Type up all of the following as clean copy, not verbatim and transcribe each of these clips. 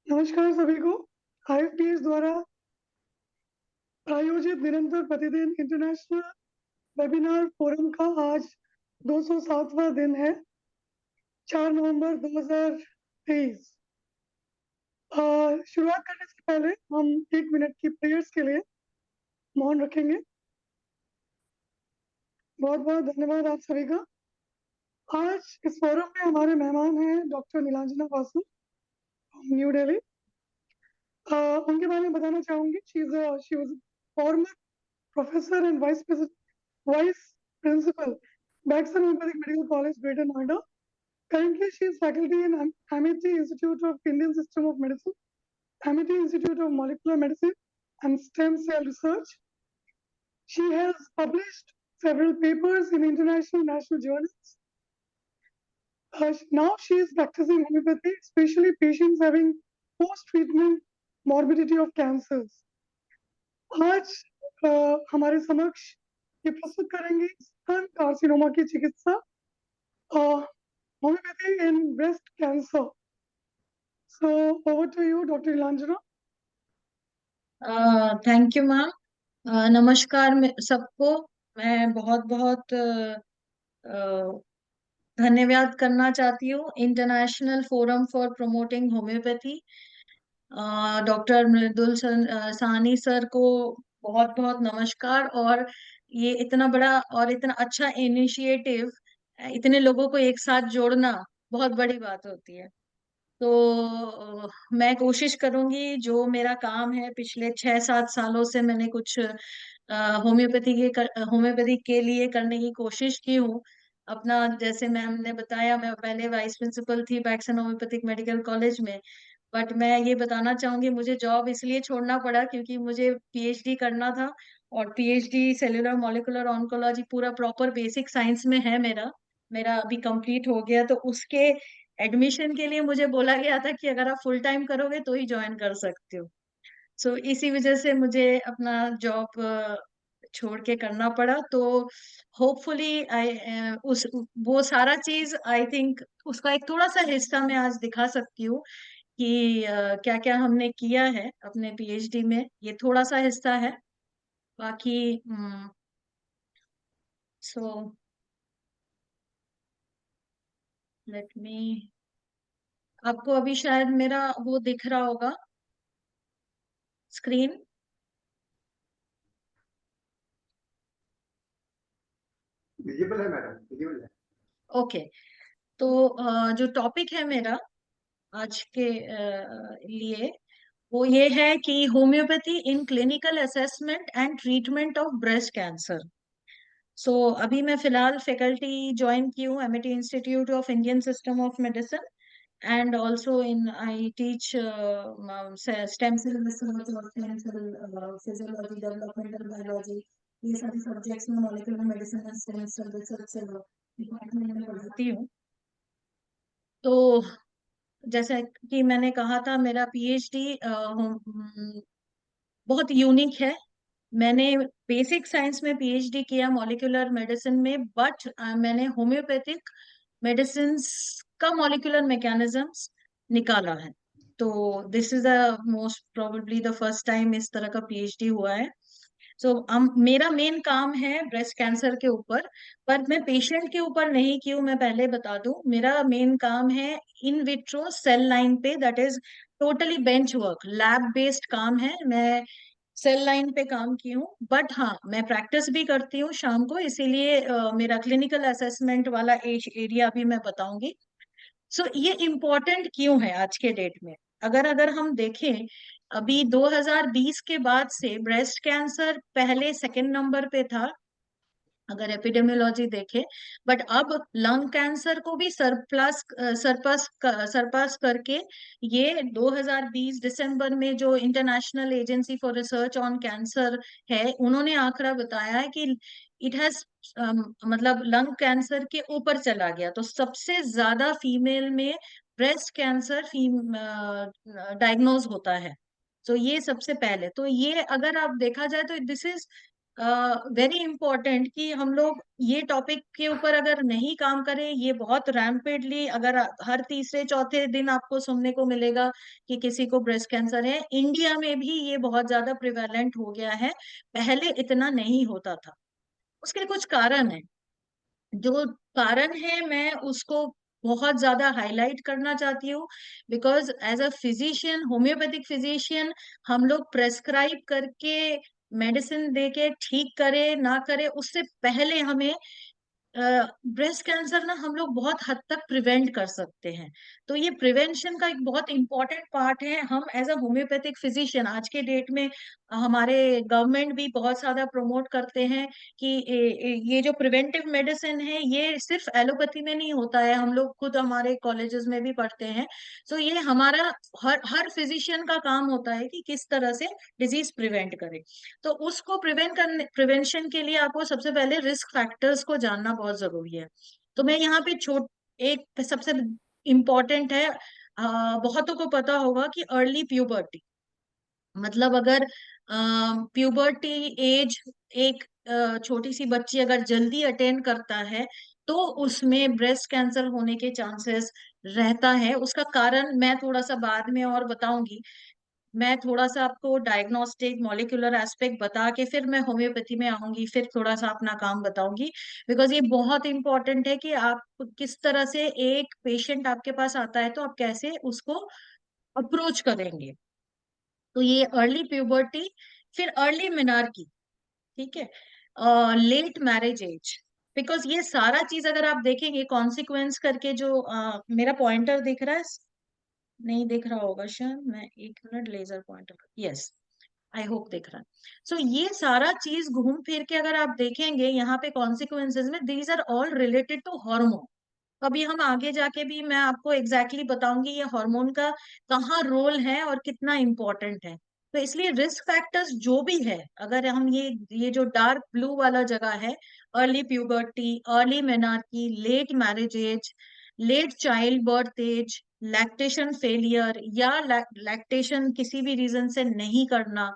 नमस्कार सभी को। आईएफपीएस द्वारा प्रायोजित निरंतर प्रतिदिन इंटरनेशनल वेबिनार फोरम का आज 207वां दिन है, 4 नवंबर 2023। शुरुआत करने से पहले हम 1 मिनट की प्रेयर्स के लिए मौन रखेंगे। बहुत बहुत धन्यवाद आप सभी का। आज इस फोरम में हमारे मेहमान हैं डॉक्टर नीलांजना वासु, न्यू दिल्ली। उनके बारे में बताना चाहूंगी। She was farmer professor and Vice Principal, Baxter Homeopathic Medical College, Greater Noida. Currently, she is faculty in Amity Institute of Indian System of Medicine, Amity Institute of Molecular Medicine and Stem Cell Research. She has published several papers in international national journals. Now she is practicing homeopathy, especially patients having post-treatment morbidity of cancers. आज हमारे समक्ष ये प्रस्तुत करेंगे स्तन carcinoma की चिकित्सा, homeopathy in breast cancer. So over to you, Dr. Nilanjana. Thank you ma'am. नमस्कार सबको। मैं बहुत बहुत धन्यवाद करना चाहती हूँ international forum for promoting homeopathy, doctor Mridul Sahni sir को बहुत बहुत नमस्कार। और ये इतना बड़ा और इतना अच्छा इनिशिएटिव, इतने लोगों को एक साथ जोड़ना बहुत बड़ी बात होती है। तो मैं कोशिश करूंगी, जो मेरा काम है पिछले 6-7 सालों से मैंने कुछ होम्योपैथी के लिए करने की कोशिश की हूँ। अपना, जैसे मैम ने बताया, मैं पहले वाइस प्रिंसिपल थी बैक्सन होम्योपैथिक मेडिकल कॉलेज में। बट मैं ये बताना चाहूंगी, मुझे जॉब इसलिए छोड़ना पड़ा क्योंकि मुझे पीएचडी करना था। और पीएचडी सेल्यूलर मॉलिक्यूलर ऑन्कोलॉजी पूरा प्रॉपर बेसिक साइंस में है मेरा मेरा अभी कंप्लीट हो गया। तो उसके एडमिशन के लिए मुझे बोला गया था कि अगर आप फुल टाइम करोगे तो ही ज्वाइन कर सकते हो। सो इसी वजह से मुझे अपना जॉब छोड़ के करना पड़ा। तो होपफुली आई उस वो सारा चीज, आई थिंक उसका एक थोड़ा सा हिस्सा मैं आज दिखा सकती हूँ कि क्या क्या हमने किया है अपने पीएचडी में। ये थोड़ा सा हिस्सा है, बाकी सो लेट मी। आपको अभी शायद मेरा वो दिख रहा होगा स्क्रीन। विजिबल है मैडम, विजिबल है। ओके। तो जो टॉपिक है मेरा आज के लिए, वो ये है कि homeopathy in clinical assessment and treatment of breast cancer. So अभी मैं फिलहाल फैकल्टी ज्वाइन की हूँ Amity institute of Indian system of medicine, and also in I teach stem cell research और stem cell physiology, developmental biology, ये सारे subjects में molecular medicine and stem cell research से डिपार्टमेंट में पढ़ाती हूँ। तो जैसा कि मैंने कहा था, मेरा पीएचडी बहुत यूनिक है। मैंने बेसिक साइंस में पीएचडी किया मॉलिक्यूलर मेडिसिन में, बट मैंने होम्योपैथिक मेडिसिन का मॉलिक्यूलर मैकेनिज्म्स निकाला है। तो this is the most probably the first time इस तरह का पीएचडी हुआ है। सो मेरा मेन काम है ब्रेस्ट कैंसर के ऊपर, पर मैं पेशेंट के ऊपर नहीं की हूँ। मैं पहले बता दूं, मेरा मेन काम है इन विट्रो सेल लाइन पे, that is totally bench work, lab based काम है। मैं सेल लाइन पे काम की हूँ, बट हाँ, मैं प्रैक्टिस भी करती हूँ शाम को, इसीलिए मेरा क्लिनिकल असेसमेंट वाला एरिया भी मैं बताऊंगी। सो ये इम्पोर्टेंट क्यों है आज के डेट में? अगर अगर हम देखें, अभी 2020 के बाद से ब्रेस्ट कैंसर पहले सेकंड नंबर पे था अगर एपिडेमियोलॉजी देखे, बट अब लंग कैंसर को भी सरपास करके ये 2020 दिसंबर में जो international agency for research on cancer है, उन्होंने आंकड़ा बताया है कि इट हैज मतलब लंग कैंसर के ऊपर चला गया। तो सबसे ज्यादा फीमेल में ब्रेस्ट कैंसर डायग्नोज होता है। तो ये सबसे पहले, तो ये अगर आप देखा जाए तो दिस इज वेरी इंपॉर्टेंट कि हम लोग ये टॉपिक के ऊपर अगर नहीं काम करें, ये बहुत रैम्पेडली अगर हर तीसरे चौथे दिन आपको सुनने को मिलेगा कि किसी को ब्रेस्ट कैंसर है। इंडिया में भी ये बहुत ज्यादा प्रिवेलेंट हो गया है, पहले इतना नहीं होता था। उसके कुछ कारण है, जो कारण है मैं उसको बहुत ज्यादा हाईलाइट करना चाहती हूँ। Because as a physician, homeopathic physician, हम लोग प्रेस्क्राइब करके मेडिसिन दे के ठीक करे ना करे, उससे पहले हमें ब्रेस्ट कैंसर ना हम लोग बहुत हद तक प्रिवेंट कर सकते हैं। तो ये प्रिवेंशन का एक बहुत इंपॉर्टेंट पार्ट है। हम एज अ होम्योपैथिक फिजिशियन आज के डेट में हमारे गवर्नमेंट भी बहुत ज्यादा प्रमोट करते हैं कि ये जो प्रिवेंटिव मेडिसिन है ये सिर्फ एलोपैथी में नहीं होता है, हम लोग खुद हमारे कॉलेजेस में भी पढ़ते हैं। तो ये हमारा हर फिजिशियन का काम होता है कि किस तरह से डिजीज प्रिवेंट करे। तो उसको प्रिवेंशन के लिए आपको सबसे पहले रिस्क फैक्टर्स को जानना बहुत जरूरी है। तो मैं यहाँ पे एक सबसे इम्पोर्टेंट है, बहुतों को पता होगा कि अर्ली प्यूबर्टी, मतलब अगर प्यूबर्टी एज एक छोटी सी बच्ची अगर जल्दी अटेन करता है तो उसमें ब्रेस्ट कैंसर होने के चांसेस रहता है। उसका कारण मैं थोड़ा सा बाद में और बताऊंगी। मैं थोड़ा सा आपको डायग्नोस्टिक मॉलिक्यूलर एस्पेक्ट बता के फिर मैं होम्योपैथी में आऊंगी, फिर थोड़ा सा अपना काम बताऊंगी। बिकॉज ये बहुत इंपॉर्टेंट है कि आप किस तरह से, एक पेशेंट आपके पास आता है तो आप कैसे उसको अप्रोच करेंगे। तो ये अर्ली प्यूबर्टी, फिर अर्ली मेनार्की, ठीक है, लेट मैरिज एज। बिकॉज ये सारा चीज अगर आप देखेंगे कॉन्सिक्वेंस करके, जो मेरा पॉइंटर दिख रहा है, नहीं दिख रहा होगा शायद, मैं एक minute, laser pointer, yes, I hope दिख रहा है। सो ये सारा चीज घूम फिर के अगर आप देखेंगे यहाँ पे कॉन्सिक्वेंसेज में, these are all related to hormone. अभी हम आगे जाके भी मैं आपको एग्जैक्टली बताऊंगी ये हार्मोन का कहाँ रोल है और कितना इम्पोर्टेंट है। तो इसलिए रिस्क फैक्टर्स जो भी है, अगर हम ये जो डार्क ब्लू वाला जगह है, early puberty, early menarche, late marriage age, late child birth age, lactation failure या लैक्टेशन किसी भी रीजन से नहीं करना,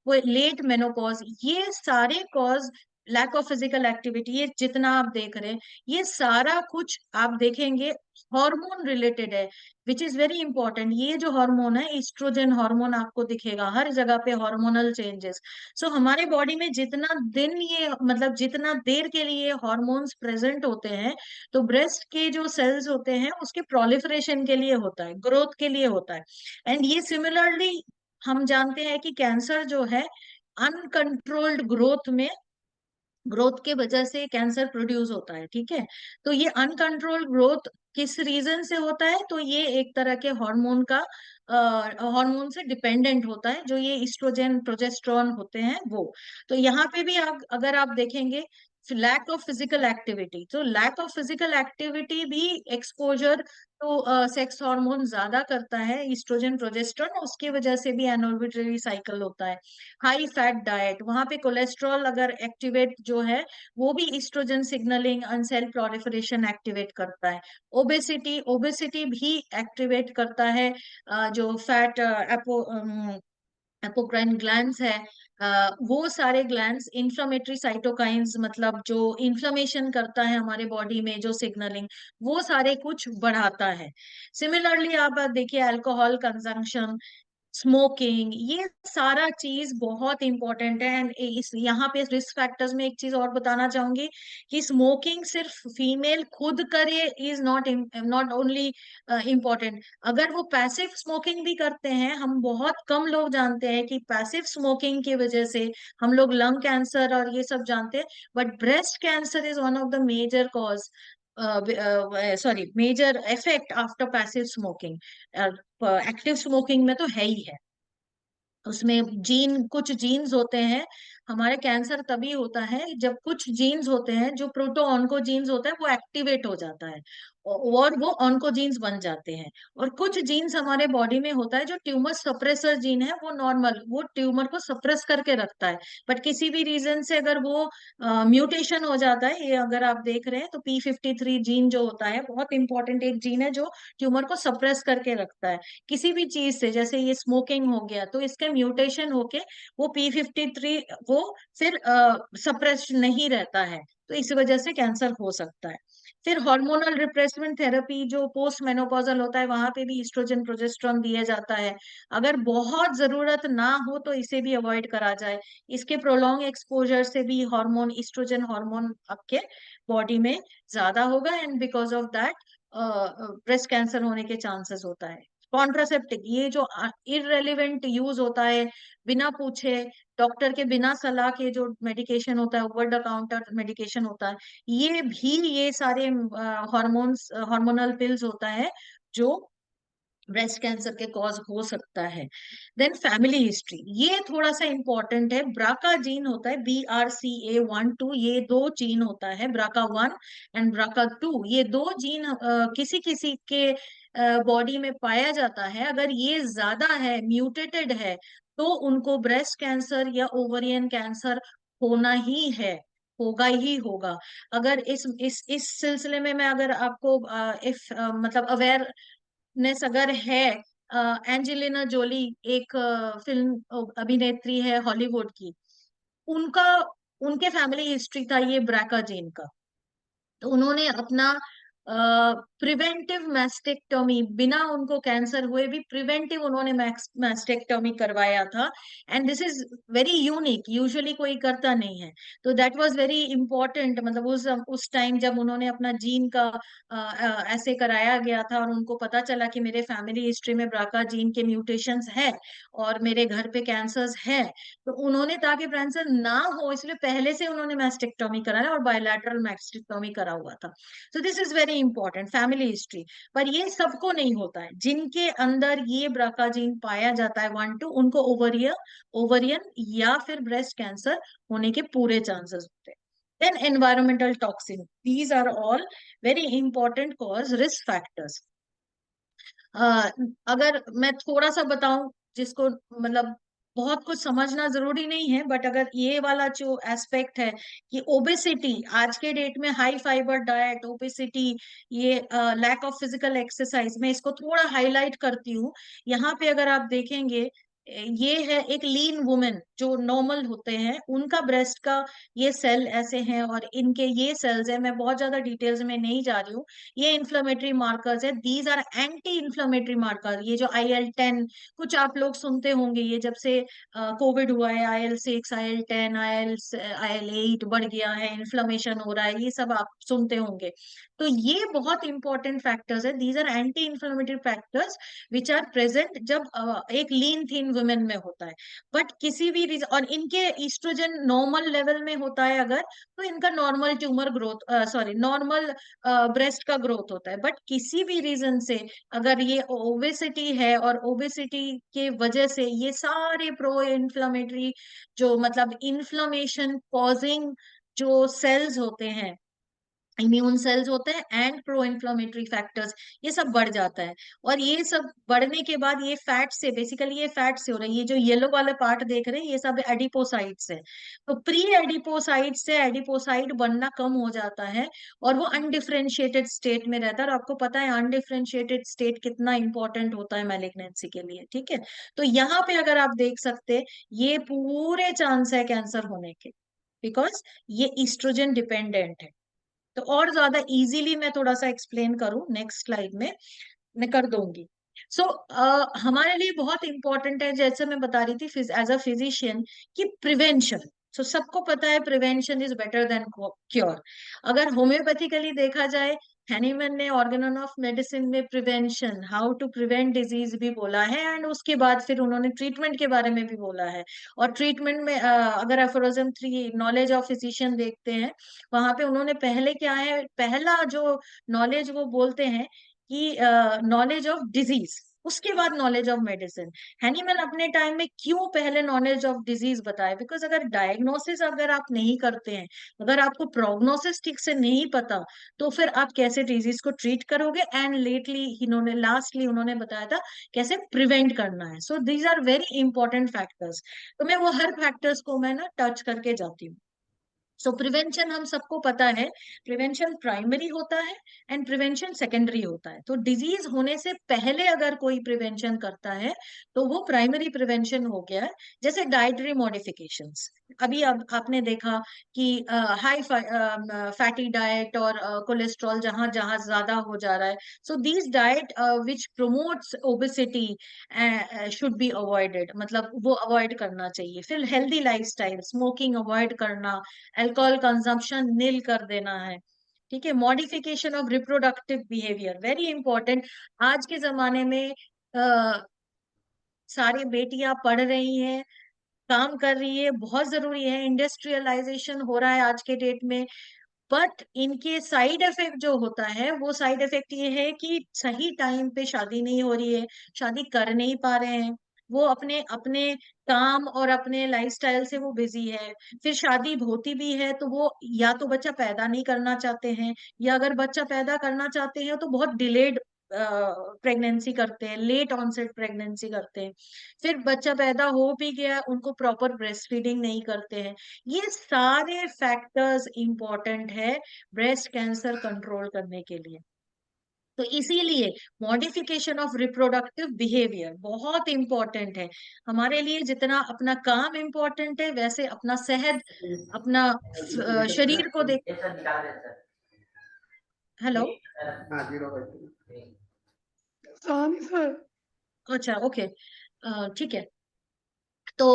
वो लेट मेनोपॉज, ये सारे cause, lack of physical activity, ये जितना आप देख रहे हैं ये सारा कुछ आप देखेंगे हार्मोन रिलेटेड है, विच इज वेरी इंपॉर्टेंट। ये जो हार्मोन है ईस्ट्रोजन हार्मोन आपको दिखेगा हर जगह पे, हार्मोनल चेंजेस। सो हमारे बॉडी में जितना दिन ये, मतलब जितना देर के लिए हार्मोन्स प्रेजेंट होते हैं, तो ब्रेस्ट के जो सेल्स होते हैं उसके प्रोलिफरेशन के लिए होता है, ग्रोथ के लिए होता है। एंड ये सिमिलरली हम जानते हैं कि कैंसर जो है अनकंट्रोल्ड ग्रोथ के वजह से कैंसर प्रोड्यूस होता है, ठीक है। तो ये अनकंट्रोल्ड ग्रोथ किस रीजन से होता है, तो ये एक तरह के हार्मोन से डिपेंडेंट होता है, जो ये ईस्ट्रोजन प्रोजेस्टेरोन होते हैं वो। तो यहाँ पे भी अगर आप देखेंगे लैक ऑफ फिजिकल एक्टिविटी, तो लैक ऑफ फिजिकल एक्टिविटी भी एक्सपोजर तो सेक्स हार्मोन ज्यादा करता है, ईस्ट्रोजन प्रोजेस्टेरोन, उसकी वजह से भी एनोर्बिटरी साइकिल होता है। हाई फैट डाइट, वहां पे कोलेस्ट्रॉल अगर एक्टिवेट जो है वो भी oestrogen signalling and cell proliferation activate करता है। ओबेसिटी, ओबेसिटी भी एक्टिवेट करता है जो फैट एपोक्राइन ग्लैंड्स है, वो सारे ग्लैंड्स इंफ्लेमेटरी साइटोकाइंस, मतलब जो इन्फ्लेमेशन करता है हमारे बॉडी में जो सिग्नलिंग, वो सारे कुछ बढ़ाता है। सिमिलरली आप देखिए अल्कोहल कंजम्पशन, स्मोकिंग, ये सारा चीज बहुत इंपॉर्टेंट है। एंड इस यहाँ पे रिस्क फैक्टर्स में एक चीज और बताना चाहूंगी कि स्मोकिंग सिर्फ फीमेल खुद करे इज नॉट ओनली इम्पोर्टेंट, अगर वो पैसिव स्मोकिंग भी करते हैं, हम बहुत कम लोग जानते हैं कि पैसिव स्मोकिंग की वजह से हम लोग लंग कैंसर और ये सब जानते हैं, but breast cancer is one of the major cause, major effect after passive smoking. Active smoking में तो है ही है, उसमें कुछ जीन्स होते हैं, हमारे कैंसर तभी होता है जब कुछ जीन्स होते हैं, जो प्रोटो ऑन्कोजीन्स होता है वो एक्टिवेट हो जाता है और वो ऑन्कोजीन्स बन जाते हैं। और कुछ जीन्स हमारे बॉडी में होता है जो ट्यूमर सप्रेसर जीन है, वो नॉर्मल, वो ट्यूमर को सप्रेस करके रखता है, बट किसी भी रीजन से अगर वो म्यूटेशन हो जाता है, ये अगर आप देख रहे हैं तो P53 जीन जो होता है बहुत इंपॉर्टेंट एक जीन है जो ट्यूमर को सप्रेस करके रखता है किसी भी चीज से, जैसे ये स्मोकिंग हो गया तो इसके म्यूटेशन होके वो P53 वो वो फिर सप्रेस नहीं रहता है, तो इस वजह से कैंसर हो सकता है। फिर हार्मोनल रिप्लेसमेंट थेरेपी जो पोस्ट मेनोपॉजल होता है, वहां पे भी ईस्ट्रोजन प्रोजेस्टेरोन दिया जाता है। अगर बहुत जरूरत ना हो तो इसे भी अवॉइड करा जाए। इसके प्रोलॉन्ग एक्सपोजर से भी हार्मोन, ईस्ट्रोजन हार्मोन आपके बॉडी में ज्यादा होगा, and because of that breast cancer होने के चांसेस होता है। कॉन्ट्रासेप्टिव, ये जो इररेलेवेंट यूज होता है, बिना पूछे, डॉक्टर के बिना सलाह के जो मेडिकेशन होता है, ओवर द काउंटर मेडिकेशन होता है, ये भी, ये सारे हार्मोनल पिल्स होता है जो ब्रेस्ट कैंसर के कॉज हो सकता है। देन फैमिली हिस्ट्री, ये थोड़ा सा इंपॉर्टेंट है। ब्राका जीन होता है, BRCA1-2, ये दो जीन होता है, BRCA1 एंड BRCA2, ये दो जीन किसी किसी के बॉडी में पाया जाता है। अगर ये ज्यादा है, म्यूटेटेड है, तो उनको ब्रेस्ट कैंसर या ओवरियन कैंसर होना ही है, होगा ही होगा। अगर इस सिलसिले में मैं अगर आपको इफ मतलब अवेयरनेस अगर है, एंजेलिना जोली एक फिल्म अभिनेत्री है हॉलीवुड की, उनका उनके फैमिली हिस्ट्री था ये ब्रैका जीन का। तो उन्होंने अपना प्रिवेंटिव मैस्टेक्टोमी, बिना उनको कैंसर हुए भी प्रिवेंटिव उन्होंने मैस्टेक्टोमी करवाया था। And this is very unique, usually कोई करता नहीं है। तो दैट वाज वेरी इंपॉर्टेंट, मतलब उस टाइम जब उन्होंने अपना जीन का ऐसे कराया गया था, और उनको पता चला कि मेरे फैमिली हिस्ट्री में ब्राका जीन के म्यूटेशंस है और मेरे घर पे कैंसर्स है, तो उन्होंने, ताकि कैंसर ना हो इसलिए पहले से उन्होंने मैस्टेक्टोमी कराया और बायलैटरल मैस्टेक्टोमी करा हुआ था। So this is very important, family history. पर ये सबको नहीं होता है, जिनके अंदर ये ब्राका जीन पाया जाता है 1-2, उनको ओवरियन या फिर ब्रेस्ट कैंसर होने के पूरे चांसेस होते हैं। Then environmental toxin, these are all very important cause risk factors. अगर मैं थोड़ा सा बताऊं, जिसको मतलब बहुत कुछ समझना जरूरी नहीं है, बट अगर ये वाला जो एस्पेक्ट है कि ओबेसिटी, आज के डेट में हाई फाइबर डाइट, ओबेसिटी, ये लैक ऑफ फिजिकल एक्सरसाइज, मैं इसको थोड़ा हाईलाइट करती हूँ। यहाँ पे अगर आप देखेंगे, ये है एक लीन वुमेन जो नॉर्मल होते हैं, उनका ब्रेस्ट का ये सेल ऐसे हैं, और इनके ये सेल्स है, मैं बहुत ज्यादा डिटेल्स में नहीं जा रही हूँ। ये इन्फ्लेमेटरी मार्कर्स है, these are anti inflammatory marker. ये जो IL-10, कुछ आप लोग सुनते होंगे, ये जब से कोविड हुआ है, IL-6, IL-10, IL-8 बढ़ गया है, इन्फ्लेमेशन हो रहा है, ये सब आप सुनते होंगे। तो ये बहुत इंपॉर्टेंट फैक्टर्स है, these are anti inflammatory factors which are present जब एक लीन थीन वुमेन में होता है। बट किसी भी रीजन, और इनके ईस्ट्रोजन नॉर्मल लेवल में होता है अगर, तो इनका normal tumour growth, sorry, normal breast का ग्रोथ होता है। बट किसी भी रीजन से अगर ये ओबेसिटी है, और ओबेसिटी के वजह से ये सारे प्रो इन्फ्लामेटरी, जो मतलब इन्फ्लामेशन कॉजिंग जो सेल्स होते हैं, इम्यून सेल्स होते हैं, एंड प्रो इन्फ्लामेटरी फैक्टर्स, ये सब बढ़ जाता है। और ये सब बढ़ने के बाद ये फैट से, बेसिकली ये फैट से हो रहा है। ये जो येलो वाला पार्ट देख रहे हैं, ये सब एडिपोसाइट्स है। तो प्री एडिपोसाइट से एडिपोसाइट बनना कम हो जाता है, और वो अनडिफरेंशिएटेड स्टेट में रहता है। और आपको पता है अनडिफरेंशिएटेड स्टेट कितना इंपॉर्टेंट होता है मैलिग्नेंसी के लिए, ठीक है। तो यहाँ पे अगर आप देख सकते, ये पूरे चांस है कैंसर होने के, बिकॉज ये ईस्ट्रोजन डिपेंडेंट है। तो और ज्यादा इजीली मैं थोड़ा सा एक्सप्लेन करूं, नेक्स्ट स्लाइड में मैं कर दूंगी। सो हमारे लिए बहुत इंपॉर्टेंट है, जैसे मैं बता रही थी एज अ फिजिशियन, कि प्रिवेंशन। सो सबको पता है prevention is better than cure. अगर होम्योपैथिकली देखा जाए, हैनीमैन ने ऑर्गेनन ऑफ मेडिसिन में prevention, how to prevent disease भी बोला है, एंड उसके बाद फिर उन्होंने ट्रीटमेंट के बारे में भी बोला है। और ट्रीटमेंट में अगर एफोरिज्म 3 नॉलेज ऑफ फिजिशियन देखते हैं, वहां पे उन्होंने पहले क्या है, पहला जो नॉलेज वो बोलते हैं कि नॉलेज ऑफ डिजीज, उसके बाद नॉलेज ऑफ मेडिसिन। हैनीमैन अपने टाइम में क्यों पहले नॉलेज ऑफ डिजीज बताए, बिकॉज अगर डायग्नोसिस अगर आप नहीं करते हैं, अगर आपको प्रोग्नोसिस ठीक से नहीं पता, तो फिर आप कैसे डिजीज को ट्रीट करोगे। एंड लास्टली उन्होंने बताया था कैसे प्रिवेंट करना है। So these are very important factors. तो मैं वो हर फैक्टर्स को मैं ना टच करके जाती हूँ। सो प्रिवेंशन हम सबको पता है, प्रिवेंशन प्राइमरी होता है एंड प्रिवेंशन सेकेंडरी होता है। तो डिजीज होने से पहले अगर कोई प्रिवेंशन करता है, तो वो प्राइमरी प्रिवेंशन हो गया है। जैसे डाइटरी मॉडिफिकेशंस, अभी अब आपने देखा कि हाई फैटी डाइट और कोलेस्ट्रॉल जहां जहां ज्यादा हो जा रहा है, so these diet which promotes obesity should be avoided, मतलब वो अवॉइड करना चाहिए। फिर हेल्दी लाइफस्टाइल, स्मोकिंग अवॉइड करना, अल्कोहल कंजम्पशन नील कर देना है, ठीक है। Modification of reproductive behaviour very important. आज के जमाने में सारी बेटियां पढ़ रही हैं, काम कर रही है, बहुत जरूरी है, इंडस्ट्रियलाइजेशन हो रहा है आज के डेट में, बट इनके साइड इफेक्ट जो होता है वो साइड इफेक्ट ये है कि सही टाइम पे शादी नहीं हो रही है, शादी कर नहीं पा रहे हैं, वो अपने अपने काम और अपने लाइफस्टाइल से वो बिजी है। फिर शादी होती भी है तो वो या तो बच्चा पैदा नहीं करना चाहते हैं, या अगर बच्चा पैदा करना चाहते हैं तो बहुत डिलेड प्रेगनेंसी करते हैं, लेट ऑनसेट प्रेगनेंसी करते हैं। फिर बच्चा पैदा हो भी गया, उनको प्रॉपर ब्रेस्ट फीडिंग नहीं करते हैं। ये सारे फैक्टर्स इंपॉर्टेंट है ब्रेस्ट कैंसर कंट्रोल करने के लिए। तो इसीलिए मॉडिफिकेशन ऑफ रिप्रोडक्टिव बिहेवियर बहुत इंपॉर्टेंट है हमारे लिए। जितना अपना काम इंपॉर्टेंट है, वैसे अपना सेहत, अपना शरीर को देख। हेलो, हाँ 0/2। सहानी सर, अच्छा, ओके, ठीक है। तो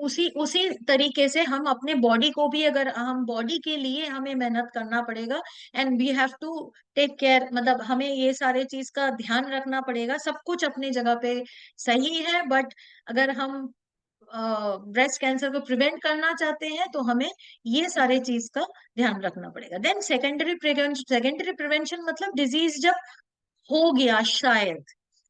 उसी उसी तरीके से हम अपने बॉडी को भी, अगर हम बॉडी के लिए हमें मेहनत करना पड़ेगा, and we have to take care, मतलब हमें ये सारे चीज का ध्यान रखना पड़ेगा। सब कुछ अपनी जगह पे सही है, बट अगर हम ब्रेस्ट कैंसर को प्रिवेंट करना चाहते हैं तो हमें ये सारे चीज का ध्यान रखना पड़ेगा। देन सेकेंडरी प्रिवेंशन मतलब डिजीज जब हो गया शायद,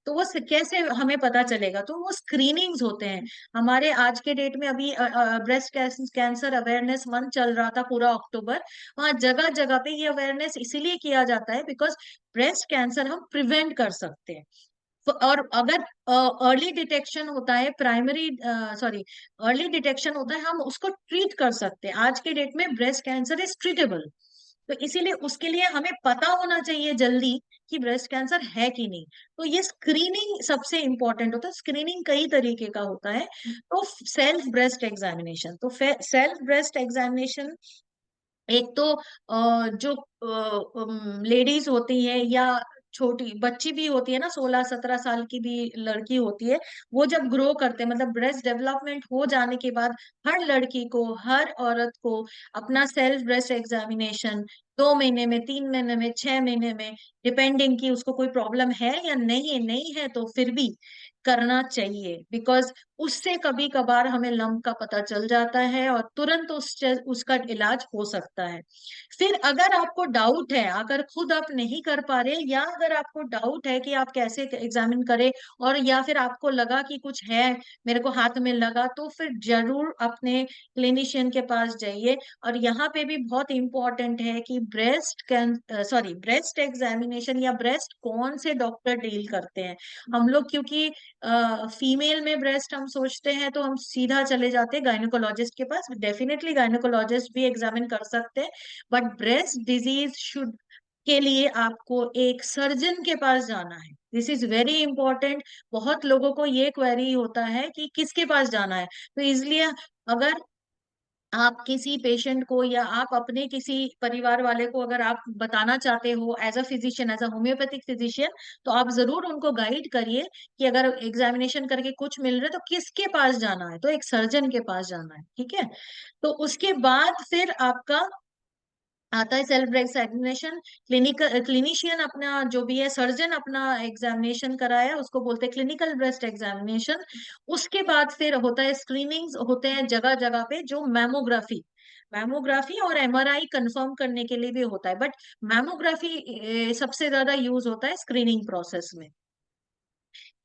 तो वो कैसे हमें पता चलेगा, तो वो स्क्रीनिंग्स होते हैं हमारे। आज के डेट में अभी ब्रेस्ट कैंसर अवेयरनेस मंथ चल रहा था पूरा अक्टूबर, वहां जगह जगह पे ये अवेयरनेस इसीलिए किया जाता है बिकॉज ब्रेस्ट कैंसर हम प्रिवेंट कर सकते हैं। और अगर अर्ली डिटेक्शन होता है, प्राइमरी सॉरी अर्ली डिटेक्शन होता है, हम उसको ट्रीट कर सकते हैं। आज के डेट में ब्रेस्ट कैंसर इज ट्रीटेबल, तो इसीलिए उसके लिए हमें पता होना चाहिए जल्दी कि ब्रेस्ट कैंसर है कि नहीं। तो ये स्क्रीनिंग सबसे इंपॉर्टेंट होता है। स्क्रीनिंग कई तरीके का होता है। तो सेल्फ ब्रेस्ट एग्जामिनेशन, तो सेल्फ ब्रेस्ट एग्जामिनेशन एक तो जो लेडीज होती है या छोटी बच्ची भी होती है ना, 16-17 साल की भी लड़की होती है, वो जब ग्रो करते हैं, मतलब ब्रेस्ट डेवलपमेंट हो जाने के बाद, हर लड़की को, हर औरत को अपना सेल्फ ब्रेस्ट एग्जामिनेशन 2 महीने में, 3 महीने में, 6 महीने में, डिपेंडिंग कि उसको कोई प्रॉब्लम है या नहीं, नहीं है तो फिर भी करना चाहिए। बिकॉज उससे कभी कभार हमें लंप का पता चल जाता है और तुरंत उसका इलाज हो सकता है। फिर अगर आपको डाउट है, अगर खुद आप नहीं कर पा रहे, या अगर आपको डाउट है कि आप कैसे एग्जामिन करें, और या फिर आपको लगा कि कुछ है, मेरे को हाथ में लगा, तो फिर जरूर अपने क्लिनिशियन के पास जाइए। और यहाँ पे भी बहुत इंपॉर्टेंट है कि ब्रेस्ट एग्जामिनेशन या ब्रेस्ट कौन से डॉक्टर डील करते हैं। हम लोग क्योंकि फीमेल में ब्रेस्ट हम सोचते हैं तो हम सीधा चले जाते हैं गायनेकोलॉजिस्ट के पास। डेफिनेटली गायनेकोलॉजिस्ट भी एग्जामिन कर सकते हैं, बट ब्रेस्ट डिजीज शुड के लिए आपको एक सर्जन के पास जाना है। This is very important. बहुत लोगों को ये क्वेरी होता है कि किसके पास जाना है, तो इसलिए अगर आप किसी पेशेंट को या आप अपने किसी परिवार वाले को अगर आप बताना चाहते हो as a physician, as a homeopathic physician, तो आप जरूर उनको गाइड करिए कि अगर एग्जामिनेशन करके कुछ मिल रहा है तो किसके पास जाना है, तो एक सर्जन के पास जाना है, ठीक है। तो उसके बाद फिर आपका आता है सेल्फ एग्जामिनेशन। क्लिनिशियन अपना जो भी है, सर्जन अपना एग्जामिनेशन कराया, उसको बोलते हैं क्लिनिकल ब्रेस्ट एग्जामिनेशन। उसके बाद फिर होता है स्क्रीनिंग्स होते हैं जगह जगह पे, जो मैमोग्राफी और एमआरआई कंफर्म करने के लिए भी होता है, बट मैमोग्राफी सबसे ज्यादा यूज होता है स्क्रीनिंग प्रोसेस में।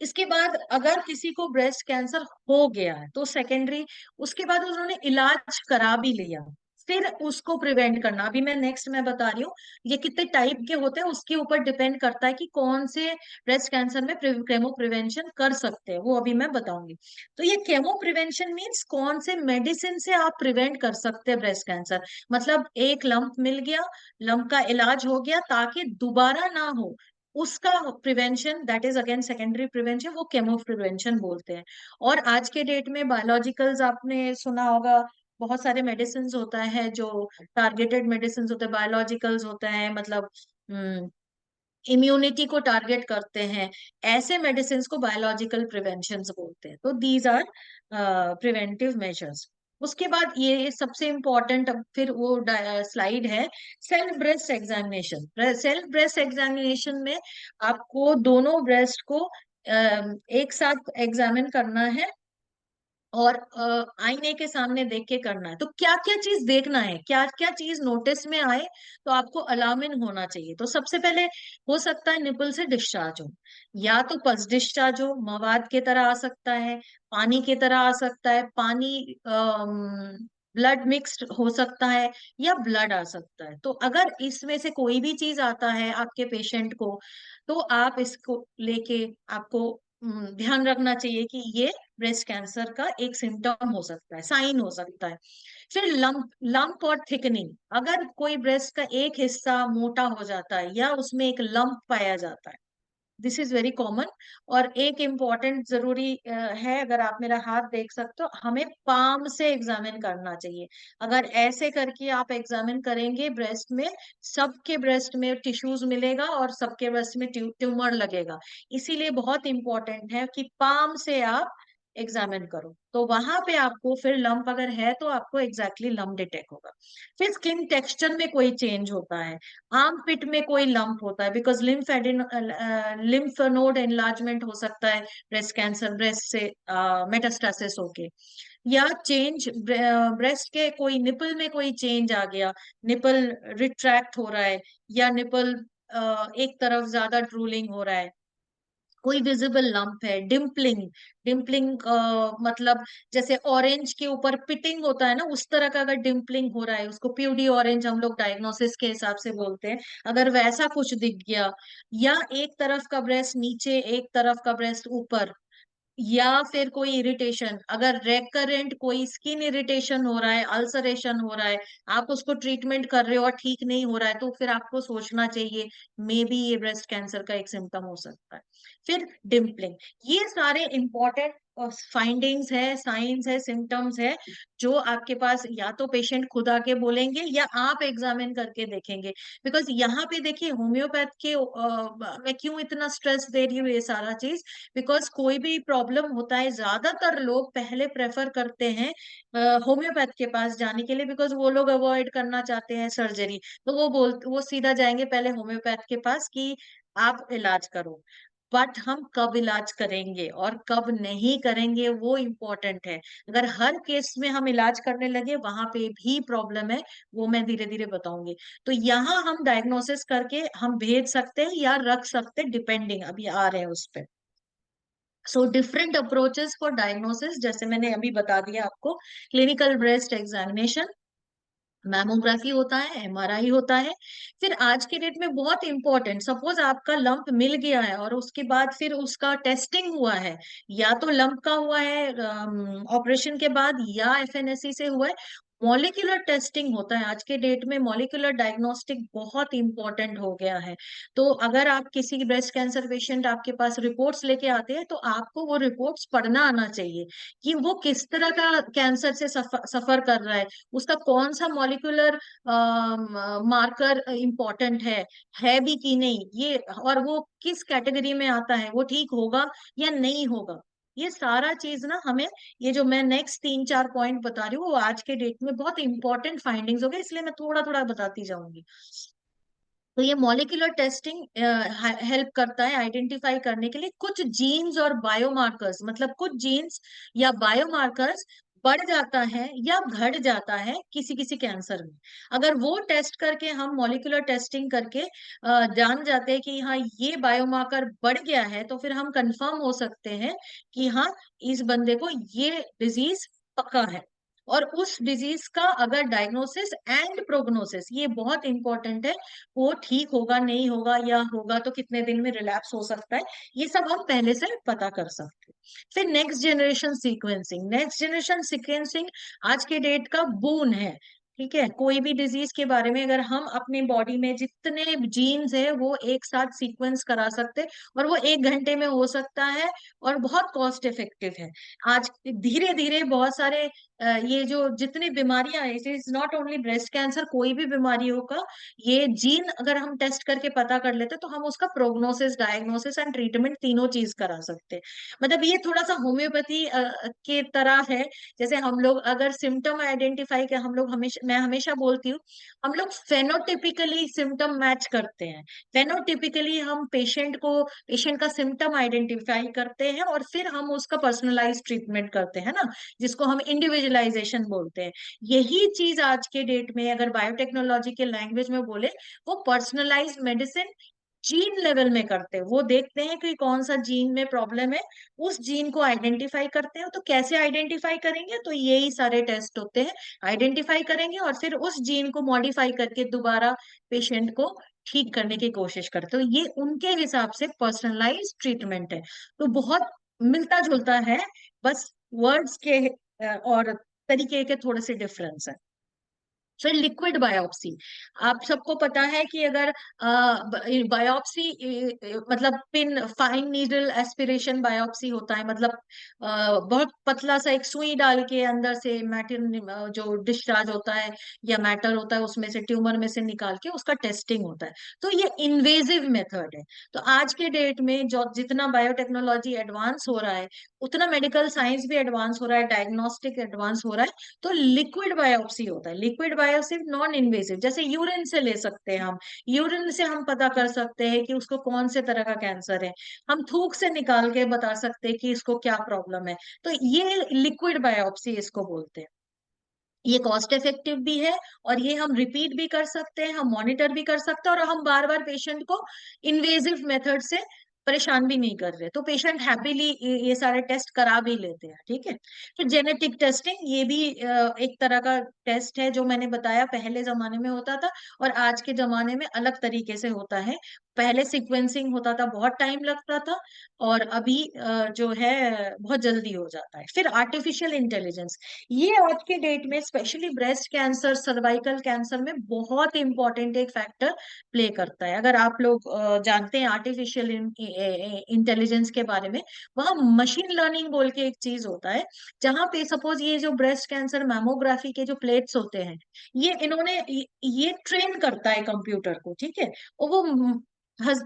इसके बाद अगर किसी को ब्रेस्ट कैंसर हो गया है तो सेकेंडरी, उसके बाद उन्होंने इलाज करा भी लिया, फिर उसको प्रिवेंट करना, अभी मैं नेक्स्ट में बता रही हूँ। ये कितने टाइप के होते हैं उसके ऊपर डिपेंड करता है कि कौन से ब्रेस्ट कैंसर में केमो प्रिवेंशन कर सकते हैं, वो अभी मैं बताऊंगी। तो ये केमो प्रिवेंशन मीन्स कौन से मेडिसिन से आप प्रिवेंट कर सकते हैं ब्रेस्ट कैंसर। मतलब एक लंप मिल गया, लंप का इलाज हो गया ताकि दोबारा ना हो, उसका prevention, that is again secondary prevention, वो केमो प्रिवेंशन बोलते हैं। और आज के डेट में बायोलॉजिकल्स आपने सुना होगा, बहुत सारे मेडिसिन होता है जो टारगेटेड मेडिसिन होते हैं, बायोलॉजिकल्स होते हैं, मतलब इम्यूनिटी को टारगेट करते हैं, ऐसे मेडिसिन को बायोलॉजिकल प्रिवेंशन बोलते हैं। तो दीज आर प्रिवेंटिव मेजर्स। उसके बाद ये सबसे इम्पोर्टेंट फिर वो स्लाइड है self breast examination. Self breast examination में आपको दोनों ब्रेस्ट को एक साथ एग्जामिन करना है और आईने के सामने देख के करना है। तो क्या क्या चीज देखना है, क्या क्या चीज नोटिस में आए तो आपको अलार्मिंग होना चाहिए। तो सबसे पहले हो सकता है निपल से डिस्चार्ज हो, या तो पस डिस्चार्ज हो, मवाद की तरह आ सकता है, पानी की तरह आ सकता है, पानी ब्लड मिक्स्ड हो सकता है, या ब्लड आ सकता है। तो अगर इसमें से कोई भी चीज आता है आपके पेशेंट को, तो आप इसको लेके आपको ध्यान रखना चाहिए कि ये ब्रेस्ट कैंसर का एक सिम्टम हो सकता है, साइन हो सकता है। फिर लंप लंप और थिकनिंग, अगर कोई ब्रेस्ट का एक हिस्सा मोटा हो जाता है या उसमें एक लंप पाया जाता है, दिस इज वेरी कॉमन। और एक इम्पॉर्टेंट जरूरी है, अगर आप मेरा हाथ देख सकते हो, हमें पाम से एग्जामिन करना चाहिए। अगर ऐसे करके आप एग्जामिन करेंगे ब्रेस्ट में, सबके ब्रेस्ट में टिश्यूज मिलेगा और सबके ब्रेस्ट में ट्यूमर लगेगा। इसीलिए बहुत इंपॉर्टेंट है कि पाम से आप एग्जामिन करो, तो वहां पे आपको फिर लंप अगर है तो आपको एग्जैक्टली लंप डिटेक्ट होगा। फिर स्किन टेक्सचर में कोई चेंज होता है, आर्म पिट में कोई लंप होता है, बिकॉज लिम्फ नोड एनलार्जमेंट हो सकता है ब्रेस्ट कैंसर, ब्रेस्ट से मेटास्टासिस होके, या चेंज ब्रेस्ट के कोई निपल में कोई चेंज आ गया, निपल रिट्रैक्ट हो रहा है, या निपल एक तरफ ज्यादा ड्रूलिंग हो रहा है, कोई विजिबल लंप है, डिम्पलिंग। डिम्पलिंग मतलब जैसे ऑरेंज के ऊपर पिटिंग होता है ना, उस तरह का अगर डिम्पलिंग हो रहा है, उसको प्यूडी ऑरेंज हम लोग डायग्नोसिस के हिसाब से बोलते हैं। अगर वैसा कुछ दिख गया, या एक तरफ का ब्रेस्ट नीचे एक तरफ का ब्रेस्ट ऊपर, या फिर कोई इरिटेशन, अगर रेकरेंट कोई स्किन इरिटेशन हो रहा है, अल्सरेशन हो रहा है, आप उसको ट्रीटमेंट कर रहे हो और ठीक नहीं हो रहा है, तो फिर आपको सोचना चाहिए मे बी ये ब्रेस्ट कैंसर का एक सिम्टम हो सकता है। फिर डिम्पलिंग, ये सारे इंपॉर्टेंट फाइंडिंग्स है, साइंस है, सिम्टम्स है, जो आपके पास या तो पेशेंट खुद आके बोलेंगे या आप एग्जामिन करके देखेंगे। बिकॉज यहाँ पे देखिए होम्योपैथ के मैं क्यों इतना स्ट्रेस दे रही हूँ ये सारा चीज, बिकॉज कोई भी प्रॉब्लम होता है, ज्यादातर लोग पहले प्रेफर करते हैं होम्योपैथ के पास जाने के लिए, बिकॉज वो लोग अवॉइड करना चाहते हैं सर्जरी। तो वो सीधा जाएंगे पहले होम्योपैथ के पास कि आप इलाज करो। बट हम कब इलाज करेंगे और कब नहीं करेंगे वो इम्पोर्टेंट है। अगर हर केस में हम इलाज करने लगे, वहां पे भी प्रॉब्लम है, वो मैं धीरे धीरे बताऊंगी। तो यहाँ हम डायग्नोसिस करके हम भेज सकते हैं या रख सकते हैं, डिपेंडिंग, अभी आ रहे हैं उस पर। So different approaches for diagnosis, जैसे मैंने अभी बता दिया आपको, क्लिनिकल ब्रेस्ट एग्जामिनेशन, मैमोग्राफी होता है, एमआरआई होता है। फिर आज के डेट में बहुत इंपॉर्टेंट, सपोज आपका लंप मिल गया है और उसके बाद फिर उसका टेस्टिंग हुआ है, या तो लंप का हुआ है ऑपरेशन के बाद, या एफएनएससी से हुआ है, मॉलिक्यूलर टेस्टिंग होता है। आज के डेट में मॉलिक्यूलर डायग्नोस्टिक बहुत इंपॉर्टेंट हो गया है। तो अगर आप किसी ब्रेस्ट कैंसर पेशेंट आपके पास रिपोर्ट्स लेके आते हैं, तो आपको वो रिपोर्ट्स पढ़ना आना चाहिए कि वो किस तरह का कैंसर से सफर कर रहा है, उसका कौन सा मॉलिक्यूलर मार्कर इम्पोर्टेंट है भी कि नहीं, ये, और वो किस कैटेगरी में आता है, वो ठीक होगा या नहीं होगा। ये सारा चीज ना हमें, ये जो मैं नेक्स्ट 3-4 पॉइंट बता रही हूँ, वो आज के डेट में बहुत इंपॉर्टेंट फाइंडिंग्स हो गए, इसलिए मैं थोड़ा थोड़ा बताती जाऊंगी। तो ये मॉलिक्यूलर टेस्टिंग हेल्प करता है आइडेंटिफाई करने के लिए कुछ जीन्स और बायोमार्कर्स, मतलब कुछ जीन्स या बायोमार्कर्स बढ़ जाता है या घट जाता है किसी किसी कैंसर में। अगर वो टेस्ट करके हम मॉलिक्यूलर टेस्टिंग करके जान जाते हैं कि हाँ ये बायोमार्कर बढ़ गया है, तो फिर हम कंफर्म हो सकते हैं कि हाँ इस बंदे को ये डिजीज पक्का है। और उस डिजीज का अगर डायग्नोसिस एंड प्रोग्नोसिस, ये बहुत इंपॉर्टेंट है, वो ठीक होगा नहीं होगा, या होगा तो कितने दिन में रिलैप्स हो सकता है, ये सब हम पहले से पता कर सकते हैं। फिर next generation sequencing, next generation sequencing आज के डेट का बून है, ठीक है, कोई भी डिजीज के बारे में अगर हम अपनी बॉडी में जितने जीन्स है वो एक साथ सीक्वेंस करा सकते, और वो 1 घंटे में हो सकता है, और बहुत कॉस्ट इफेक्टिव है। आज धीरे धीरे बहुत सारे ये जो जितनी बीमारियां है, it is not only breast cancer, कोई भी बीमारी होगा, ये जीन अगर हम टेस्ट करके पता कर लेते तो हम उसका प्रोग्नोसिस, डायग्नोसिस एंड ट्रीटमेंट तीनों चीज करा सकते हैं। मतलब ये थोड़ा सा होम्योपैथी के तरह है। जैसे हम लोग अगर सिम्टम आइडेंटिफाई के, हम लोग हमेशा, मैं हमेशा बोलती हूँ, हम लोग फेनोटिपिकली सिम्टम मैच करते हैं। फेनोटिपिकली हम पेशेंट का सिम्टम आइडेंटिफाई करते हैं और फिर हम उसका पर्सनलाइज ट्रीटमेंट करते हैं ना, जिसको हम इंडिविजुअलाइजेशन बोलते हैं। यही चीज आज के डेट में अगर बायोटेक्नोलॉजी के लैंग्वेज में बोले, वो पर्सनलाइज मेडिसिन जीन लेवल में करते हैं। वो देखते हैं कि कौन सा जीन में प्रॉब्लम है, उस जीन को आइडेंटिफाई करते हैं। तो कैसे आइडेंटिफाई करेंगे, तो यही सारे टेस्ट होते हैं। आइडेंटिफाई करेंगे और फिर उस जीन को मॉडिफाई करके दोबारा पेशेंट को ठीक करने की कोशिश करते हो। ये उनके हिसाब से पर्सनलाइज ट्रीटमेंट है। तो बहुत मिलता जुलता है, बस वर्ड्स के और तरीके के थोड़े से डिफरेंस है। फिर लिक्विड बायोप्सी, आप सबको पता है कि अगर बायोप्सी मतलब pin fine needle aspiration biopsy होता है, मतलब बहुत पतला सा एक सुई डाल के अंदर से मैटर जो डिस्चार्ज होता है या मैटर होता है उसमें से, ट्यूमर में से निकाल के उसका टेस्टिंग होता है। तो ये इन्वेजिव मेथड है। तो आज के डेट में जो जितना बायोटेक्नोलॉजी एडवांस हो रहा है, उतना मेडिकल साइंस भी एडवांस हो रहा है, डायग्नोस्टिक एडवांस हो रहा है। तो लिक्विड बायोप्सी होता है। लिक्विड बायोप्सी नॉन इन्वेसिव, जैसे यूरिन से ले सकते हैं हम। यूरिन से हम पता कर सकते हैं कि उसको कौन से तरह का कैंसर है। हम थूक से निकाल के बता सकते हैं कि इसको क्या प्रॉब्लम है। तो ये लिक्विड बायोप्सी इसको बोलते हैं। ये कॉस्ट इफेक्टिव भी है, और ये हम रिपीट भी कर सकते हैं, हम मॉनिटर भी कर सकते हैं, और हम बार बार पेशेंट को इन्वेजिव मेथड से परेशान भी नहीं कर रहे। तो पेशेंट हैप्पीली ये सारे टेस्ट करा भी लेते हैं। ठीक है। फिर जेनेटिक टेस्टिंग, ये भी एक तरह का टेस्ट है, जो मैंने बताया पहले जमाने में होता था और आज के जमाने में अलग तरीके से होता है। पहले सीक्वेंसिंग होता था, बहुत टाइम लगता था, और अभी जो है बहुत जल्दी हो जाता है। फिर आर्टिफिशियल इंटेलिजेंस, ये आज के डेट में specially breast cancer, cervical cancer में बहुत इंपॉर्टेंट एक फैक्टर प्ले करता है। अगर आप लोग जानते हैं आर्टिफिशियल इंटेलिजेंस के बारे में, वहाँ मशीन लर्निंग बोल के एक चीज होता है, जहां पे सपोज ये जो ब्रेस्ट कैंसर मैमोग्राफी के जो प्लेट्स होते हैं, ये इन्होंने ये ट्रेन करता है कंप्यूटर को। ठीक है। और वो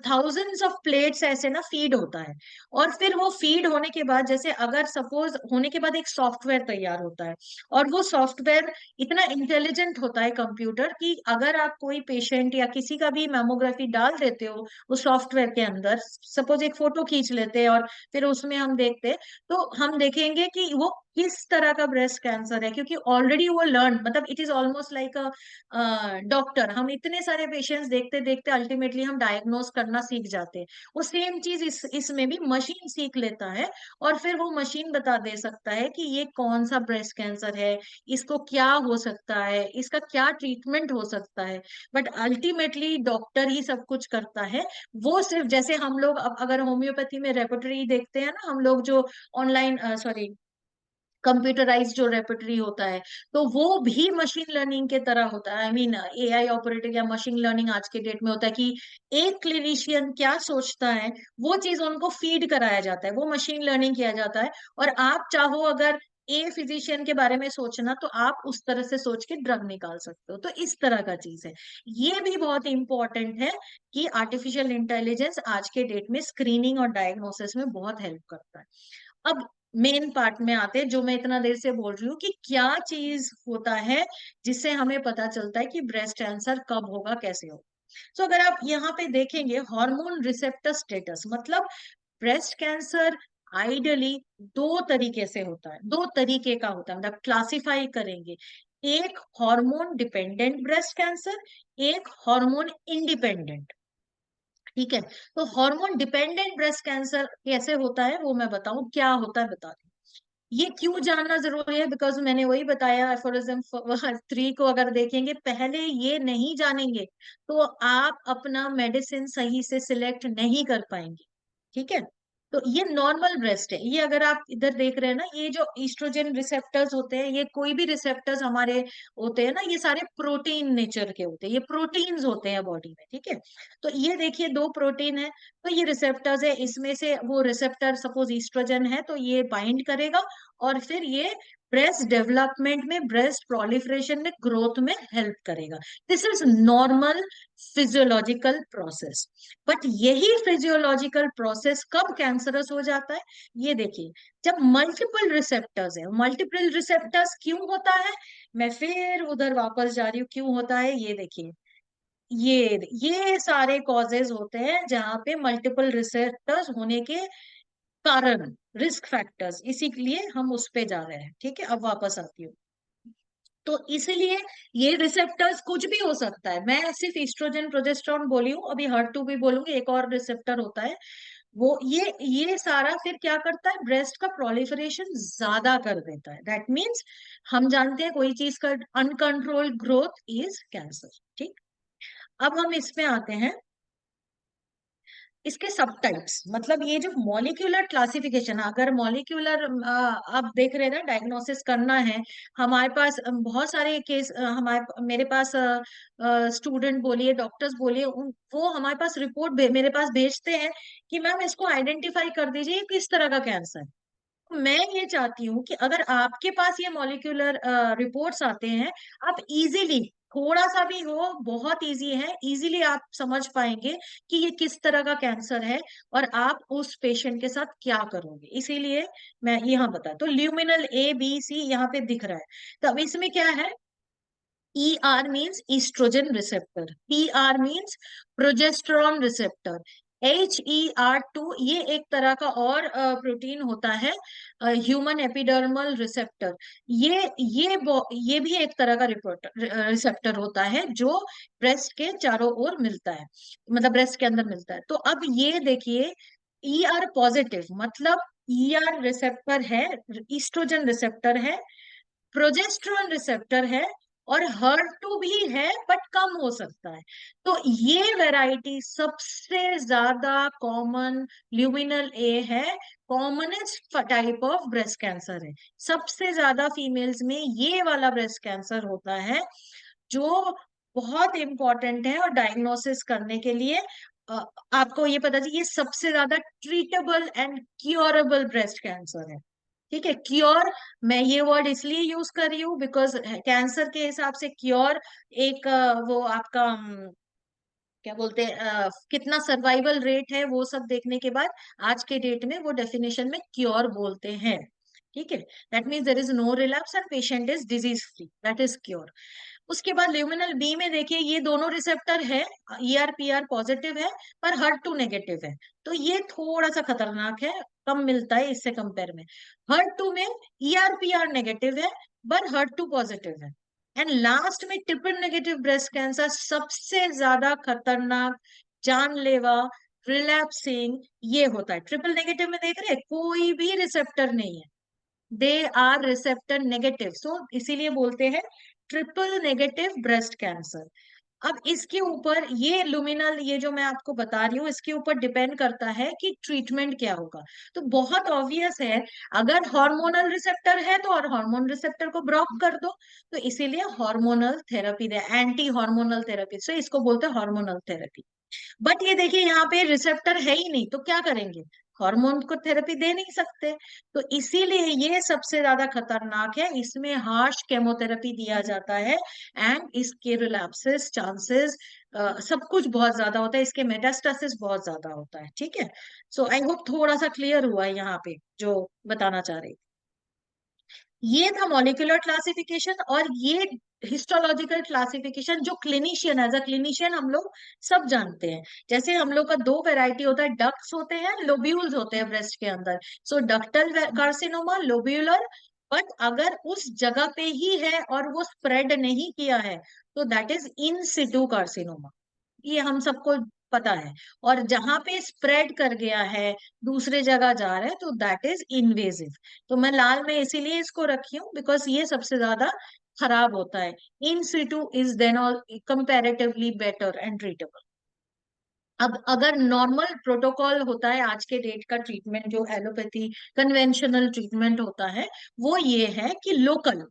थाउजेंड्स ऑफ प्लेट्स ऐसे ना फीड होता है, और फिर वो फीड होने के बाद, जैसे अगर सपोज होने के बाद एक सॉफ्टवेयर तैयार होता है, और वो सॉफ्टवेयर इतना इंटेलिजेंट होता है कंप्यूटर, कि अगर आप कोई पेशेंट या किसी का भी मैमोग्राफी डाल देते हो उस सॉफ्टवेयर के अंदर, सपोज एक फोटो खींच लेते हैं और फिर उसमें हम देखते हैं, तो हम देखेंगे कि वो किस तरह का ब्रेस्ट कैंसर है, क्योंकि ऑलरेडी वो लर्न, मतलब it is almost like a doctor. हम इतने सारे पेशेंट्स देखते देखते अल्टीमेटली हम डायग्नोस करना सीख जाते हैं। वो सेम चीज इसमें भी मशीन सीख लेता है, और फिर वो मशीन बता दे सकता है कि ये कौन सा ब्रेस्ट कैंसर है, इसको क्या हो सकता है, इसका क्या ट्रीटमेंट हो सकता है। बट अल्टीमेटली डॉक्टर ही सब कुछ करता है। वो सिर्फ, जैसे हम लोग अब अगर होम्योपैथी में रेपर्टरी देखते हैं ना, हम लोग जो ऑनलाइन, सॉरी, कंप्यूटराइज जो रेपर्टरी होता है, तो वो भी मशीन लर्निंग के तरह होता है। आई मीन एआई ऑपरेटेड या मशीन लर्निंग आज के डेट में होता है, कि एक क्लिनिशियन क्या सोचता है वो चीज उनको फीड कराया जाता है, वो मशीन लर्निंग किया जाता है। और आप चाहो अगर ए फिजिशियन के बारे में सोचना, तो आप उस तरह से सोच के ड्रग निकाल सकते हो। तो इस तरह का चीज है। ये भी बहुत इंपॉर्टेंट है कि आर्टिफिशियल इंटेलिजेंस आज के डेट में स्क्रीनिंग और डायग्नोसिस में बहुत हेल्प करता है। अब मेन पार्ट में आते हैं, जो मैं इतना देर से बोल रही हूँ कि क्या चीज होता है जिससे हमें पता चलता है कि ब्रेस्ट कैंसर कब होगा, कैसे होगा। तो अगर आप यहाँ पे देखेंगे, हार्मोन रिसेप्टर स्टेटस, मतलब ब्रेस्ट कैंसर आइडियली दो तरीके से होता है, दो तरीके का होता है, मतलब क्लासिफाई करेंगे। एक हार्मोन डिपेंडेंट ब्रेस्ट कैंसर, एक हार्मोन इंडिपेंडेंट। ठीक है। तो हार्मोन डिपेंडेंट ब्रेस्ट कैंसर कैसे होता है वो मैं बताऊं, क्या होता है बता दूं। ये क्यों जानना जरूरी है, बिकॉज मैंने वही बताया, एफोरिज्म 3 को अगर देखेंगे, पहले ये नहीं जानेंगे तो आप अपना मेडिसिन सही से सिलेक्ट नहीं कर पाएंगे। ठीक है। तो ये नॉर्मल ब्रेस्ट है। ये अगर आप इधर देख रहे हैं ना, ये जो ईस्ट्रोजन रिसेप्टर्स होते हैं, ये कोई भी रिसेप्टर्स हमारे होते हैं ना, ये सारे प्रोटीन नेचर के होते हैं, ये प्रोटीन्स होते हैं बॉडी में, ठीक है। तो ये देखिए 2 प्रोटीन है, तो ये रिसेप्टर्स है, इसमें से वो रिसेप्टर सपोज ईस्ट्रोजन है तो ये बाइंड करेगा और फिर ये ब्रेस्ट डेवलपमेंट में, ब्रेस्ट प्रोलिफरेशन में, ग्रोथ में हेल्प करेगा। This is normal physiological process. But यही फिजियोलॉजिकल प्रोसेस कब कैंसरस हो जाता है, ये देखिए, जब मल्टीपल रिसेप्टर्स है। मल्टीपल रिसेप्टर्स क्यों होता है, मैं फिर उधर वापस जा रही हूँ, क्यों होता है ये देखिए, ये सारे कॉजेज होते हैं जहां पे मल्टीपल रिसेप्टर्स होने के कारण, रिस्क फैक्टर्स, इसी के लिए हम उस पे जा रहे हैं, ठीक है। अब वापस आती हूँ। तो इसलिए ये रिसेप्टर्स कुछ भी हो सकता है, मैं सिर्फ ईस्ट्रोजन प्रोजेस्टेरोन बोली हूँ, अभी HER2 भी बोलूंगी, एक और रिसेप्टर होता है वो, ये सारा फिर क्या करता है, ब्रेस्ट का प्रोलिफरेशन ज्यादा कर देता है। दैट मीन्स हम जानते हैं कोई चीज का अनकंट्रोल्ड ग्रोथ इज कैंसर, ठीक। अब हम इसमें आते हैं, इसके सब टाइप्स, मतलब ये जो मॉलिक्यूलर क्लासिफिकेशन, अगर मॉलिक्यूलर आप देख रहे हैं ना, डायग्नोसिस करना है, हमारे पास बहुत सारे केस, हमारे मेरे पास स्टूडेंट बोलिए, डॉक्टर्स बोलिए, वो हमारे पास रिपोर्ट मेरे पास भेजते हैं कि मैम इसको आइडेंटिफाई कर दीजिए किस तरह का कैंसर है। मैं ये चाहती हूँ कि अगर आपके पास ये मॉलिक्यूलर रिपोर्ट्स आते हैं, आप इजीली, थोड़ा सा भी हो, बहुत इजी है, इजीली आप समझ पाएंगे कि ये किस तरह का कैंसर है और आप उस पेशेंट के साथ क्या करोगे। इसीलिए मैं यहाँ बता, तो ल्यूमिनल ABC यहाँ पे दिख रहा है। तो अब इसमें क्या है, ER means oestrogen receptor, PR means progesterone receptor, HER2 ये एक तरह का और प्रोटीन होता है, ह्यूमन एपिडर्मल रिसेप्टर, ये भी एक तरह का रिसेप्टर होता है जो ब्रेस्ट के चारों ओर मिलता है, मतलब ब्रेस्ट के अंदर मिलता है। तो अब ये देखिए, ER पॉजिटिव मतलब ER रिसेप्टर है, ईस्ट्रोजन रिसेप्टर है, प्रोजेस्टेरोन रिसेप्टर है, और HER2 भी है बट कम हो सकता है। तो ये वैरायटी सबसे ज्यादा कॉमन ल्यूमिनल ए है, commonest type of breast cancer है। सबसे ज्यादा फीमेल्स में ये वाला ब्रेस्ट कैंसर होता है, जो बहुत इंपॉर्टेंट है और डायग्नोसिस करने के लिए आपको ये पता चाहिए, ये सबसे ज्यादा treatable and curable breast cancer है, ठीक है। क्योर, मैं ये वर्ड इसलिए यूज कर रही हूँ बिकॉज कैंसर के हिसाब से क्योर एक वो आपका क्या बोलते हैं, कितना सर्वाइवल रेट है वो सब देखने के बाद आज के डेट में वो डेफिनेशन में क्योर बोलते हैं, ठीक है। That means there is no relapse and patient is disease free, that is cure. उसके बाद ल्यूमिनल बी में देखिए, ये दोनों रिसेप्टर है, ER PR पॉजिटिव है पर HER2 नेगेटिव है, तो ये थोड़ा सा खतरनाक है, कम मिलता है इससे कंपेयर में। HER2 में ER PR नेगेटिव है पर HER2 पॉजिटिव है। एंड लास्ट में ट्रिपल नेगेटिव ब्रेस्ट कैंसर सबसे ज्यादा खतरनाक, जानलेवा, रिलैप्सिंग ये होता है। ट्रिपल नेगेटिव में देख रहे हैं कोई भी रिसेप्टर नहीं है, दे आर रिसेप्टर नेगेटिव, सो इसीलिए बोलते हैं ट्रिपल नेगेटिव ब्रेस्ट कैंसर। अब इसके ऊपर ये लुमिनल, ये जो मैं आपको बता रही हूँ, इसके ऊपर डिपेंड करता है कि ट्रीटमेंट क्या होगा। तो बहुत ऑब्वियस है, अगर हार्मोनल रिसेप्टर है तो और हार्मोन रिसेप्टर को ब्लॉक कर दो, तो इसीलिए हार्मोनल थेरेपी दे, एंटी हार्मोनल थेरेपी, सो इसको बोलते हैं हार्मोनल थेरेपी। बट ये देखिए यहाँ पे रिसेप्टर है ही नहीं, तो क्या करेंगे, हार्मोन को थेरेपी दे नहीं सकते, तो इसीलिए ये सबसे ज्यादा खतरनाक है, इसमें हार्श केमोथेरेपी दिया जाता है एंड इसके रिलैप्सेस चांसेस सब कुछ बहुत ज्यादा होता है, इसके मेटास्टासिस बहुत ज्यादा होता है, ठीक है। सो आई होप थोड़ा सा क्लियर हुआ है यहाँ पे जो बताना चाह रही थी। ये था मॉलिक्यूलर क्लासिफिकेशन, और ये हिस्टोलॉजिकल क्लासिफिकेशन जो क्लिनिशियन, एज अ क्लिनिशियन हम लोग सब जानते हैं। जैसे हम लोग का 2 वैरायटी होता है, डक्ट्स होते हैं, लोब्यूल्स होते हैं ब्रेस्ट के अंदर, सो डक्टल कार्सिनोमा, लोब्यूलर। बट अगर उस जगह पे ही है और वो स्प्रेड नहीं किया है तो that is in Situ carcinoma, ये हम सबको पता है। और जहां पे स्प्रेड कर गया है, दूसरे जगह जा रहा है, तो दैट इज इन्वेजिव। तो मैं लाल में इसीलिए इसको रखी हूँ बिकॉज ये सबसे ज्यादा खराब होता है। In situ is then all comparatively better and treatable. अब अगर नॉर्मल प्रोटोकॉल होता है आज के डेट का ट्रीटमेंट, जो एलोपैथी कन्वेंशनल ट्रीटमेंट होता है, वो ये है कि लोकल,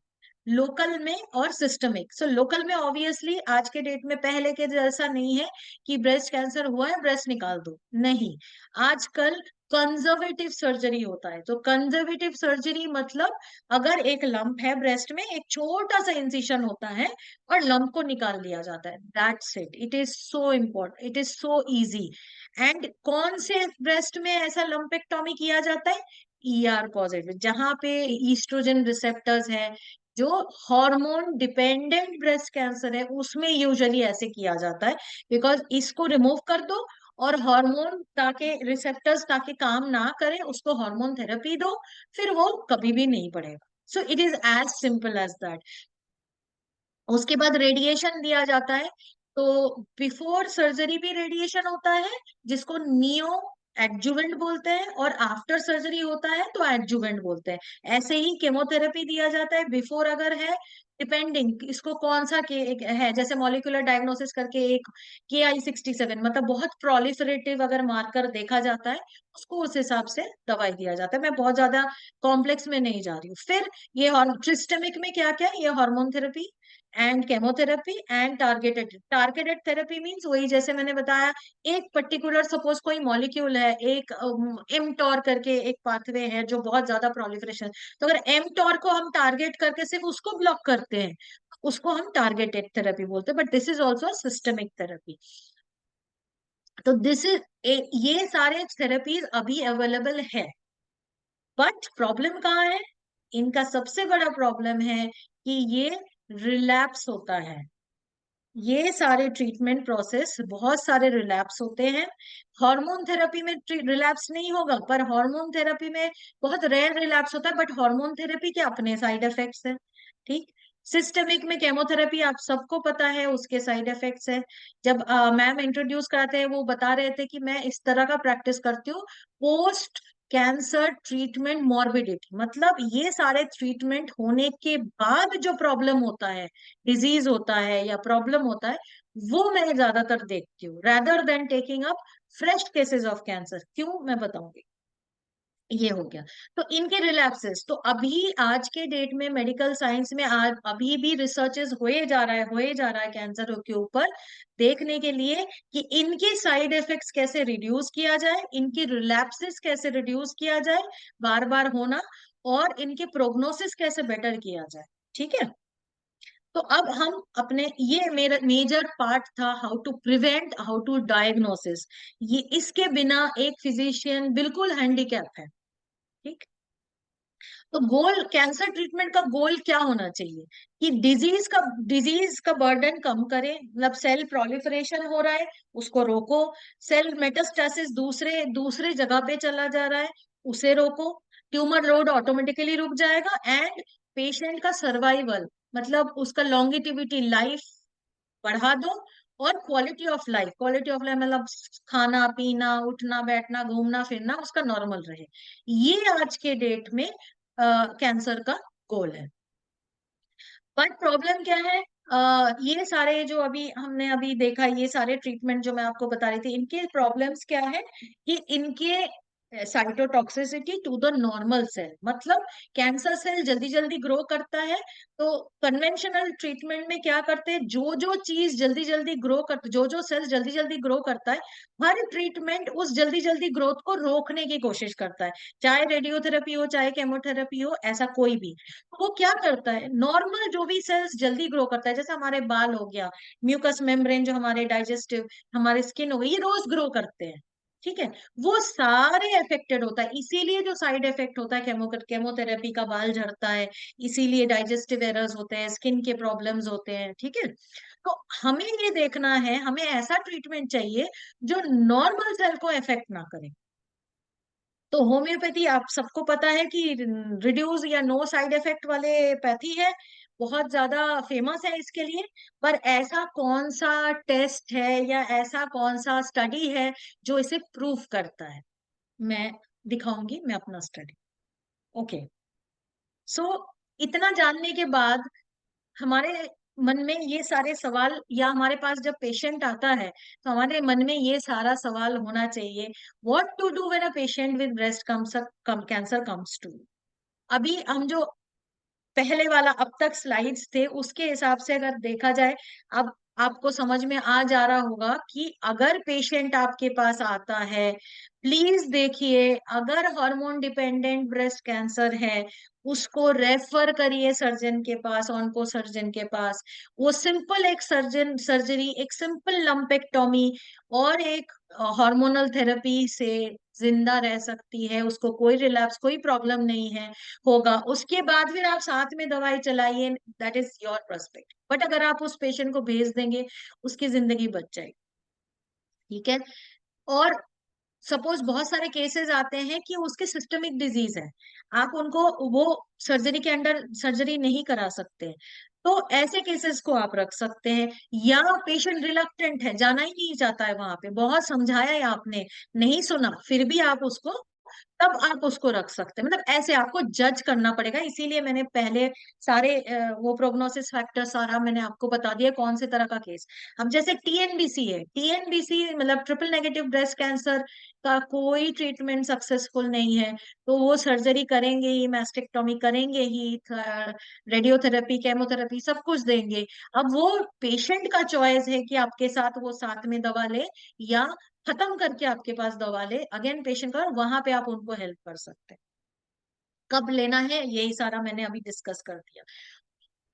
लोकल में और सिस्टमिक। सो लोकल में ऑब्वियसली आज के डेट में पहले के जैसा नहीं है कि ब्रेस्ट कैंसर हुआ है ब्रेस्ट निकाल दो, नहीं। आजकल कंजर्वेटिव सर्जरी होता है। तो कंजर्वेटिव सर्जरी मतलब अगर एक लंप है ब्रेस्ट में, एक छोटा सा इंसिशन होता है और लंप को निकाल लिया जाता है, that's it. It is so important, it is so easy. And कौन से ब्रेस्ट में ऐसा लंपेक्टोमी किया जाता है? ER पॉजिटिव, जहां पे ईस्ट्रोजन रिसेप्टर्स है, जो हार्मोन डिपेंडेंट ब्रेस्ट कैंसर है, उसमें यूजुअली ऐसे किया जाता है। बिकॉज इसको रिमूव कर दो और हार्मोन ताकि रिसेप्टर्स ताकि काम ना करे, उसको हार्मोन थेरेपी दो, फिर वो कभी भी नहीं बढ़ेगा। So it is as simple as that. उसके बाद रेडिएशन दिया जाता है। तो बिफोर सर्जरी भी रेडिएशन होता है, जिसको नियो एडजुवेंट बोलते हैं, और आफ्टर सर्जरी होता है तो एडजुवेंट बोलते हैं। ऐसे ही केमोथेरेपी दिया जाता है बिफोर अगर है, डिपेंडिंग इसको कौन सा के एक है, जैसे मॉलिक्यूलर डायग्नोसिस करके एक KI67, मतलब बहुत प्रोलिफरेटिव अगर मार्कर देखा जाता है, उसको उस हिसाब से दवाई दिया जाता है। मैं बहुत ज्यादा कॉम्प्लेक्स में नहीं जा रही हूँ। फिर ये सिस्टमिक में क्या क्या, ये hormone therapy and chemotherapy and targeted therapy means वही जैसे मैंने बताया, एक पर्टिकुलर सपोज कोई मॉलिक्यूल है, एक mTOR करके एक पाथवे है जो बहुत ज्यादा प्रोलिफरेशन, तो अगर mTOR को हम टारगेट करके सिर्फ उसको ब्लॉक करते हैं, उसको हम टारगेटेड थेरेपी बोलते हैं। But this is also systemic therapy. तो दिस इज, ये सारे थेरेपीज अभी अवेलेबल है। बट प्रॉब्लम कहाँ है? इनका सबसे बड़ा प्रॉब्लम है कि ये रिलैप्स होता है। ये सारे ट्रीटमेंट प्रोसेस बहुत सारे रिलैप्स होते हैं। हार्मोन थेरेपी में रिलैप्स नहीं होगा, पर हार्मोन थेरेपी में बहुत रेयर रिलैप्स होता है। बट हार्मोन थेरेपी के अपने साइड इफेक्ट्स हैं, ठीक। सिस्टमिक में केमोथेरेपी आप सबको पता है, उसके साइड इफेक्ट्स है। जब मैम इंट्रोड्यूस कराते हैं, वो बता रहे थे कि मैं इस तरह का प्रैक्टिस करती हूँ, पोस्ट कैंसर ट्रीटमेंट मॉर्बिडिटी, मतलब ये सारे ट्रीटमेंट होने के बाद जो प्रॉब्लम होता है, डिजीज होता है या प्रॉब्लम होता है, वो मैं ज्यादातर देखती हूँ rather than taking up fresh cases of cancer. क्यों, मैं बताऊंगी। ये हो गया। तो इनके रिलैप्सेस, तो अभी आज के डेट में मेडिकल साइंस में आज अभी भी रिसर्चेस होए जा रहा है कैंसर के ऊपर, देखने के लिए कि इनके साइड इफेक्ट्स कैसे रिड्यूस किया जाए, इनकी रिलैप्सेस कैसे रिड्यूस किया जाए बार बार होना, और इनके प्रोग्नोसिस कैसे बेटर किया जाए, ठीक है। तो अब हम अपने, ये मेरा मेजर पार्ट था, how to prevent, how to diagnosis. ये इसके बिना एक फिजिशियन बिल्कुल हैंडीकैप है, ठीक। तो गोल, कैंसर ट्रीटमेंट का गोल क्या होना चाहिए कि डिजीज का बर्डन कम करें, मतलब सेल प्रोलिफरेशन हो रहा है उसको रोको, सेल मेटास्टेसिस दूसरे दूसरे जगह पे चला जा रहा है उसे रोको, ट्यूमर लोड ऑटोमेटिकली रुक जाएगा, एंड पेशेंट का सर्वाइवल, मतलब उसका लॉन्गिटिविटी लाइफ बढ़ा दो, और क्वालिटी ऑफ लाइफ मतलब खाना पीना उठना बैठना घूमना फिरना उसका नॉर्मल रहे। ये आज के डेट में कैंसर का गोल है। बट प्रॉब्लम क्या है? ये सारे जो अभी हमने अभी देखा, ये सारे ट्रीटमेंट जो मैं आपको बता रही थी, इनके प्रॉब्लम्स क्या है कि इनके cytotoxicity to the normal cell, मतलब कैंसर सेल जल्दी जल्दी ग्रो करता है। तो कन्वेंशनल ट्रीटमेंट में क्या करते हैं, जो जो चीज जल्दी जल्दी ग्रो कर, जो जो सेल्स जल्दी जल्दी ग्रो करता है, हर ट्रीटमेंट उस जल्दी जल्दी ग्रोथ को रोकने की कोशिश करता है, चाहे रेडियोथेरेपी हो चाहे केमोथेरेपी हो, ऐसा कोई भी। वो क्या करता है, नॉर्मल जो भी सेल्स जल्दी ग्रो करता है, जैसे हमारे बाल हो गया, म्यूकस मेम्ब्रेन जो हमारे डाइजेस्टिव, हमारे स्किन हो गई, ये रोज ग्रो करते हैं, ठीक है। वो सारे अफेक्टेड होता है, इसीलिए जो साइड इफेक्ट होता है, केमोथेरेपी का बाल झड़ता है, इसीलिए डाइजेस्टिव एरर्स होते हैं, स्किन के प्रॉब्लम्स होते हैं, ठीक है। तो हमें ये देखना है, हमें ऐसा ट्रीटमेंट चाहिए जो नॉर्मल सेल को इफेक्ट ना करे। तो होम्योपैथी आप सबको पता है कि रिड्यूस या नो साइड इफेक्ट वाले पैथी है, बहुत ज्यादा फेमस है इसके लिए। पर ऐसा कौन सा टेस्ट है या ऐसा कौन सा स्टडी है जो इसे प्रूव करता है? मैं दिखाऊंगी, मैं अपना स्टडी। ओके, सो इतना जानने के बाद हमारे मन में ये सारे सवाल, या हमारे पास जब पेशेंट आता है तो हमारे मन में ये सारा सवाल होना चाहिए, what to do when a patient with breast cancer comes to. अभी हम जो पहले वाला अब तक स्लाइड्स थे उसके हिसाब से अगर देखा जाए, अब आपको समझ में आ जा रहा होगा कि अगर पेशेंट आपके पास आता है, प्लीज देखिए, अगर हार्मोन डिपेंडेंट ब्रेस्ट कैंसर है उसको रेफर करिए सर्जन के पास, ऑन्को सर्जन के पास। वो सिंपल एक सर्जरी, एक सिंपल लंपेक्टोमी और एक हार्मोनल थेरेपी से जिंदा रह सकती है, उसको कोई रिलैप्स, कोई प्रॉब्लम नहीं है होगा। उसके बाद फिर आप साथ में दवाई चलाइए, that is your perspective, but अगर आप उस पेशेंट को भेज देंगे उसकी जिंदगी बच जाएगी। ठीक है। और सपोज बहुत सारे केसेस आते हैं कि उसके सिस्टमिक डिजीज है, आप उनको वो सर्जरी के अंडर सर्जरी नहीं करा सकते, तो ऐसे केसेस को आप रख सकते हैं। या पेशेंट रिलक्टेंट है, जाना ही नहीं चाहता है वहां पे, बहुत समझाया है आपने, नहीं सुना, फिर भी आप उसको, तब आप उसको रख सकते हैं। मतलब ऐसे आपको जज करना पड़ेगा, इसीलिए मैंने पहले सारे वो प्रोग्नोसिस फैक्टर सारा मैंने आपको बता दिया कौन से तरह का केस। अब जैसे टीएनबीसी है, टीएनबीसी मतलब ट्रिपल नेगेटिव ब्रेस्ट कैंसर का कोई ट्रीटमेंट सक्सेसफुल नहीं है, तो वो सर्जरी करेंगे ही, मैस्टेक्टोमी करेंगे ही, रेडियोथेरेपी, केमोथेरेपी सब कुछ देंगे। अब वो पेशेंट का चॉइस है कि आपके साथ वो साथ में दवा ले या खत्म करके आपके पास दवा ले, अगेन पेशेंट का, वहां पे आप उनको हेल्प कर सकते हैं। कब लेना है यही सारा मैंने अभी डिस्कस कर दिया।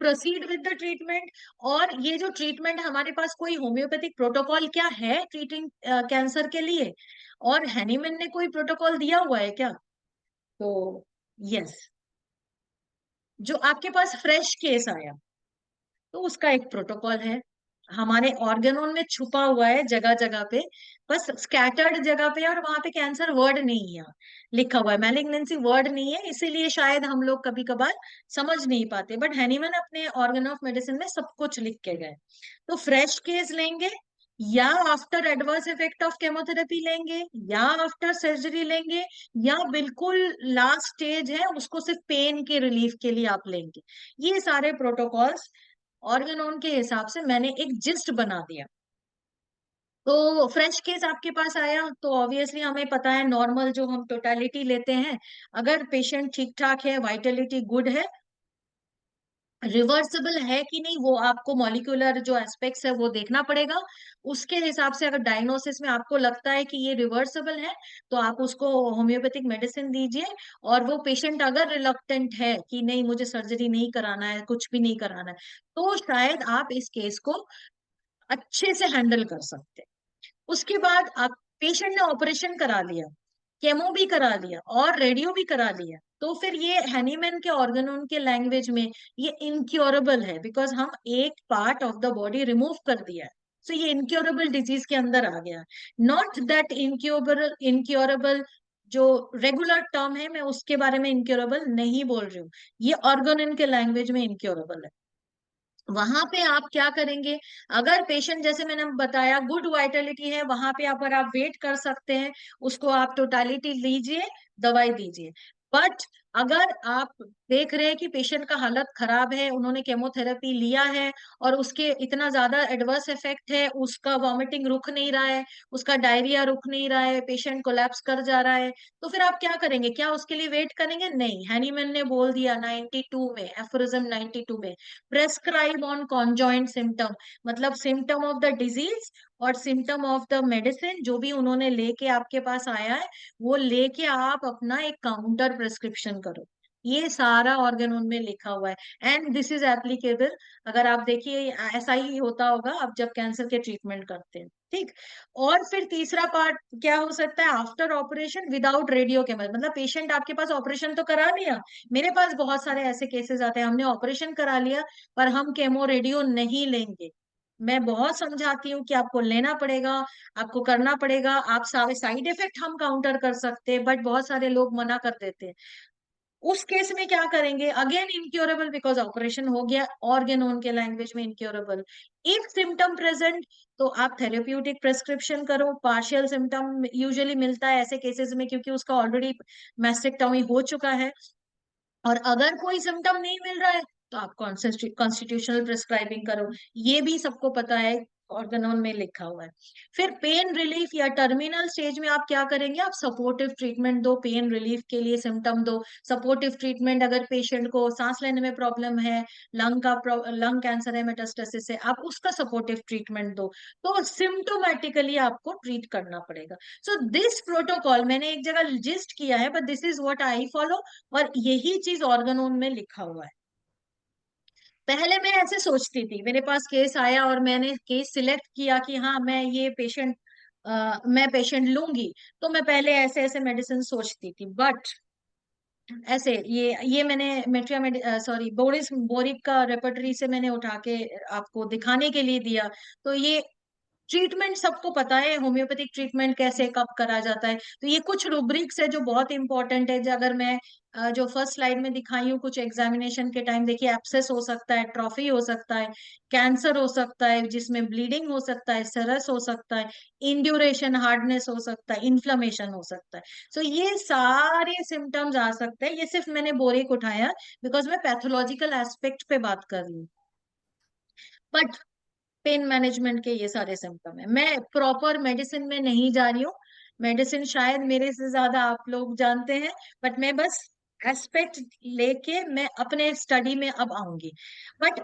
Proceed with the treatment. और ये जो ट्रीटमेंट हमारे पास कोई होम्योपैथिक प्रोटोकॉल क्या है ट्रीटिंग कैंसर के लिए, और हैनीमैन ने कोई प्रोटोकॉल दिया हुआ है क्या? तो यस, जो आपके पास फ्रेश केस आया तो उसका एक प्रोटोकॉल है, हमारे ऑर्गेनोन में छुपा हुआ है जगह जगह पे, बस स्कैटर्ड जगह पे, और वहां पे कैंसर वर्ड नहीं है लिखा हुआ है, मैलिग्नेंसी वर्ड नहीं है, इसीलिए शायद हम लोग कभी कभार समझ नहीं पाते, बट हैनीमैन अपने ऑर्गन ऑफ मेडिसिन में सब कुछ लिख के गए। तो फ्रेश केस लेंगे, या after adverse effect of chemotherapy लेंगे, या आफ्टर सर्जरी लेंगे, या बिल्कुल लास्ट स्टेज है उसको सिर्फ पेन के रिलीफ के लिए आप लेंगे। ये सारे प्रोटोकॉल्स ऑर्गेनोन के हिसाब से मैंने एक जिस्ट बना दिया। तो फ्रेश केस आपके पास आया तो ऑब्वियसली हमें पता है नॉर्मल जो हम टोटलिटी लेते हैं, अगर पेशेंट ठीक ठाक है, वाइटलिटी गुड है, रिवर्सिबल है कि नहीं वो आपको मॉलिक्यूलर जो एस्पेक्ट्स है वो देखना पड़ेगा। उसके हिसाब से अगर डायग्नोसिस में आपको लगता है कि ये रिवर्सिबल है तो आप उसको होम्योपैथिक मेडिसिन दीजिए। और वो पेशेंट अगर रिलक्टेंट है कि नहीं मुझे सर्जरी नहीं कराना है, कुछ भी नहीं कराना है, तो शायद आप इस केस को अच्छे से हैंडल कर सकते हैं। उसके बाद आप, पेशेंट ने ऑपरेशन करा लिया, केमो भी करा लिया और रेडियो भी करा लिया, तो फिर ये हैनीमैन के ऑर्गेनोन के लैंग्वेज में ये इनक्योरेबल है, बिकॉज हम एक part of the body remove कर दिया है, सो ये इनक्योरेबल डिजीज के अंदर आ गया। नॉट दैट इनक्योरेबल, इनक्योरेबल जो रेगुलर टर्म है मैं उसके बारे में इनक्योरेबल नहीं बोल रही हूँ, ये ऑर्गेनोन के लैंग्वेज में इनक्योरेबल है। वहां पे आप क्या करेंगे, अगर पेशेंट जैसे मैंने बताया गुड वाइटलिटी है, वहां पे अगर आप वेट कर सकते हैं, उसको आप टोटालिटी लीजिए, दवाई दीजिए। बट अगर आप देख रहे हैं कि पेशेंट का हालत खराब है, उन्होंने केमोथेरेपी लिया है और उसके इतना ज्यादा एडवर्स इफेक्ट है, उसका वॉमिटिंग रुक नहीं रहा है, उसका डायरिया रुक नहीं रहा है, पेशेंट कोलैप्स कर जा रहा है, तो फिर आप क्या करेंगे? क्या उसके लिए वेट करेंगे? नहीं, हैनीमैन ने बोल दिया 92 में, एफोरिज्म 92 में, प्रेस्क्राइब ऑन कॉन्जॉइंट सिम्टम, मतलब सिम्टम ऑफ द डिजीज और सिम्टम ऑफ द मेडिसिन जो भी उन्होंने लेके आपके पास आया है, वो लेके आप अपना एक काउंटर प्रेस्क्रिप्शन करो। ये सारा ऑर्गेनोन में लिखा हुआ है एंड दिस इज एप्लीकेबल। अगर आप देखिए ऐसा ही होता होगा आप जब कैंसर के ट्रीटमेंट करते हैं। ठीक। और फिर तीसरा पार्ट क्या हो सकता है, after operation without radio chemo, मतलब पेशेंट आपके पास ऑपरेशन तो करा लिया, मेरे पास बहुत सारे ऐसे केसेस आते हैं हमने ऑपरेशन करा लिया पर हम केमो रेडियो नहीं लेंगे। मैं बहुत समझाती हूँ कि आपको लेना पड़ेगा, आपको करना पड़ेगा, आप सारे साइड इफेक्ट हम काउंटर कर सकते हैं, बट बहुत सारे लोग मना कर देते हैं। उस केस में क्या करेंगे, अगेन इनक्योरेबल बिकॉज ऑपरेशन हो गया, ऑर्गेनोन के लैंग्वेज में इनक्योरेबल। इफ सिम्टम प्रेजेंट तो आप थेरेप्यूटिक प्रेस्क्रिप्शन करो, पार्शियल सिम्टम यूजुअली मिलता है ऐसे केसेस में क्योंकि उसका ऑलरेडी मैस्टेक्टोमी हो चुका है। और अगर कोई सिम्टम नहीं मिल रहा है तो आप कॉन्स्टिट्यूशनल प्रिस्क्राइबिंग करो, ये भी सबको पता है, ऑर्गेनोन में लिखा हुआ है। फिर पेन रिलीफ या टर्मिनल स्टेज में आप क्या करेंगे, आप सपोर्टिव ट्रीटमेंट दो, पेन रिलीफ के लिए सिम्टम दो। सपोर्टिव ट्रीटमेंट, अगर पेशेंट को सांस लेने में प्रॉब्लम है, लंग कैंसर है, मेटास्टेसिस है, आप उसका सपोर्टिव ट्रीटमेंट दो। तो सिम्टोमेटिकली आपको ट्रीट करना पड़ेगा। सो दिस प्रोटोकॉल मैंने एक जगह जिस्ट किया है, but this is what I follow, और यही चीज ऑर्गेनोन में लिखा हुआ है। पहले मैं ऐसे सोचती थी, मेरे पास केस आया और मैंने केस सिलेक्ट किया कि हाँ मैं ये पेशेंट मैं पेशेंट लूंगी, तो मैं पहले ऐसे ऐसे मेडिसिन सोचती थी। बट ऐसे ये मैंने सॉरी बोरिस बोरिक का रेपर्टरी से मैंने उठा के आपको दिखाने के लिए दिया। तो ये ट्रीटमेंट सबको पता है, होम्योपैथिक ट्रीटमेंट कैसे कब करा जाता है। तो ये कुछ रूब्रिक्स है जो बहुत इंपॉर्टेंट है, जो अगर मैं जो फर्स्ट स्लाइड में दिखाई हूँ, कुछ एग्जामिनेशन के टाइम देखिए, एब्सेस हो सकता है, ट्रॉफी हो सकता है, कैंसर हो सकता है जिसमें ब्लीडिंग हो सकता है, सरस हो सकता है, इंड्यूरेशन हार्डनेस हो सकता है, इन्फ्लेमेशन हो सकता है। सो ये सारे सिम्टम्स आ सकते हैं। ये सिर्फ मैंने बोरिक उठाया बिकॉज मैं पैथोलॉजिकल एस्पेक्ट पे बात कर रही हूँ, बट पेन मैनेजमेंट के ये सारे सिम्टम है। मैं प्रॉपर मेडिसिन में नहीं जा रही हूँ, मेडिसिन शायद मेरे से ज्यादा आप लोग जानते हैं, बट मैं बस एस्पेक्ट लेके मैं अपने स्टडी में अब आऊंगी। बट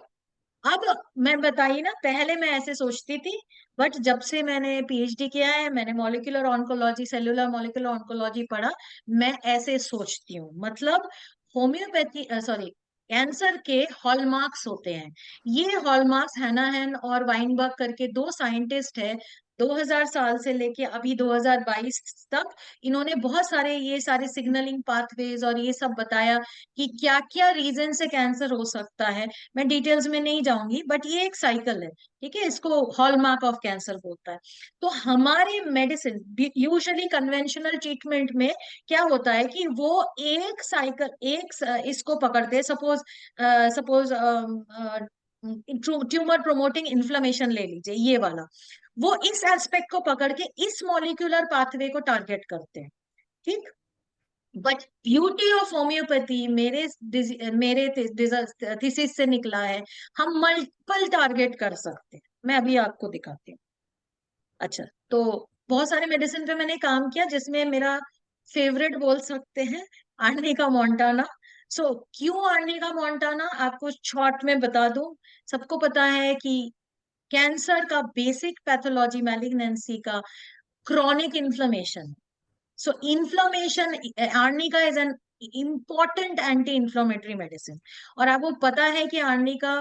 अब मैं बताइए ना, पहले मैं ऐसे सोचती थी, बट जब से मैंने पीएचडी किया है, मैंने molecular oncology, cellular molecular oncology पढ़ा, मैं ऐसे सोचती हूँ। मतलब होम्योपैथी सॉरी कैंसर के हॉलमार्क्स होते हैं। ये हॉलमार्क्स हैनाहन और वाइनबर्ग करके दो साइंटिस्ट है, 2000 साल से लेके अभी 2022 तक इन्होंने बहुत सारे ये सारे सिग्नलिंग पाथवेज और ये सब बताया कि क्या क्या रीजन से कैंसर हो सकता है। मैं डिटेल्स में नहीं जाऊंगी, बट ये एक साइकिल है, ठीक है, इसको हॉलमार्क ऑफ कैंसर बोलता है। तो हमारे मेडिसिन यूजुअली कन्वेंशनल ट्रीटमेंट में क्या होता है कि वो एक साइकिल इसको पकड़ते हैं। Suppose suppose tumour promoting inflammation ले लीजिए, ये वाला, वो इस एस्पेक्ट को पकड़ के इस मॉलिक्यूलर पाथवे को टारगेट करते हैं, ठीक। बट ब्यूटी ऑफ होम्योपैथी मेरे मेरे थीसिस से निकला है, हम मल्टीपल टारगेट कर सकते हैं। मैं अभी आपको दिखाती हूँ। अच्छा, तो बहुत सारे मेडिसिन पे मैंने काम किया, जिसमें मेरा फेवरेट बोल सकते हैं आर्निका मोंटाना। सो क्यों आर्निका मोंटाना, आपको शॉर्ट में बता दूं। सबको पता है कि कैंसर का बेसिक पैथोलॉजी मैलिग्नेंसी का chronic inflammation. So inflammation, arnica is an important anti inflammatory medicine. और आपको पता है कि आर्निका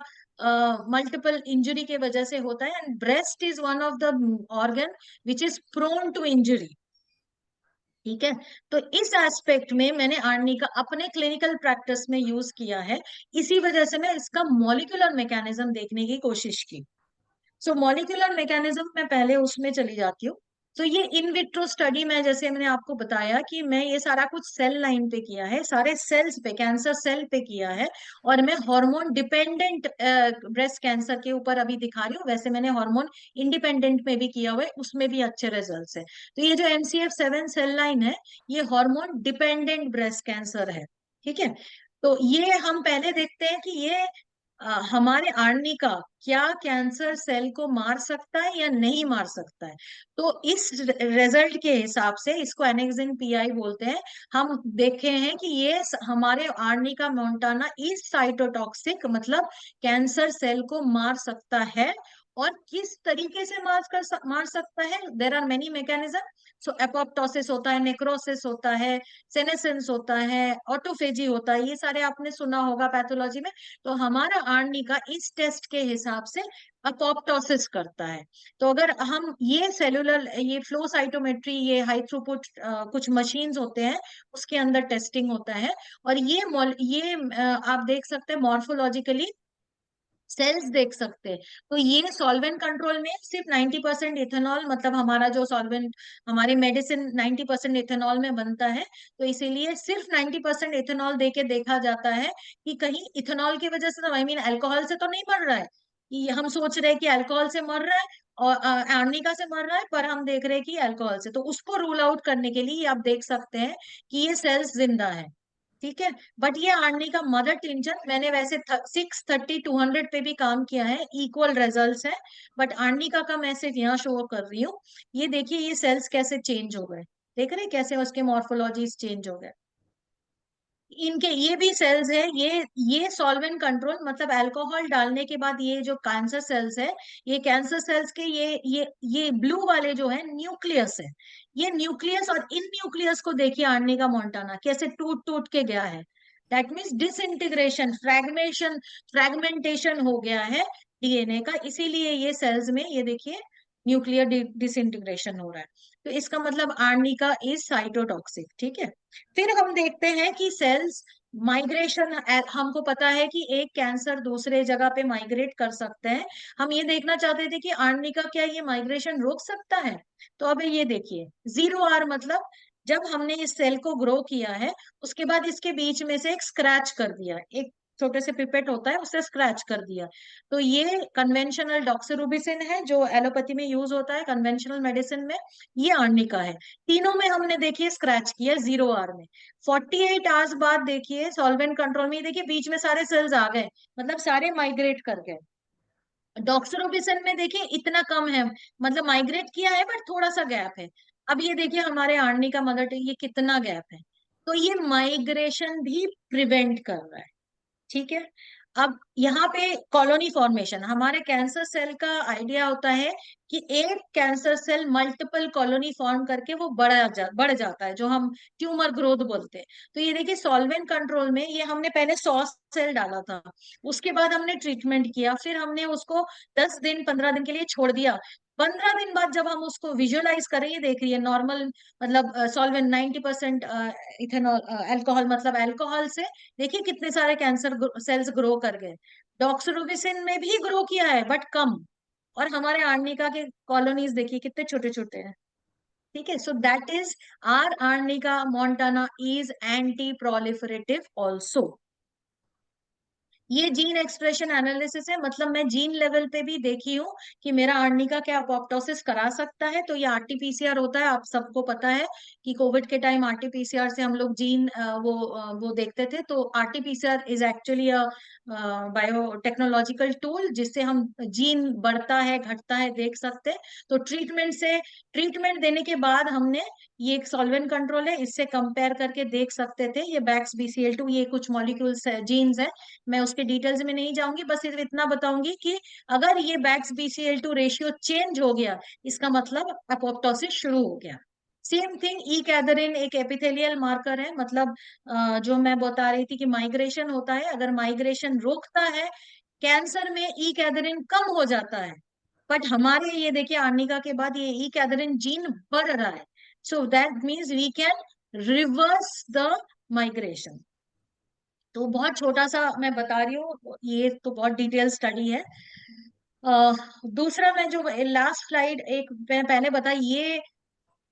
मल्टीपल इंजरी के वजह से होता है, and breast is one of the organ which is prone to injury, ठीक है। तो इस एस्पेक्ट में मैंने आर्निका अपने क्लिनिकल प्रैक्टिस में यूज किया है, इसी वजह से मैं इसका मॉलिक्यूलर मैकेनिज्म देखने की कोशिश की। सो मॉलिक्यूलर मैकेनिज्म में पहले उसमें चली जाती हूँ। तो ये इन विट्रो स्टडी में, जैसे मैंने आपको बताया कि मैं ये सारा कुछ सेल लाइन पे किया है, सारे सेल्स पे, कैंसर सेल पे किया है, और मैं हार्मोन डिपेंडेंट ब्रेस्ट कैंसर के ऊपर अभी दिखा रही हूँ। वैसे मैंने हार्मोन इंडिपेंडेंट में भी किया हुआ है, उसमें भी अच्छे रिजल्ट्स है। तो ये जो MCF7 सेल लाइन है, ये हार्मोन डिपेंडेंट ब्रेस्ट कैंसर है, ठीक है। तो ये हम पहले देखते हैं कि ये हमारे आर्निका क्या कैंसर सेल को मार सकता है या नहीं मार सकता है। तो इस रिजल्ट के हिसाब से, इसको एनेक्सिन पीआई बोलते हैं, हम देखे हैं कि ये हमारे आर्निका मोंटाना इस साइटोटॉक्सिक, मतलब कैंसर सेल को मार सकता है। और किस तरीके से मार सकता है, there are many mechanism. So apoptosis होता है, नेक्रोसिस होता है, सेनेसेंस होता है, ऑटोफेजी होता है, ये सारे आपने सुना होगा पैथोलॉजी में। तो हमारा आर्निका इस टेस्ट के हिसाब से अपोप्टोसिस करता है। तो अगर हम ये सेलुलर, ये फ्लो साइटोमेट्री, ये हाई थ्रूपुट कुछ मशीन्स होते हैं, उसके अंदर टेस्टिंग होता है। और आप देख सकते हैं मॉर्फोलॉजिकली सेल्स देख सकते हैं। तो ये सॉल्वेंट कंट्रोल में सिर्फ 90% इथेनॉल, मतलब हमारा जो सॉल्वेंट, हमारी मेडिसिन 90% इथेनॉल में बनता है, तो इसीलिए सिर्फ 90% इथेनॉल दे के देखा जाता है कि कहीं इथेनॉल की वजह से, आई मीन अल्कोहल से तो नहीं मर रहा है। कि हम सोच रहे हैं कि अल्कोहल से मर रहा है और आर्निका से मर रहा है, पर हम देख रहे हैं कि अल्कोहल से। तो उसको रूल आउट करने के लिए आप देख सकते हैं कि ये सेल्स जिंदा है, ठीक है। बट ये आर्नी का मदर टिंचर मैंने वैसे 630 200 पे भी काम किया है, इक्वल रिजल्ट्स है। बट आर्नी का मैं सिर्फ यहाँ शो कर रही हूँ। ये देखिए ये सेल्स कैसे चेंज हो गए, देख रहे हैं कैसे उसके मॉर्फोलॉजीज चेंज हो गए। इनके ये भी सेल्स है, ये सॉल्वेंट कंट्रोल मतलब अल्कोहल डालने के बाद ये जो कैंसर सेल्स है, ये कैंसर सेल्स के ये ब्लू वाले जो है न्यूक्लियस है। ये न्यूक्लियस, और इन न्यूक्लियस को देखिए आर्नी का मोंटाना कैसे टूट टूट के गया है। दैट मीन्स डिसइंटीग्रेशन, फ्रेगमेंटेशन हो गया है डीएनए का, इसीलिए ये सेल्स में ये देखिए न्यूक्लियर डिसइंटीग्रेशन हो रहा है। तो इसका मतलब आर्नी का इज साइटोटॉक्सिक, ठीक है। फिर हम देखते हैं कि सेल्स माइग्रेशन, हमको पता है कि एक कैंसर दूसरे जगह पे माइग्रेट कर सकते हैं। हम ये देखना चाहते थे कि आर्निका क्या ये माइग्रेशन रोक सकता है। तो अब ये देखिए 0R मतलब जब हमने इस सेल को ग्रो किया है उसके बाद इसके बीच में से एक स्क्रैच कर दिया, एक छोटे से पिपेट होता है उससे स्क्रैच कर दिया। तो ये कन्वेंशनल डॉक्सोरुबिसिन है जो एलोपैथी में यूज होता है, कन्वेंशनल मेडिसिन में। ये आर्निका है। तीनों में हमने देखिए स्क्रैच किया 0R में। 48 आवर्स बाद देखिए सॉल्वेंट कंट्रोल में, देखिए बीच में सारे सेल्स आ गए, मतलब सारे माइग्रेट कर गए। डॉक्सोरोबिसन में देखिए इतना कम है, मतलब माइग्रेट किया है बट थोड़ा सा गैप है। अब ये देखिए हमारे आर्नी का मदर ये कितना गैप है। तो ये माइग्रेशन भी प्रिवेंट कर रहा है, ठीक है। अब यहाँ पे कॉलोनी फॉर्मेशन, हमारे कैंसर सेल का आइडिया होता है कि एक cancer cell multiple colony form करके वो बढ़ जाता है, जो हम ट्यूमर ग्रोथ बोलते हैं। तो ये देखिए सॉल्वेंट कंट्रोल में ये हमने पहले 100 सेल डाला था, उसके बाद हमने ट्रीटमेंट किया, फिर हमने उसको 10 दिन 15 दिन के लिए छोड़ दिया। 15 दिन बाद जब हम उसको विजुअलाइज करें, ये देख रही है नॉर्मल मतलब सॉल्वेंट 90% इथेनॉल अल्कोहल, मतलब अल्कोहल से देखिए कितने सारे कैंसर सेल्स ग्रो कर गए। डॉक्सोरुबिसिन में भी ग्रो किया है बट कम। और हमारे आर्निका के कॉलोनीज देखिए कितने छोटे छोटे हैं, ठीक है। So that is are arnica montana is anti proliferative also. ये जीन एक्सप्रेशन एनालिसिस है, मतलब मैं जीन लेवल पे भी देखी हूँ कि मेरा आर्निका क्या अपोप्टोसिस करा सकता है। तो ये आरटीपीसीआर होता है, आप सबको पता है कि कोविड के टाइम आरटीपीसीआर से हम लोग जीन वो देखते थे। तो RTPCR is actually a biotechnological tool जिससे हम जीन बढ़ता है घटता है देख सकते हैं। तो ट्रीटमेंट देने के बाद हमने, ये एक सॉल्वेंट कंट्रोल है, इससे कंपेयर करके देख सकते थे। ये बैक्स BCL2 ये कुछ मॉलिक्यूल्स है, जीन्स है, मैं उसके डिटेल्स में नहीं जाऊंगी, बस सिर्फ इतना बताऊंगी कि अगर ये बैक्स BCL2 रेशियो चेंज हो गया इसका मतलब अपोप्टोसिस शुरू हो गया। सेम थिंग ई कैदरिन एक एपिथेलियल मार्कर है, मतलब जो मैं बता रही थी कि माइग्रेशन होता है, अगर माइग्रेशन रोकता है कैंसर में ई कैदरिन कम हो जाता है। बट हमारे ये देखिए आर्निका के बाद ये ई कैदरिन जीन बढ़ रहा है। So that means we can reverse the migration. तो बहुत छोटा सा मैं बता रही हूँ, ये तो बहुत डिटेल स्टडी है। दूसरा मैं जो लास्ट स्लाइड एक मैं पहले बताई, ये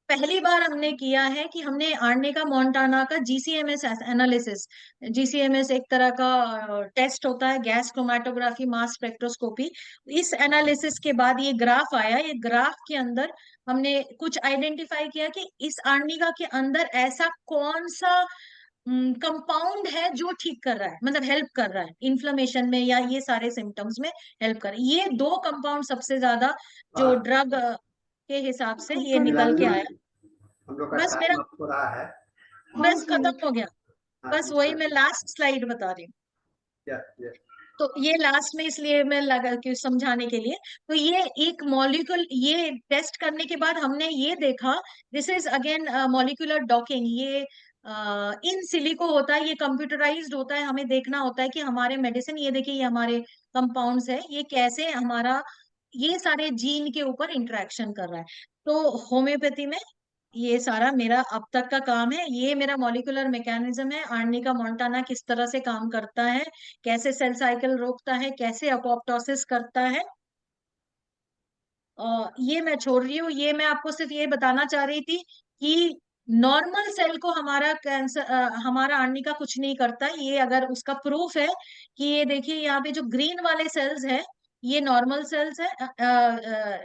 पहली बार हमने किया है कि हमने आर्ने का मोंटाना का GCMS एनालिसिस। GCMS एक तरह का टेस्ट होता है, गैस क्रोमेटोग्राफी मास स्पेक्ट्रोस्कोपी। इस एनालिसिस के बाद ये ग्राफ आया, ये ग्राफ के अंदर हमने कुछ आइडेंटिफाई किया कि इस आर्निका के अंदर ऐसा कौन सा कंपाउंड है जो ठीक कर रहा है, मतलब हेल्प कर रहा है इन्फ्लेमेशन में या ये सारे सिम्टम्स में हेल्प कर रहा है। ये दो कंपाउंड सबसे ज्यादा जो और ड्रग के हिसाब से ये हाँ निकल के नीलांजन आया। हम लोग का बस मेरा, टाइम अब हो रहा है। बस खत्म मिनट हो गया। हाँ बस जी वही सर। मैं लास्ट स्लाइड बता रही हूँ। यस। तो ये लास्ट में इसलिए मैं लगा कि समझाने के लिए। तो ये एक मॉलिक्यूल, ये टेस्ट करने के बाद हमने ये देखा, this is again molecular docking. ये इन सिलिको होता है, ये कंप्यूटराइज्ड होता है, हमें देखना होता है कि हमारे मेडिसिन, ये देखिए ये हमारे कंपाउंड्स है, ये कैसे हमारा ये सारे जीन के ऊपर इंटरेक्शन कर रहा है। तो होम्योपैथी में ये सारा मेरा अब तक का काम है, ये मेरा मॉलिक्यूलर मैकेनिज्म है, आर्निका मोंटाना किस तरह से काम करता है, कैसे सेल साइकिल रोकता है, कैसे अपोप्टोसिस करता है। ये मैं छोड़ रही हूँ, ये मैं आपको सिर्फ ये बताना चाह रही थी कि नॉर्मल सेल को हमारा कैंसर हमारा आर्निका कुछ नहीं करता। ये अगर उसका प्रूफ है कि ये देखिए यहाँ पे जो ग्रीन वाले सेल्स है ये नॉर्मल सेल्स है,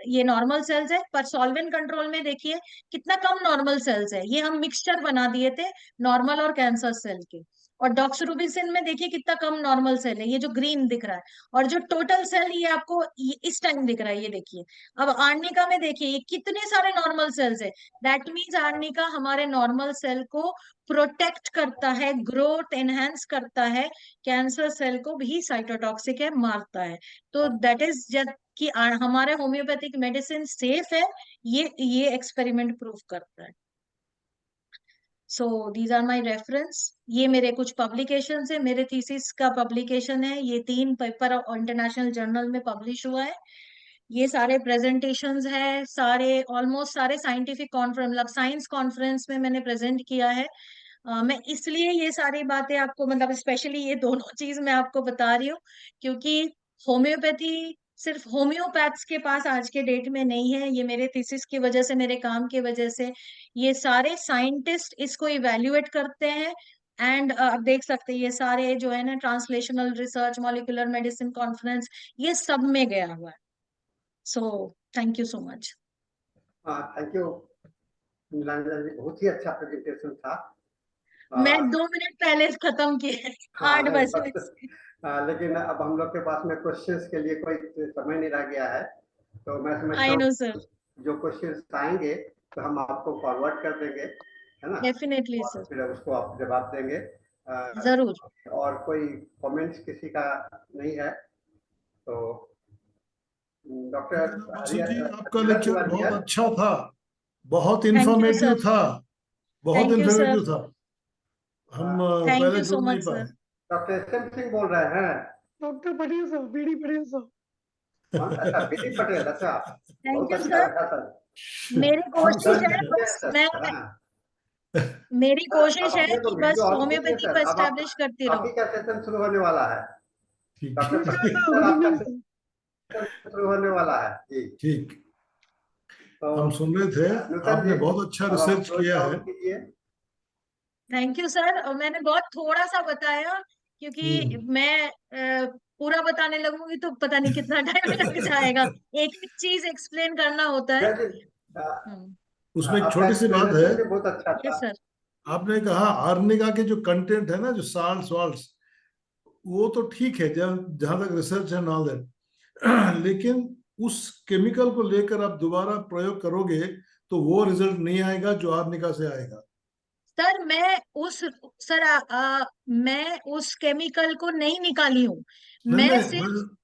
ये नॉर्मल सेल्स है, पर सॉल्वेंट कंट्रोल में देखिए कितना कम नॉर्मल सेल्स है। ये हम मिक्सचर बना दिए थे नॉर्मल और कैंसर सेल के। और डॉक्सरूबिसिन में देखिए कितना कम नॉर्मल सेल है, ये जो ग्रीन दिख रहा है, और जो टोटल सेल ये आपको इस टाइम दिख रहा है, ये देखिए। अब आर्निका में देखिए ये कितने सारे नॉर्मल सेल्स है। दैट मीन्स आर्निका हमारे नॉर्मल सेल को प्रोटेक्ट करता है, ग्रोथ एनहेंस करता है, कैंसर सेल को भी साइटोटॉक्सिक है, मारता है। तो दैट इज जब कि हमारे होम्योपैथिक मेडिसिन सेफ है, ये एक्सपेरिमेंट प्रूव करता है। So these are my reference. ये मेरे कुछ पब्लिकेशन है, मेरे थीसिस का पब्लिकेशन है, ये 3 पेपर इंटरनेशनल जर्नल में पब्लिश हुआ है। ये सारे प्रेजेंटेशंस है, सारे ऑलमोस्ट सारे साइंटिफिक कॉन्फ्रेंस, मतलब साइंस कॉन्फ्रेंस में मैंने प्रेजेंट किया है। मैं इसलिए ये सारी बातें आपको, मतलब स्पेशली ये दोनों चीज मैं आपको बता रही हूँ, क्योंकि होम्योपैथी सिर्फ होम्योपैथ्स के पास आज के डेट में नहीं है। ये मेरे थीसिस की वजह से, मेरे काम की वजह से, ये सारे साइंटिस्ट इसको इवेल्युएट करते हैं। एंड आप देख सकते हैं ये सारे जो है ना, translational research, molecular medicine conference, ये सब में गया हुआ है। So thank you so much. Thank you Neelanjana ji, बहुत ही अच्छा प्रेजेंटेशन था। मैं 2 मिनट पहले खत्म किए, हाँ 8 नहीं बजे बस से। लेकिन अब हम लोग के पास में क्वेश्चंस के लिए कोई समय नहीं रह गया है, तो मैं समझता आई हूँ नो सर, जो क्वेश्चंस आएंगे तो हम आपको फॉरवर्ड कर देंगे, है ना, डेफिनेटली और सर, फिर उसको आप जवाब देंगे। जरूर। और कोई कमेंट्स किसी का नहीं है तो डॉक्टर बासु जी, आपका धीरज लेक्चर कुमार बहुत भैया। अच्छा था, बहुत थैंक यू इंफॉर्मेटिव सर, था, बहुत थैंक यू सर, इंफॉर्मेटिव था। हम थैंक पहले यू सो जुड़ नहीं मच पाए। Sir. Doctor S M Singh बोल रहे हैं। Doctor Patel sir, BD Patel sir. अच्छा बीटी पटेल, अच्छा, थैंक बहुत यू अच्छा सर। लगा सर। मेरी शुभ कोशिश सर है ठीक है बस, सर, मैं हाँ। मेरी अब कोशिश है अपने को कि वीडियो बस ऑन कीजिए होम्योपैथी सर, को अब एस्टेब्लिश करती आप रहूं। ही का सेशन शुरू होने वाला है। ठीक डॉक्टर नमस्कार पटेल सर, सर गुड आपका इवनिंग सर। सेशन शुरू होने वाला है जी। ठीक। तो हम सुन रहे थे, नूतन आपने जी बहुत अच्छा अब आप रिसर्च क्लोज किया है। डाउन कीजिए। Thank you sir. और मैंने बहुत थोड़ा सा बताया, क्योंकि मैं पूरा बताने लगूंगी तो पता नहीं कितना टाइम लग जाएगा, एक एक चीज एक्सप्लेन करना होता है। जय जी, उसमें एक आपका छोटी सी बात है। एक्सप्लेनेशन भी बहुत अच्छा था। Yes sir. आपने कहा आर्निका के जो कंटेंट है ना, जो साल्ट वाल्ट, वो तो ठीक है जब जहां तक रिसर्च है नॉलेज, लेकिन उस केमिकल को लेकर आप दोबारा प्रयोग करोगे तो वो रिजल्ट नहीं आएगा जो आर्निका से आएगा। सर मैं उस सर मैं उस केमिकल को नहीं निकाली हूँ, नहीं मैं नहीं सिर्फ,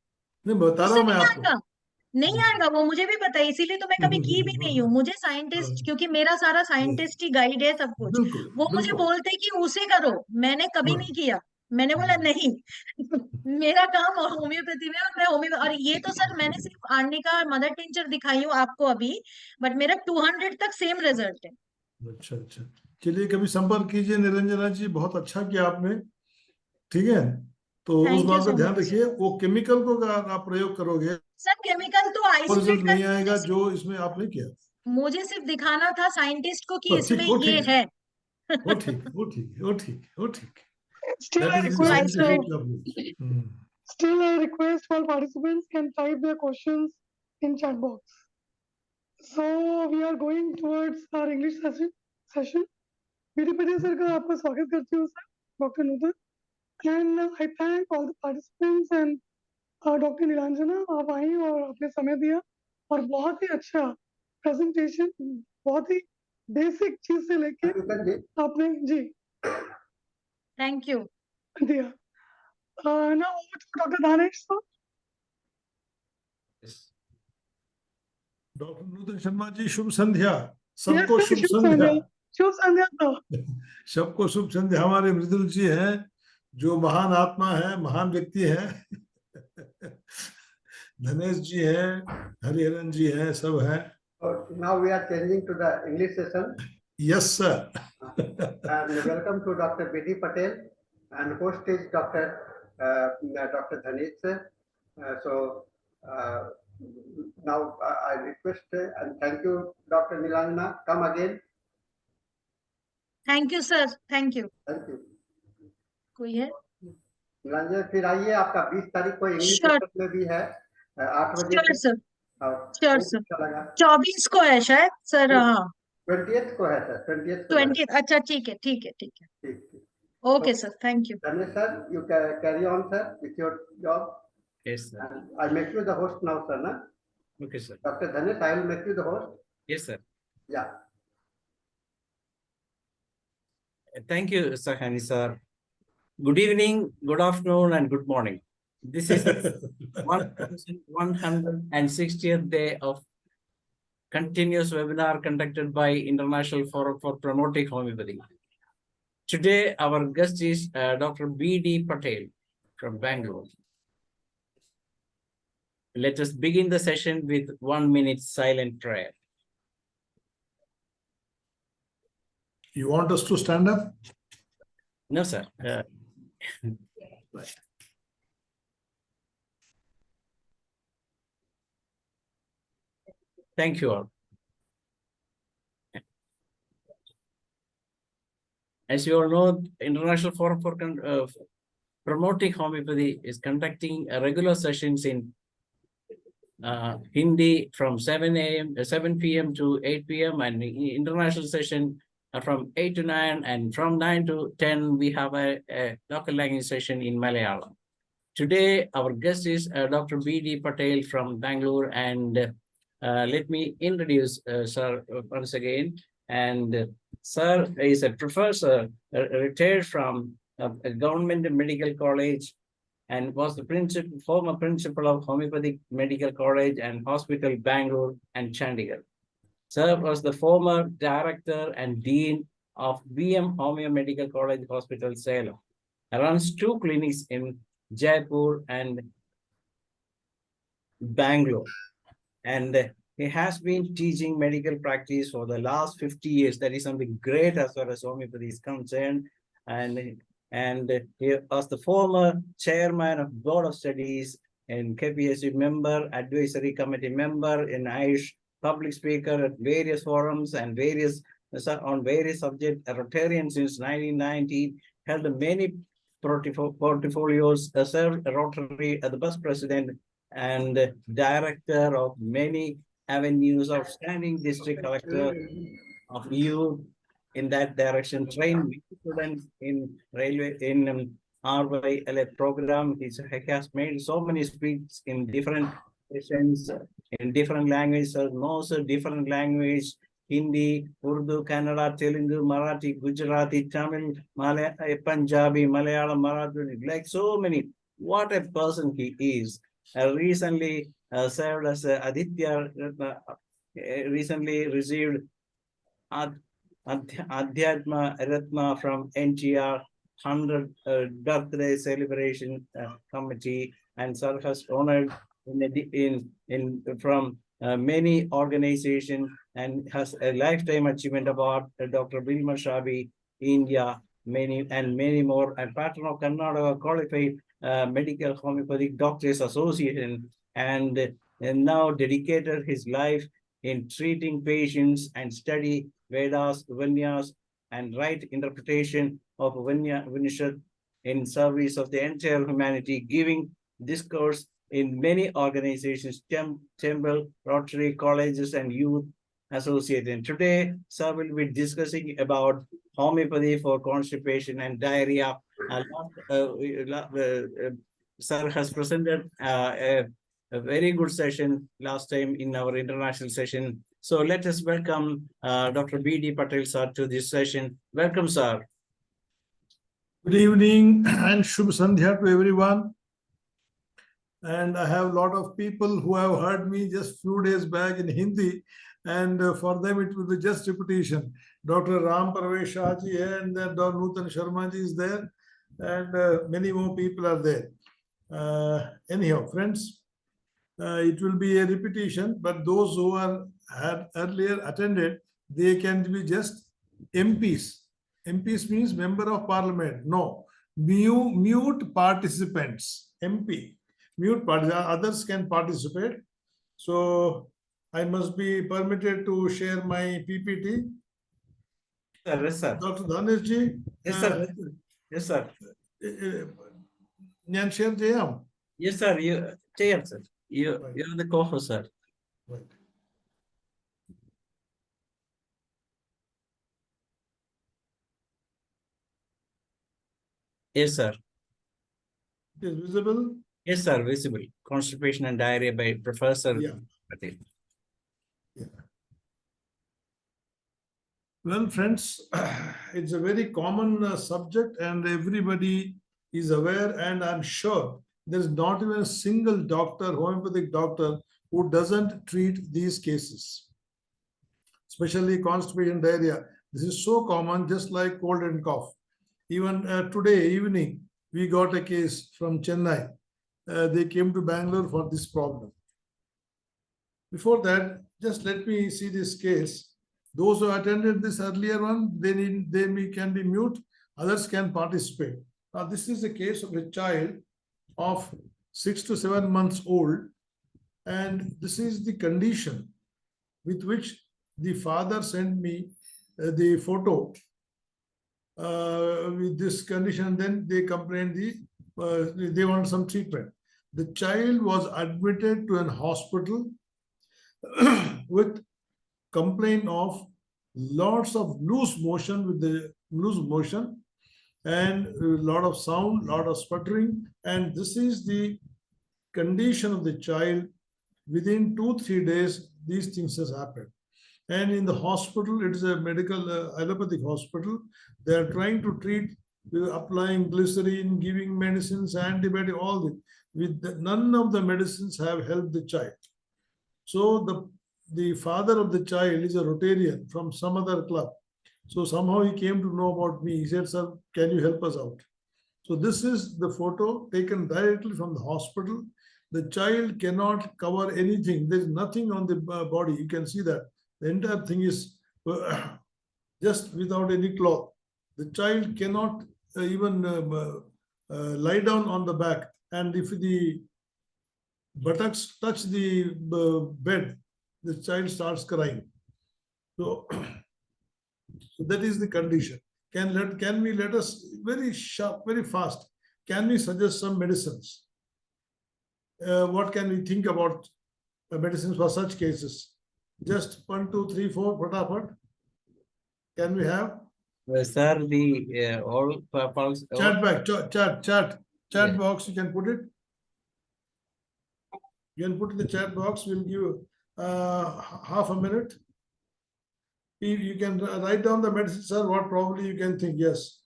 नहीं, बता रहा उससे हूं मैं नहीं आपको। आएगा, नहीं आएगा वो, मुझे भी पता है, इसीलिए तो मैं कभी की भी नहीं हूँ। मुझे साइंटिस्ट, क्योंकि मेरा सारा साइंटिस्ट ही गाइड है सब कुछ, बिल्कुल वो मुझे बिल्कुल। बोलते कि उसे करो, मैंने कभी नहीं किया। मैंने बोला नहीं, मेरा काम और होम्योपैथी में, और मैं होम्यो, और ये तो सर मैंने सिर्फ आर्निका और मदर टिंचर दिखाई हूँ आपको अभी, बट मेरा 200 तक सेम रिजल्ट है। अच्छा अच्छा, चलिए कभी संपर्क कीजिए निरंजना जी, बहुत अच्छा किया आपने। ठीक है, तो उस थैंक यू बात का सो ध्यान मच। रखिए, वो केमिकल को अगर आप प्रयोग करोगे सर केमिकल तो वो रिजल्ट आइसोलेट नहीं करके आएगा जो इसमें आपने किया। मुझे सिर्फ दिखाना था साइंटिस्ट को कि बस इसमें ठीक, वो ये ठीक है, है। वो ठीक है, वो ठीक है, वो ठीक है, वो ठीक है। Still that I is the इसको request, scientific isolate. Approach. still I request all participants can type their questions in chat box. So we are going towards our English session. BD Patel sir का आपका स्वागत करती हूँ sir, doctor Nutan, and I thank all the participants and doctor Nilanjana, आप आई और आपने समय दिया और बहुत ही अच्छा प्रेजेंटेशन, बहुत ही बेसिक चीज से लेके नूतन जी, आपने जी थैंक यू। दिया। Now over to doctor Danish sir. Doctor Nutan Sharma ji, शुभ संध्या। यस सबको सर, शुभ शुभ संध्या। संध्या, शुभ संध्या सर। सबको शुभ संध्या। हमारे मृदुल जी हैं, जो महान आत्मा है, महान व्यक्ति है। धनेश जी हैं, हरिहरन जी हैं, सब हैं। और now we are changing to the English session yes sir. and welcome to Dr. B.D. Patel and host is Dr. Dhanesh. So now I request and thank you Dr. Nilangana, come again. Thank you sir, thank you. Thank you. कोई है? निलंजन फिर आइए, आपका 20 तारीख को English sure, session में भी है 8 बजे श्योर से। सर, और श्योर बहुत सर। अच्छा लगा। 24 को है शायद सर, हाँ 20th को है सर, 20th को लगा। 20। अच्छा ठीक है, ठीक है, ठीक है। ठीक ठीक। Okay, sir. Thank you. Dhanesh sir, you carry on, sir, with your job. Yes, sir. And I make you the host now, sir. Na? Okay, sir. Dr. Dhanesh, I will make you the host. Yes, sir. Yeah. Thank you, Sahani, sir. Good evening, good afternoon, and good morning. This is the 160th day of continuous webinar conducted by International Forum for Promoting Homeopathy. Today, our guest is Dr. B.D. Patel from Bangalore. Let us begin the session with 1 minute silent prayer. You want us to stand up? No, sir. Thank you all. As you all know, International Forum for Promoting Homeopathy is conducting regular sessions in Hindi from 7 p.m. to 8 p.m. and the international session from 8 to 9, and from 9 to 10 we have a local language session in Malayalam. Today our guest is Dr. B.D. Patel from Bangalore, and let me introduce sir once again. And sir is a professor retired from a government medical college and was the former principal of Homeopathic Medical College and Hospital, Bangalore and Chandigarh. Sir was the former director and dean of VM Homeo Medical College Hospital, Salem. Runs 2 clinics in Jaipur and Bangalore. And he has been teaching medical practice for the last 50 years. That is something great as far as homeopathy is concerned. And he was the former chairman of Board of Studies and KPSC member, advisory committee member, in Irish public speaker at various forums and on various subjects, a Rotarian since 1990, held many portfolios, served Rotary as the bus president and director of many avenues, outstanding district collector of youth in that direction, trained students in railway RYLA program. He has made so many speeches in different sessions, in different languages, knows a different language, Hindi, Urdu, Kannada, Telugu, Marathi, Gujarati, Tamil, Punjabi, Malayalam, Marathi, like so many. What a person he is. Recently served as Aditya, recently received Adhyatma Ratna from NTR 100th birthday celebration committee, and sir has honored from many organizations and has a lifetime achievement award, Dr. Bilma Shabi, India, many more, and patron of Karnataka qualified medical homeopathic doctors association, and now dedicated his life in treating patients and study Vedas, Vinyas, and right interpretation of Upanishad in service of the entire humanity, giving discourse in many organizations, temple, Rotary, colleges, and youth associated. Today, sir will be discussing about homeopathy for constipation and diarrhea. Sir has presented a very good session last time in our international session. So let us welcome Dr. B.D. Patel, sir, to this session. Welcome, sir. Good evening and Shubh Sandhya to everyone. And I have a lot of people who have heard me just few days back in Hindi, and for them it will be just repetition. Dr. Ram Parvesh Shah ji and then Dr. Nutan Sharma ji is there, and many more people are there. Anyhow, friends, it will be a repetition, but those who had earlier attended, they can be just MPs. MPs means Member of Parliament. No, mute participants. MP. Mute participants. Others can participate. So I must be permitted to share my PPT. Yes, sir. Dr. Dhanesh ji. Yes, sir. Yes, sir. Nyan share jayam. Yes, sir. You're the co-host, sir. Right. Yes, sir. It is visible. Yes, sir. Visible. Constipation and diarrhea by Professor Yeah. Patel. Well, friends, it's a very common subject and everybody is aware, and I'm sure there's not even a single doctor, homeopathic doctor, who doesn't treat these cases, especially constipation, diarrhea. This is so common, just like cold and cough. Even today evening, we got a case from Chennai. They came to Bangalore for this problem. Before that, just let me see this case. Those who attended this earlier one, they can be mute, others can participate. Now, this is a case of a child of 6 to 7 months old, and this is the condition with which the father sent me the photo with this condition. Then they complained they want some treatment. The child was admitted to an hospital with complaint of lots of loose motion and a lot of sound, lot of sputtering, and this is the condition of the child. Within 2-3 days, these things has happened. And in the hospital, it is a medical allopathic hospital. They are trying to treat, applying glycerin, giving medicines, antibiotic, all that. None of the medicines have helped the child. So the father of the child is a Rotarian from some other club. So somehow he came to know about me. He said, "Sir, can you help us out?" So this is the photo taken directly from the hospital. The child cannot cover anything. There's nothing on the body. You can see that. The entire thing is just without any cloth. The child cannot even lie down on the back. And if the buttocks touch the bed, the child starts crying. So, so that is the condition. Can we let us very sharp, very fast? Can we suggest some medicines? What can we think about medicines for such cases? Just 1, 2, 3, 4, fatafat. Can we have? Sir, the all pulse. Chat box. You can put it. You can put in the chat box. We'll give half a minute. You can write down the medicine, sir. What probably you can think. Yes,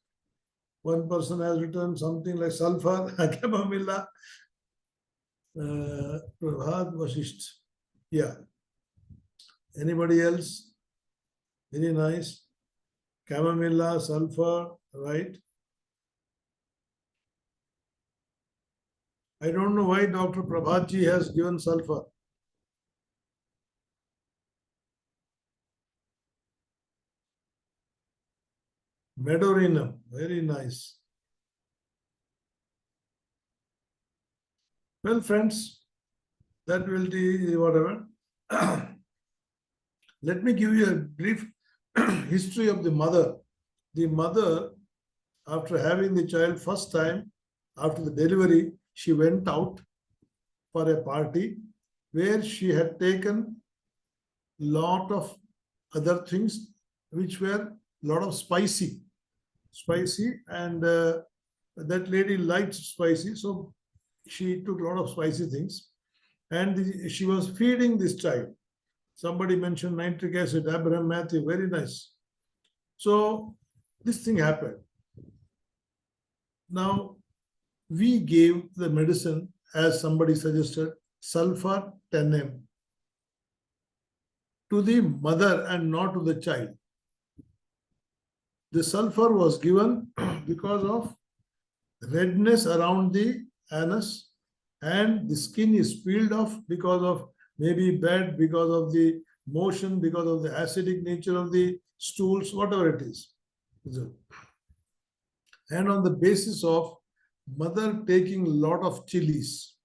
one person has written something like sulfur, chamomilla, Prabhat Vasisht. Yeah. Anybody else? Very nice. Chamomilla, sulfur, right? I don't know why Dr. Prabhatji has given sulfur. Medorinum, very nice. Well, friends, that will be whatever. Let me give you a brief history of the mother. The mother, after having the child first time, after the delivery, she went out for a party where she had taken lot of other things which were lot of spicy, and that lady liked spicy, so she took a lot of spicy things, and she was feeding this child. Somebody mentioned nitric acid, Abraham Matthew, very nice. So this thing happened. Now we gave the medicine, as somebody suggested, sulfur 10 to the mother and not to the child. The sulfur was given because of redness around the anus, and the skin is peeled off because of maybe bed, because of the motion, because of the acidic nature of the stools, whatever it is. And on the basis of mother taking a lot of chilies,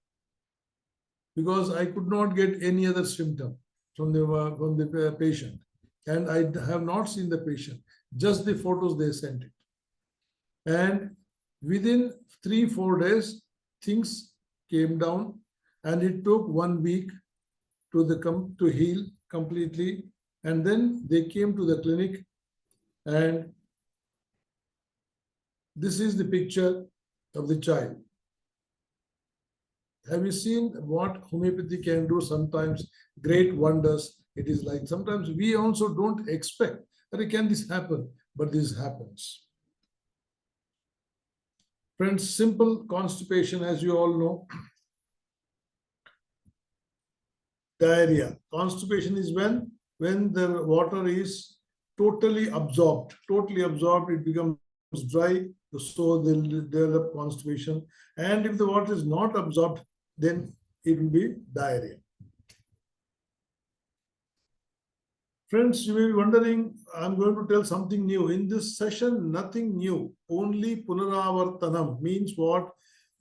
because I could not get any other symptom from the patient, and I have not seen the patient, just the photos they sent it. And within 3-4 days, things came down, and it took 1 week to heal completely. And then they came to the clinic, and this is the picture of the child. Have you seen what homeopathy can do? Sometimes great wonders. It is like sometimes we also don't expect that can this happen, but this happens. Friends, simple constipation, as you all know. Diarrhea. Constipation is when the water is totally absorbed. It becomes dry, so they'll develop constipation. And if the water is not absorbed, then it will be diarrhea. Friends, you may be wondering, I'm going to tell something new. In this session, nothing new. Only punaravartanam means what?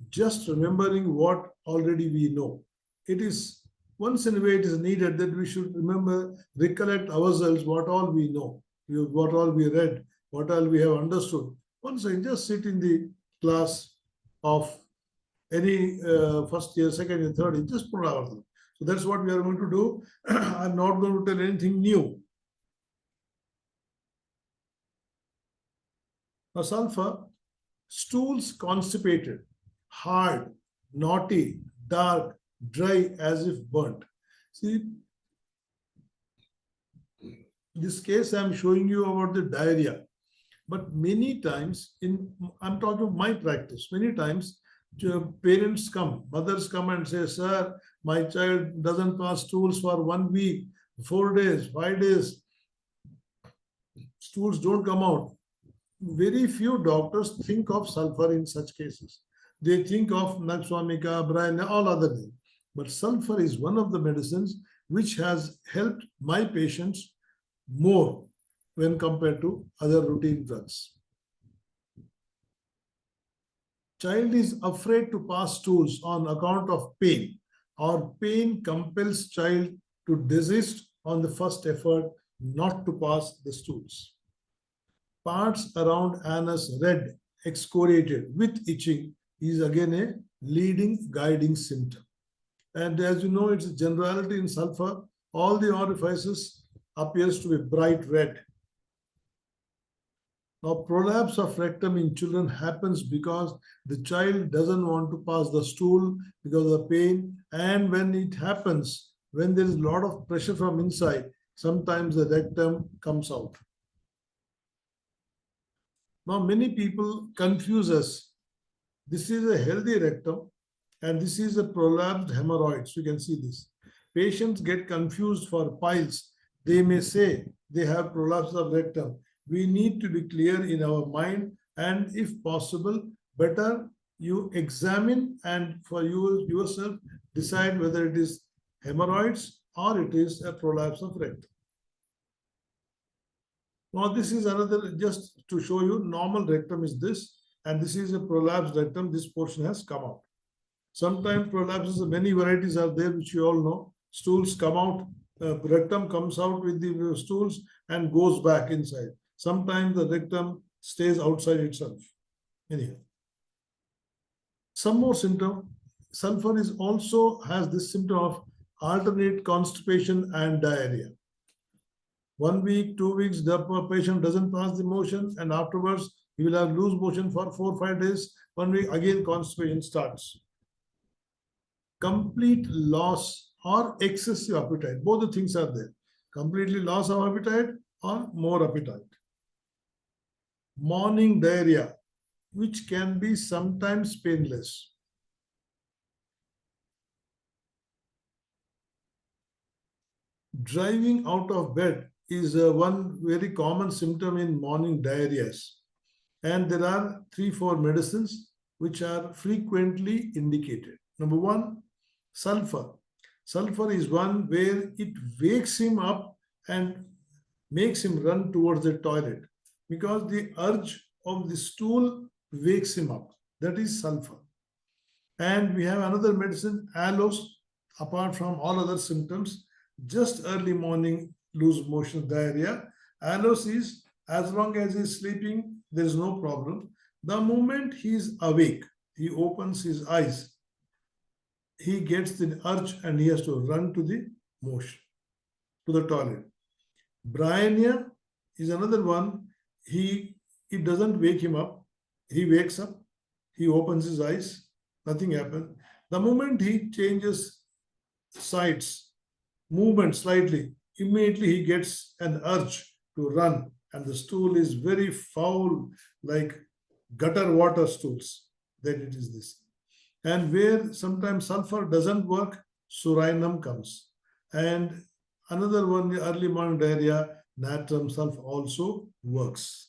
Just remembering what already we know. It is once in a way it is needed that we should remember, recollect ourselves what all we know, what all we read, what all we have understood. Once I just sit in the class of any first year, second year, third year, just punaravartanam. So that's what we are going to do. I'm not going to tell anything new. Now, sulfur, stools constipated, hard, knotty, dark, dry, as if burnt. See, this case I'm showing you about the diarrhea. But many times, I'm talking of my practice, many times parents come, mothers come and say, sir, my child doesn't pass stools for 1 week, 4 days, 5 days. Stools don't come out. Very few doctors think of sulfur in such cases. They think of Nagswamika, Brine, all other things. But sulfur is one of the medicines which has helped my patients more when compared to other routine drugs. Child is afraid to pass stools on account of pain, or pain compels child to desist on the first effort not to pass the stools. Parts around anus red, excoriated with itching is again a leading guiding symptom. And as you know, it's a generality in sulfur. All the orifices appears to be bright red. Now, prolapse of rectum in children happens because the child doesn't want to pass the stool because of the pain. And when it happens, when there is a lot of pressure from inside, sometimes the rectum comes out. Now, many people confuse us. This is a healthy rectum and this is a prolapsed hemorrhoids. You can see this. Patients get confused for piles. They may say they have prolapse of rectum. We need to be clear in our mind, and if possible, better you examine and for yourself decide whether it is hemorrhoids or it is a prolapse of rectum. Now, this is another, just to show you, normal rectum is this, and this is a prolapsed rectum. This portion has come out. Sometimes prolapses, many varieties are there, which you all know. Stools come out, rectum comes out with the stools and goes back inside. Sometimes the rectum stays outside itself. Anyhow, some more symptom. Sulfur is also has this symptom of alternate constipation and diarrhea. 1 week, 2 weeks, the patient doesn't pass the motion, and afterwards he will have loose motion for 4 or 5 days. 1 week, again constipation starts. Complete loss or excessive appetite. Both the things are there. Completely loss of appetite or more appetite. Morning diarrhea, which can be sometimes painless. Driving out of bed is one very common symptom in morning diarrheas. And there are 3-4 medicines which are frequently indicated. Number 1, sulfur. Sulfur is one where it wakes him up and makes him run towards the toilet because the urge of the stool wakes him up. That is sulfur. And we have another medicine, aloes, apart from all other symptoms, just early morning loose motion diarrhea. Aloes is, as long as he's sleeping, there is no problem. The moment he is awake, he opens his eyes, he gets the urge and he has to run to the motion, to the toilet. Bryonia is another one. It doesn't wake him up. He wakes up he opens his eyes, nothing happens. The moment he changes sides, movement slightly, immediately he gets an urge to run, and the stool is very foul, like gutter water stools. Then it is this. And where sometimes sulfur doesn't work, surinum comes. And another one, early morning diarrhea, natrum sulf also works.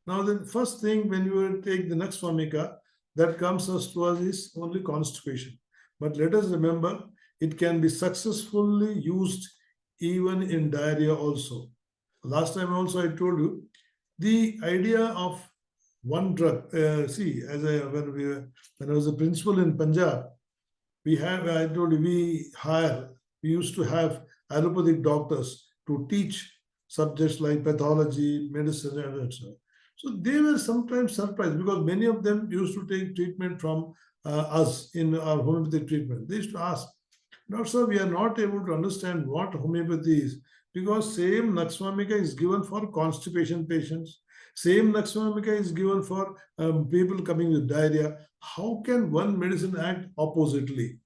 Now, the first thing when you take the nux vomica, that comes to us is only constipation. But let us remember, it can be successfully used even in diarrhea also. Last time also I told you, the idea of one drug, when I was a principal in Punjab, we used to have allopathic doctors to teach subjects like pathology, medicine, etc. So they were sometimes surprised because many of them used to take treatment from us in our homeopathic treatment. They used to ask, "Doctor, sir, we are not able to understand what homeopathy is because same nux vomica is given for constipation patients. Same nux vomica is given for people coming with diarrhea. How can one medicine act oppositely?"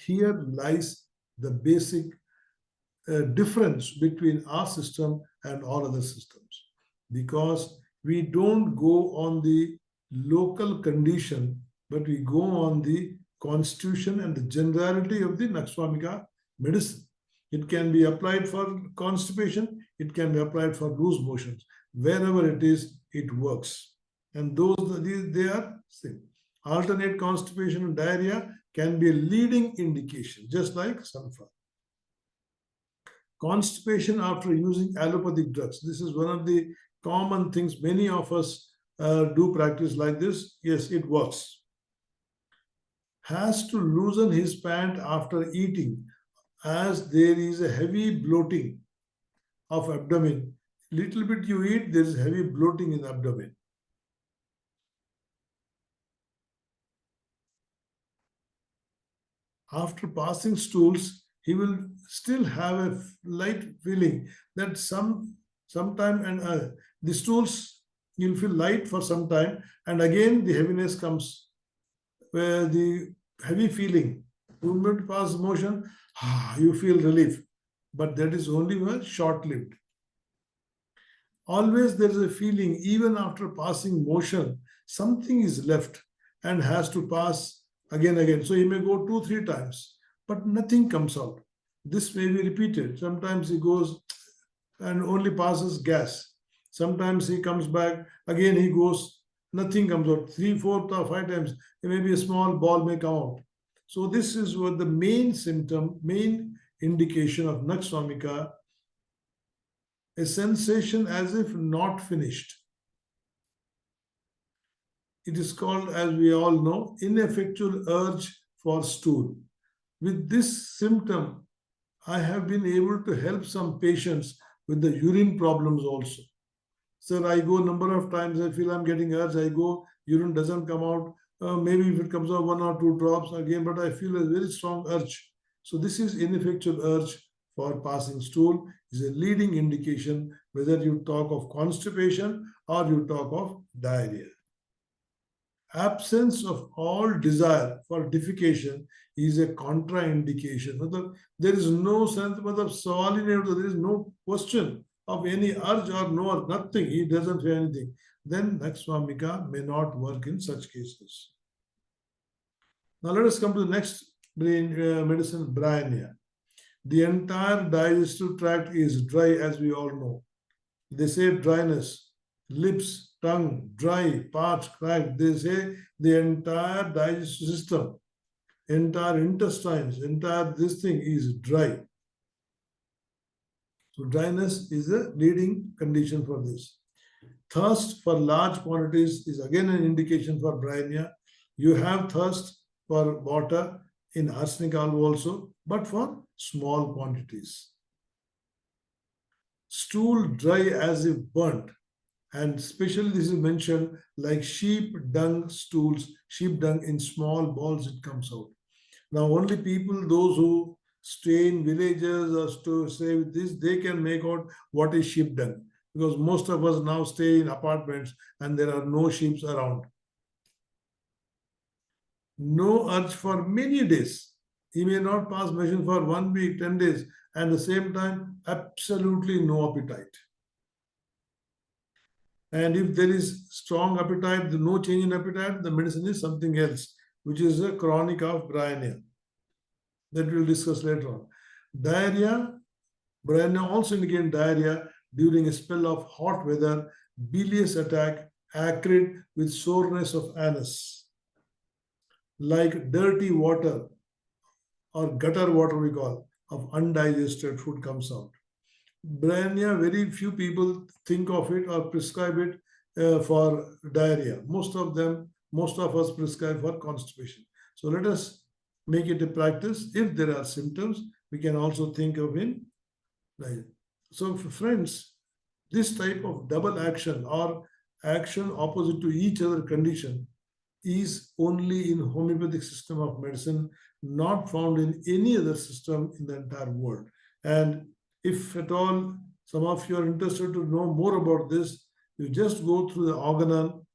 Here lies the basic difference between our system and all other systems. Because we don't go on the local condition, but we go on the constitution and the generality of the nux vomica medicine. It can be applied for constipation, it can be applied for loose motions. Wherever it is, it works. And they are same. Alternate constipation and diarrhea can be a leading indication, just like sulfur. Constipation after using allopathic drugs. This is one of the common things many of us do practice like this. Yes, it works. Has to loosen his pant after eating as there is a heavy bloating of abdomen. Little bit you eat, there is heavy bloating in the abdomen. After passing stools, he will still have a light feeling that sometime and the stools, you'll feel light for some time, and again the heaviness comes, where the heavy feeling, movement pass motion, you feel relief, but that is only short-lived. Always there is a feeling, even after passing motion, something is left and has to pass again. So he may go 2-3 times, but nothing comes out. This may be repeated. Sometimes he goes and only passes gas. Sometimes he comes back, again he goes, nothing comes out. 3, 4, or 5 times, maybe a small ball may come out. So this is what the main symptom, main indication of nux vomica, a sensation as if not finished. It is called, as we all know, ineffectual urge for stool. With this symptom, I have been able to help some patients with the urine problems also. Sir, I go a number of times, I feel I'm getting urge, I go, urine doesn't come out. Maybe if it comes out 1 or 2 drops again, but I feel a very strong urge. So this is ineffectual urge for passing stool, is a leading indication whether you talk of constipation or you talk of diarrhea. Absence of all desire for defecation is a contraindication. There is no sense, there is no question of any urge or no or nothing. He doesn't feel anything. Then nux vomica may not work in such cases. Now let us come to the next medicine, bryonia. The entire digestive tract is dry, as we all know. They say dryness, lips, tongue, dry, parched, cracked. They say the entire digestive system, entire intestines, entire this thing is dry. So dryness is a leading condition for this. Thirst for large quantities is again an indication for bryonia. You have thirst for water in arsenic alb also, but for small quantities. Stool dry as if burnt, and especially this is mentioned like sheep dung stools, sheep dung in small balls it comes out. Now only people, those who stay in villages or to say this, they can make out what is sheep dung. because most of us now stay in apartments and there are no sheep around. No urge for many days. He may not pass motion for 1 week, 10 days, and at the same time, absolutely no appetite. And if there is strong appetite, no change in appetite, the medicine is something else, which is a chronic of bryonia. That we'll discuss later on. Diarrhea, bryonia also indicate diarrhea during a spell of hot weather, bilious attack, acrid with soreness of anus. Like dirty water or gutter water we call, of undigested food comes out. Bryonia, very few people think of it or prescribe it for diarrhea. Most of us prescribe for constipation. So let us make it a practice. If there are symptoms, we can also think of in diarrhea. So friends, this type of double action or action opposite to each other condition is only in homeopathic system of medicine, not found in any other system in the entire world. And if at all some of you are interested to know more about this, you just go through the organon,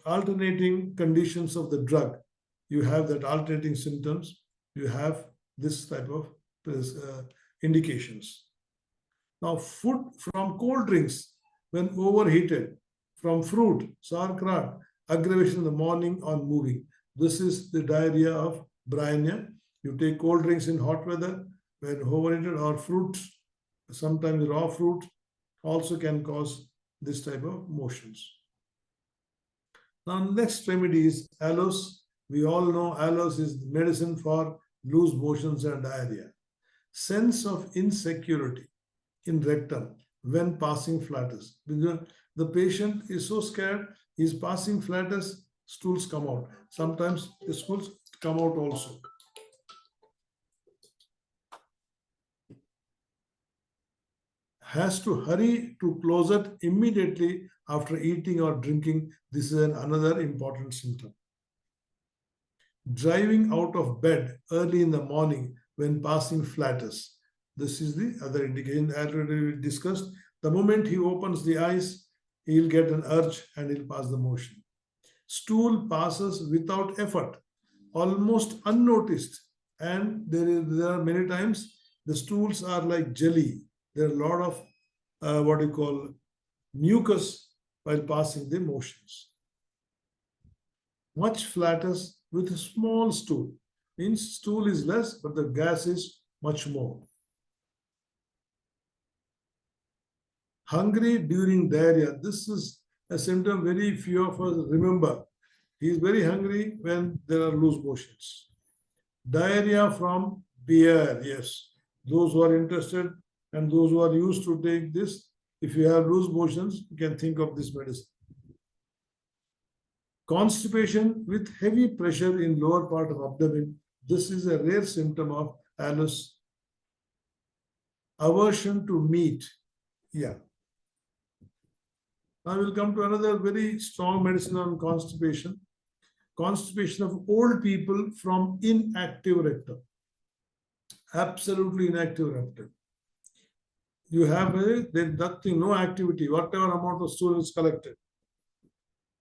alternating conditions of the drug. You have that alternating symptoms. You have this type of indications. Now, food from cold drinks when overheated, from fruit, sauerkraut, aggravation in the morning on moving. This is the diarrhea of bryonia. You take cold drinks in hot weather, when overheated, or fruits, sometimes raw fruit, also can cause this type of motions. Now, next remedy is aloes. We all know aloes is medicine for loose motions and diarrhea. Sense of insecurity in rectum when passing flatus. The patient is so scared, he's passing flatus, stools come out. Sometimes the stools come out also. Has to hurry to closet immediately after eating or drinking. This is another important symptom. Driving out of bed early in the morning when passing flatus. This is the other indication already discussed. The moment he opens the eyes, he'll get an urge and he'll pass the motion. Stool passes without effort, almost unnoticed. And there are many times the stools are like jelly. There are a lot of what you call mucus while passing the motions. Much flatus with a small stool. Means stool is less, but the gas is much more. Hungry during diarrhea. This is a symptom very few of us remember. He is very hungry when there are loose motions. Diarrhea from beer. Yes, those who are interested and those who are used to take this, if you have loose motions, you can think of this medicine. Constipation with heavy pressure in lower part of abdomen. This is a rare symptom of aloes. Aversion to meat. Yeah. Now we'll come to another very strong medicine on constipation. Constipation of old people from inactive rectum. Absolutely inactive rectum. You have there's nothing, no activity, whatever amount of stool is collected.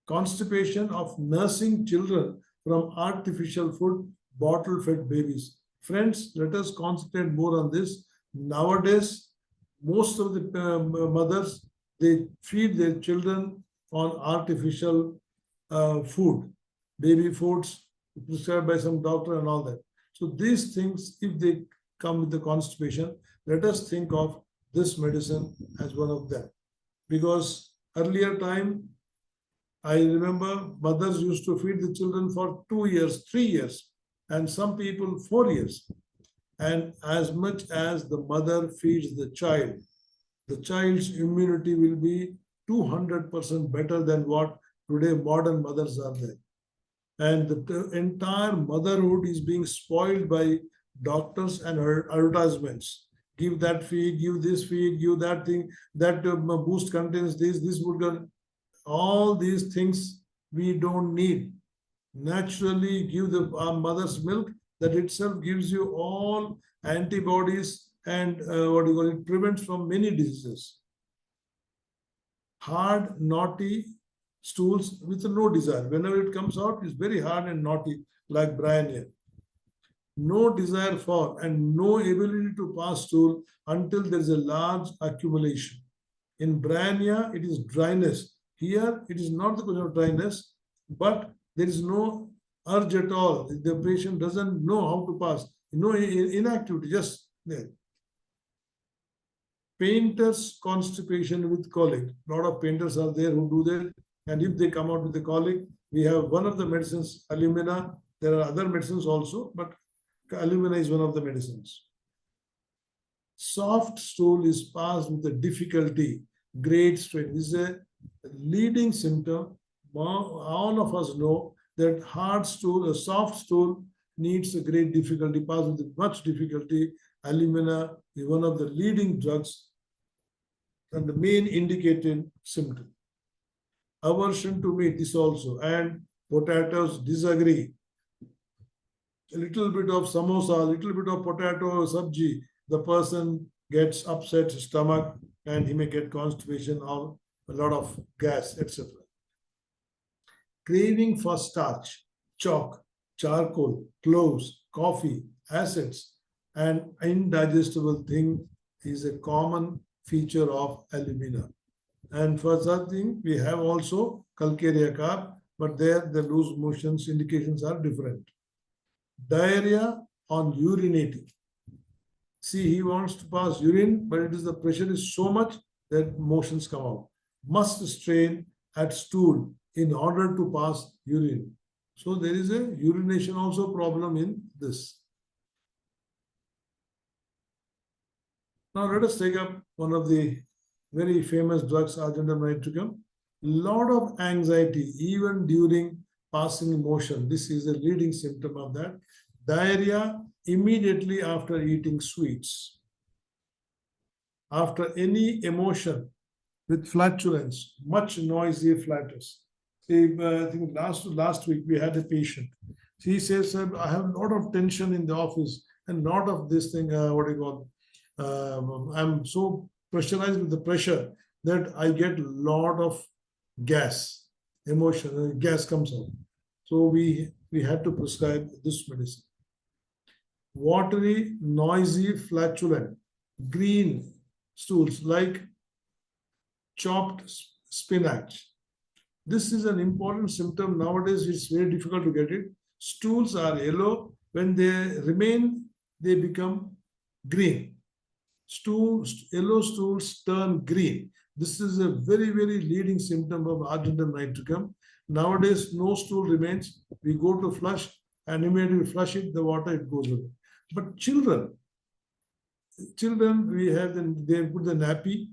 Constipation of nursing children from artificial food, bottle-fed babies. Friends, let us concentrate more on this. Nowadays, most of the mothers, they feed their children on artificial food, baby foods prescribed by some doctor and all that. So these things, if they come with the constipation, let us think of this medicine as one of them. Because earlier time, I remember mothers used to feed the children for 2 years, 3 years, and some people 4 years. And as much as the mother feeds the child's immunity will be 200% better than what today modern mothers are there. And the entire motherhood is being spoiled by doctors and advertisements. Give that feed, give this feed, give that thing, that boost contains this would. All these things we don't need. Naturally give the mother's milk, that itself gives you all antibodies and what you call it, prevents from many diseases. hard, knotty stools with no desire. Whenever it comes out, it's very hard and knotty, like Bryannia. No desire for and no ability to pass stool until there is a large accumulation. In Bryannia, it is dryness. Here, it is not the question of dryness, but there is no urge at all. The patient doesn't know how to pass. No inactivity, just there. Painter's constipation with colic. A lot of painters are there who do that. And if they come out with the colic, we have one of the medicines, alumina. There are other medicines also, but alumina is one of the medicines. Soft stool is passed with a difficulty, great strain. This is a leading symptom. All of us know that hard stool, a soft stool, needs a great difficulty, passed with much difficulty. Alumina is one of the leading drugs and the main indicated symptom. Aversion to meat, this also, and potatoes disagree. A little bit of samosa, a little bit of potato sabji, the person gets upset stomach and he may get constipation or a lot of gas, etc. Craving for starch, chalk, charcoal, cloves, coffee, acids, and indigestible thing is a common feature of alumina. And for such thing, we have also calcarea carb, but there the loose motions indications are different. Diarrhea on urinating. See, he wants to pass urine, but the pressure is so much that motions come out. Must strain at stool in order to pass urine. So there is a urination also problem in this. Now let us take up one of the very famous drugs, argentum nitricum. Lot of anxiety even during passing motion. This is a leading symptom of that. Diarrhea immediately after eating sweets. After any emotion with flatulence, much noisy flatus. See, I think last week we had a patient. He says, I have a lot of tension in the office and lot of this thing, I'm so pressurized with the pressure that I get a lot of gas, emotion, gas comes out. So we had to prescribe this medicine. Watery, noisy, flatulent, green stools like chopped spinach. This is an important symptom. Nowadays, it's very difficult to get it. Stools are yellow. When they remain, they become green. Yellow stools turn green. This is a very, very leading symptom of argentum nitricum. Nowadays, no stool remains. We go to flush and immediately flush it, the water, it goes away. But children, we have they put the nappy,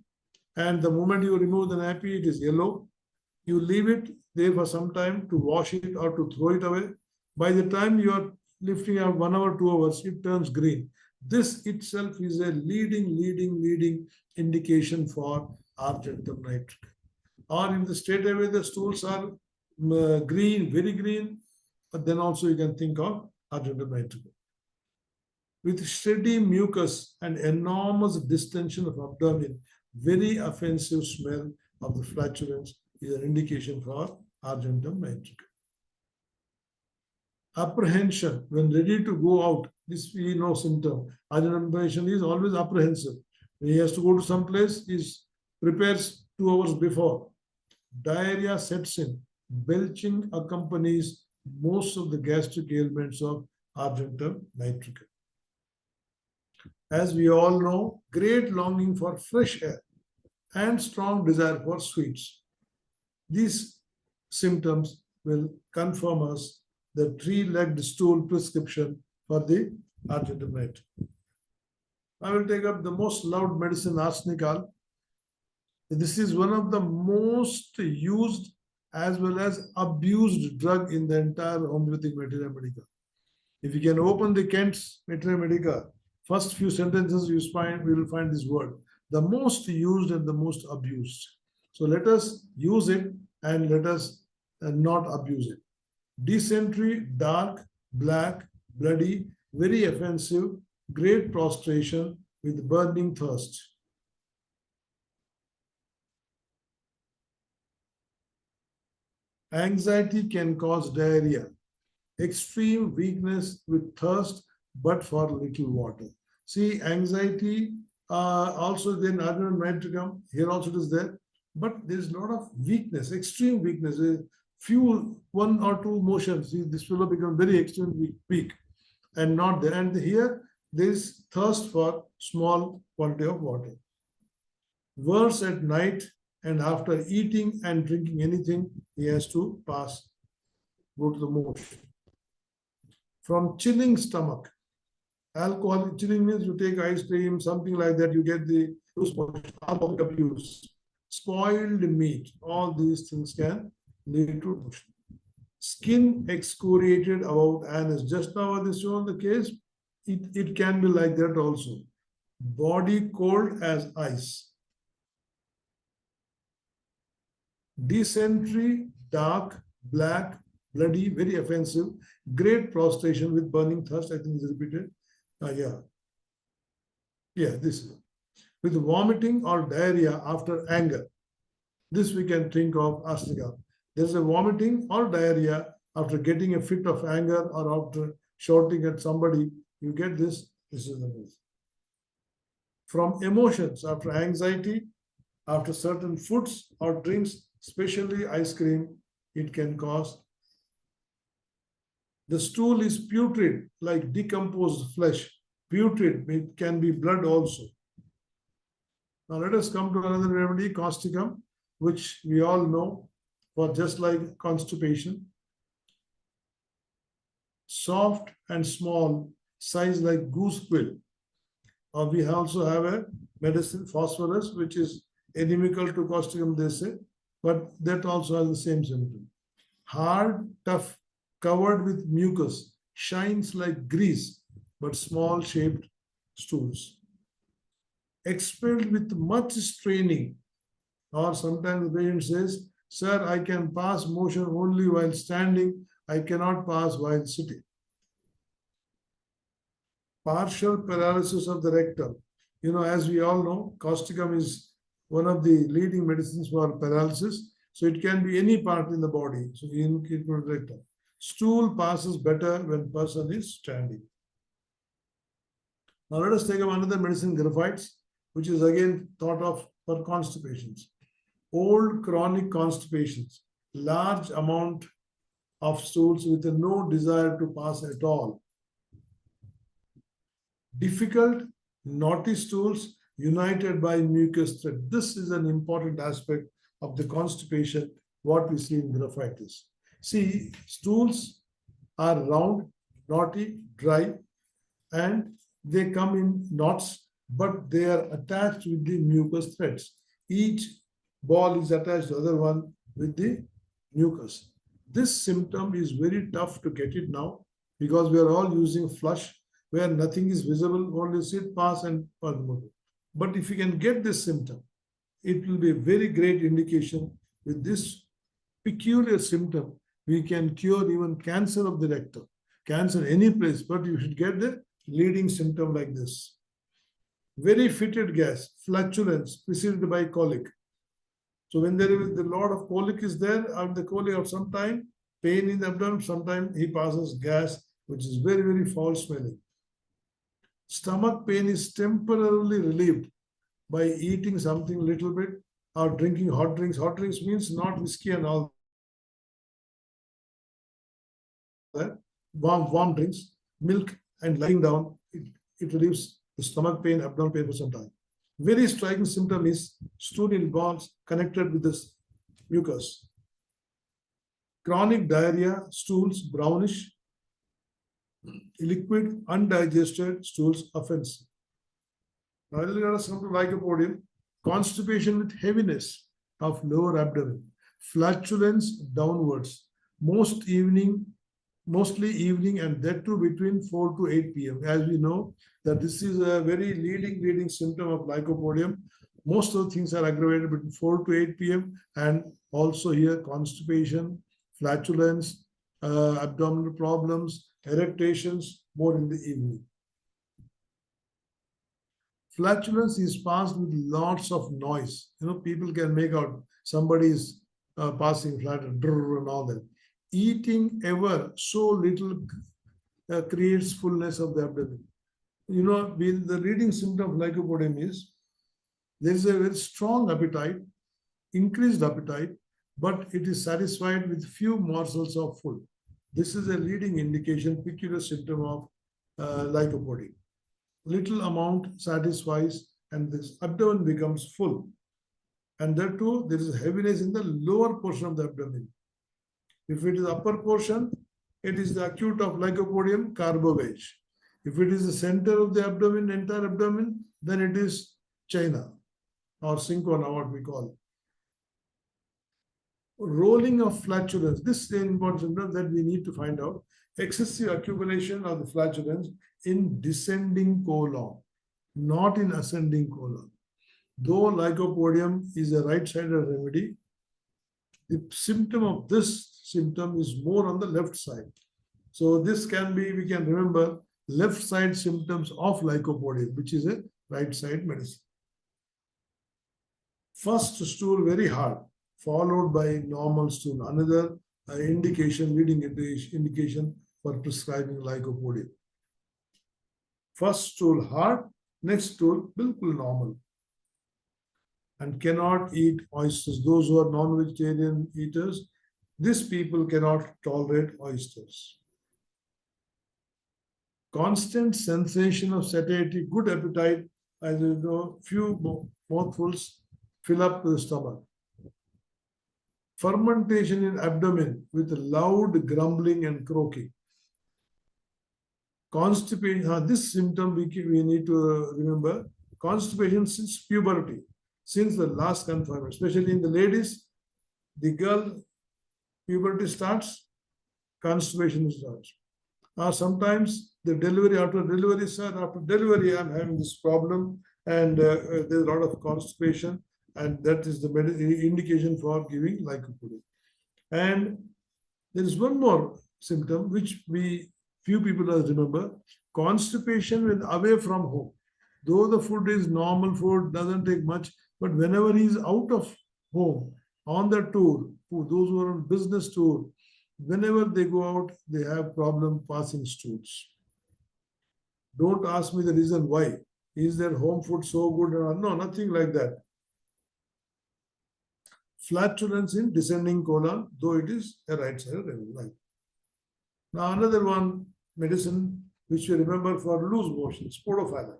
and the moment you remove the nappy, it is yellow. You leave it there for some time to wash it or to throw it away. By the time you are lifting out 1 hour, 2 hours, it turns green. This itself is a leading indication for argentum nitricum. Or if the straight away the stools are green, very green, but then also you can think of argentum nitricum. With steady mucus and enormous distension of abdomen, very offensive smell of the flatulence is an indication for argentum nitricum. Apprehension when ready to go out, this we know symptom. Argentum patient is always apprehensive. When he has to go to some place, he prepares 2 hours before. Diarrhea sets in. Belching accompanies most of the gastric ailments of argentum nitricum. As we all know, great longing for fresh air and strong desire for sweets. These symptoms will confirm us the 3-legged stool prescription for the argentum nitricum. I will take up the most loved medicine, arsenicol. This is one of the most used as well as abused drug in the entire homeopathic materia medica. If you can open the Kent's materia medica, first few sentences we will find this word. The most used and the most abused. So let us use it and let us not abuse it. Dysentery, dark, black, bloody, very offensive, great prostration with burning thirst. Anxiety can cause diarrhea. Extreme weakness with thirst, but for little water. See, anxiety also then other might come. Here also it is there, but there is a lot of weakness, extreme weakness. Few, one or two motions. See, this will become very extremely weak and not there. And here there is thirst for small quantity of water. Worse at night and after eating and drinking anything, he has to pass, go to the motion. From chilling stomach. Alcohol chilling means you take ice cream, something like that, you get the loose motion, alcohol abuse, spoiled meat, all these things can lead to motion. Skin excoriated about anus. Just now this was the case, it can be like that also. Body cold as ice. Dysentery, dark, black, bloody, very offensive. Great prostration with burning thirst. I think is repeated. This is with vomiting or diarrhea after anger. This we can think of asthma. There's a vomiting or diarrhea after getting a fit of anger or after shouting at somebody. You get this. This is the case. From emotions after anxiety, after certain foods or drinks, especially ice cream, it can cause. The stool is putrid, like decomposed flesh. Putrid, it can be blood also. Now let us come to another remedy, causticum, which we all know for just like constipation. Soft and small, size like goose quill. We also have a medicine, phosphorus, which is inimical to causticum, they say, but that also has the same symptom. Hard, tough, covered with mucus, shines like grease, but small shaped stools. Expelled with much straining, or sometimes the patient says, sir, I can pass motion only while standing, I cannot pass while sitting. Partial paralysis of the rectum. As we all know, causticum is one of the leading medicines for paralysis. So it can be any part in the body. So in rectum. Stool passes better when person is standing. Now let us take up another medicine, graphites, which is again thought of for constipations. Old chronic constipations, large amount of stools with no desire to pass at all. Difficult, knotty stools united by mucus thread. This is an important aspect of the constipation, what we see in graphitis. See, stools are round, knotty, dry, and they come in knots, but they are attached with the mucus threads. Each ball is attached to the other one with the mucus. This symptom is very tough to get it now because we are all using flush where nothing is visible, only sit, pass, and move. But if you can get this symptom, it will be a very great indication. With this peculiar symptom, we can cure even cancer of the rectum, cancer any place, but you should get the leading symptom like this. Very fetid gas, flatulence preceded by colic. So when there is a lot of colic is there, and the colic of some time, pain in the abdomen, sometimes he passes gas, which is very, very foul smelling. Stomach pain is temporarily relieved by eating something little bit or drinking hot drinks. Hot drinks means not whiskey and all that. Warm drinks, milk, and lying down, it relieves the stomach pain, abdominal pain for some time. Very striking symptom is stool in balls connected with this mucus. Chronic diarrhea, stools brownish, liquid, undigested stools offensive. Now let us come to lycopodium. Constipation with heaviness of lower abdomen, flatulence downwards, mostly evening, and that too between 4 to 8 p.m. As we know that this is a very leading symptom of lycopodium. Most of the things are aggravated between 4 to 8 p.m. and also here constipation, flatulence, abdominal problems, erectations more in the evening. Flatulence is passed with lots of noise. People can make out somebody is passing flat and all that. Eating ever so little creates fullness of the abdomen. You know, the leading symptom of lycopodium is there is a very strong appetite, increased appetite, but it is satisfied with few morsels of food. This is a leading indication, peculiar symptom of lycopodium. Little amount satisfies and this abdomen becomes full. And that too, there is heaviness in the lower portion of the abdomen. If it is upper portion, it is the acute of lycopodium carbovage. If it is the center of the abdomen, entire abdomen, then it is China or cinchona, what we call. Rolling of flatulence. This is an important symptom that we need to find out. Excessive accumulation of the flatulence in descending colon, not in ascending colon. Though lycopodium is a right-sided remedy, the symptom of this symptom is more on the left side. So this can be, we can remember, left side symptoms of lycopodium, which is a right side medicine. First stool very hard, followed by normal stool. Another indication, leading indication for prescribing lycopodium. First stool hard, next stool bilkul normal. And cannot eat oysters. Those who are non-vegetarian eaters, these people cannot tolerate oysters. Constant sensation of satiety, good appetite, as you know, few mouthfuls fill up the stomach. Fermentation in abdomen with loud grumbling and croaking. Constipation, this symptom we need to remember. Constipation since puberty, since the last confinement, especially in the ladies, the girl puberty starts, constipation starts. Sometimes the delivery, after delivery, sir, after delivery, I'm having this problem and there's a lot of constipation, and that is the indication for giving lycopodium. And there is one more symptom which few people remember: constipation when away from home. Though the food is normal food, doesn't take much, but whenever he is out of home, on the tour, those who are on business tour, whenever they go out, they have problem passing stools. Don't ask me the reason why. Is their home food so good? No, nothing like that. Flatulence in descending colon, though it is a right-sided remedy. Now another one, medicine which we remember for loose motion, podophyllum.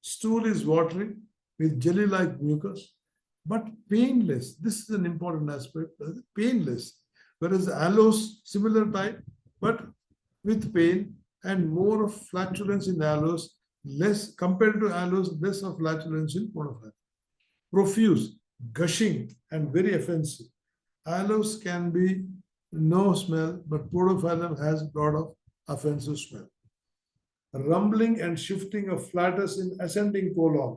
Stool is watery with jelly-like mucus, but painless. This is an important aspect, painless. Whereas aloes, similar type, but with pain and more of flatulence in aloes, less compared to aloes, less of flatulence in podophyllum. Profuse, gushing, and very offensive. Aloes can be no smell, but podophyllum has a lot of offensive smell. Rumbling and shifting of flatus in ascending colon.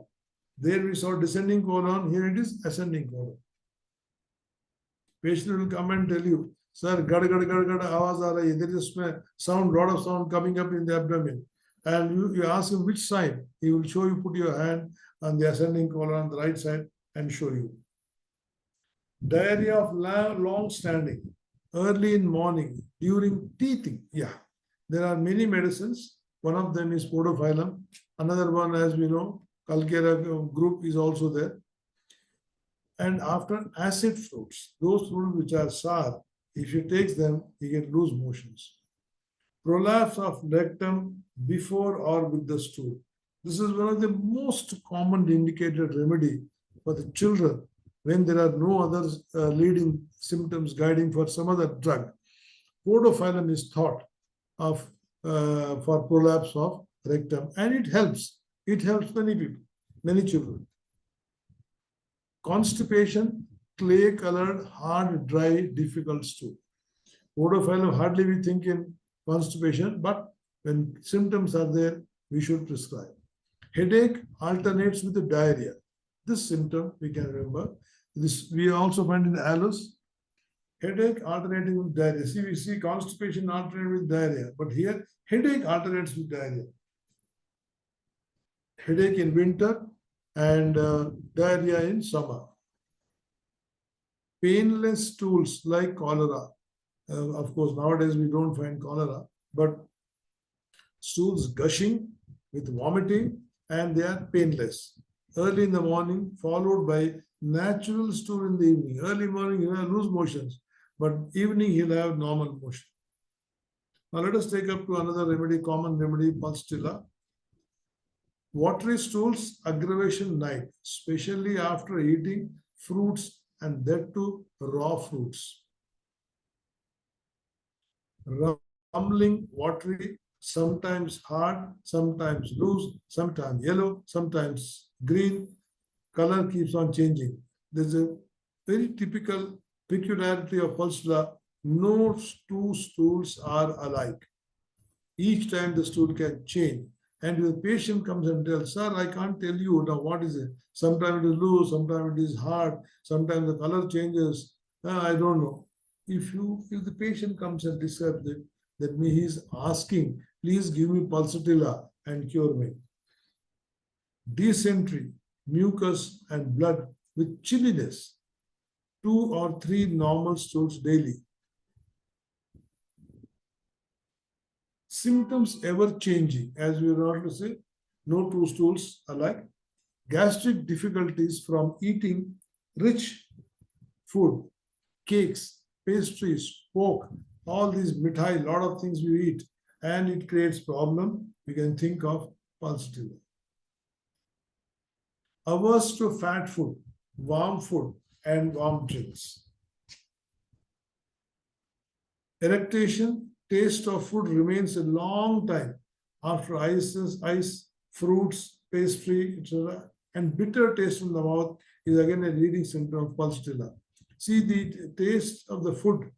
There we saw descending colon, here it is ascending colon. Patient will come and tell you, sir, gada gada gada gada awaaz aa rahi hai. There is a sound, lot of sound coming up in the abdomen. And you ask him which side, he will show you, put your hand on the ascending colon on the right side and show you. Diarrhea of long standing, early in morning, during teething. Yeah, there are many medicines. One of them is podophyllum. Another one, as we know, Calcarea group is also there. And after acid fruits, those fruits which are sour, if you take them, you get loose motions. Prolapse of rectum before or with the stool. This is one of the most common indicated remedy for the children when there are no other leading symptoms guiding for some other drug. Podophyllum is thought of for prolapse of rectum, and it helps. It helps many people, many children. Constipation, clay-colored, hard, dry, difficult stool. Podophyllum hardly we think in constipation, but when symptoms are there, we should prescribe. Headache alternates with the diarrhea. This symptom we can remember. This we also find in aloes. Headache alternating with diarrhea. See, we see constipation alternating with diarrhea, but here headache alternates with diarrhea. Headache in winter and diarrhea in summer. painless stools like cholera. Of course, nowadays we don't find cholera, but stools gushing with vomiting, and they are painless. Early in the morning, followed by natural stool in the evening. Early morning, he'll have loose motions, but evening he'll have normal motion. Now let us take up to another remedy, common remedy, pulsatilla. Watery stools, aggravation night, especially after eating fruits and that too raw fruits. Rumbling, watery, sometimes hard, sometimes loose, sometimes yellow, sometimes green. Color keeps on changing. There's a very typical peculiarity of pulsatilla. No two stools are alike. Each time the stool can change. And the patient comes and tells, sir, I can't tell you now what is it. Sometimes it is loose, sometimes it is hard, sometimes the color changes. I don't know. If the patient comes and describes it, that means he is asking, please give me pulsatilla and cure me. Dysentery, mucus and blood with chilliness. 2 or 3 normal stools daily. Symptoms ever changing, as we were about to say, no two stools alike. Gastric difficulties from eating rich food, cakes, pastries, pork, all these mithai, lot of things we eat, and it creates problem. We can think of pulsatilla. Averse to fat food, and warm drinks. Erectation, taste of food remains a long time after ice, fruits, pastry, etc. And bitter taste in the mouth is again a leading symptom of pulsatilla. See the taste of the food,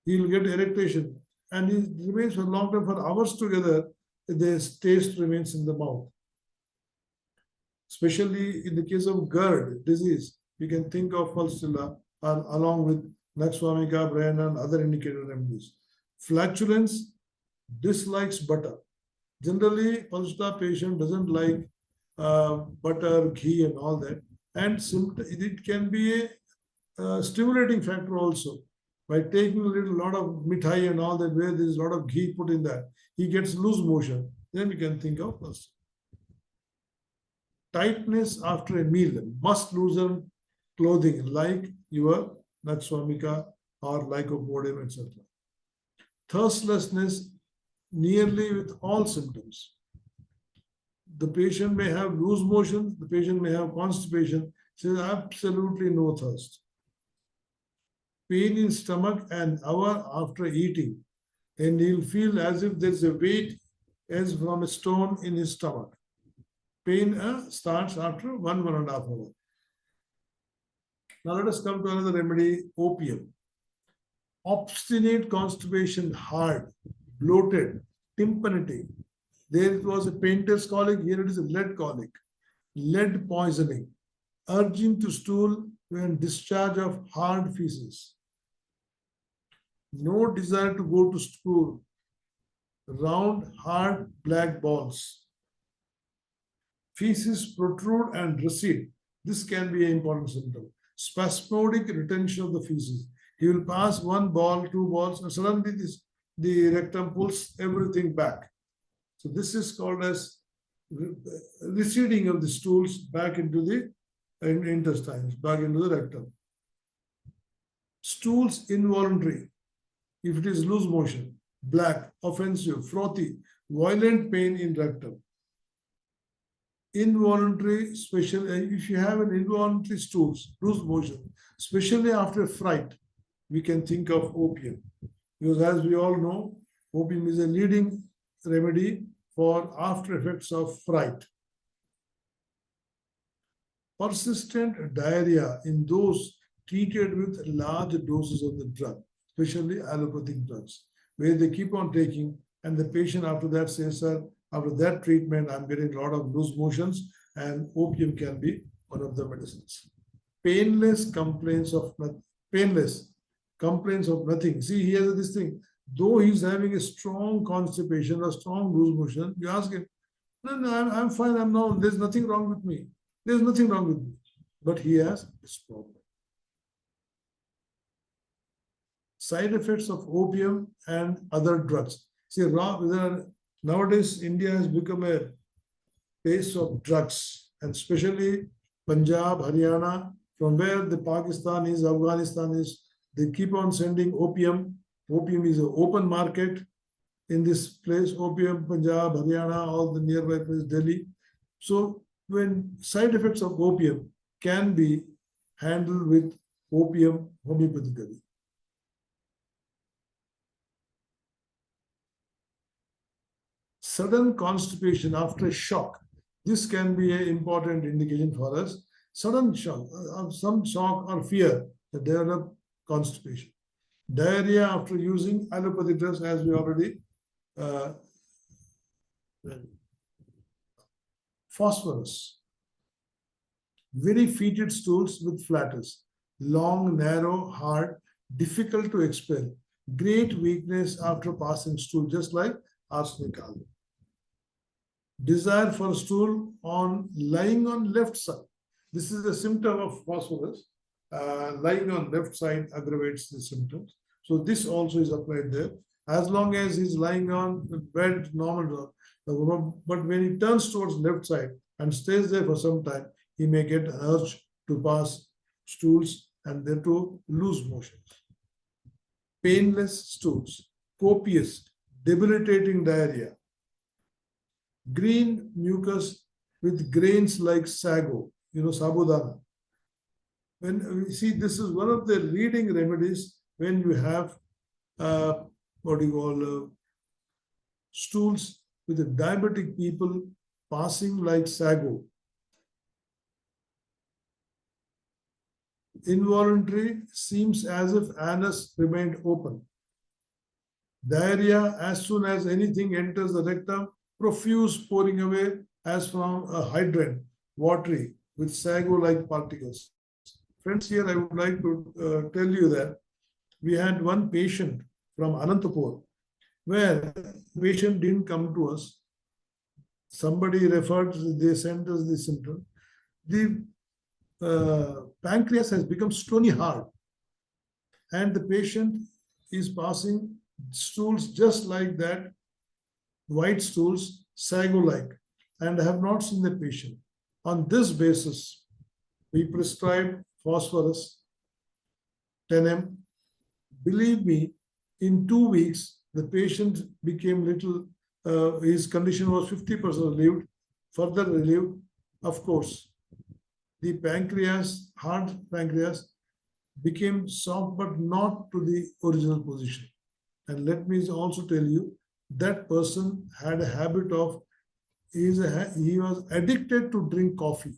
he will get erectation, and he remains for a long time, for hours together, the taste remains in the mouth. Especially in the case of GERD disease, you can think of pulsatilla along with Naxwamika, Brayana, and other indicator remedies. Flatulence, dislikes butter. Generally, pulsatilla patient doesn't like butter, ghee, and all that. And it can be a stimulating factor also. By taking a lot of mithai and all that, where there is a lot of ghee put in that, he gets loose motion. Then we can think of pulsatilla. Tightness after a meal, must loosen clothing like your Naxwamika or Lycopodium, etc. Thirstlessness nearly with all symptoms. The patient may have loose motion, the patient may have constipation, says absolutely no thirst. Pain in stomach an hour after eating, and he'll feel as if there's a weight as from a stone in his stomach. Pain starts after 1.5 hours. Now let us come to another remedy, opium. Obstinate constipation, hard, bloated, tympanitic. There it was a painter's colic, here it is a lead colic. Lead poisoning, urging to stool when discharge of hard feces. No desire to go to stool. Round, hard, black balls. Feces protrude and recede. This can be an important symptom. Spasmodic retention of the feces. He will pass 1 ball, 2 balls, and suddenly the rectum pulls everything back. So this is called as receding of the stools back into the intestines, back into the rectum. Stools involuntary. If it is loose motion, black, offensive, frothy, violent pain in rectum. Involuntary, if you have an involuntary stools, loose motion, especially after fright, we can think of opium. Because as we all know, opium is a leading remedy for after effects of fright. Persistent diarrhea in those treated with large doses of the drug, especially allopathic drugs, where they keep on taking, and the patient after that says, sir, after that treatment, I'm getting a lot of loose motions, and opium can be one of the medicines. Painless complaints of nothing. See, he has this thing. Though he's having a strong constipation or strong loose motion, you ask him, no, I'm fine. There's nothing wrong with me. There's nothing wrong with me. But he has this problem. side effects of opium and other drugs. See, nowadays India has become a place of drugs, and especially Punjab, Haryana, from where the Pakistan is, Afghanistan is, they keep on sending opium. Opium is an open market in this place, opium, Punjab, Haryana, all the nearby places, Delhi. So when side effects of opium can be handled with opium homeopathically. Sudden constipation after a shock. This can be an important indication for us. Sudden shock, some shock or fear that they develop constipation. Diarrhea after using allopathic drugs, as we already phosphorus. Very fetid stools with flatus. Long, narrow, hard, difficult to expel. Great weakness after passing stool, just like arsenic. Desire for stool on lying on left side. This is a symptom of phosphorus. Lying on left side aggravates the symptoms. So this also is applied there. As long as he's lying on the bed, normal, but when he turns towards left side and stays there for some time, he may get an urge to pass stools and then to lose motions. Painless stools, copious, debilitating diarrhea. Green mucus with grains like sago, sabudana. When we see, this is one of the leading remedies when you have stools with the diabetic people passing like sago. Involuntary, seems as if anus remained open. Diarrhea as soon as anything enters the rectum, profuse pouring away as from a hydrant, watery, with sago-like particles. Friends, here I would like to tell you that we had one patient from Anantapur, where the patient didn't come to us. Somebody referred, they sent us the symptom. The pancreas has become stony hard, and the patient is passing stools just like that, white stools, sago-like, and I have not seen the patient. On this basis, we prescribed phosphorus, 10 Believe me, in 2 weeks, the patient became little, his condition was 50% relieved, further relieved. Of course, the pancreas, hard pancreas, became soft, but not to the original position. And let me also tell you, that person had a habit of, he was addicted to drink coffee.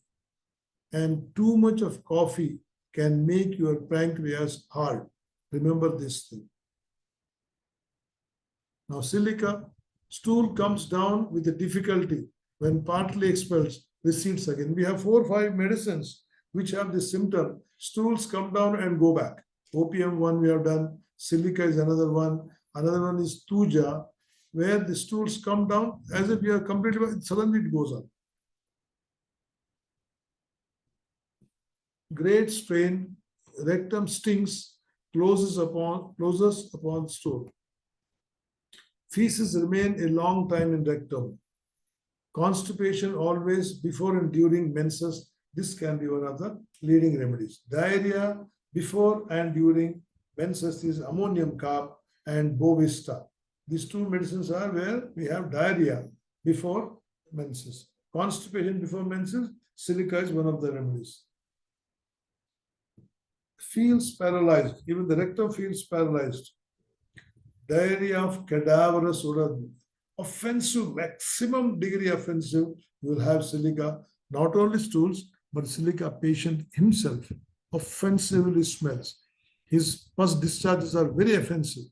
And too much of coffee can make your pancreas hard. Remember this thing. Now, silica, stool comes down with a difficulty when partly expelled, recedes again. We have 4 or 5 medicines which have this symptom. Stools come down and go back. Opium one we have done. Silica is another one. Another one is tuja, where the stools come down as if you are completely, suddenly it goes up. Great strain, rectum stings, closes upon stool. Feces remain a long time in rectum. Constipation always before and during menses. This can be one of the leading remedies. Diarrhea before and during menses is ammonium carb and bovista. These 2 medicines are where we have diarrhea before menses. Constipation before menses, silica is one of the remedies. Feels paralyzed, even the rectum feels paralyzed. Diarrhea of cadaverous odor, offensive, maximum degree offensive, you will have silica, not only stools, but silica patient himself offensively smells. His pus discharges are very offensive,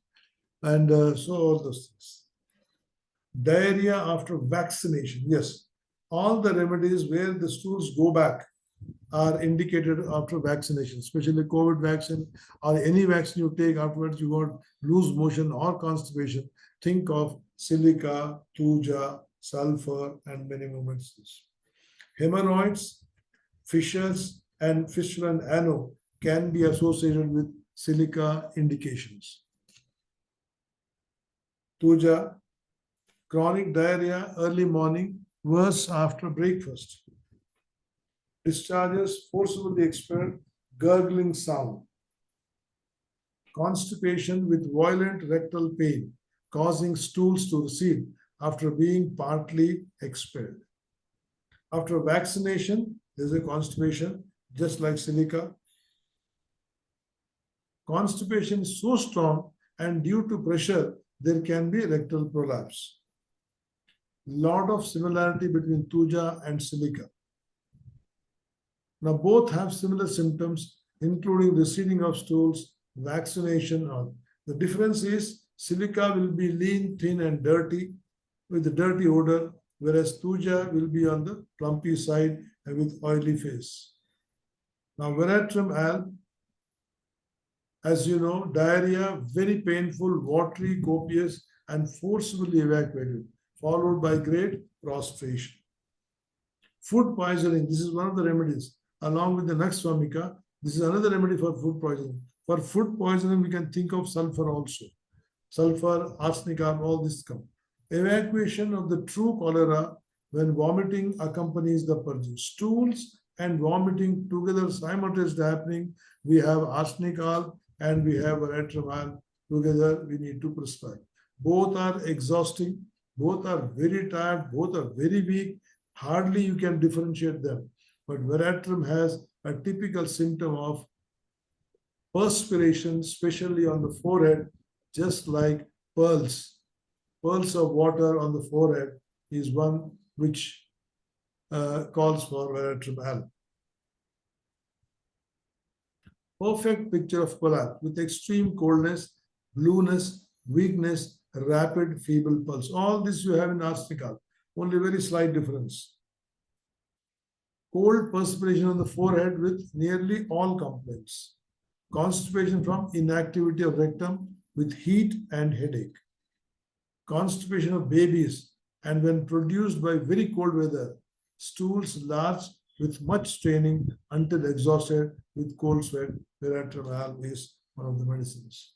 and so all those things. Diarrhea after vaccination, yes. All the remedies where the stools go back are indicated after vaccination, especially COVID vaccine or any vaccine you take afterwards, you got loose motion or constipation. Think of silica, tuja, sulfur, and many more medicines. Hemorrhoids, fissures, and ano can be associated with silica indications. Tuja. Chronic diarrhea early morning, worse after breakfast. Discharges forcibly expelled, gurgling sound. Constipation with violent rectal pain, causing stools to recede after being partly expelled. After vaccination, there's a constipation, just like silica. Constipation is so strong, and due to pressure, there can be rectal prolapse. Lot of similarity between Tuja and silica. Now, both have similar symptoms, including receding of stools, vaccination. The difference is silica will be lean, thin, and dirty with a dirty odor, whereas Tuja will be on the plumpy side and with oily face. Now, Veratrum alb, as you know, diarrhea, very painful, watery, copious, and forcibly evacuated, followed by great prostration. Food poisoning, this is one of the remedies. Along with the Nux vomica, this is another remedy for food poisoning. For food poisoning, we can think of sulfur also. Sulfur, arsenic, all this come. Evacuation of the true cholera when vomiting accompanies the purging. Stools and vomiting together simultaneously happening. We have arsenic alb and we have veratrum alb. Together, we need to prescribe. Both are exhausting. Both are very tired. Both are very weak. Hardly you can differentiate them. But veratrum has a typical symptom of perspiration, especially on the forehead, just like pearls. Pearls of water on the forehead is one which calls for veratrum alb. Perfect picture of collapse with extreme coldness, blueness, weakness, rapid, feeble pulse. All this you have in arsenic alb, only very slight difference. Cold perspiration on the forehead with nearly all complaints. Constipation from inactivity of rectum with heat and headache. Constipation of babies, and when produced by very cold weather, stools large with much straining until exhausted with cold sweat. Veratrum alb is one of the medicines.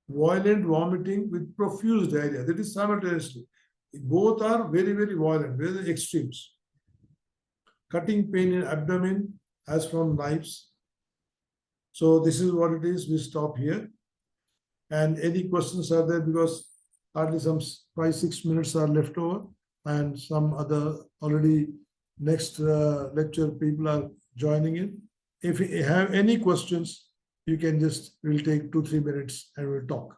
Violent vomiting with profuse diarrhea, that is simultaneously. Both are very, very violent, very extremes. Cutting pain in abdomen as from knives. So this is what it is. We stop here. And any questions are there, because hardly some 5-6 minutes are left over, and some other already next lecture people are joining in. If you have any questions, you can just, we'll take 2-3 minutes and we'll talk.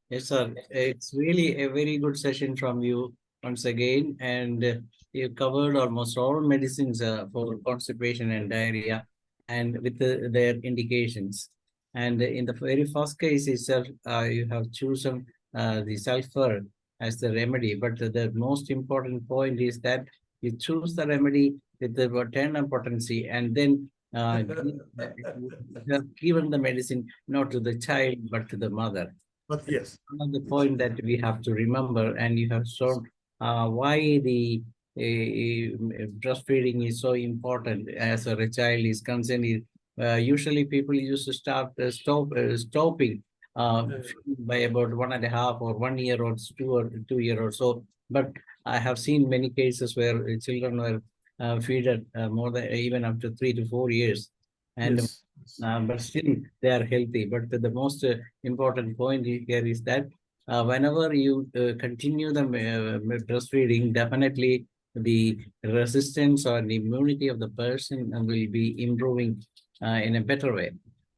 Yes, sir. It's really a very good session from you once again, and you covered almost all medicines for constipation and diarrhea, and with their indications. And in the very first case itself, you have chosen the sulfur as the remedy. But the most important point is that you choose the remedy with the maternal potency, and then you have given the medicine not to the child but to the mother. But yes, one of the point that we have to remember, and you have shown why the breastfeeding is so important as far as a child is concerned. Usually people used to stop stopping by about 1.5 or 1 year or 2 year or so. But I have seen many cases where children were fed more than even up to 3 to 4 years, and yes. but still they are healthy. But the most important point here is that whenever you continue the breastfeeding, definitely the resistance or the immunity of the person will be improving in a better way.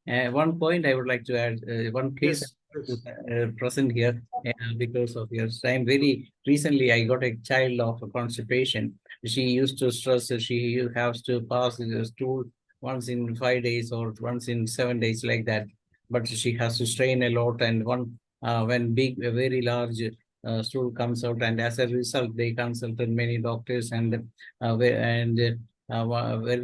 One point I would like to add, one case present here because of your time. Very recently, I got a child of constipation. She used to stress that she has to pass the stool once in 5 days or once in 7 days, like that. But she has to strain a lot, and when a very large stool comes out, and as a result, they consulted many doctors, and very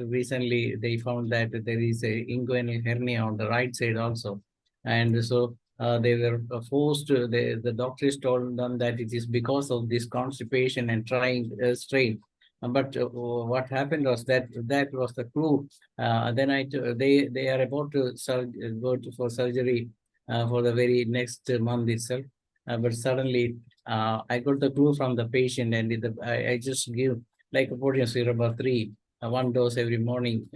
recently they found that there is a inguinal hernia on the right side also, and so they were forced. The doctors told them that it is because of this constipation and trying strain. But what happened was that was the clue. Then they are about to for surgery for the very next month itself. but suddenly I got the clue from the patient, and I just give like a potassium syrup of 3, 1 dose every morning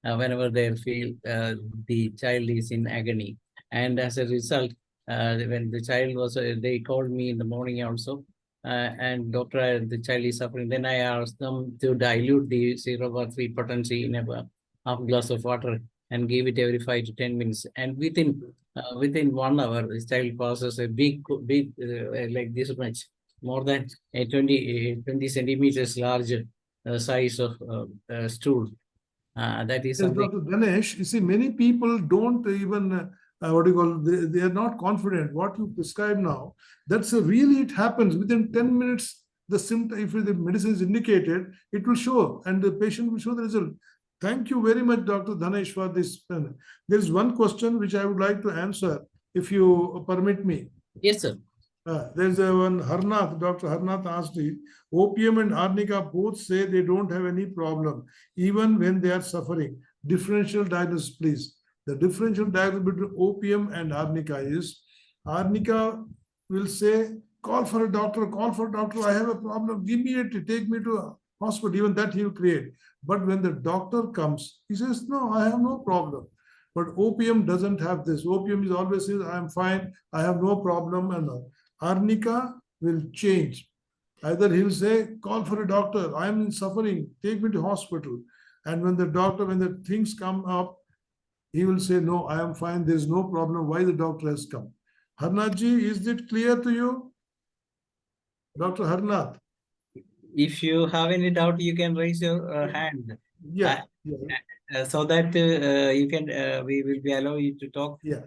whenever they feel the child is in agony. And as a result, when the child was, they called me in the morning also, and doctor, the child is suffering. Then I asked them to dilute the syrup of 3 potency in a half glass of water and give it every 5 to 10 minutes. And within 1 hour, this child passes a big like this much, more than a 20 centimeters large size of stool. That is Yes, something. Dr. Ganesh, you see, many people don't even, what do you call, they are not confident what you prescribe now. That's really, it happens within 10 minutes. The symptom, if the medicine is indicated, it will show, and the patient will show the result. Thank you very much, Dr. Dhanesh, for this. There is one question which I would like to answer, if you permit me. Yes, sir. There's one Harnath, Dr. Harnath asked it. Opium and arnica both say they don't have any problem, even when they are suffering. Differential diagnosis, please. The differential diagnosis between opium and arnica is, arnica will say, call for a doctor, I have a problem, immediately take me to a hospital, even that he will create. But when the doctor comes, he says, no, I have no problem. But opium doesn't have this. Opium is always says, I am fine, I have no problem, and all. Arnica will change. Either he will say, call for a doctor, I am suffering, take me to hospital. And when the things come up, he will say, no, I am fine, there is no problem, why the doctor has come. Harnathji, is it clear to you? Dr. Harnath? If you have any doubt, you can raise your hand. Yeah. So that you can, we will be allow you to talk. Yeah.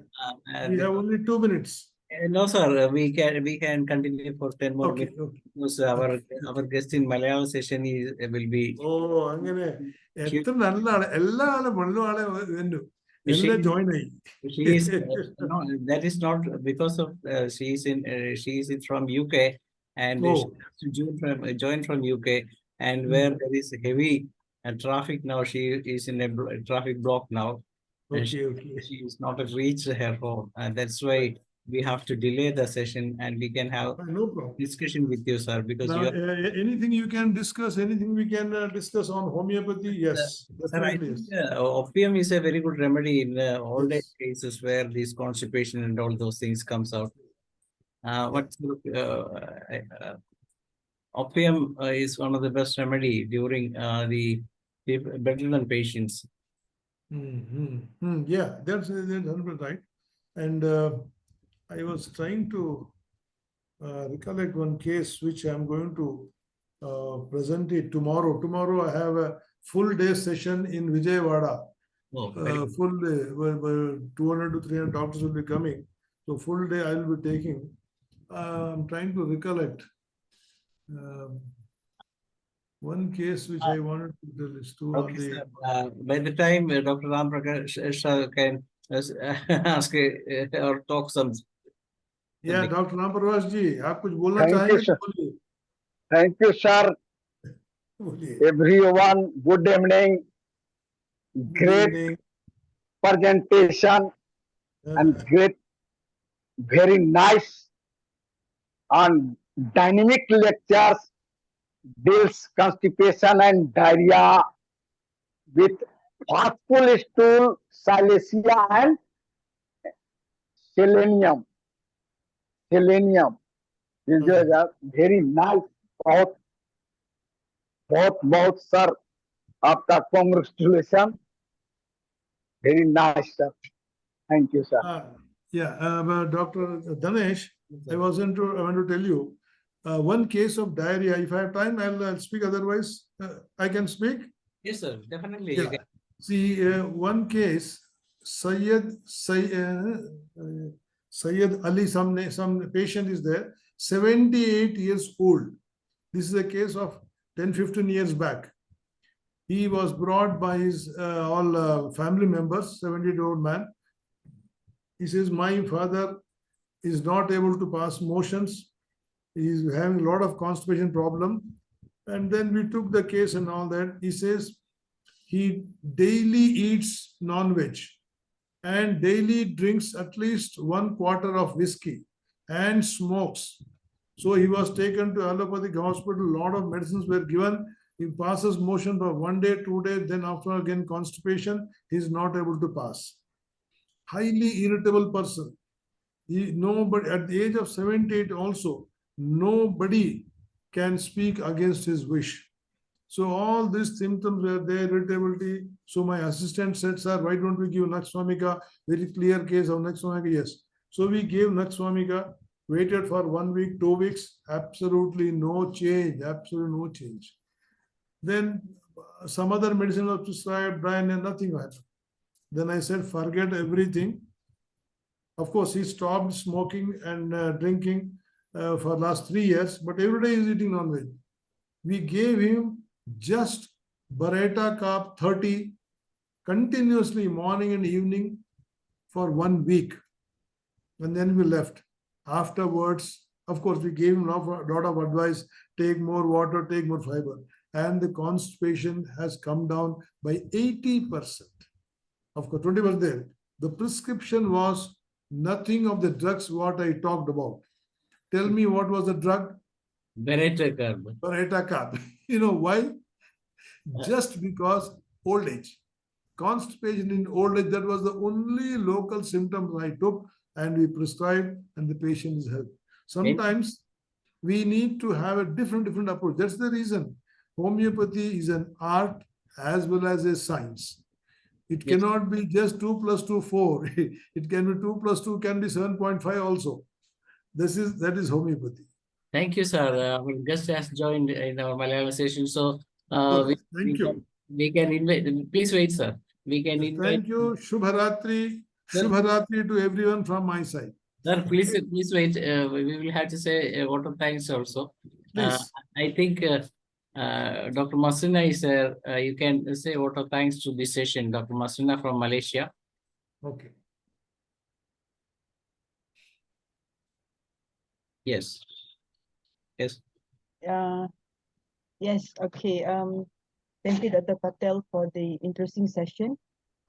We have only 2 minutes. No, sir. We can continue for 10 more minutes. Okay. Because our guest in Malayalam session will be. Oh, angane. Etra nalla aale, ella aale vallu aale vennu. Ella join ayi. She is no, that is not because of she is from UK, and she has to join from UK, and where there is heavy traffic now, she is in a traffic block now. And she is not reached her home, and that's why we have to delay the session, and we can have No problem. discussion with you, sir, because Now, anything you can discuss, anything we can discuss on homeopathy, yes. Sir, I think opium is a very good remedy in old age cases where this constipation and all those things comes out. Opium is one of the best remedy during the bedridden patients. Yeah, that's 100% right. And I was trying to recollect one case which I'm going to present it tomorrow. Tomorrow I have a full day session in Vijayawada. Full day where 200 to 300 doctors will be coming. So full day I will be taking. I'm trying to recollect one case which I wanted to tell is to. Okay, by the time Dr. Ram Prakash can ask or talk some. Yeah, Dr. Ram Prakash ji, आप कुछ बोलना चाहेंगे तो बोलिए. Thank you, sir. Everyone, good evening. Great presentation and great, very nice and dynamic lectures deals constipation and diarrhea with forceful stool, silesia and selenium. This is a very nice. बहुत sir आपका congratulations. Very nice, sir. Thank you, sir. Dr. Dhanesh, I want to tell you one case of diarrhea. If I have time, I'll speak. Otherwise, I can speak. Yes, sir. Definitely. Yeah. See, one case, Syed Ali, some patient is there, 78 years old. This is a case of 10-15 years back. He was brought by his all family members, 70-year-old man. He says, my father is not able to pass motions. He is having a lot of constipation problem. And then we took the case and all that. He says he daily eats non-veg and daily drinks at least 1/4 of whiskey and smokes. So he was taken to allopathic hospital. A lot of medicines were given. He passes motion for 1 day, 2 days, then after again constipation, he is not able to pass. Highly irritable person. Nobody at the age of 78 also, nobody can speak against his wish. So all these symptoms were there, irritability. So my assistant said, sir, why don't we give Naxwamika? Very clear case of Naxwamika. Yes. So we gave Naxwamika, waited for 1 week, 2 weeks, absolutely no change, absolutely no change. Then some other medicine was prescribed, Brian, and nothing happened. Then I said, forget everything. Of course, he stopped smoking and drinking for last 3 years, but every day he's eating non-veg. We gave him just Bareta carb 30 continuously morning and evening for 1 week. And then we left. Afterwards, of course, we gave him a lot of advice, take more water, take more fiber. And the constipation has come down by 80%. Of course, 20% there. The prescription was nothing of the drugs what I talked about. Tell me what was the drug? Bareta carb. Bareta carb. You know why? Just because old age. Constipation in old age, that was the only local symptoms I took and we prescribed and the patient is helped. Sometimes we need to have a different approach. That's the reason. Homeopathy is an art as well as a science. It cannot be just 2 + 2, 4. It can be 2 + 2 can be 7.5 also. That is homeopathy. Thank you, sir. Guest has joined in our Malayalam session, so thank you. We can invite. Please wait, sir. We can invite. Thank you. Shubharatri. Shubharatri to everyone from my side. Sir, please wait. We will have to say a lot of thanks also. Please. I think Dr. Masrina is there. You can say a lot of thanks to this session, Dr. Masrina from Malaysia. Okay. Yes. Yes. Yes. Okay. Thank you, Dr. Patel, for the interesting session.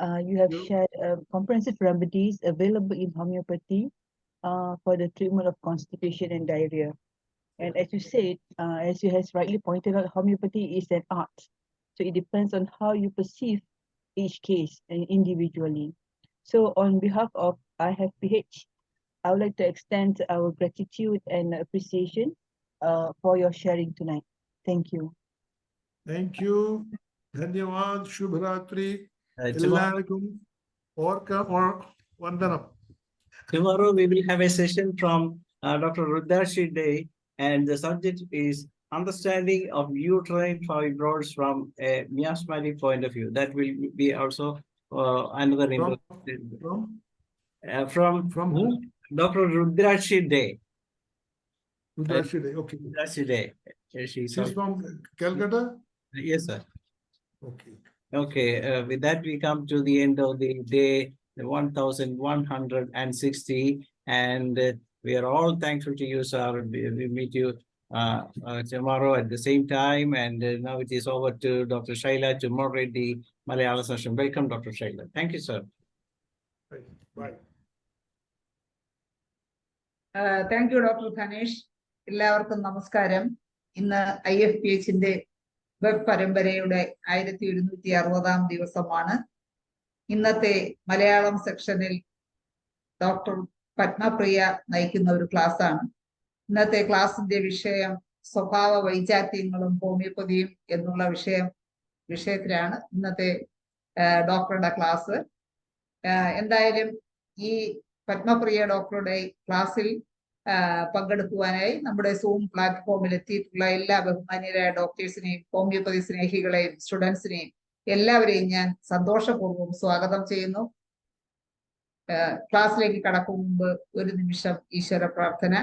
You have shared comprehensive remedies available in homeopathy for the treatment of constipation and diarrhea. And as you said, as you have rightly pointed out, homeopathy is an art. So it depends on how you perceive each case and individually. So on behalf of Ifph, I would like to extend our gratitude and appreciation for your sharing tonight. Thank you. Thank you. Dhanyavad. Shubhratri. Ellarkum. Vandanam. Tomorrow we will have a session from Dr. Rudrashi Day, and the subject is understanding of uterine fibroids from a miasmatic point of view. That will be also another from who? Dr. Rudrashi Day. Rudrashi Day. Okay. Rudrashi Day. She's from Calcutta? Yes, sir. Okay. Okay. With that, we come to the end of the day 1160, and we are all thankful to you, sir. We meet you tomorrow at the same time, and now it is over to Dr. Shaila to moderate the Malayalam session. Welcome, Dr. Shaila. Thank you, sir. Bye. Thank you, Dr. Dhanesh. എല്ലാവർക്കും നമസ്കാരം. ഇന്ന് IFPHന്റെ web പരമ്പരയുടെ 1760-ാം ദിവസമാണ്. ഇന്നത്തെ മലയാളം സെക്ഷനിൽ doctor Padmapriya നയിക്കുന്ന ഒരു ക്ലാസ്സാണ്. ഇന്നത്തെ ക്ലാസിന്റെ വിഷയം സ്വഭാവ വൈചാത്യങ്ങളും ഹോമിയോപ്പതിയും എന്നുള്ള വിഷയത്തിലാണ് ഇന്നത്തെ ഡോക്ടറുടെ ക്ലാസ്. എന്തായാലും ഈ പത്മപ്രിയ ഡോക്ടറുടെ ക്ലാസ്സിൽ പങ്കെടുക്കുവാനായി നമ്മുടെ സൂം പ്ലാറ്റ്ഫോമിൽ എത്തിയിട്ടുള്ള എല്ലാ ബഹുമാന്യരായ ഡോക്ടേഴ്സിനെയും ഹോമിയോപ്പതി സ്നേഹികളെയും സ്റ്റുഡൻസിനെയും എല്ലാവരെയും ഞാൻ സന്തോഷപൂർവ്വം സ്വാഗതം ചെയ്യുന്നു. ക്ലാസ്സിലേക്ക് കടക്കും മുമ്പ് ഒരു നിമിഷം ഈശ്വര പ്രാർത്ഥന.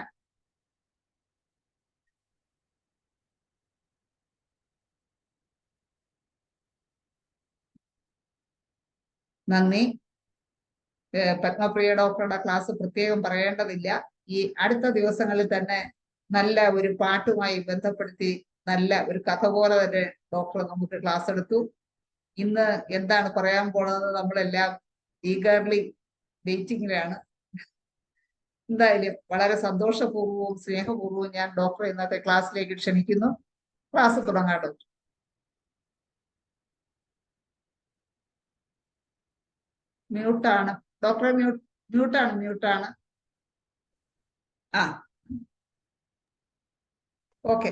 നന്ദി. പത്മപ്രിയ ഡോക്ടറുടെ ക്ലാസ് പ്രത്യേകം പറയേണ്ടതില്ല. ഈ അടുത്ത ദിവസങ്ങളിൽ തന്നെ നല്ല ഒരു പാട്ടുമായി ബന്ധപ്പെടുത്തി നല്ല ഒരു കഥ പോലെ തന്നെ ഡോക്ടർ നമുക്ക് ക്ലാസ് എടുത്തു. ഇന്ന് എന്താണ് പറയാൻ പോണത് നമ്മളെല്ലാം ഈഗർലി വെയിറ്റിംഗിലാണ്. എന്തായാലും വളരെ സന്തോഷപൂർവ്വവും സ്നേഹപൂർവ്വവും ഞാൻ ഡോക്ടറെ ഇന്നത്തെ ക്ലാസ്സിലേക്ക് ക്ഷണിക്കുന്നു. ക്ലാസ് തുടങ്ങാം ഡോക്ടർ. മ്യൂട്ടാണ് ഡോക്ടറെ, മ്യൂട്ടാണ്. ആ, ഓക്കെ.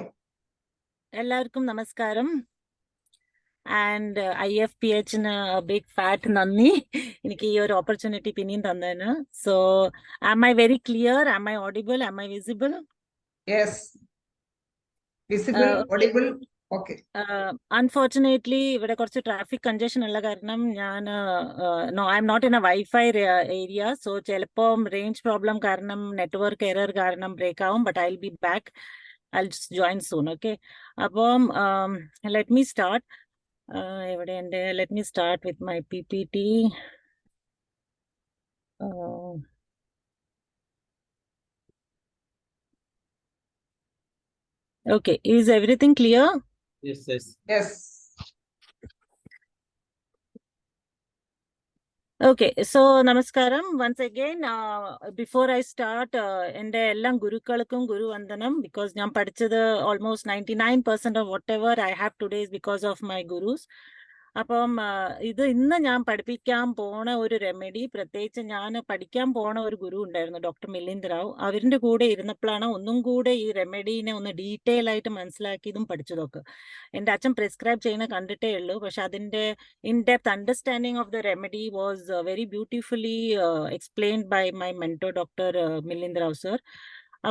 എല്ലാവർക്കും നമസ്കാരം. ആൻഡ് IFPH ബിഗ് ഫാറ്റ് നന്ദി എനിക്ക് ഈ ഒരു ഓപ്പർച്യൂണിറ്റി പിന്നെയും തന്നതിന്. So am I very clear? Am I audible? Am I visible? Yes, visible, audible. Okay. Unfortunately ഇവിടെ കുറച്ച് ട്രാഫിക് കൺജഷൻ ഉള്ള കാരണം ഞാൻ I am not in a WiFi area. So ചിലപ്പോൾ റേഞ്ച് പ്രോബ്ലം കാരണം, നെറ്റ്വർക്ക് എറർ കാരണം ബ്രേക്ക് ആവും. But I will be back. I'll just join soon. Okay. Abom, let me start. Let me start with my PPT. Okay. Is everything clear? Yes, yes. Yes. Okay, so namaskaram once again. Before I start, ende ellam gurukalukkum guru vandanam, because ഞാൻ പഠിച്ചത് almost 99% of whatever I have today is because of my gurus. അപ്പം ഇത് ഇന്ന് ഞാൻ പഠിപ്പിക്കാൻ പോണ ഒരു remedy, പ്രത്യേകിച്ച് ഞാൻ പഠിക്കാൻ പോണ ഒരു ഗുരു ഉണ്ടായിരുന്നു, ഡോക്ടർ മിലിന്ദ് റാവു. അവരുടെ കൂടെ ഇരുന്നപ്പോഴാണ് ഒന്നും കൂടെ ഈ റെമഡീനെ ഒന്ന് ഡീറ്റെയിൽ ആയിട്ട് മനസ്സിലാക്കിയതും പഠിച്ചതൊക്കെ. എൻ്റെ അച്ഛൻ പ്രിസ്ക്രൈബ് ചെയ്യുന്ന കണ്ടിട്ടേ ഉള്ളൂ, പക്ഷെ അതിൻ്റെ in depth understanding of the remedy was very beautifully explained by my mentor doctor Milind Rao sir.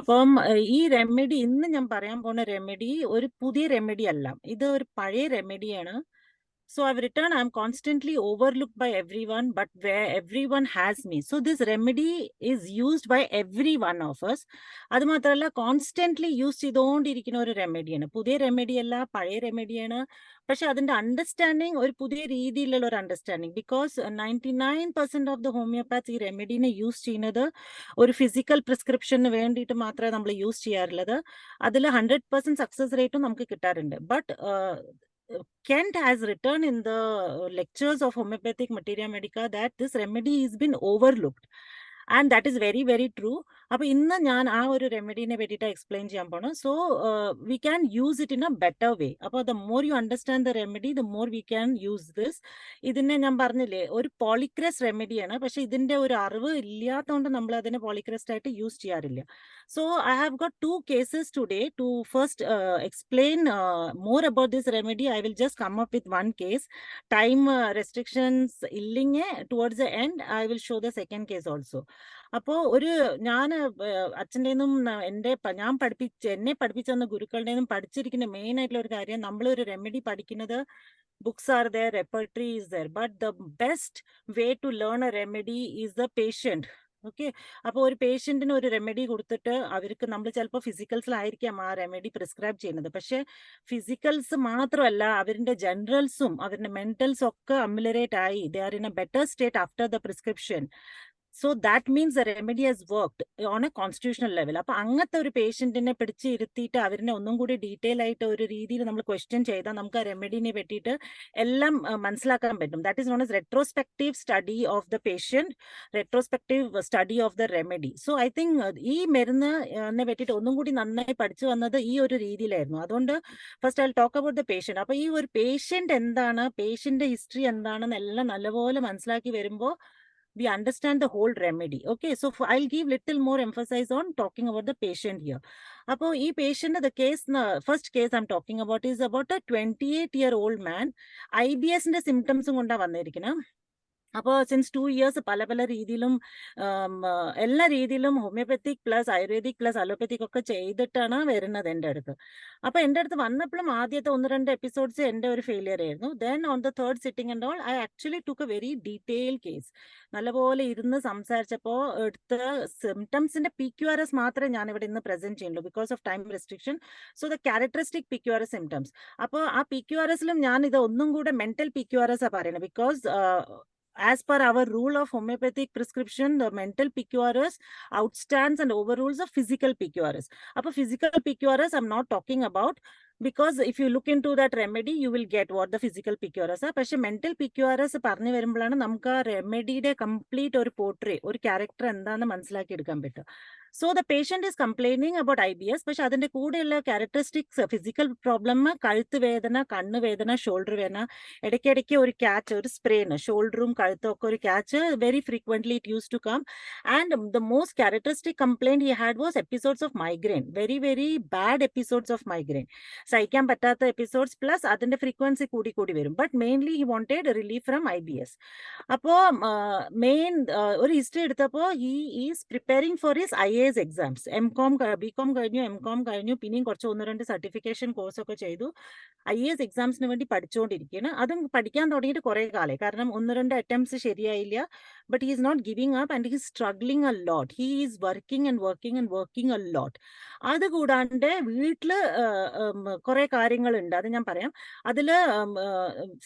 അപ്പം ഈ റെമഡി, ഇന്ന് ഞാൻ പറയാൻ പോണ റെമഡി ഒരു പുതിയ റെമഡി അല്ല, ഇത് ഒരു പഴയ റെമഡിയാണ്. So I've written, I'm constantly overlooked by everyone, but where everyone has me. So this remedy is used by every one of us. അത് മാത്രമല്ല കോൺസ്റ്റന്റ്ലി യൂസ് ചെയ്തുകൊണ്ടിരിക്കുന്ന ഒരു റെമഡിയാണ്. പുതിയ റെമഡി അല്ല, പഴയ റെമഡിയാണ്. പക്ഷെ അതിന്റെ അണ്ടർസ്റ്റാൻഡിങ് ഒരു പുതിയ രീതിയിലുള്ള ഒരു understanding. Because 99% of the homeopath ഈ റെമഡീനെ യൂസ് ചെയ്യുന്നത് ഒരു ഫിസിക്കൽ പ്രിസ്ക്രിപ്ഷന് വേണ്ടിയിട്ട് മാത്രമേ നമ്മൾ യൂസ് ചെയ്യാറുള്ളത്. അതിൽ 100% സക്സസ് റേറ്റും നമുക്ക് കിട്ടാറുണ്ട്. But Kent has written in the lectures of homeopathic materia medica that this remedy has been overlooked. And that is very, very true. അപ്പോൾ ഇന്ന് ഞാൻ ആ ഒരു റെമഡീനെ പറ്റിയിട്ട് എക്സ്പ്ലെയിൻ ചെയ്യാൻ പോണം. So we can use it in a better way. അപ്പോൾ the more you understand the remedy, the more we can use this. ഇതിനെ ഞാൻ പറഞ്ഞില്ലേ ഒരു പോളിക്രസ് റെമഡിയാണ്, പക്ഷെ ഇതിന്റെ ഒരു അറിവ് ഇല്ലാത്തതുകൊണ്ട് നമ്മൾ അതിനെ പോളിക്രസ്റ്റ് ആയിട്ട് യൂസ് ചെയ്യാറില്ല. So I have got 2 cases today to first explain more about this remedy. I will just come up with one case. Time restrictions illinge towards the end I will show the second case also. അപ്പോൾ ഒരു ഞാൻ അച്ഛൻ്റെ നിന്നും ഞാൻ എന്നെ പഠിപ്പിച്ചെന്ന ഗുരുക്കളുടെ നിന്നും പഠിച്ചിരിക്കുന്ന main ആയിട്ടുള്ള ഒരു കാര്യം, നമ്മളൊരു റെമഡി പഠിക്കുന്നത് books are there, repertory is there, but the best way to learn a remedy is the patient. Okay. അപ്പോൾ ഒരു പേഷ്യന്റിന് ഒരു റെമഡി കൊടുത്തിട്ട് അവർക്ക് നമ്മൾ ചിലപ്പോൾ ഫിസിക്കൽസിലായിരിക്കാം ആ റെമഡി പ്രിസ്ക്രൈബ് ചെയ്യുന്നത്, പക്ഷെ ഫിസിക്കൽസ് മാത്രമല്ല അവരുടെ ജനറൽസും അവരുടെ മെന്റൽസും ഒക്കെ അമിലറേറ്റ് ആയി, they are in a better state after the prescription. So that means the remedy has worked on a constitutional level. അപ്പോൾ അങ്ങനത്തെ ഒരു പേഷ്യന്റിനെ പിടിച്ച് ഇരുത്തിയിട്ട് അവരിനെ ഒന്നും കൂടി ഡീറ്റെയിൽ ആയിട്ട് ഒരു രീതിയിൽ നമ്മൾ ക്വസ്റ്റ്യൻ ചെയ്താൽ നമുക്ക് ആ റെമഡിനെ പറ്റിയിട്ട് എല്ലാം മനസ്സിലാക്കാൻ പറ്റും. That is known as retrospective study of the patient, retrospective study of the remedy. So I think ഈ മരുന്നിനെ പറ്റിയിട്ട് ഒന്നും കൂടി നന്നായി പഠിച്ചു വന്നത് ഈ ഒരു രീതിയിലായിരുന്നു. അതുകൊണ്ട് first I will talk about the patient. അപ്പോൾ ഈ ഒരു പേഷ്യന്റ് എന്താണ്, പേഷ്യന്റ് ഹിസ്റ്ററി എന്താണെന്ന് എല്ലാം നല്ലപോലെ മനസ്സിലാക്കി വരുമ്പോൾ we understand the whole remedy. Okay, so I'll give little more emphasis on talking about the patient here. Appo ee patient, the case, first case I'm talking about is about a 28-year-old man. IBS ന്റെ സിംറ്റംസും കൊണ്ടാ വന്നിരിക്കുന്നത്. അപ്പോൾ since 2 years പല പല രീതിയിലും എല്ലാ രീതിയിലും homeopathic plus ayurvedic plus അലോപ്പത്തിക് ഒക്കെ ചെയ്തിട്ടാണ് വരുന്നത് എൻ്റെ അടുത്ത്. അപ്പോൾ എൻ്റെ അടുത്ത് വന്നപ്പോഴും ആദ്യത്തെ 1-2 എപ്പിസോഡ്സ് എൻ്റെ ഒരു ഫെയിലിയർ ആയിരുന്നു. Then on the third sitting and all I actually took A very detail case. നല്ലപോലെ ഇരുന്ന് സംസാരിച്ചപ്പോൾ എടുത്ത സിംറ്റംസിന്റെ PQRS മാത്രമേ ഞാൻ ഇവിടെ ഇന്ന് പ്രസന്റ് ചെയ്യുള്ളൂ because of time restriction. So the characteristic PQRS symptoms. അപ്പോൾ ആ PQRSലും ഞാൻ ഇത് ഒന്നും കൂടെ മെന്റൽ PQRS ആ പറയുന്നത്. Because as per our rule of homeopathic prescription, the mental PQRS outstands and overrules the physical PQRS. Appo physical PQRS I'm not talking about because if you look into that remedy, you will get what the physical PQRS are. പക്ഷെ mental PQRS പറഞ്ഞു വരുമ്പോഴാണ് നമുക്ക് ആ റെമഡിയുടെ complete ഒരു portray, ഒരു character എന്താണെന്ന് മനസ്സിലാക്കി എടുക്കാൻ പറ്റും. So the patient is complaining about IBS, പക്ഷെ അതിന്റെ കൂടെയുള്ള ക്യാരക്ടറിസ്റ്റിക്സ്, ഫിസിക്കൽ പ്രോബ്ലം, കഴുത്ത് വേദന, കണ്ണ് വേദന, ഷോൾഡർ വേദന, ഇടയ്ക്കിടയ്ക്ക് ഒരു ക്യാച്ച്, ഒരു സ്പ്രെയിന്, ഷോൾഡറും കഴുത്തും ഒക്കെ ഒരു catch, very frequently it use to come. And the most characteristic complaint he had was episodes of migraine, very very bad episodes of migraine, സഹിക്കാൻ പറ്റാത്ത എപ്പിസോഡ്സ്, പ്ലസ് അതിന്റെ ഫ്രീക്വൻസി കൂടി കൂടി വരും. But mainly he wanted relief from IBS. അപ്പോൾ main ഒരു history എടുത്തപ്പോൾ he is preparing for his IAS exams. BCom കഴിഞ്ഞു, MCom കഴിഞ്ഞു, പിന്നെയും കുറച്ച് 1-2 സർട്ടിഫിക്കേഷൻ കോഴ്സ് ഒക്കെ ചെയ്തു. IAS എക്സാംസിന് വേണ്ടി പഠിച്ചുകൊണ്ടിരിക്കുകയാണ്. അതും പഠിക്കാൻ തുടങ്ങിയിട്ട് കുറെ കാലം, കാരണം 1-2 അറ്റംപ്റ്റ്സ് ശരിയായില്ല. But he is not giving up and he is struggling a lot. He is working and working and working a lot. അതുകൂടാണ്ട് വീട്ടില് കുറെ കാര്യങ്ങളുണ്ട്, അത് ഞാൻ പറയാം. അതില്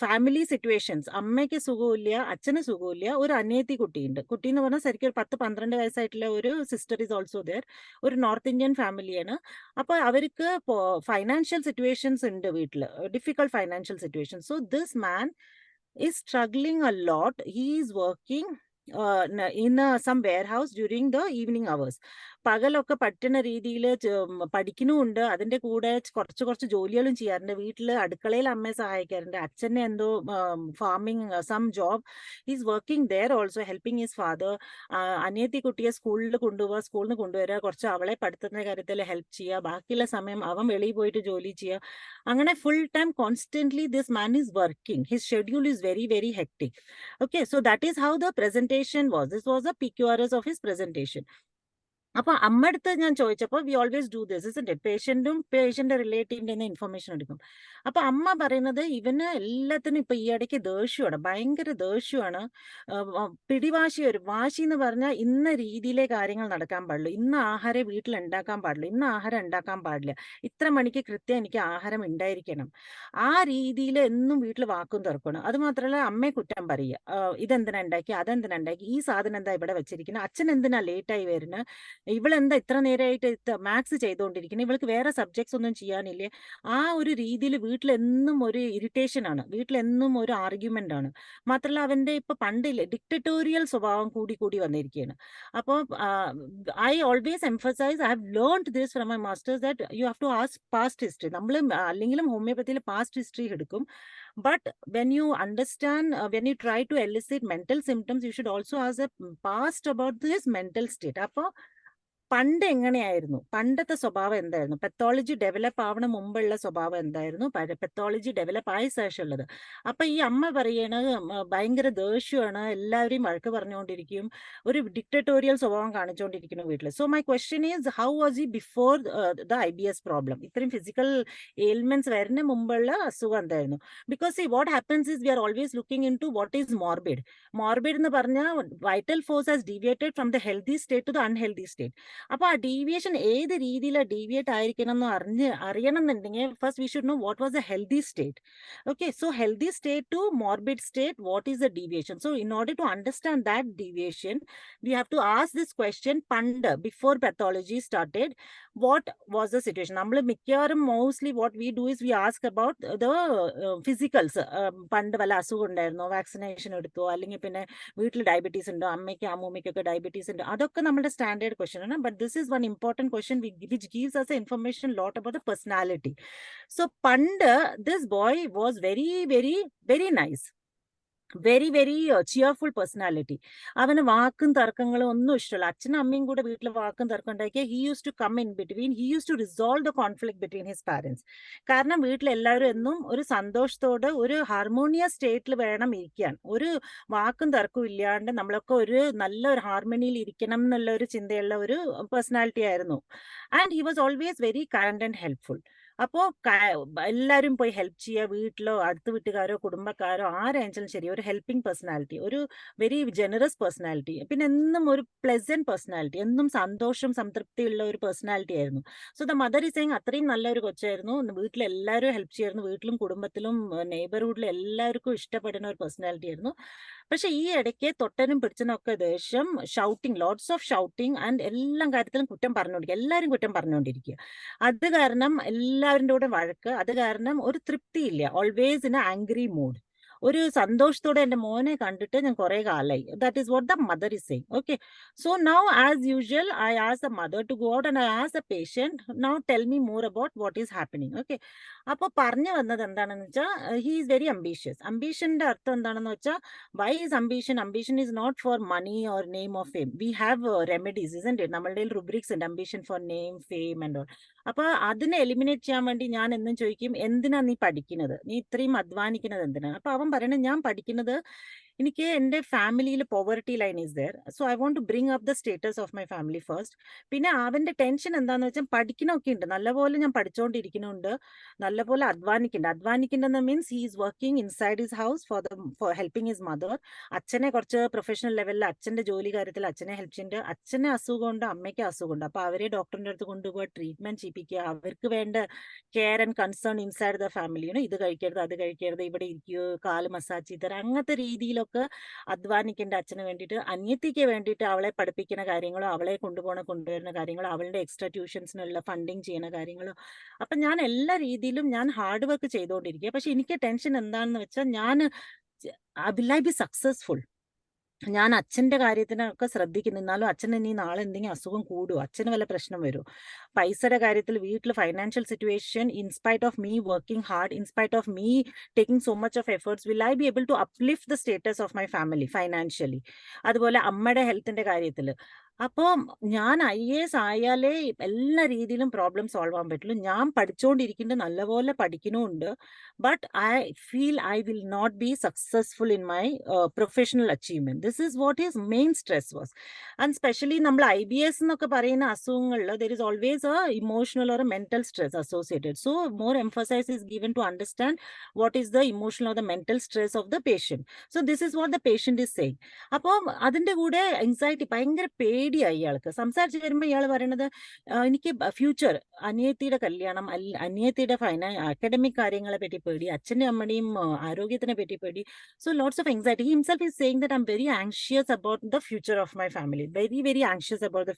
ഫാമിലി സിറ്റുവേഷൻസ്, അമ്മയ്ക്ക് സുഖമില്ല, അച്ഛന് സുഖമില്ല, ഒരു അനിയത്തി കുട്ടിയുണ്ട്. കുട്ടി എന്ന് പറഞ്ഞാൽ ശരിക്കും ഒരു 10-12 വയസ്സായിട്ടുള്ള ഒരു സിസ്റ്റർ ഈസ് ഓൾസോ ദർ. ഒരു നോർത്ത് ഇന്ത്യൻ ഫാമിലിയാണ്. അപ്പൊ അവർക്ക് ഫൈനാൻഷ്യൽ സിറ്റുവേഷൻസ് ഉണ്ട് വീട്ടില്, difficult financial situation. So this man is struggling a lot. He is working in some warehouse during the evening hours. പകലൊക്കെ പറ്റുന്ന രീതിയിൽ പഠിക്കുന്നുമുണ്ട്, അതിന്റെ കൂടെ കുറച്ച് ജോലികളും ചെയ്യാറുണ്ട്. വീട്ടിൽ അടുക്കളയിൽ അമ്മയെ സഹായിക്കാറുണ്ട്. അച്ഛനെ എന്തോ farming some job, is working there also, helping his father. അനിയത്തി കുട്ടിയെ സ്കൂളിൽ നിന്ന് കൊണ്ടുവരിക, കുറച്ച് അവളെ പഠിത്തത്തിന്റെ കാര്യത്തിൽ ഹെൽപ്പ് ചെയ്യുക, ബാക്കിയുള്ള സമയം അവൻ വെളിയിൽ പോയിട്ട് ജോലി ചെയ്യുക. അങ്ങനെ full time constantly this man is working. His schedule is very very hectic. Okay, so that is how the presentation was. This was a PQRS of his presentation. അപ്പൊ അമ്മ അടുത്ത് ഞാൻ ചോദിച്ചപ്പോൾ we always do this, is പേഷ്യന്റും patient റിലേറ്റീവിന്റെ information എടുക്കും. അപ്പൊ അമ്മ പറയുന്നത് ഇവന് എല്ലാത്തിനും ഇപ്പൊ ഈ ഇടയ്ക്ക് ദേഷ്യമാണ്, ഭയങ്കര ദേഷ്യമാണ്, പിടിവാശി. ഒരു വാശി എന്ന് പറഞ്ഞാൽ ഇന്ന രീതിയിലെ കാര്യങ്ങൾ നടക്കാൻ പാടുള്ളൂ, ഇന്ന ആഹാരം വീട്ടിൽ ഉണ്ടാക്കാൻ പാടില്ല, ഇന്ന ആഹാരം ഉണ്ടാക്കാൻ പാടില്ല, ഇത്ര മണിക്ക് കൃത്യം എനിക്ക് ആഹാരം ഉണ്ടായിരിക്കണം. ആ രീതിയിൽ എന്നും വീട്ടിൽ വാക്കും തുറക്കണം. അത് മാത്രമല്ല അമ്മയെ കുറ്റം പറയുക, ഇതെന്തിനാ ഉണ്ടാക്കി, അതെന്തിനാ ഉണ്ടാക്കി, ഈ സാധനം എന്താ ഇവിടെ വെച്ചിരിക്കുന്നത്, അച്ഛൻ എന്തിനാ ലേറ്റായി വരുന്നത്, ഇവളെന്താ ഇത്ര നേരമായിട്ട് മാത്സ് ചെയ്തുകൊണ്ടിരിക്കുന്നത്, ഇവൾക്ക് വേറെ സബ്ജക്ട്സ് ഒന്നും ചെയ്യാനില്ലേ. ആ ഒരു രീതിയിൽ വീട്ടിലെന്നും ഒരു ഇറിറ്റേഷൻ ആണ്, വീട്ടിലെന്നും ഒരു ആർഗ്യുമെന്റ് ആണ്. മാത്രമല്ല അവന്റെ ഇപ്പൊ പണ്ടില്ലേ ഡിക്റ്ററ്റോറിയൽ സ്വഭാവം കൂടി വന്നിരിക്കുകയാണ്. അപ്പോൾ I always emphasise, I have learned this from my masters, that you have to ask past history. നമ്മൾ അല്ലെങ്കിലും ഹോമിയോപ്പതിയിൽ പാസ്റ്റ് ഹിസ്റ്ററി എടുക്കും. But when you understand, when you try to elicit mental symptoms, you should also ask the past about this mental state. അപ്പോൾ പണ്ട് എങ്ങനെയായിരുന്നു, പണ്ടത്തെ സ്വഭാവം എന്തായിരുന്നു, പെത്തോളജി ഡെവലപ്പ് ആവണ മുമ്പുള്ള സ്വഭാവം എന്തായിരുന്നു, പെത്തോളജി ഡെവലപ്പ് ആയ ശേഷം ഉള്ളത്. അപ്പൊ ഈ അമ്മ പറയണത് ഭയങ്കര ദേഷ്യമാണ്, എല്ലാവരെയും വഴക്ക് പറഞ്ഞുകൊണ്ടിരിക്കും, ഒരു ഡിക്റ്ററ്റോറിയൽ സ്വഭാവം കാണിച്ചുകൊണ്ടിരിക്കുന്നു വീട്ടിൽ. So my question is, how was he before the IBS problem? ഇത്രയും ഫിസിക്കൽ എയിൽമെന്റ്സ് വരുന്ന മുമ്പുള്ള അസുഖം എന്തായിരുന്നു? Because what happens is we are always looking in to what is morbid. Morbid എന്ന് പറഞ്ഞാൽ vital force has deviated from the healthy state to the unhealthy state. അപ്പൊ ആ deviation ഏത് രീതിയിലാണ് ഡീവിയേറ്റ് ആയിരിക്കണം എന്ന് അറിയണം എന്നുണ്ടെങ്കിൽ first we should know what was a healthy state. Okay, so healthy state to morbid state, what is the deviation? So in order to understand that deviation we have to ask this question. പണ്ട് before pathology started, what was the situation? നമ്മൾ മിക്കവാറും mostly what we do is we ask about the physicals. പണ്ട് വല്ല അസുഖം ഉണ്ടായിരുന്നോ, vaccination എടുത്തോ, അല്ലെങ്കിൽ പിന്നെ വീട്ടിൽ ഡയബറ്റീസ് ഉണ്ടോ, അമ്മയ്ക്ക് അമ്മൂമ്മയ്ക്കൊക്കെ ഡയബറ്റീസ് ഉണ്ടോ, അതൊക്കെ നമ്മുടെ സ്റ്റാൻഡേർഡ് ക്വസ്റ്റ്യൻ ആണ്. But this is one important question which gives us the information lot about the personality. So panda, this boy was very very very nice, very very cheerful personality. അവന് വാക്കും തർക്കങ്ങളും ഒന്നും ഇഷ്ടമല്ല. അച്ഛനും അമ്മയും കൂടെ വീട്ടിൽ വാക്കും തർക്കം ഉണ്ടാക്കിയ he use to come in between, he use to resolve the conflict between his parents. കാരണം വീട്ടിലെല്ലാവരും എന്നും ഒരു സന്തോഷത്തോടെ ഒരു ഹാർമോണിയസ് സ്റ്റേറ്റിൽ വേണം ഇരിക്കാൻ. ഒരു വാക്കും തർക്കവും ഇല്ലാണ്ട് നമ്മളൊക്കെ ഒരു നല്ല ഒരു ഹാർമണിയിൽ ഇരിക്കണം എന്നുള്ള ഒരു ചിന്തയുള്ള ഒരു പേഴ്സണാലിറ്റി ആയിരുന്നു. And he was always very kind and helpful. അപ്പോൾ എല്ലാവരും പോയി ഹെൽപ്പ് ചെയ്യുക, വീട്ടിലോ അടുത്ത വീട്ടുകാരോ കുടുംബക്കാരോ ആരായാലും ശരി, ഒരു ഹെൽപ്പിംഗ് പേഴ്സണാലിറ്റി, ഒരു വെരി ജനറസ് പേഴ്സണാലിറ്റി, പിന്നെ എന്നും ഒരു പ്ലസന്റ് പേഴ്സണാലിറ്റി, എന്നും സന്തോഷം സംതൃപ്തിയുള്ള ഒരു പേഴ്സണാലിറ്റി ആയിരുന്നു. So the mother is saying അത്രയും നല്ലൊരു കൊച്ചായിരുന്നു, വീട്ടിലെല്ലാവരും ഹെൽപ്പ് ചെയ്യായിരുന്നു, വീട്ടിലും കുടുംബത്തിലും നെയ്ബർഹുഡിലും എല്ലാവർക്കും ഇഷ്ടപ്പെടുന്ന ഒരു പേഴ്സണാലിറ്റി ആയിരുന്നു. പക്ഷെ ഈ ഇടയ്ക്ക് തൊട്ടനും പിടിച്ചനൊക്കെ ദേഷ്യം, shouting, lots of shouting and എല്ലാ കാര്യത്തിലും കുറ്റം പറഞ്ഞുകൊണ്ടിരിക്കുക, എല്ലാവരും കുറ്റം പറഞ്ഞുകൊണ്ടിരിക്കുക. അത് കാരണം എല്ലാവരും എല്ലാവരുടെ കൂടെ വഴക്ക്, അത് കാരണം ഒരു തൃപ്തിയില്ല, always in a angry mood. ഒരു സന്തോഷത്തോടെ എൻ്റെ മോനെ കണ്ടിട്ട് ഞാൻ കുറെ കാലമായി. That is what the mother is saying. Okay, so now as usual I ask the mother to go out and I ask the patient, now tell me more about what is happening. Okay, അപ്പോൾ പറഞ്ഞു വന്നത് എന്താണെന്ന് വെച്ചാൽ he is very ambitious. അംബീഷന്റെ അർത്ഥം എന്താണെന്ന് വെച്ചാൽ, why is ambition? Ambition is not four money or name of fame. We have remedies, isn't it? നമ്മളുടെ റുബ്രിക്സ് ഉണ്ട്, ambition for name, fame and all. അപ്പൊ അതിനെ എലിമിനേറ്റ് ചെയ്യാൻ വേണ്ടി ഞാൻ എന്നും ചോദിക്കും, എന്തിനാ നീ പഠിക്കുന്നത്, നീ ഇത്രയും അധ്വാനിക്കുന്നത് എന്തിനാണ്? അപ്പൊ അവൻ പറയണത്, ഞാൻ പഠിക്കുന്നത് എനിക്ക് എൻ്റെ ഫാമിലിയിൽ poverty line is there, so I want to bring up the status of my family first. പിന്നെ അവന്റെ ടെൻഷൻ എന്താന്ന് വെച്ചാൽ, പഠിക്കണമൊക്കെ ഉണ്ട്, നല്ലപോലെ ഞാൻ പഠിച്ചുകൊണ്ടിരിക്കുന്നുണ്ട്, നല്ലപോലെ അധ്വാനിക്കുന്നുണ്ട് means he is working inside his house for helping his mother. അച്ഛനെ കുറച്ച് പ്രൊഫഷണൽ ലെവലിൽ അച്ഛന്റെ ജോലി കാര്യത്തിൽ അച്ഛനെ ഹെൽപ്പ് ചെയ്യുന്നുണ്ട്. അച്ഛനെ അസുഖമുണ്ട്, അമ്മയ്ക്ക് അസുഖമുണ്ട്. അപ്പൊ അവരെ ഡോക്ടറിന്റെ അടുത്ത് കൊണ്ടുപോയി ട്രീറ്റ്മെന്റ് ചെയ്യിപ്പിക്കുക, അവർക്ക് വേണ്ട care and concern inside the family. ഇത് കഴിക്കരുത്, അത് കഴിക്കരുത്, ഇവിടെ ഇരിക്കുക, കാല് മസാജ് ചെയ്ത് തരാം, അങ്ങനത്തെ രീതിയിലൊക്കെ അധ്വാനിക്കേണ്ട അച്ഛന് വേണ്ടിയിട്ട്. അനിയത്തിക്ക് വേണ്ടിയിട്ട് അവളെ പഠിപ്പിക്കുന്ന കാര്യങ്ങളോ, അവളെ കൊണ്ടുവരുന്ന കാര്യങ്ങളോ, അവളുടെ എക്സ്ട്രാ ട്യൂഷൻസിനുള്ള ഫണ്ടിങ് ചെയ്യുന്ന കാര്യങ്ങളോ. അപ്പൊ ഞാൻ എല്ലാ രീതിയിലും ഞാൻ ഹാർഡ് വർക്ക് ചെയ്തുകൊണ്ടിരിക്കുക. പക്ഷെ എനിക്ക് ടെൻഷൻ എന്താണെന്ന് വെച്ചാൽ, വിൽ ഐ ബി സക്സസ്ഫുൾ? ഞാൻ അച്ഛന്റെ കാര്യത്തിനൊക്കെ ശ്രദ്ധിക്കുന്നു, എന്നാലും അച്ഛന് ഇനി നാളെ എന്തെങ്കിലും അസുഖം കൂടുമോ, അച്ഛന് വല്ല പ്രശ്നം വരുമോ, പൈസയുടെ കാര്യത്തിൽ വീട്ടിൽ financial situation, in spite of me working hard, in spite of me taking so much of efforts, will I be able to uplift the status of my family financially? അതുപോലെ അമ്മയുടെ ഹെൽത്തിന്റെ കാര്യത്തിൽ. അപ്പോൾ ഞാൻ IAS ആയാലേ എല്ലാ രീതിയിലും പ്രോബ്ലം സോൾവ് ആവാൻ പറ്റുള്ളൂ. ഞാൻ പഠിച്ചുകൊണ്ടിരിക്കുന്നത് നല്ലപോലെ പഠിക്കണമുണ്ട്, but I feel I will not be successful in my professional achievement. This is what is main stress was. And specially നമ്മൾ IBS എന്നൊക്കെ പറയുന്ന അസുഖങ്ങളിൽ there is always a emotional or mental stress associated. So more emphasize is given to understand what is the emotional or the mental stress of the patient. So this is what the patient is saying. അപ്പോൾ അതിന്റെ കൂടെ anxiety, ഭയങ്കര പേടിയായി ഇയാൾക്ക്. സംസാരിച്ച് വരുമ്പോൾ ഇയാൾ പറയണത്, എനിക്ക് ഫ്യൂച്ചർ, അനിയത്തിയുടെ കല്യാണം, അനിയത്തിയുടെ അക്കാഡമിക് കാര്യങ്ങളെ പറ്റി പേടി, അച്ഛൻ്റെ അമ്മയുടെയും ആരോഗ്യത്തിനെ പറ്റി പേടി. So lots of anxiety. He himself is saying that I am very anxious about the future of my family, very anxious about the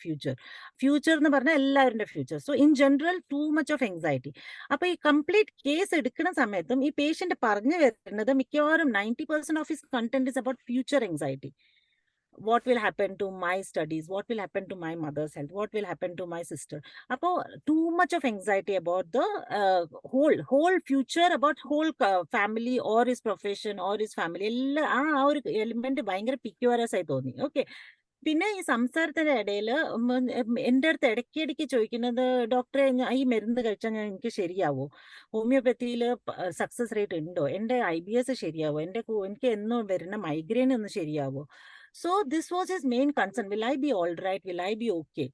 future എന്ന് പറഞ്ഞാൽ എല്ലാവരുടെ future. So in general too much of anxiety. അപ്പൊ ഈ complete case എടുക്കുന്ന സമയത്തും ഈ patient പറഞ്ഞു വരുന്നത് മിക്കവാറും 90% of his content is about future anxiety. What will happen to my studies? What will happen to my mother's health? What will happen to my sister? Appo too much of anxiety about the whole future, about whole family or his profession or his family. ella aa oru element bhayangara picurious ആയി തോന്നി. Okay, പിന്നെ ഈ സംസാരത്തിന്റെ ഇടയിൽ എൻ്റെ അടുത്ത് ഇടയ്ക്കിടയ്ക്ക് ചോദിക്കുന്നത്, ഡോക്ടറെ ഈ മരുന്ന് കഴിച്ചാൽ എനിക്ക് ശരിയാവോ, ഹോമിയോപ്പത്തിയിൽ സക്സസ് റേറ്റ് ഉണ്ടോ, എൻ്റെ IBS ശരിയാവോ, എനിക്ക് എന്നും വരുന്ന മൈഗ്രെയിൻ ഒന്ന് ശരിയാവോ? So this was his main concern. Will I be all right? Will I be okay?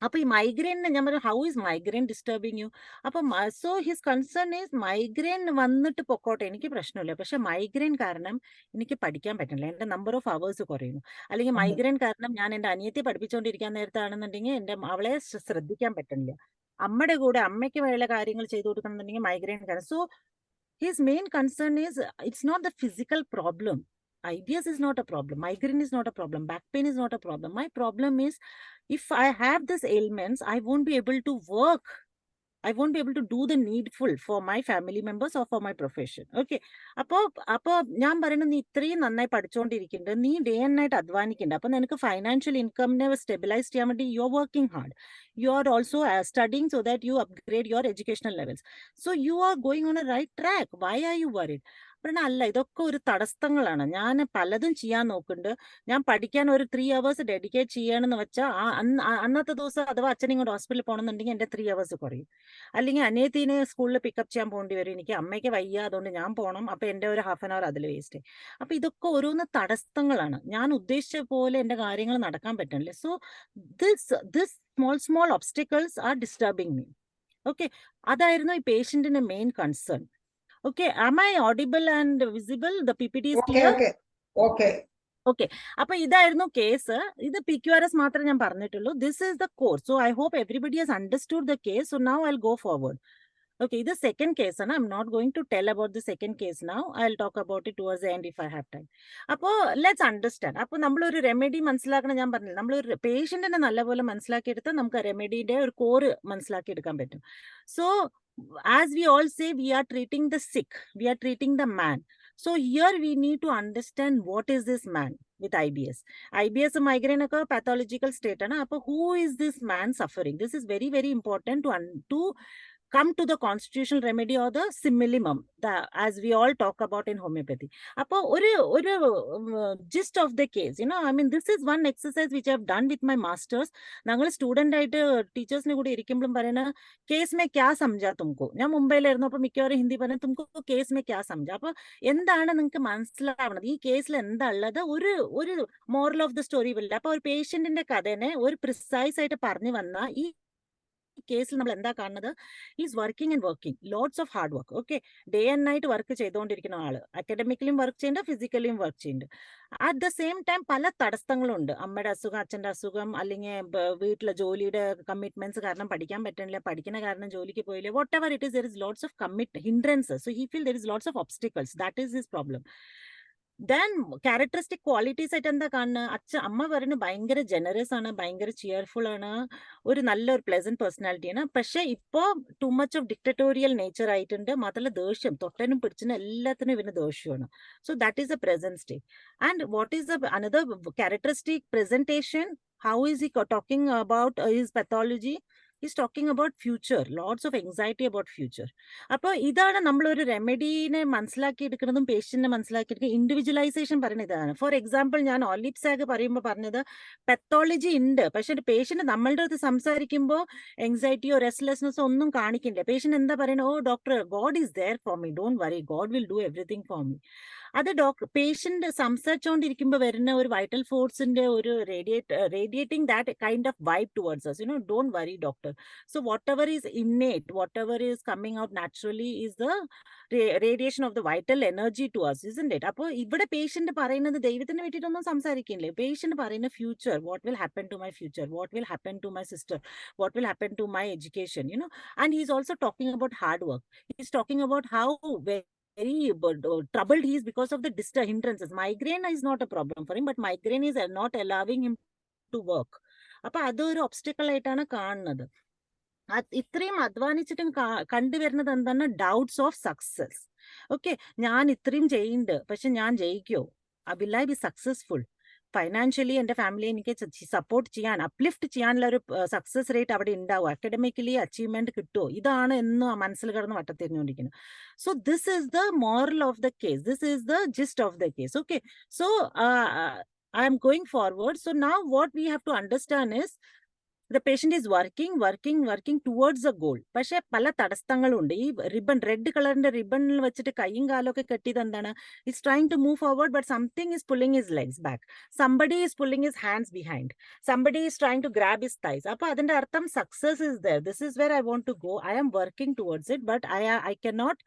അപ്പൊ ഈ മൈഗ്രെയിൻ ഞാൻ പറഞ്ഞു, how is migraine disturbing you? അപ്പൊ so his concern is migraine വന്നിട്ട് പൊക്കോട്ടെ, എനിക്ക് പ്രശ്നമില്ല, പക്ഷെ മൈഗ്രെയിൻ കാരണം എനിക്ക് പഠിക്കാൻ പറ്റില്ല, എൻ്റെ നമ്പർ ഓഫ് അവേഴ്സ് കുറയുന്നു. അല്ലെങ്കിൽ മൈഗ്രെയിൻ കാരണം ഞാൻ എൻ്റെ അനിയത്തെ പഠിപ്പിച്ചുകൊണ്ടിരിക്കാൻ നേരത്താണെന്നുണ്ടെങ്കിൽ അവളെ ശ്രദ്ധിക്കാൻ പറ്റുന്നില്ല, അമ്മയുടെ കൂടെ അമ്മയ്ക്ക് വേണ്ട കാര്യങ്ങൾ ചെയ്തു കൊടുക്കണമെന്നുണ്ടെങ്കിൽ മൈഗ്രെയിൻ കാരണം. So his main concern is it's not the physical problem. IBS is not a problem. Migraine is not a problem. Back pain is not a problem. My problem is, if I have these ailments, I won't be able to work. I won't be able to do the needful for my family members or for my profession. Okay. അപ്പോൾ ഞാൻ പറയുന്നത്, നീ ഇത്രയും നന്നായി പഠിച്ചുകൊണ്ടിരിക്കുന്നുണ്ട്, നീ day and night അധ്വാനിക്കുന്നുണ്ട്, അപ്പൊ നിനക്ക് financial ഇൻകമിനെ stabilise ചെയ്യാൻ വേണ്ടി you are working hard. You are also studying so that you upgrade your educational levels. So you are going on a right track. Why are you worried? അല്ല, ഇതൊക്കെ ഒരു തടസ്സങ്ങളാണ്. ഞാൻ പലതും ചെയ്യാൻ നോക്കുന്നുണ്ട്. ഞാൻ പഠിക്കാൻ ഒരു 3 hours ഡെഡിക്കേറ്റ് ചെയ്യണമെന്ന് വെച്ചാൽ അന്നത്തെ ദിവസം അഥവാ അച്ഛനെ ഇങ്ങോട്ട് ഹോസ്പിറ്റലിൽ പോകണമെന്നുണ്ടെങ്കിൽ എൻ്റെ 3 hours കുറയും. അല്ലെങ്കിൽ അനിയത്തിനെ സ്കൂളിൽ പിക്കപ്പ് ചെയ്യാൻ പോകേണ്ടി വരും, എനിക്ക് അമ്മയ്ക്ക് വയ്യ, അതുകൊണ്ട് ഞാൻ പോകണം, അപ്പൊ എൻ്റെ ഒരു 1/2 hour അതിൽ വേസ്റ്റ്. അപ്പൊ ഇതൊക്കെ ഓരോന്ന് തടസ്സങ്ങളാണ്, ഞാൻ ഉദ്ദേശിച്ച പോലെ എൻ്റെ കാര്യങ്ങൾ നടക്കാൻ പറ്റണില്ല. So this small obstacles are disturbing me. Okay, അതായിരുന്നു ഈ പേഷ്യന്റിന്റെ main concern. Okay, am I audible and visible? The PPT is clear? Okay. അപ്പൊ ഇതായിരുന്നു കേസ്. ഇത് PQRS മാത്രമേ ഞാൻ പറഞ്ഞിട്ടുള്ളൂ. This is the course. So I hope everybody has understood the case. So now I'll go forward. Okay, this second case, and I'm not going to tell about the second case now. I'll talk about it towards the end if I have time. Appo let's understand. Appo nammal oru remedy മനസ്സിലാക്കണം. ഞാൻ പറഞ്ഞില്ല, നമ്മൾ ഒരു പേഷ്യന്റിനെ നല്ലപോലെ മനസ്സിലാക്കി എടുത്താൽ നമുക്ക് റെമഡിയുടെ ഒരു കോർ മനസ്സിലാക്കി എടുക്കാൻ പറ്റും. So as we all say, we are treating the sick, we are treating the man. So here we need to understand what is this man with IBS. IBS migraine ka pathological state na. Who is this man suffering? This is very, very important to come to the constitutional remedy or the simillimum, as we all talk about in homeopathy. Gist of the case, you know, I mean, this is one exercise which I've done with my masters. Nangal student teachers ne kude irikkumbum parayna case mein kya samjha tumko. ഞാൻ മുംബൈയിലായിരുന്നു. അപ്പൊ മിക്കവാറും ഹിന്ദി പറഞ്ഞ തുമക്കോ case may ക്യാ സംജ. അപ്പൊ എന്താണ് നിങ്ങൾക്ക് മനസ്സിലാവണത് ഈ കേസിൽ എന്താ ഉള്ളത്? ഒരു മോറൽ ഓഫ് ദ സ്റ്റോറി ഇല്ല. അപ്പൊ ഒരു പേഷ്യന്റിന്റെ കഥനെ ഒരു പ്രിസൈസ് ആയിട്ട് പറഞ്ഞു വന്ന ഈ കേസിൽ നമ്മൾ എന്താ കാണുന്നത്? Is working and working lots of hard work. Okay, day and night work ചെയ്തുകൊണ്ടിരിക്കുന്ന ആള്, അക്കാഡമിക്കലിയും വർക്ക് ചെയ്യുന്നുണ്ട്, ഫിസിക്കലിയും വർക്ക് ചെയ്യുന്നുണ്ട്. അറ്റ് ദ സെയിം ടൈം പല തടസ്സങ്ങളുണ്ട്. അമ്മയുടെ അസുഖം, അച്ഛൻ്റെ അസുഖം, അല്ലെങ്കിൽ വീട്ടിലെ ജോലിയുടെ കമ്മിറ്റ്മെന്റ്സ് കാരണം പഠിക്കാൻ പറ്റുന്നില്ല, പഠിക്കുന്ന കാരണം ജോലിക്ക് പോയില്ല, what ever it is, there is lots of hindrances. So he feel there is lots of obstacles. That is his problem. Then characteristic qualities ആയിട്ട് എന്താ കാണുന്നത്? അമ്മ പറയുന്നത് ഭയങ്കര ജനറസ് ആണ്, ഭയങ്കര ചിയർഫുൾ ആണ്, ഒരു നല്ലൊരു പ്ലസന്റ് പേഴ്സണാലിറ്റി ആണ്. പക്ഷെ ഇപ്പോ too much of dictatorial nature ആയിട്ടുണ്ട്. മാത്രമല്ല ദേഷ്യം, തൊട്ടനും പിടിച്ചിനും എല്ലാത്തിനും ഇവന് ദേഷ്യമാണ്. So that is a present state. And what is another characteristic presentation? How is he talking about his pathology? He's talking about future, lots of anxiety about future. അപ്പോൾ ഇതാണ് നമ്മളൊരു റെമഡീനെ മനസ്സിലാക്കി എടുക്കുന്നതും പേഷ്യന്റിനെ മനസ്സിലാക്കി എടുക്കുക. ഇൻഡിവിജ്വലൈസേഷൻ പറയുന്നത് ഇതാണ്. ഫോർ എക്സാമ്പിൾ, ഞാൻ ഒലിപ്സാഗ് പറയുമ്പോൾ പറഞ്ഞത് പെത്തോളജി ഉണ്ട്, പക്ഷെ പേഷ്യന്റ് നമ്മളുടെ അടുത്ത് സംസാരിക്കുമ്പോൾ എൻസൈറ്റിയോ റെസ്റ്റ്ലെസ്നെസ്സോ ഒന്നും കാണിക്കില്ല. പേഷ്യന്റ് എന്താ പറയുന്നത്? Oh doctor, God is there for me, don't worry, God will do everything for me. അത് പേഷ്യന്റ് സംസാരിച്ചുകൊണ്ടിരിക്കുമ്പോൾ വരുന്ന ഒരു വൈറ്റൽ ഫോഴ്സിന്റെ ഒരു radiating that kind of vibe towards us, don't worry doctor. So whatever is innate, whatever is coming out naturally is the radiation of the vital energy to us, isn't it? അപ്പോൾ ഇവിടെ patient പറയുന്നത് ദൈവത്തിന് വേണ്ടിയിട്ടൊന്നും സംസാരിക്കില്ലേ. Patient പറയുന്ന future, what will happen to my future, what will happen to my sister, what will happen to my education, and he is also talking about hard work. He is talking about how very troubled he is because of the hindrances. Migraine is not a problem for him, but migraine is not allowing him to work. അപ്പൊ അതൊരു obstacle ആയിട്ടാണ് കാണുന്നത്. ഇത്രയും അധ്വാനിച്ചിട്ടും കണ്ടുവരുന്നത് എന്താണ്? Doubts of success. Okay, ഞാൻ ഇത്രയും ചെയ്യുന്നുണ്ട്, പക്ഷെ ഞാൻ ജയിക്കോ? Will I be successful? Financially എൻ്റെ ഫാമിലി എനിക്ക് സപ്പോർട്ട് ചെയ്യാൻ, അപ്ലിഫ്റ്റ് ചെയ്യാനുള്ള ഒരു സക്സസ് റേറ്റ് അവിടെ ഉണ്ടാവും, അക്കാഡമിക്കലി അച്ചീവ്മെന്റ് കിട്ടുമോ? ഇതാണ് എന്നും മനസ്സിൽ കിടന്ന് വട്ടത്തിരിഞ്ഞുകൊണ്ടിരിക്കുന്നത്. So this is the moral of the case, this is the gist of the case. Okay, so I am going forward. So now what we have to understand is the patient is working towards a goal. പക്ഷെ പല തടസ്സങ്ങളുണ്ട്. ഈ ribbon, red കളറിന്റെ റിബണിൽ വെച്ചിട്ട് കൈയും കാലൊക്കെ കെട്ടിയത് എന്താണ്? He's trying to move forward, but something is pulling his legs back. Somebody is pulling his hands behind. Somebody is trying to grab his thighs. അപ്പൊ അതിന്റെ അർത്ഥം success is there. This is where I want to go. I am working towards it, but I cannot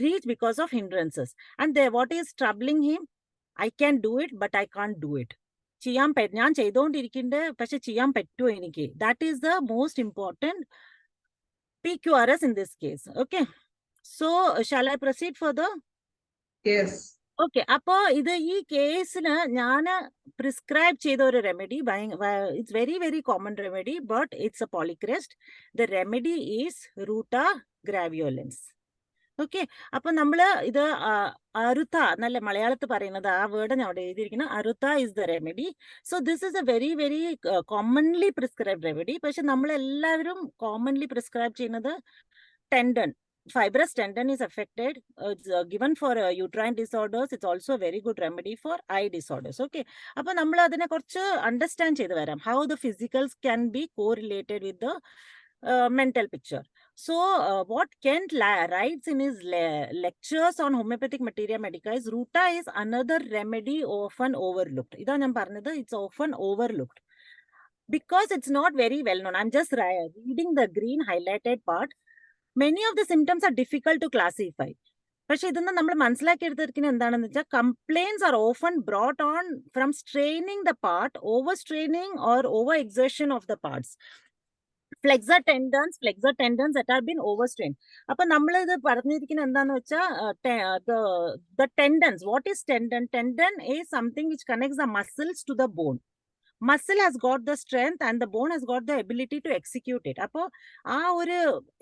reach because of hindrances. And there, what is troubling him? I can do it, but I can't do it. ഞാൻ ചെയ്തുകൊണ്ടിരിക്കുന്നുണ്ട്, പക്ഷെ ചെയ്യാൻ പറ്റുമോ എനിക്ക്? That is the most important PQRS in this case. Okay, so shall I proceed further? Yes. Okay, അപ്പോ ഇത് ഈ കേസിന് ഞാൻ പ്രിസ്ക്രൈബ് ചെയ്ത ഒരു remedy, it's very very common remedy, but it's a polycrest. The remedy is ruta graveolens. Okay, അപ്പൊ നമ്മള് ഇത് അരുത്ത എന്നല്ല മലയാളത്തിൽ പറയുന്നത്, ആ വേർഡ് ഞാൻ അവിടെ എഴുതിയിരിക്കുന്നത്. Ruta is the remedy. So this is a very very commonly prescribe remedy. പക്ഷെ നമ്മളെല്ലാവരും കോമൺലി പ്രിസ്ക്രൈബ് ചെയ്യുന്നത് tendon, fibrous tendon is affected. It's given for uterine disorders. It's also a very good remedy for eye disorders. Okay, അപ്പോൾ നമ്മൾ അതിനെ കുറച്ച് understand ചെയ്ത് വരാം. How the physicals can be correlated with the mental picture. So what Kent writes in his lectures on homeopathic materia medica is Ruta is another remedy often overlooked. ഇതാ ഞാൻ പറഞ്ഞത്, it's often overlooked because it's not very well known. I'm just reading the green highlighted part. Many of the symptoms are difficult to classify. പക്ഷെ ഇതൊന്നും നമ്മൾ മനസ്സിലാക്കി എടുത്തിരിക്കുന്നത് എന്താണെന്ന് വെച്ചാൽ, complaints are often brought on from straining the part, over straining or over exertion of the parts. flexor tendons that have been overstrained. അപ്പൊ നമ്മൾ ഇത് പറഞ്ഞിരിക്കുന്നത് എന്താന്ന് വെച്ചാൽ, the tendons. What is tendon? Tendon is something which connects the muscles to the bone. muscle has got the strength and the bone has got the ability to execute it. Appo our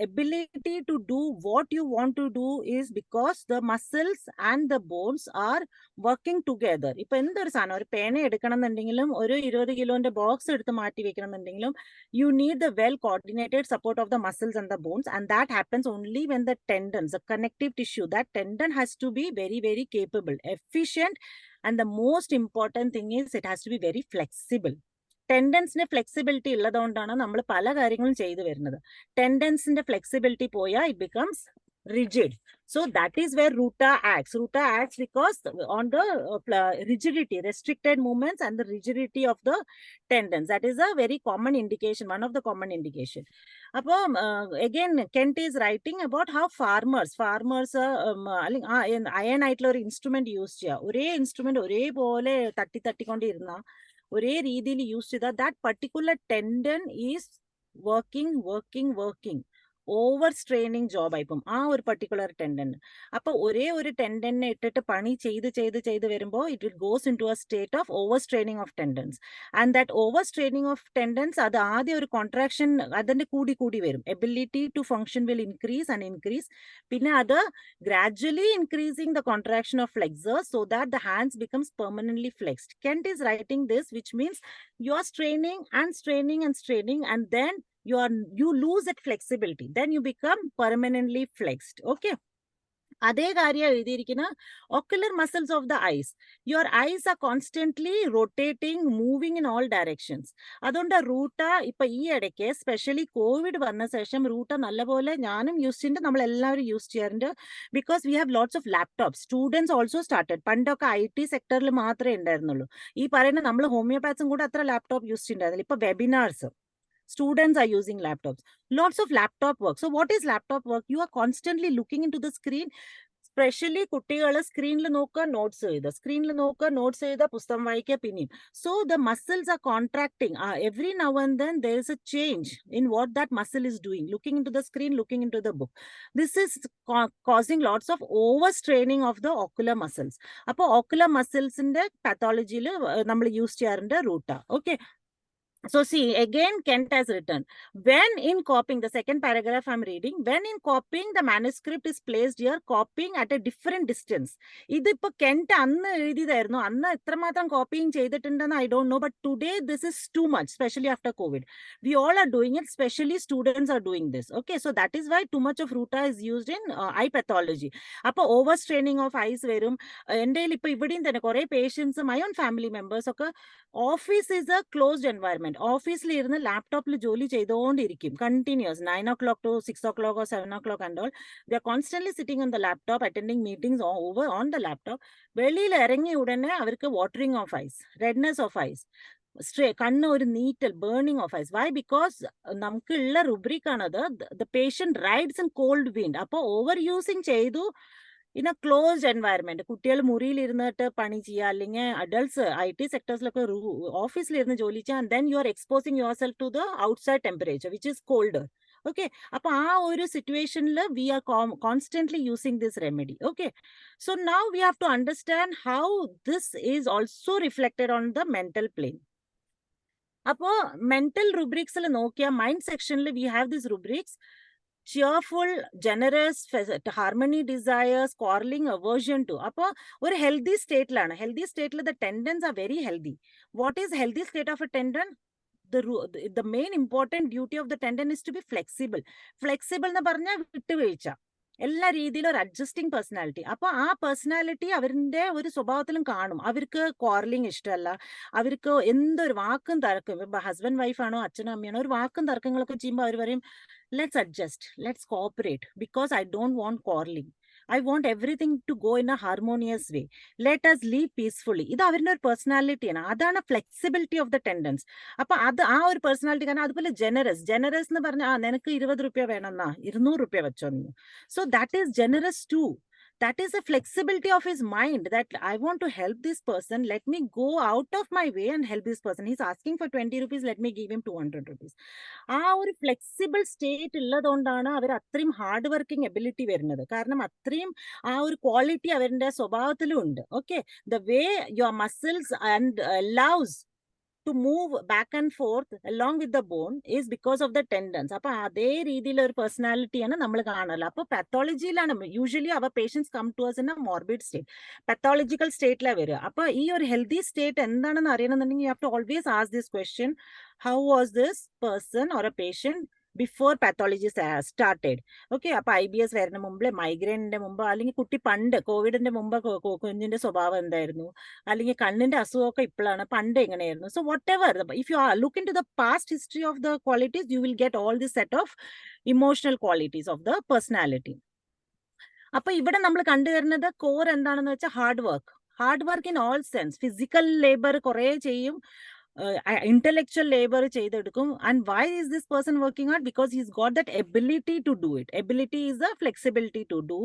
ability to do what you want to do is because the muscles and the bones are working together. Ipo endoru sana oru pena edukanannundengilum oru 20 kilonde box eduthu maati vekkanannundengilum you need the well coordinated support of the muscles and the bones, and that happens only when the tendons, the connective tissue, that tendon has to be very, very capable, efficient. And the most important thing is it has to be very flexible. ടെൻഡൻസിന്റെ flexibility ഉള്ളതുകൊണ്ടാണ് നമ്മൾ പല കാര്യങ്ങളും ചെയ്തു വരുന്നത്. ടെൻഡൻസിന്റെ flexibility പോയാൽ it becomes rigid. So that is where Ruta acts. Ruta acts because on the rigidity, restricted movements and the rigidity of the tendons. That is a very common indication, one of the common indication. Again, Kent is writing about how farmers iron ആയിട്ടുള്ള ഒരു instrument use ചെയ്യുക. ഒരേ instrument ഒരേപോലെ തട്ടിക്കൊണ്ടിരുന്ന ഒരേ രീതിയിൽ use ചെയ്താൽ that particular tendon is working. Over straining job ആയിപ്പം ആ ഒരു പർട്ടിക്കുലർ ടെൻഡൻ. അപ്പൊ ഒരേ ഒരു ടെൻഡനെ ഇട്ടിട്ട് പണി ചെയ്ത് വരുമ്പോൾ it goes into a state of over straining of tendons. And that over straining of tendons അത് ആദ്യം ഒരു കോൺട്രാക്ഷൻ അതിന്റെ കൂടി വരും. Ability to function will increase. പിന്നെ അത് gradually increasing the contraction of flexors so that the hands becomes permanently flexed. Kent is writing this which means you are straining and then you lose that flexibility, then you become permanently flexed. Okay, അതേ കാര്യം എഴുതിയിരിക്കുന്ന ocular muscles of the eyes. Your eyes are constantly rotating, moving in all directions. അതുകൊണ്ട് റൂട്ട ഇപ്പൊ ഈ ഇടയ്ക്ക് specially Covid വന്ന ശേഷം റൂട്ട നല്ലപോലെ ഞാനും യൂസ് ചെയ്യുന്നുണ്ട്, നമ്മൾ എല്ലാവരും യൂസ് ചെയ്യാറുണ്ട്. Because we have lots of laptops. Students also started. പണ്ടൊക്കെ IT സെക്ടറിൽ മാത്രമേ ഉണ്ടായിരുന്നുള്ളൂ. ഈ പറയുന്ന നമ്മൾ ഹോമിയോപാത്സും കൂടെ അത്ര ലാപ്ടോപ്പ് യൂസ് ചെയ്യുന്നുണ്ടായിരുന്നില്ല. ഇപ്പൊ webinars, students are using laptops, lots of laptop work. So what is laptop work? You are constantly looking into the screen, especially കുട്ടികള് സ്ക്രീനിൽ നോക്കുക, നോട്ട്സ് എഴുതുക, സ്ക്രീനിൽ നോക്കുക, നോട്ട്സ് എഴുതുക, പുസ്തകം വായിക്കുക പിന്നെയും. So the muscles are contracting. Every now and then there is a change in what that muscle is doing, looking into the screen, looking into the book. This is causing lots of overstraining of the ocular muscles. അപ്പൊ ocular muscles-ന്റെ pathology-ല് നമ്മൾ use ചെയ്യാറുണ്ട് റൂട്ട. Okay. So see, again, Kent has written, when in copying, the second paragraph I'm reading, when in copying, the manuscript is placed here, copying at a different distance. ഇതിപ്പോ Kent അന്ന് എഴുതിയതായിരുന്നു. അന്ന് എത്രമാത്രം coping ചെയ്തിട്ടുണ്ടെന്ന് I don't know, but today this is too much, especially after COVID. We all are doing it, especially students are doing this. Okay, so that is why too much of Ruta is used in eye pathology. അപ്പൊ overstraining of eyes വരും. എൻ്റെ ഇപ്പൊ ഇവിടെയും തന്നെ കുറെ patients, my own family members ഒക്കെ, office is a closed environment. ഓഫീസിൽ ഇരുന്ന് ലാപ്ടോപ്പിൽ ജോലി ചെയ്തുകൊണ്ടിരിക്കും continuous 9 o'clock to 6 o'clock or 7 o'clock and all. They are constantly sitting on the laptop, attending meetings over on the laptop. വെളിയിൽ ഇറങ്ങി ഉടനെ അവർക്ക് watering of eyes, redness of eyes, കണ്ണ് ഒരു നീറ്റൽ, burning of eyes. Why? Because നമുക്കുള്ള rubric ആണത്, the patient rides in cold wind. അപ്പോൾ ഓവർ യൂസിങ് ചെയ്തു ഇൻ എ ക്ലോസ്ഡ് എൻവയറമെന്റ്. കുട്ടികൾ മുറിയിൽ ഇരുന്നിട്ട് പണി ചെയ്യുക, അല്ലെങ്കിൽ അഡൾട്ട്സ് IT സെക്ടേഴ്സിലൊക്കെ ഓഫീസിലിരുന്ന് ജോലി ചെയ്യുക, and then you are exposing yourself to the outside temperature which is colder. Okay, അപ്പൊ ആ ഒരു സിറ്റുവേഷനിൽ we are constantly using this remedy. Okay, so now we have to understand how this is also reflected on the mental plane. അപ്പോ mental റുബ്രിക്സിൽ നോക്കിയ mind സെക്ഷനിൽ we have this rubrics: cheerful, generous, harmony, desires, quarreling, aversion to. അപ്പൊ ഒരു healthy സ്റ്റേറ്റിലാണ്. Healthy സ്റ്റേറ്റിൽ the tendons are very healthy. What is healthy state of a tendon? The main important duty of the tendon is to be flexible. Flexible എന്ന് പറഞ്ഞാൽ വിട്ടുവീഴ്ച, എല്ലാ രീതിയിലും ഒരു അഡ്ജസ്റ്റിംഗ് പേഴ്സണാലിറ്റി. അപ്പൊ ആ പേഴ്സണാലിറ്റി അവരുടെ ഒരു സ്വഭാവത്തിലും കാണും. അവർക്ക് ക്വാറലിംഗ് ഇഷ്ടമല്ല, അവർക്ക് എന്തൊരു വാക്കും തർക്കം, ഇപ്പൊ ഹസ്ബൻഡ് വൈഫാണോ അച്ഛനോ അമ്മയാണോ, ഒരു വാക്കും തർക്കങ്ങളൊക്കെ ചെയ്യുമ്പോൾ അവർ പറയും let's adjust, let's cooperate, because I don't want quarreling. I want everything to go in a harmonious way. Let us live peacefully. ഇത് അവരുടെ ഒരു പേഴ്സണാലിറ്റിയാണ്. അതാണ് ഫ്ലെക്സിബിലിറ്റി ഓഫ് ദ ടെൻഡൻസ്. അപ്പൊ അത് ആ ഒരു പേഴ്സണാലിറ്റി. കാരണം അതുപോലെ ജനറസ് എന്ന് പറഞ്ഞാൽ നിനക്ക് 20 രൂപ വേണമെന്നാ 200 രൂപ വെച്ചോ നീ. So that is generous too. That is a flexibility of his mind, that I want to help this person. Let me go out of my way and help this person. He's asking for 20 rupees. Let me give him 200 rupees. ആ ഒരു flexible state ഉള്ളതുകൊണ്ടാണ് അവർ അത്രയും hard working ability വരുന്നത്. കാരണം അത്രയും ആ ഒരു quality അവരുടെ സ്വഭാവത്തിലും ഉണ്ട്. Okay, the way your muscles and allows to move back and forth along with the bone is because of the tendons. Appa adhe reethil or personality ana nammal kaanala. Appo pathology la usually our patients come to us in a morbid state, pathological state la vera. Appo ee or healthy state endananu ariyanannundengil you have to always ask this question: how was this person or a patient before pathology started? Okay, appa IBS varana mumble, migraine inde mumba, allengi kutti pande covid inde mumba kunjinte swabhavam endayirunnu, allengi kanninte asukokka ippalana pande enganeyirunnu. So whatever, if you look into the past history of the qualities, you will get all this set of emotional qualities of the personality. Appa ivide nammal kandu varunathu core endanennu vecha hard work in all sense. Physical labor kore cheyum, intellectual labor ചെയ്തെടുക്കും. And why is this person working hard? Because he's got that ability to do it. Ability is the flexibility to do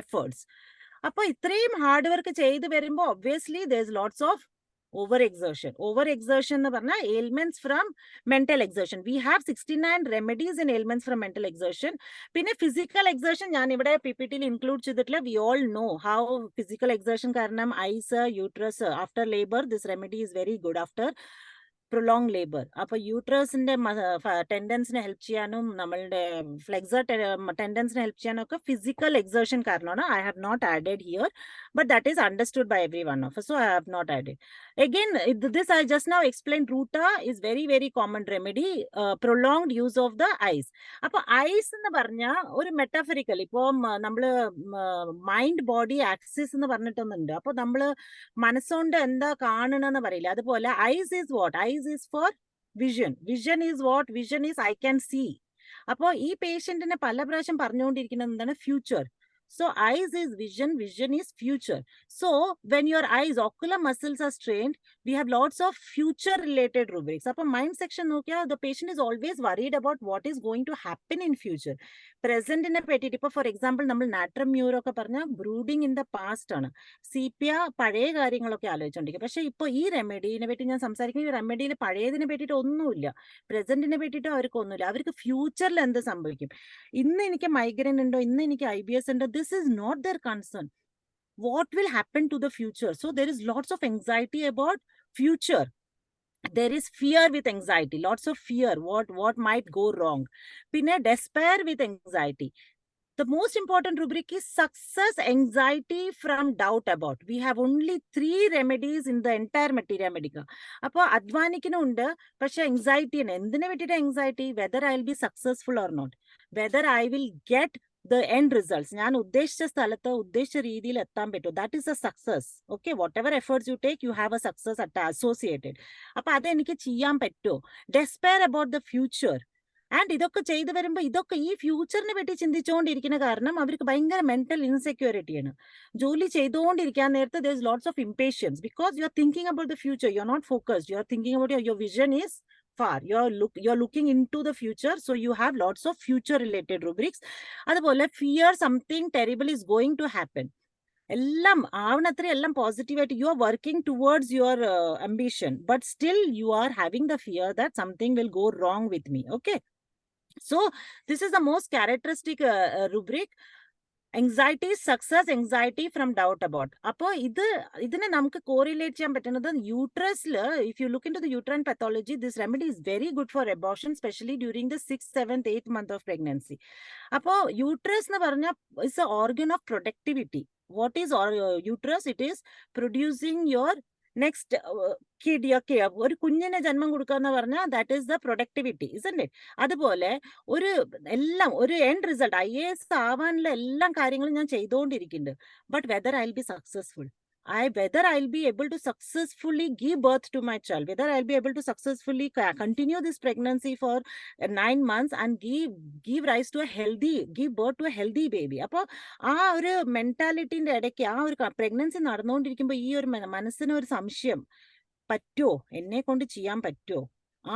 efforts. അപ്പൊ ഇത്രയും hard work ചെയ്ത് വരുമ്പോൾ obviously there's lots of overexertion എന്ന് പറഞ്ഞാൽ ailments from mental exertion. We have 69 remedies in ailments from mental exertion. പിന്നെ physical exertion ഞാൻ ഇവിടെ PPT include ചെയ്തിട്ടില്ല. We all know how physical exertion കാരണം eyes, uterus, after labor this remedy is very good after prolonged labor. അപ്പോൾ യൂട്രസിന്റെ ടെൻഡൻസിനെ help ചെയ്യാനും നമ്മളുടെ flexor ടെൻഡൻസിനെ help ചെയ്യാനും ഒക്കെ ഫിസിക്കൽ എക്സേർഷൻ കാരണമാണ്. I have not added here, but that is understood by every one of us, so I have not added. Again, this I just now explained. Ruta is very very common remedy, prolonged use of the eyes. അപ്പോൾ ice എന്ന് പറഞ്ഞാൽ ഒരു മെറ്റാഫറിക്കൽ, ഇപ്പം നമ്മള് mind body axis എന്ന് പറഞ്ഞിട്ടൊന്നുണ്ട്. അപ്പോൾ നമ്മള് മനസ്സുകൊണ്ട് എന്താ കാണണമെന്ന് പറയില്ല, അതുപോലെ eyes is what? Eyes is for vision. Vision is what? Vision is I can see. അപ്പോൾ ഈ പേഷ്യന്റിനെ പല പ്രാവശ്യം പറഞ്ഞുകൊണ്ടിരിക്കുന്നത് എന്താണ്? Future. So eyes is vision, vision is future. So when your eyes, ocular muscles are strained, we have lots of future related rubrics. Appo mind section nokia, the patient is always worried about what is going to happen in future. Present in a petty tipo, for example, nammal natrum neuro ka parna brooding in the past ana. Sepia പഴയ കാര്യങ്ങളൊക്കെ ആലോചിച്ചോണ്ടിരിക്കും. പക്ഷെ ഇപ്പൊ ഈ റെമഡിനെ പറ്റി ഞാൻ സംസാരിക്കുന്ന ഈ റെമഡിയിൽ പഴയതിനെ പറ്റിയിട്ട് ഒന്നുമില്ല, പ്രസന്റിനെ പറ്റിയിട്ട് അവർക്ക് ഒന്നുമില്ല. അവർക്ക് ഫ്യൂച്ചറിൽ എന്ത് സംഭവിക്കും? ഇന്ന് എനിക്ക് മൈഗ്രെയിൻ ഉണ്ടോ, ഇന്ന് എനിക്ക് IBS ഉണ്ടോ, this is not their concern. What will happen to the future? So there is lots of anxiety about future. There is fear with anxiety, lots of fear, what might go wrong. Pinne despair with anxiety. The most important rubric is success anxiety from doubt about. We have only 3 remedies in the entire materia medica. Appo advanikinu പക്ഷെ anxiety എന്തിനെ പറ്റിയിട്ട് anxiety? Whether I will be successful or not, whether I will get the end results. ഞാൻ ഉദ്ദേശിച്ച സ്ഥലത്ത് ഉദ്ദേശിച്ച രീതിയിൽ എത്താൻ പറ്റും. That is a success. Okay, whatever efforts you take, you have a success associated. അപ്പൊ അത് എനിക്ക് ചെയ്യാൻ പറ്റുമോ? Despair about the future. And ഇതൊക്കെ ചെയ്തു വരുമ്പോൾ ഇതൊക്കെ ഈ ഫ്യൂച്ചറിനെ പറ്റി ചിന്തിച്ചുകൊണ്ടിരിക്കുന്ന കാരണം അവർക്ക് ഭയങ്കര മെന്റൽ ഇൻസെക്യൂരിറ്റിയാണ്. ജോലി ചെയ്തുകൊണ്ടിരിക്കാൻ നേരത്തെ there is lots of impatience because you are thinking about the future, you are not focused, you are thinking about your vision is far, you are looking into the future, so you have lots of future related rubrics. അതുപോലെ fear something terrible is going to happen. എല്ലാം ആവണത്ര എല്ലാം പോസിറ്റീവായിട്ട് you are working towards your ambition, but still you are having the fear that something will go wrong with me. Okay, so this is the most characteristic rubric. Anxiety, success anxiety from doubt about. Appo idine namukku correlate cheyan pattunnathu uterus la. If you look into the uterine pathology, this remedy is very good for abortion, especially during the 6th, 7th, 8th month of pregnancy. Appo uterus na parna is an organ of productivity. What is uterus? It is producing your next kid. ഒരു കുഞ്ഞിനെ ജന്മം കൊടുക്കാന്ന് പറഞ്ഞാൽ that is the productivity, isn't it? അതുപോലെ എല്ലാം ഒരു end result IAS ആവാനുള്ള എല്ലാ കാര്യങ്ങളും ഞാൻ ചെയ്തുകൊണ്ടിരിക്കുന്നുണ്ട്. But whether I will be successful, whether I'll be able to successfully give birth to my child, whether I'll be able to successfully continue this pregnancy for 9 months and give rise to give birth to a healthy baby. അപ്പോൾ ആ ഒരു മെന്റാലിറ്റിന്റെ ഇടയ്ക്ക് ആ ഒരു pregnancy നടന്നുകൊണ്ടിരിക്കുമ്പോൾ ഈ ഒരു മനസ്സിന് ഒരു സംശയം, പറ്റുമോ, എന്നെ കൊണ്ട് ചെയ്യാൻ പറ്റുമോ?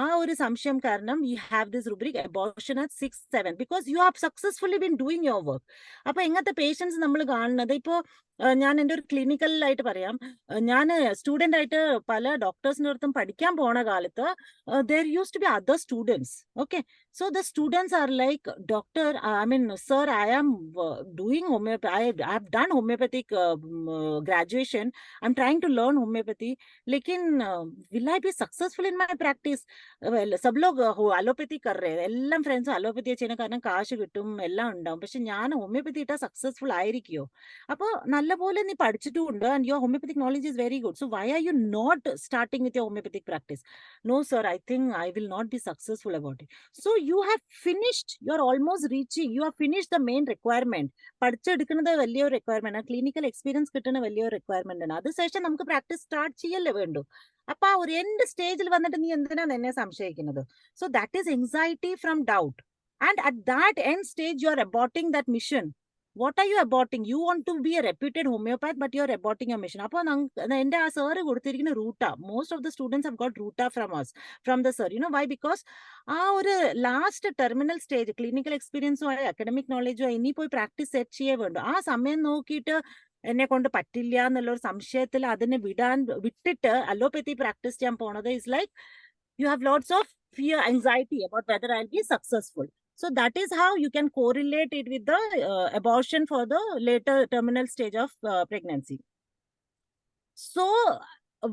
ആ ഒരു സംശയം കാരണം you have this rubric abortion at 6, 7 because you have successfully been doing your work. അപ്പൊ എങ്ങനത്തെ പേഷ്യൻസ് നമ്മൾ കാണുന്നത്, ഇപ്പോ ഞാൻ എൻ്റെ ഒരു ക്ലിനിക്കലായിട്ട് പറയാം. ഞാൻ സ്റ്റുഡൻ്റ് ആയിട്ട് പല ഡോക്ടേഴ്സിൻ്റെ അടുത്തും പഠിക്കാൻ പോണ കാലത്ത് there used to be other students. Okay, so the students are like, doctor, I mean, sir, I am doing homeopathy. I have done homeopathic graduation. I'm trying to learn homeopathy. लेकिन will I be successful in my practice? Well, सब लोग അലോപ്പത്തി कर रहे हैं. എല്ലാം friends അലോപ്പത്തി ചെയ്യുന്ന കാരണം കാശ് കിട്ടും, എല്ലാം ഉണ്ടാവും. പക്ഷെ ഞാൻ ഹോമിയോപ്പത്തി ഇട്ടാൽ സക്സസ്ഫുൾ ആയിരിക്കുമോ? അപ്പോൾ നല്ലപോലെ നീ പഠിച്ചിട്ടുമുണ്ട്, and your homeopathic knowledge is very good. So why are you not starting with your homeopathic practice? No, sir, I think I will not be successful about it. So you have finished, you are almost reaching, you have finished the main requirement. പഠിച്ചെടുക്കുന്നത് വലിയൊരു requirement, clinical experience കിട്ടുന്ന വലിയൊരു requirement ആണ്. അതിനുശേഷം നമുക്ക് practice start ചെയ്യല്ലേ വേണ്ടു. അപ്പൊ ആ ഒരു എൻഡ് സ്റ്റേജിൽ വന്നിട്ട് നീ എന്തിനാണ് എന്നെ സംശയിക്കുന്നത്? So that is anxiety from doubt. And at that end stage you are aborting that mission. What are you aborting? You want to be a reputed homeopath, but you are aborting your mission. അപ്പോൾ എൻ്റെ ആ sir കൊടുത്തിരിക്കുന്ന ruta, most of the students have got ruta from us, from the sir. You know why? Because ആ ഒരു last terminal stage clinical എക്സ്പീരിയൻസും ആയി academic നോളജും ആയി ഇനി പോയി പ്രാക്ടീസ് സെറ്റ് ചെയ്യേ വേണ്ടു. ആ സമയം നോക്കിയിട്ട് എന്നെ കൊണ്ട് പറ്റില്ല എന്നുള്ളൊരു സംശയത്തിൽ അതിനെ വിട്ടിട്ട് അലോപ്പത്തി പ്രാക്ടീസ് ചെയ്യാൻ പോണത് is like you have lots of fear, anxiety about whether I'll be successful. So that is how you can correlate it with the abortion for the later terminal stage of pregnancy. So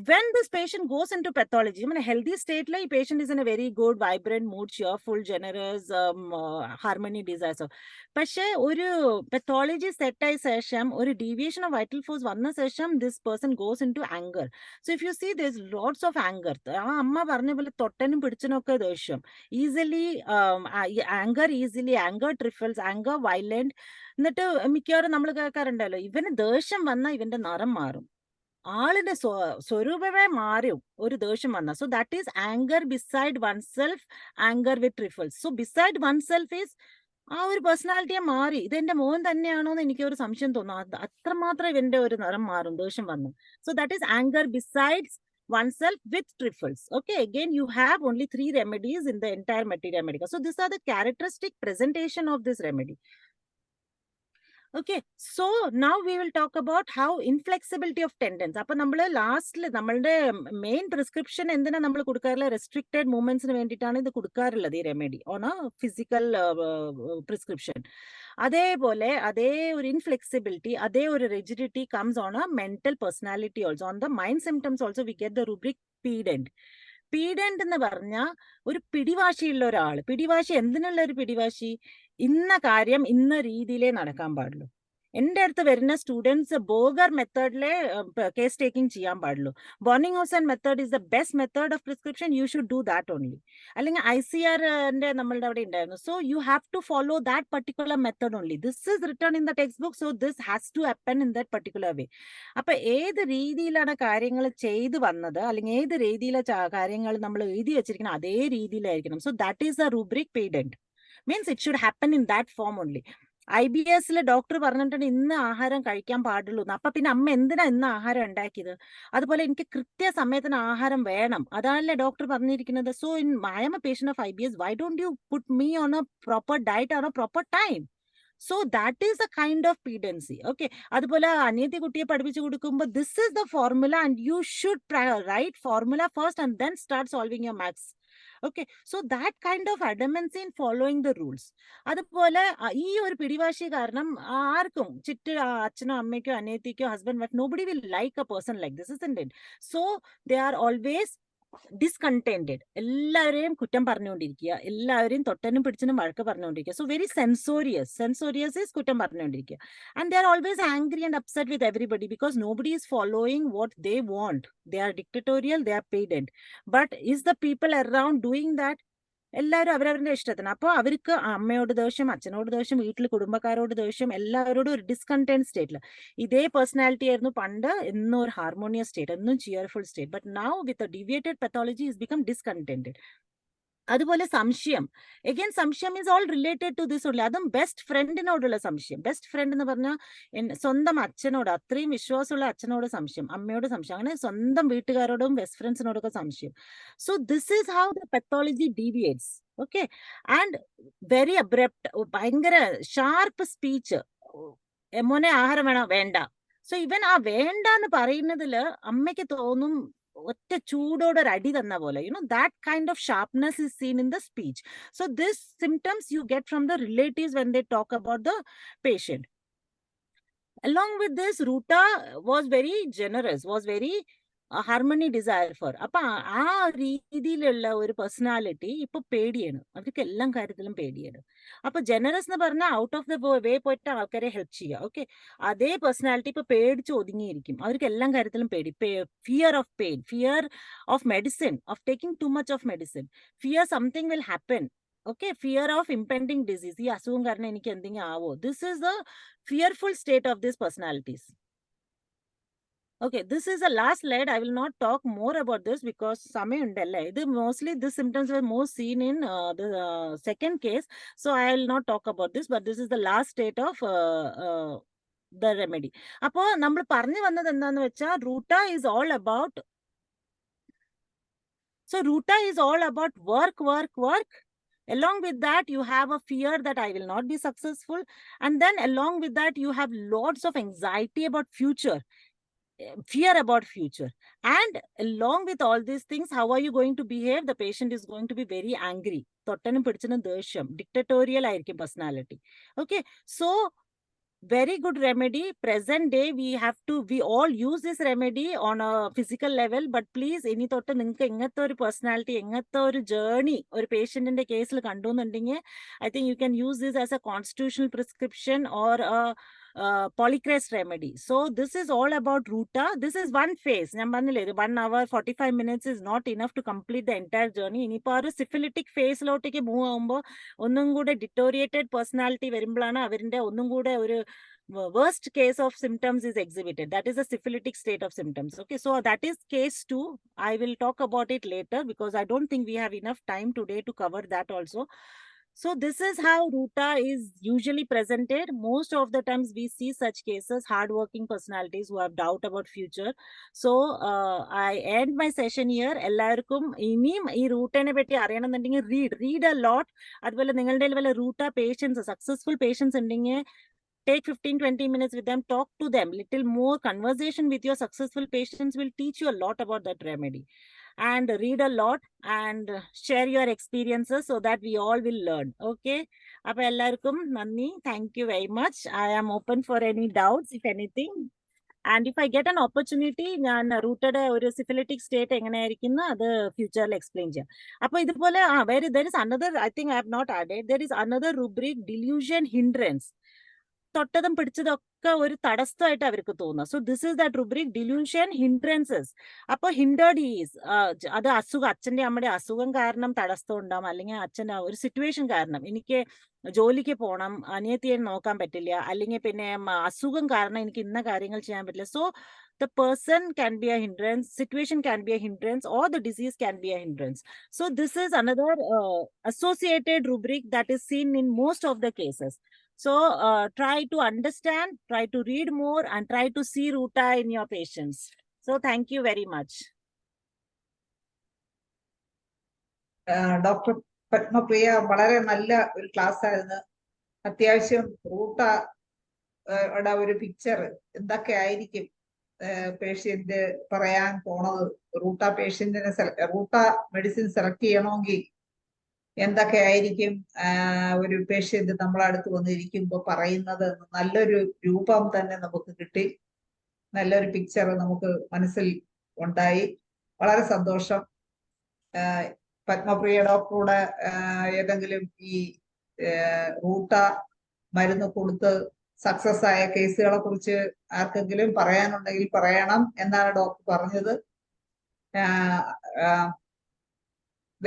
when this patient goes into pathology, I mean, a healthy state, like patient is in a very good, vibrant mood, cheerful, generous, harmony desires. പക്ഷേ ഒരു pathology set ആയ ശേഷം ഒരു deviation of vital force വന്ന ശേഷം this person goes into anger. So if you see, there's lots of anger. ആ അമ്മ പറഞ്ഞ പോലെ തൊട്ടനും പിടിച്ചനൊക്കെ ദേഷ്യം, easily anger trifles, anger violent. എന്നിട്ട് മിക്കവാറും നമ്മൾ കേൾക്കാറുണ്ടല്ലോ, ഇവന് ദേഷ്യം വന്നാൽ ഇവന്റെ നിറം മാറും, ആളിന്റെ സ്വരൂപമേ മാറും ഒരു ദേഷ്യം വന്ന. So that is anger beside one self, anger with ട്രിഫിൾസ്. So beside one self is ആ ഒരു പേഴ്സണാലിറ്റിയെ മാറി. ഇതെന്റെ മോൻ തന്നെയാണോ എന്ന് എനിക്ക് ഒരു സംശയം തോന്നുന്നു, അത്രമാത്രം ഇവന്റെ ഒരു നിറം മാറും ദേഷ്യം വന്നു. So that is anger besides oneself with trifles. Okay, again you have only 3 remedies in the entire materia medica. So these are the characteristic presentation of this remedy. Okay, so now we will talk about how inflexibility of tendons. അപ്പൊ നമ്മൾ ലാസ്റ്റിൽ നമ്മളുടെ main prescription എന്തിനാ നമ്മൾ കൊടുക്കാറില്ല? Restricted മൂവ്മെന്റ്സിന് വേണ്ടിയിട്ടാണ് ഇത് കൊടുക്കാറുള്ളത്, ഈ remedy on a physical prescription. അതേപോലെ അതേ ഒരു ഇൻഫ്ലെക്സിബിലിറ്റി, അതേ ഒരു rigidity comes on a mental personality also. On the mind symptoms also we get the rubric pedant. Pedant എന്ന് പറഞ്ഞാൽ ഒരു പിടിവാശിയുള്ള ഒരാൾ. പിടിവാശി എന്തിനുള്ള ഒരു പിടിവാശി? ഇന്ന കാര്യം ഇന്ന രീതിയിലേ നടക്കാൻ പാടുള്ളൂ. എൻ്റെ അടുത്ത് വരുന്ന സ്റ്റുഡൻസ് ബോഗർ മെത്തേഡിലെ കേസ് ടേക്കിംഗ് ചെയ്യാൻ പാടുള്ളൂ. Boenninghausen method is the best method of prescription, you should do that only. അല്ലെങ്കിൽ ICRന്റെ നമ്മളുടെ അവിടെ ഉണ്ടായിരുന്നു. So you have to follow that particular method only. This is return in the text book, so this has to happen in that particular way. അപ്പൊ ഏത് രീതിയിലാണ് കാര്യങ്ങൾ ചെയ്തു വന്നത്, അല്ലെങ്കിൽ ഏത് രീതിയിലെ കാര്യങ്ങൾ നമ്മൾ എഴുതി വെച്ചിരിക്കണം അതേ രീതിയിലായിരിക്കണം. So that is the rubric pedant. Means it should happen in that form only. IBSലെ ഡോക്ടർ പറഞ്ഞിട്ടുണ്ട് ഇന്ന് ആഹാരം കഴിക്കാൻ പാടുള്ളൂ. അപ്പൊ പിന്നെ അമ്മ എന്തിനാ ഇന്ന് ആഹാരം ഉണ്ടാക്കിയത്? അതുപോലെ എനിക്ക് കൃത്യസമയത്തിന് ആഹാരം വേണം, അതാണല്ലേ ഡോക്ടർ പറഞ്ഞിരിക്കുന്നത്. So in I am a patient of IBS, why don't you put me on a proper diet or a proper time? So that is a kind of pedancy. Okay, അതുപോലെ അനിയത്തി കുട്ടിയെ പഠിപ്പിച്ചു കൊടുക്കുമ്പോൾ this is the formula and you should write formula first and then start solving your maths. Okay, so that kind of adamancy in following the rules. അതുപോലെ ഈ ഒരു പിടിവാശി കാരണം ആർക്കും ചുറ്റും അച്ഛനോ അമ്മയ്ക്കോ അനിയത്തിക്കോ husband wife, nobody will like a person like this, isn't it? So they are always discontented. എല്ലാവരെയും കുറ്റം പറഞ്ഞുകൊണ്ടിരിക്കുക, എല്ലാവരെയും തൊട്ടനും പിടിച്ചനും വഴക്ക് പറഞ്ഞുകൊണ്ടിരിക്കുക. സോ വെരി സെൻസോറിയസ് ഈസ് കുറ്റം പറഞ്ഞുകൊണ്ടിരിക്കുക. And they are always angry and upset with everybody because nobody is following what they want. They are dictatorial, they are pedant. But is the people around doing that? എല്ലാവരും അവരവരുടെ ഇഷ്ടത്തിന്. അപ്പോൾ അവർക്ക് അമ്മയോട് ദേഷ്യം, അച്ഛനോട് ദേഷ്യം, വീട്ടിൽ കുടുംബക്കാരോട് ദേഷ്യം, എല്ലാവരോടും ഒരു ഡിസ്കണ്ടന്റ് സ്റ്റേറ്റിൽ. ഇതേ പേഴ്സണാലിറ്റി ആയിരുന്നു പണ്ട്, എന്നും ഒരു ഹാർമോണിയസ് സ്റ്റേറ്റ്, എന്നും cheerful state. But now with deviated pathology is become discontented. അതുപോലെ സംശയം, എഗെയിൻ സംശയം is all related to this only. അതും ബെസ്റ്റ് ഫ്രണ്ടിനോടുള്ള സംശയം. ബെസ്റ്റ് ഫ്രണ്ട് എന്ന് പറഞ്ഞാൽ സ്വന്തം അച്ഛനോട്, അത്രയും വിശ്വാസമുള്ള അച്ഛനോട് സംശയം, അമ്മയോട് സംശയം, അങ്ങനെ സ്വന്തം വീട്ടുകാരോടും ബെസ്റ്റ് ഫ്രണ്ട്സിനോടൊക്കെ സംശയം. So this is how the pathology deviates. Okay, and very abrupt, ഭയങ്കര ഷാർപ്പ് സ്പീച്ച്. മോനെ ആഹാരം വേണോ? വേണ്ട. So even ആ വേണ്ടാന്ന് പറയുന്നതില് അമ്മയ്ക്ക് തോന്നും ഒറ്റ ചൂടോടെ ഒരു അടി തന്ന പോലെ, that kind of sharpness is seen in the speech. So this symptoms you get from the relatives when they talk about the patient. Along with this, Ruta was very generous, was very harmony desire for. അപ്പൊ ആ രീതിയിലുള്ള ഒരു personality ഇപ്പൊ പേടിയാണ്, അവർക്ക് എല്ലാം കാര്യത്തിലും പേടിയാണ്. അപ്പൊ ജനറസ് എന്ന് പറഞ്ഞാൽ ഔട്ട് ഓഫ് ദ വേ പോയിട്ട് ആൾക്കാരെ ഹെൽപ്പ് ചെയ്യുക. ഓക്കെ, അതേ പേഴ്സണാലിറ്റി ഇപ്പൊ പേടിച്ച് ഒതുങ്ങിയിരിക്കും, അവർക്ക് എല്ലാ കാര്യത്തിലും പേടി. Fear of pain, fear of medicine, of taking to much of medicine, fear something will happen. Okay, fear of impending disease. ഈ അസുഖം കാരണം എനിക്ക് എന്തെങ്കിലും ആവോ. This is the fearful state of these personalities. Okay, this is the last slide. I will not talk more about this because സമയം ഉണ്ടല്ലേ. ഇത് mostly these symptoms were more seen in the second case. So I will not talk about this, but this is the last state of the remedy. അപ്പോ നമ്മൾ പറഞ്ഞു വന്നത് എന്താന്ന് വെച്ചാൽ Ruta is all about. So Ruta is all about work. Along with that, you have a fear that I will not be successful. And then along with that, you have lots of anxiety about future, fear about future. And along with all these things, how are you going to behave? The patient is going to be very angry. Dictatorial personality. Okay, so very good remedy. Present day, we all use this remedy on a physical level, but please, any thought ninka personality, journey or patient in the case, I think you can use this as a constitutional prescription or a polycrest remedy. So this is all about Ruta. This is one phase. 1 hour 45 minutes is not enough to complete the entire journey. In a syphilitic phase lotike move avumbol onnum kude deteriorated personality varumbalana avarinte onnum kude oru worst case of symptoms is exhibited. That is a syphilitic state of symptoms. Okay, so that is case 2. I will talk about it later because I don't think we have enough time today to cover that also. So this is how Ruta is usually presented. Most of the times we see such cases, hardworking personalities who have doubt about future. So I end my session here. Ellarkum inim ee Ruta ne petti ariyanannundengil read a lot. Aduvalla ningalde vella Ruta patients, successful patients undenge, take 15-20 minutes with them, talk to them. Little more conversation with your successful patients will teach you a lot about that remedy. And read a lot and share your experiences so that we all will learn. Okay, appo ellarkum nanni, thank you very much. I am open for any doubts if anything, and if I get an opportunity, ഞാൻ റൂട്ടയുടെ ഒരു syphilitic state എങ്ങനെയായിരിക്കും അത് ഫ്യൂച്ചറിൽ explain ചെയ്യാം. അപ്പൊ ഇതുപോലെ there is another, I think I have not added, there is another rubric, delusion hindrance. തൊട്ടതും പിടിച്ചതൊക്കെ ഒരു തടസ്സമായിട്ട് അവർക്ക് തോന്നുക. So this is that rubric, delusion hindrances. അപ്പൊ ഹിൻഡേർഡ് ഈസ് അത് അസുഖം, അച്ഛന്റെ അമ്മയുടെ അസുഖം കാരണം തടസ്സം ഉണ്ടാവും, അല്ലെങ്കിൽ അച്ഛൻ്റെ ഒരു സിറ്റുവേഷൻ കാരണം എനിക്ക് ജോലിക്ക് പോകണം, അനിയത്തിയെ നോക്കാൻ പറ്റില്ല, അല്ലെങ്കിൽ പിന്നെ അസുഖം കാരണം എനിക്ക് ഇന്ന കാര്യങ്ങൾ ചെയ്യാൻ പറ്റില്ല. So the person can be a hindrance, situation can be a hindrance, or the disease can be a hindrance. So this is another associated rubric that is seen in most of the cases. So try to understand, try to read more, and try to see Ruta in your patients. So thank you very much. Doctor Padmapriya, വളരെ നല്ല ഒരു class ആയിരുന്നു. അത്യാവശ്യം റൂട്ടയുടെ ഒരു picture എന്തൊക്കെ ആയിരിക്കും patient പറയാൻ പോണത്, റൂട്ട മെഡിസിൻ സെലക്ട് ചെയ്യണമെങ്കിൽ എന്തൊക്കെ ആയിരിക്കും ഒരു പേഷ്യന്റ് നമ്മളടുത്ത് വന്നിരിക്കുമ്പോൾ പറയുന്നത്, നല്ലൊരു രൂപം തന്നെ നമുക്ക് കിട്ടി, നല്ലൊരു പിക്ചർ നമുക്ക് മനസ്സിൽ ഉണ്ടായി. വളരെ സന്തോഷം. പത്മപ്രിയ ഡോക്ടറുടെ ഏതെങ്കിലും ഈ റൂട്ട മരുന്ന് കൊടുത്ത് സക്സസ് ആയ കേസുകളെ കുറിച്ച് ആർക്കെങ്കിലും പറയാനുണ്ടെങ്കിൽ പറയണം എന്നാണ് ഡോക്ടർ പറഞ്ഞത്.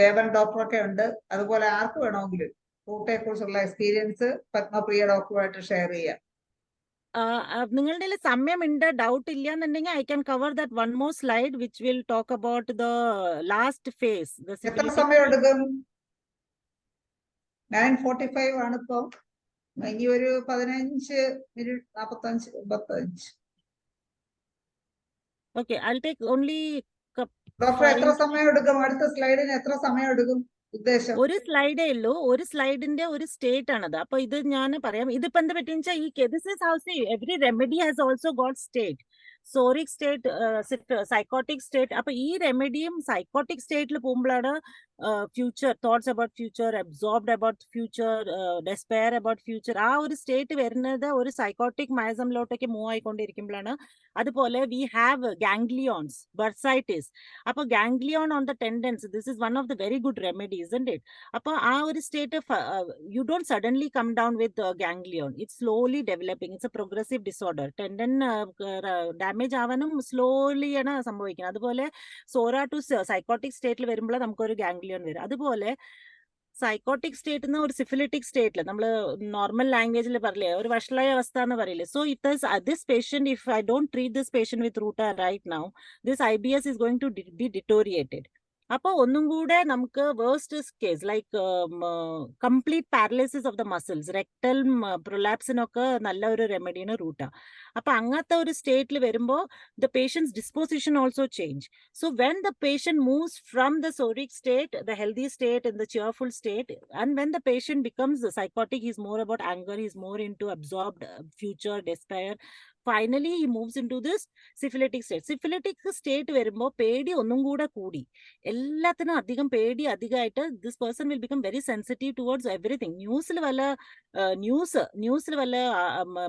ദേവൻ ഡോക്ടറൊക്കെ ഉണ്ട്. അതുപോലെ ആർക്ക് വേണമെങ്കിലും റൂട്ടയെ കുറിച്ചുള്ള എക്സ്പീരിയൻസ് പത്മപ്രിയ ഡോക്ടറുമായിട്ട് ഷെയർ ചെയ്യാം. നിങ്ങളുടെ സമയമുണ്ട്, ഡൗട്ട് ഇല്ല എന്നുണ്ടെങ്കിൽ I can cover that one more slide which will talk about the last face. എത്ര സമയം എടുക്കും? 9:45 ആണ് ഇപ്പൊ. ഇനി ഒരു 15 minute, 45. Okay, I take only. Doctor എത്ര സമയം എടുക്കും? അടുത്ത സ്ലൈഡിന് എത്ര സമയം എടുക്കും? ഉദ്ദേശം ഒരു സ്ലൈഡേ ഉള്ളൂ, ഒരു സ്ലൈഡിന്റെ ഒരു സ്റ്റേറ്റ് ആണത്. അപ്പൊ ഇത് ഞാൻ പറയാം, ഇതിപ്പോ എന്താ പറ്റിയെന്ന് വെച്ചാൽ ഈ this is how see every remedy has also got state. Psoric state, psychotic state. അപ്പൊ ഈ റെമഡിയും സൈക്കോട്ടിക് സ്റ്റേറ്റിൽ പോകുമ്പോഴാണ് future, thoughts about future, absorbed about future, despair about future, ആ ഒരു സ്റ്റേറ്റ് വരുന്നത് ഒരു സൈക്കോട്ടിക് മൈസമിലോട്ടേക്ക് മൂവ് ആയിക്കൊണ്ടിരിക്കുമ്പോഴാണ്. അതുപോലെ വി ഹാവ് ഗാംഗ്ലിയോൺസ്, ബർസൈറ്റിസ്. അപ്പൊ ganglion on the tendons, this is one of the very good remedies, isn't it? അപ്പൊ ആ ഒരു state you don't suddenly come down with ganglion. It's slowly developing. It's a progressive disorder. Tendon damage ആവാനും slowly ആണ് സംഭവിക്കുന്നത്. അതുപോലെ സോറ to psychotic സ്റ്റേറ്റിൽ വരുമ്പോൾ നമുക്കൊരു ഗാംഗ്ലിയോൺ വരും. അതുപോലെ സൈക്കോട്ടിക് സ്റ്റേറ്റ് എന്ന ഒരു സിഫിലിറ്റിക് സ്റ്റേറ്റിൽ നമ്മൾ നോർമൽ ലാംഗ്വേജിൽ പറയില്ലേ, ഒരു വഷളായ അവസ്ഥ എന്ന് പറയില്ലേ. So it is this patient, if I don't treat this patient with ruta right now, this IBS is going to be deteriorated. അപ്പോൾ ഒന്നും കൂടെ നമുക്ക് worst case like complete paralysis of the muscles, rectal പ്രൊലാപ്സിനൊക്കെ നല്ല ഒരു റെമഡിയാണ് ruta. അപ്പൊ അങ്ങനത്തെ ഒരു സ്റ്റേറ്റിൽ വരുമ്പോൾ the patient's disposition also change. So when the patient moves from the psoric state, the healthy state, in the cheerful state, and when the patient becomes psychotic, he's more about anger, he's more into absorbed future, despair. Finally he moves into this syphilitic state. Syphilitic state വരുമ്പോൾ പേടി ഒന്നും കൂടെ കൂടി, എല്ലാത്തിനും അധികം പേടി അധികമായിട്ട് this person will become very sensitive towards everything. ന്യൂസിൽ വല്ല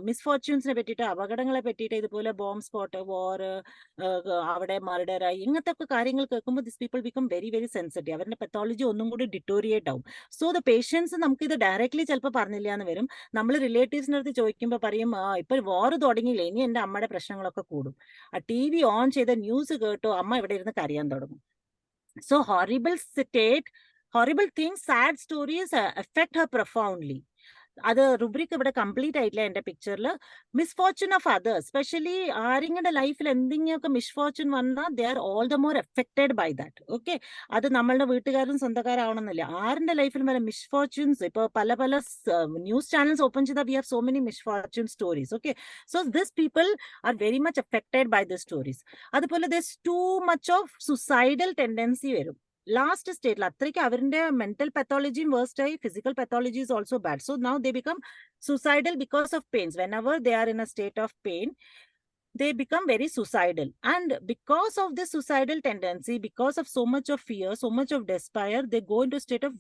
മിസ്ഫോർച്യൂൺസിനെ പറ്റിയിട്ട്, അപകടങ്ങളെ പറ്റിയിട്ട്, ഇതുപോലെ ബോംബ് സ്പോട്ട്, വാർ, അവിടെ മർഡറായി, ഇങ്ങനത്തെ ഒക്കെ കാര്യങ്ങൾ കേൾക്കുമ്പോൾ this people become very very sensitive. അവരുടെ പെത്തോളജി ഒന്നും കൂടി ഡിറ്റോറിയേറ്റ് ആവും. സോ ദ പേഷ്യൻസ് നമുക്ക് ഇത് ഡയറക്ട്ലി ചിലപ്പോൾ പറഞ്ഞില്ല എന്ന് വരും. നമ്മൾ റിലേറ്റീവ്സിൻ്റെ അടുത്ത് ചോദിക്കുമ്പോൾ പറയും, ഇപ്പൊ വാർ തുടങ്ങിയില്ലേ, ഇനി എൻ്റെ അമ്മയുടെ പ്രശ്നങ്ങളൊക്കെ കൂടും. ആ TV ഓൺ ചെയ്ത ന്യൂസ് കേട്ടോ അമ്മ ഇവിടെ ഇരുന്ന് കരയാൻ തുടങ്ങും. So horrible things, sad stories affect her profoundly. അത് റുബ്രിക് ഇവിടെ കംപ്ലീറ്റ് ആയിട്ടില്ല എൻ്റെ പിക്ചറിൽ. മിസ്ഫോർച്യൂൺ ഓഫ് അതേഴ്സ്, സ്പെഷ്യലി ആരെങ്കിലും ലൈഫിൽ എന്തെങ്കിലുമൊക്കെ മിസ്ഫോർച്യൂൺ വന്നാൽ they are all the more affected by that. Okay, അത് നമ്മളുടെ വീട്ടുകാരും സ്വന്തക്കാരാവണമെന്നില്ല. ആരുടെ ലൈഫിലും വല്ല മിസ്ഫോർച്യൂൺസ്, ഇപ്പോൾ പല ന്യൂസ് ചാനൽസ് ഓപ്പൺ ചെയ്താൽ we have so many misfortune stories. Okay, so this people are very much affected by the stories. അതുപോലെ thus too much of suicidal tendency വരും ലാസ്റ്റ് സ്റ്റേറ്റിൽ. അത്രയ്ക്ക് അവരുടെ മെന്റൽ pathology വേഴ്സ്റ്റ് ആയി, physical pathology is also bad. So now they become suicidal because of pains. Whenever they are in a state of pain, they become very suicidal. And because of this suicidal tendency, because of so much of fear, so much of despair, they go into a state of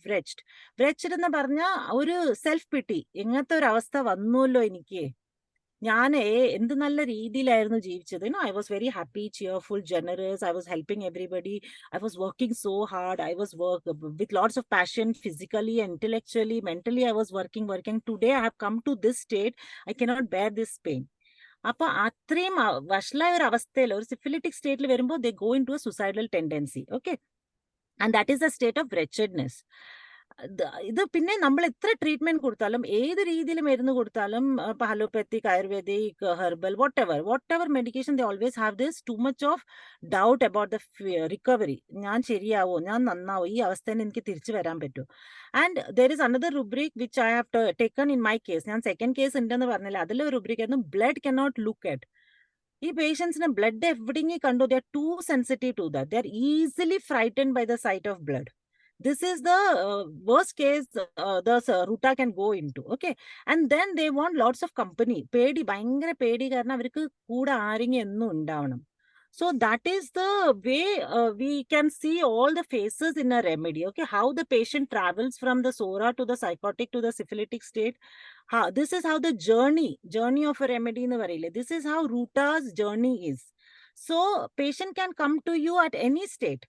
wretched എന്ന് പറഞ്ഞാൽ ഒരു self പിറ്റി. എങ്ങനത്തെ ഒരു അവസ്ഥ വന്നുല്ലോ എനിക്ക്, ഞാൻ എന്ത് നല്ല രീതിയിലായിരുന്നു ജീവിച്ചത്. I was very happy, cheerful, generous. I was helping everybody. I was working so hard. I was work with lots of passion, physically, intellectually, mentally. I was working. Today I have come to this state. I cannot bear this pain. അപ്പൊ അത്രയും വഷളായ ഒരു അവസ്ഥയിൽ, ഒരു syphilitic സ്റ്റേറ്റിൽ വരുമ്പോൾ they go into a suicidal tendency. Okay, and that is a state of wretchedness. ഇത് പിന്നെ നമ്മൾ എത്ര ട്രീറ്റ്മെന്റ് കൊടുത്താലും, ഏത് രീതിയിൽ മരുന്ന് കൊടുത്താലും, ഇപ്പൊ allopathic, Ayurvedic, herbal, whatever medication, they always have this too much of doubt about the recovery. ഞാൻ ശരിയാവോ, ഞാൻ നന്നാവോ, ഈ അവസ്ഥയിൽ എനിക്ക് തിരിച്ചു വരാൻ പറ്റുമോ? And there is another rubric which I have taken in my case. ഞാൻ സെക്കൻഡ് കേസ് ഉണ്ടെന്ന് പറഞ്ഞില്ല, അതിലെ rubric ആയിരുന്നു ബ്ലഡ് cannot look at. ഈ പേഷ്യൻസിന് ബ്ലഡ് എവിടെയെങ്കിലും കണ്ടു, they are too sensitive to that. They are easily frightened by the sight of blood. This is the worst case the Ruta can go into. Okay, and then they want lots of company. പേടി, ഭയങ്കര പേടി, കാരണം അവർക്ക് കൂടെ ആരെങ്കിലും എന്നും ഉണ്ടാവണം. So that is the way we can see all the phases in a remedy. Okay, how the patient travels from the SORA to the psychotic to the syphilitic state. This is how the journey of a remedy nu parayile. This is how Ruta's journey is. So patient can come to you at any state.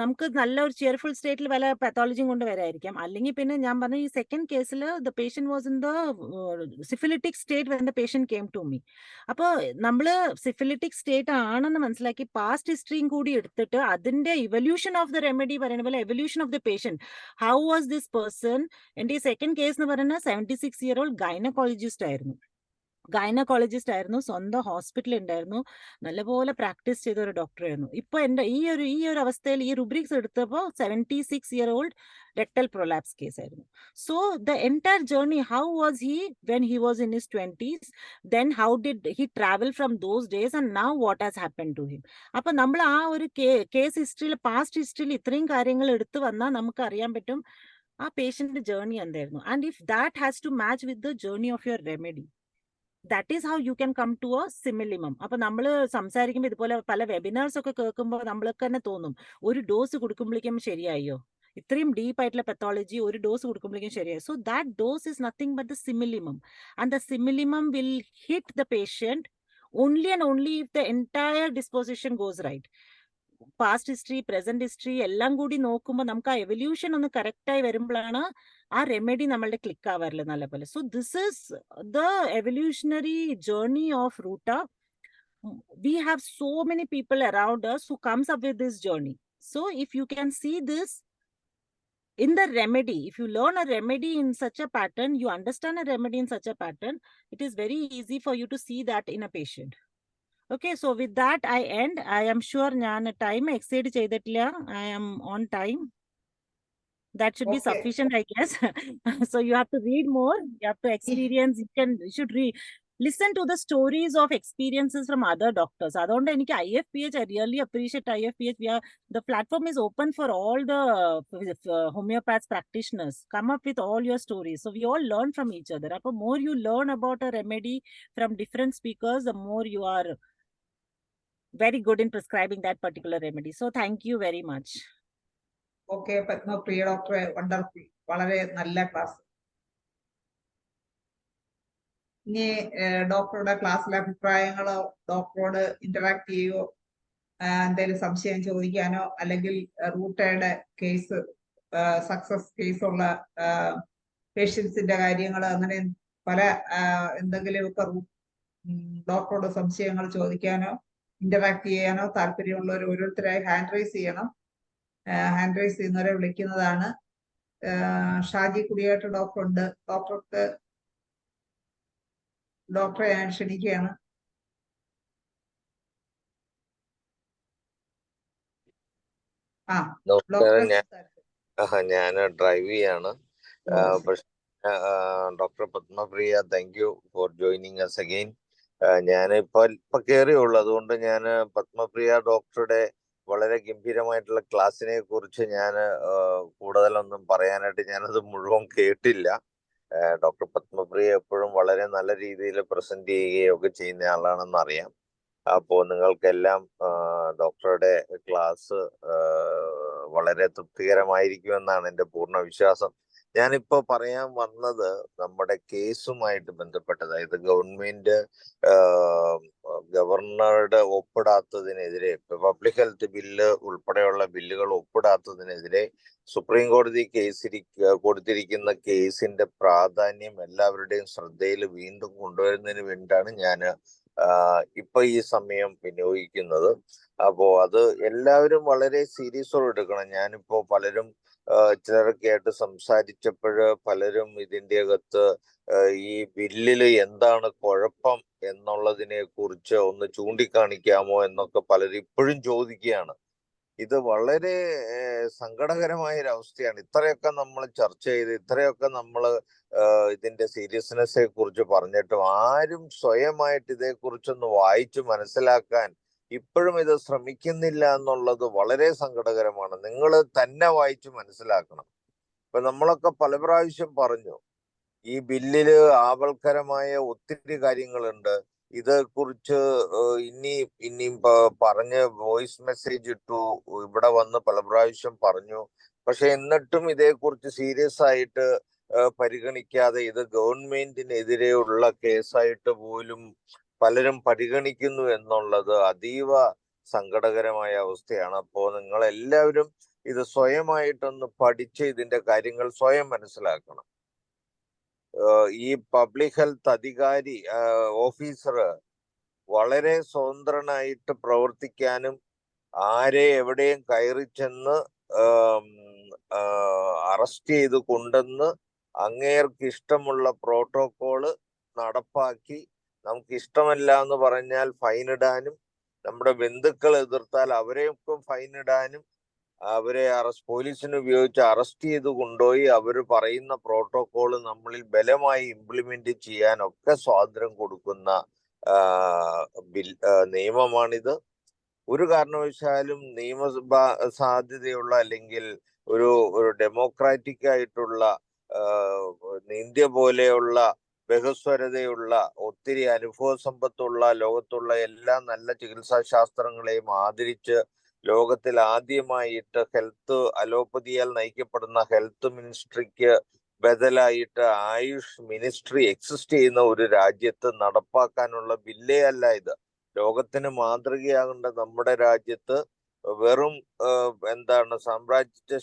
നമുക്ക് നല്ല ഒരു cheerful സ്റ്റേറ്റിൽ വല്ല പാത്തോളജിയും കൊണ്ട് വരായിരിക്കാം. അല്ലെങ്കിൽ പിന്നെ ഞാൻ പറഞ്ഞ ഈ സെക്കൻഡ് കേസിൽ the patient was in the syphilitic state when the patient came to me. അപ്പോൾ നമ്മൾ സിഫിലിറ്റിക് സ്റ്റേറ്റ് ആണെന്ന് മനസ്സിലാക്കി പാസ്റ്റ് ഹിസ്റ്ററിയും കൂടി എടുത്തിട്ട് അതിന്റെ ഇവല്യൂഷൻ ഓഫ് ദ റെമഡി പറയുന്ന പോലെ evolution of the patient, how was this person. എൻ്റെ ഈ സെക്കൻഡ് കേസ് എന്ന് പറയുന്നത് 76-year-old ഗൈനക്കോളജിസ്റ്റ് ആയിരുന്നു. ഗൈനക്കോളജിസ്റ്റ് ആയിരുന്നു, സ്വന്തം ഹോസ്പിറ്റൽ ഉണ്ടായിരുന്നു, നല്ലപോലെ പ്രാക്ടീസ് ചെയ്ത ഒരു ഡോക്ടർ ആയിരുന്നു. ഇപ്പൊ എന്റെ ഈ ഒരു അവസ്ഥയിൽ ഈ റുബ്രിക്സ് എടുത്തപ്പോൾ 76-year-old rectal prolapse കേസ് ആയിരുന്നു. So the entire journey, how was he when he was in his 20s, then how did he travel from those days and now what has happened to him. അപ്പൊ നമ്മൾ ആ ഒരു case ഹിസ്റ്ററിയിൽ, past ഹിസ്റ്ററിയിൽ ഇത്രയും കാര്യങ്ങൾ എടുത്തു വന്നാൽ നമുക്ക് അറിയാൻ പറ്റും ആ പേഷ്യന്റിന്റെ ജേർണി എന്തായിരുന്നു. And if that has to match with the journey of your remedy, that is how you can come to a simillimum. അപ്പൊ നമ്മൾ സംസാരിക്കുമ്പോൾ ഇതുപോലെ പല വെബിനാർസ് ഒക്കെ കേൾക്കുമ്പോൾ നമ്മൾക്ക് തന്നെ തോന്നും, ഒരു ഡോസ് കൊടുക്കുമ്പോഴേക്കും ശരിയായോ, ഇത്രയും ഡീപ്പ് ആയിട്ടുള്ള പെത്തോളജി ഒരു ഡോസ് കൊടുക്കുമ്പോഴേക്കും ശരിയായി. So that dose is nothing but the സിമിലിമം, and the സിമിലിമം will hit the patient only and only if the entire disposition goes right. Past history, present history എല്ലാം കൂടി നോക്കുമ്പോൾ നമുക്ക് ആ എവല്യൂഷൻ ഒന്ന് കറക്റ്റ് ആയി വരുമ്പോഴാണ് ആ റെമഡി നമ്മളുടെ ക്ലിക്ക് ആവാറില്ല നല്ലപോലെ. So this is the evolutionary journey of ruta. We have so many people around us who comes up with this journey. So if you can see this in the remedy, if you learn a remedy in such a pattern, you understand a remedy in such a pattern, it is very easy for you to see that in a patient. Okay, so with that I end. I am sure ഞാൻ time exceed ചെയ്തിട്ടില്ല. I am on time. That should be Okay. sufficient, I guess. So you have to read more, you have to experience, you should listen to the stories of experiences from other doctors. അതുകൊണ്ട് എനിക്ക് IFPH, I really appreciate IFPH. The platform is open for all the homeopaths practitioners. Come up with all your stories. So we all learn from each other. The more you learn about a remedy from different speakers, the more you are very good in prescribing that particular remedy. So thank you very much. Okay, Padmapriya ഡോക്ടറെ, wonderful, വളരെ നല്ല class. ഇനി ഡോക്ടറുടെ ക്ലാസ്സിലെ അഭിപ്രായങ്ങളോ ഡോക്ടറോട് interact ചെയ്യുകയോ എന്തെങ്കിലും സംശയം ചോദിക്കാനോ, അല്ലെങ്കിൽ റൂട്ടയുടെ കേസ്, സക്സസ് കേസുള്ള പേഷ്യൻസിന്റെ കാര്യങ്ങൾ, അങ്ങനെ പല എന്തെങ്കിലുമൊക്കെ ഡോക്ടറോട് സംശയങ്ങൾ ചോദിക്കാനോ ഇന്ററാക്ട് ചെയ്യാനോ താല്പര്യമുള്ളവർ ഓരോരുത്തരായി ഹാൻഡ് റൈസ് ചെയ്യണം. ഹാൻഡ് റൈസ് ചെയ്യുന്നവരെ വിളിക്കുന്നതാണ്. ഷാജി കുടിയേറ്റ ഡോക്ടർ ഉണ്ട്. ഡോക്ടറെ ഞാൻ ക്ഷണിക്കുകയാണ്. ഞാൻ ഡ്രൈവ് ചെയ്യാണ്. Doctor Padmapriya, thank you for joining us again. ഞാൻ ഇപ്പൊ കയറിയുള്ളൂ, അതുകൊണ്ട് ഞാൻ പത്മപ്രിയ ഡോക്ടറുടെ വളരെ ഗംഭീരമായിട്ടുള്ള ക്ലാസ്സിനെ കുറിച്ച് ഞാൻ കൂടുതലൊന്നും പറയാനായിട്ട് ഞാനത് മുഴുവൻ കേട്ടില്ല. ഡോക്ടർ പത്മപ്രിയ എപ്പോഴും വളരെ നല്ല രീതിയിൽ പ്രസന്റ് ചെയ്യുകയൊക്കെ ചെയ്യുന്ന ആളാണെന്ന് അറിയാം. അപ്പോൾ നിങ്ങൾക്കെല്ലാം ഡോക്ടറുടെ ക്ലാസ് വളരെ തൃപ്തികരമായിരിക്കുമെന്നാണ് എൻ്റെ പൂർണ്ണ വിശ്വാസം. ഞാനിപ്പോ പറയാൻ വന്നത് നമ്മുടെ കേസുമായിട്ട് ബന്ധപ്പെട്ട്, അതായത് ഗവർണറുടെ ഒപ്പിടാത്തതിനെതിരെ, പബ്ലിക് ഹെൽത്ത് ബില്ല് ഉൾപ്പെടെയുള്ള ബില്ലുകൾ ഒപ്പിടാത്തതിനെതിരെ സുപ്രീം കോടതി കൊടുത്തിരിക്കുന്ന കേസിന്റെ പ്രാധാന്യം എല്ലാവരുടെയും ശ്രദ്ധയിൽ വീണ്ടും കൊണ്ടുവരുന്നതിന് വേണ്ടിയിട്ടാണ് ഞാൻ ഇപ്പൊ ഈ സമയം വിനിയോഗിക്കുന്നത്. അപ്പോ അത് എല്ലാവരും വളരെ സീരിയസോടെ എടുക്കണം. ഞാനിപ്പോ പലരും ചിലരൊക്കെ ആയിട്ട് സംസാരിച്ചപ്പോഴ് പലരും ഇതിൻ്റെ അകത്ത് ഈ ബില്ലില് എന്താണ് കുഴപ്പം എന്നുള്ളതിനെ കുറിച്ച് ഒന്ന് ചൂണ്ടിക്കാണിക്കാമോ എന്നൊക്കെ പലരും ഇപ്പോഴും ചോദിക്കുകയാണ്. ഇത് വളരെ സങ്കടകരമായ ഒരു അവസ്ഥയാണ്. ഇത്രയൊക്കെ നമ്മൾ ചർച്ച ചെയ്ത്, ഇത്രയൊക്കെ നമ്മൾ ഇതിന്റെ സീരിയസ്നെസ്സെ കുറിച്ച് പറഞ്ഞിട്ടും ആരും സ്വയമായിട്ട് ഇതേക്കുറിച്ചൊന്ന് വായിച്ച് മനസ്സിലാക്കാൻ ഇപ്പോഴും ഇത് ശ്രമിക്കുന്നില്ല എന്നുള്ളത് വളരെ സങ്കടകരമാണ്. നിങ്ങൾ തന്നെ വായിച്ച് മനസ്സിലാക്കണം. ഇപ്പൊ നമ്മളൊക്കെ പല പ്രാവശ്യം പറഞ്ഞു, ഈ ബില്ലില് ആവൽക്കരമായ ഒത്തിരി കാര്യങ്ങളുണ്ട്. ഇതേക്കുറിച്ച് ഇനിയും പറഞ്ഞ് വോയിസ് മെസ്സേജ് ഇട്ടു, ഇവിടെ വന്ന് പല പ്രാവശ്യം പറഞ്ഞു. പക്ഷെ എന്നിട്ടും ഇതേക്കുറിച്ച് സീരിയസ് ആയിട്ട് പരിഗണിക്കാതെ ഇത് ഗവൺമെന്റിനെതിരെയുള്ള കേസായിട്ട് പോലും പലരും പരിഗണിക്കുന്നു എന്നുള്ളത് അതീവ സങ്കടകരമായ അവസ്ഥയാണ്. അപ്പോൾ നിങ്ങൾ എല്ലാവരും ഇത് സ്വയമായിട്ടൊന്ന് പഠിച്ച് ഇതിന്റെ കാര്യങ്ങൾ സ്വയം മനസ്സിലാക്കണം. ഈ പബ്ലിക് ഹെൽത്ത് അധികാരി, ഓഫീസർ വളരെ സ്വതന്ത്രനായിട്ട് പ്രവർത്തിക്കാനും ആരെ എവിടെയും കയറി ചെന്ന് അറസ്റ്റ് ചെയ്ത് കൊണ്ടുവന്ന് അങ്ങേർക്ക് ഇഷ്ടമുള്ള പ്രോട്ടോകോള് നടപ്പാക്കി നമുക്ക് ഇഷ്ടമല്ല എന്ന് പറഞ്ഞാൽ ഫൈൻ ഇടാനും, നമ്മുടെ ബന്ധുക്കൾ എതിർത്താൽ അവരെയൊക്കെ ഫൈൻ ഇടാനും, അവരെ പോലീസിനെ ഉപയോഗിച്ച് അറസ്റ്റ് ചെയ്ത് കൊണ്ടുപോയി അവർ പറയുന്ന പ്രോട്ടോകോൾ നമ്മളിൽ ബലമായി ഇംപ്ലിമെന്റ് ചെയ്യാനൊക്കെ സ്വാതന്ത്ര്യം കൊടുക്കുന്ന നിയമമാണിത്. ഒരു കാരണവശാലും നിയമസഭ സാധ്യതയുള്ള അല്ലെങ്കിൽ ഒരു ഡെമോക്രാറ്റിക് ആയിട്ടുള്ള ഇന്ത്യ പോലെയുള്ള ബഹുസ്വരതയുള്ള ഒത്തിരി അനുഭവ സമ്പത്തുള്ള ലോകത്തുള്ള എല്ലാ നല്ല ചികിത്സാ ശാസ്ത്രങ്ങളെയും ആദരിച്ച് ലോകത്തിൽ ആദ്യമായിട്ട് അലോപ്പതിയാൽ നയിക്കപ്പെടുന്ന ഹെൽത്ത് മിനിസ്ട്രിക്ക് ബദലായിട്ട് ആയുഷ് മിനിസ്ട്രി എക്സിസ്റ്റ് ചെയ്യുന്ന ഒരു രാജ്യത്ത് നടപ്പാക്കാനുള്ള ബില്ലേ അല്ല ഇത്. ലോകത്തിന് മാതൃകയാകേണ്ട നമ്മുടെ രാജ്യത്ത് വെറും സാമ്രാജ്യ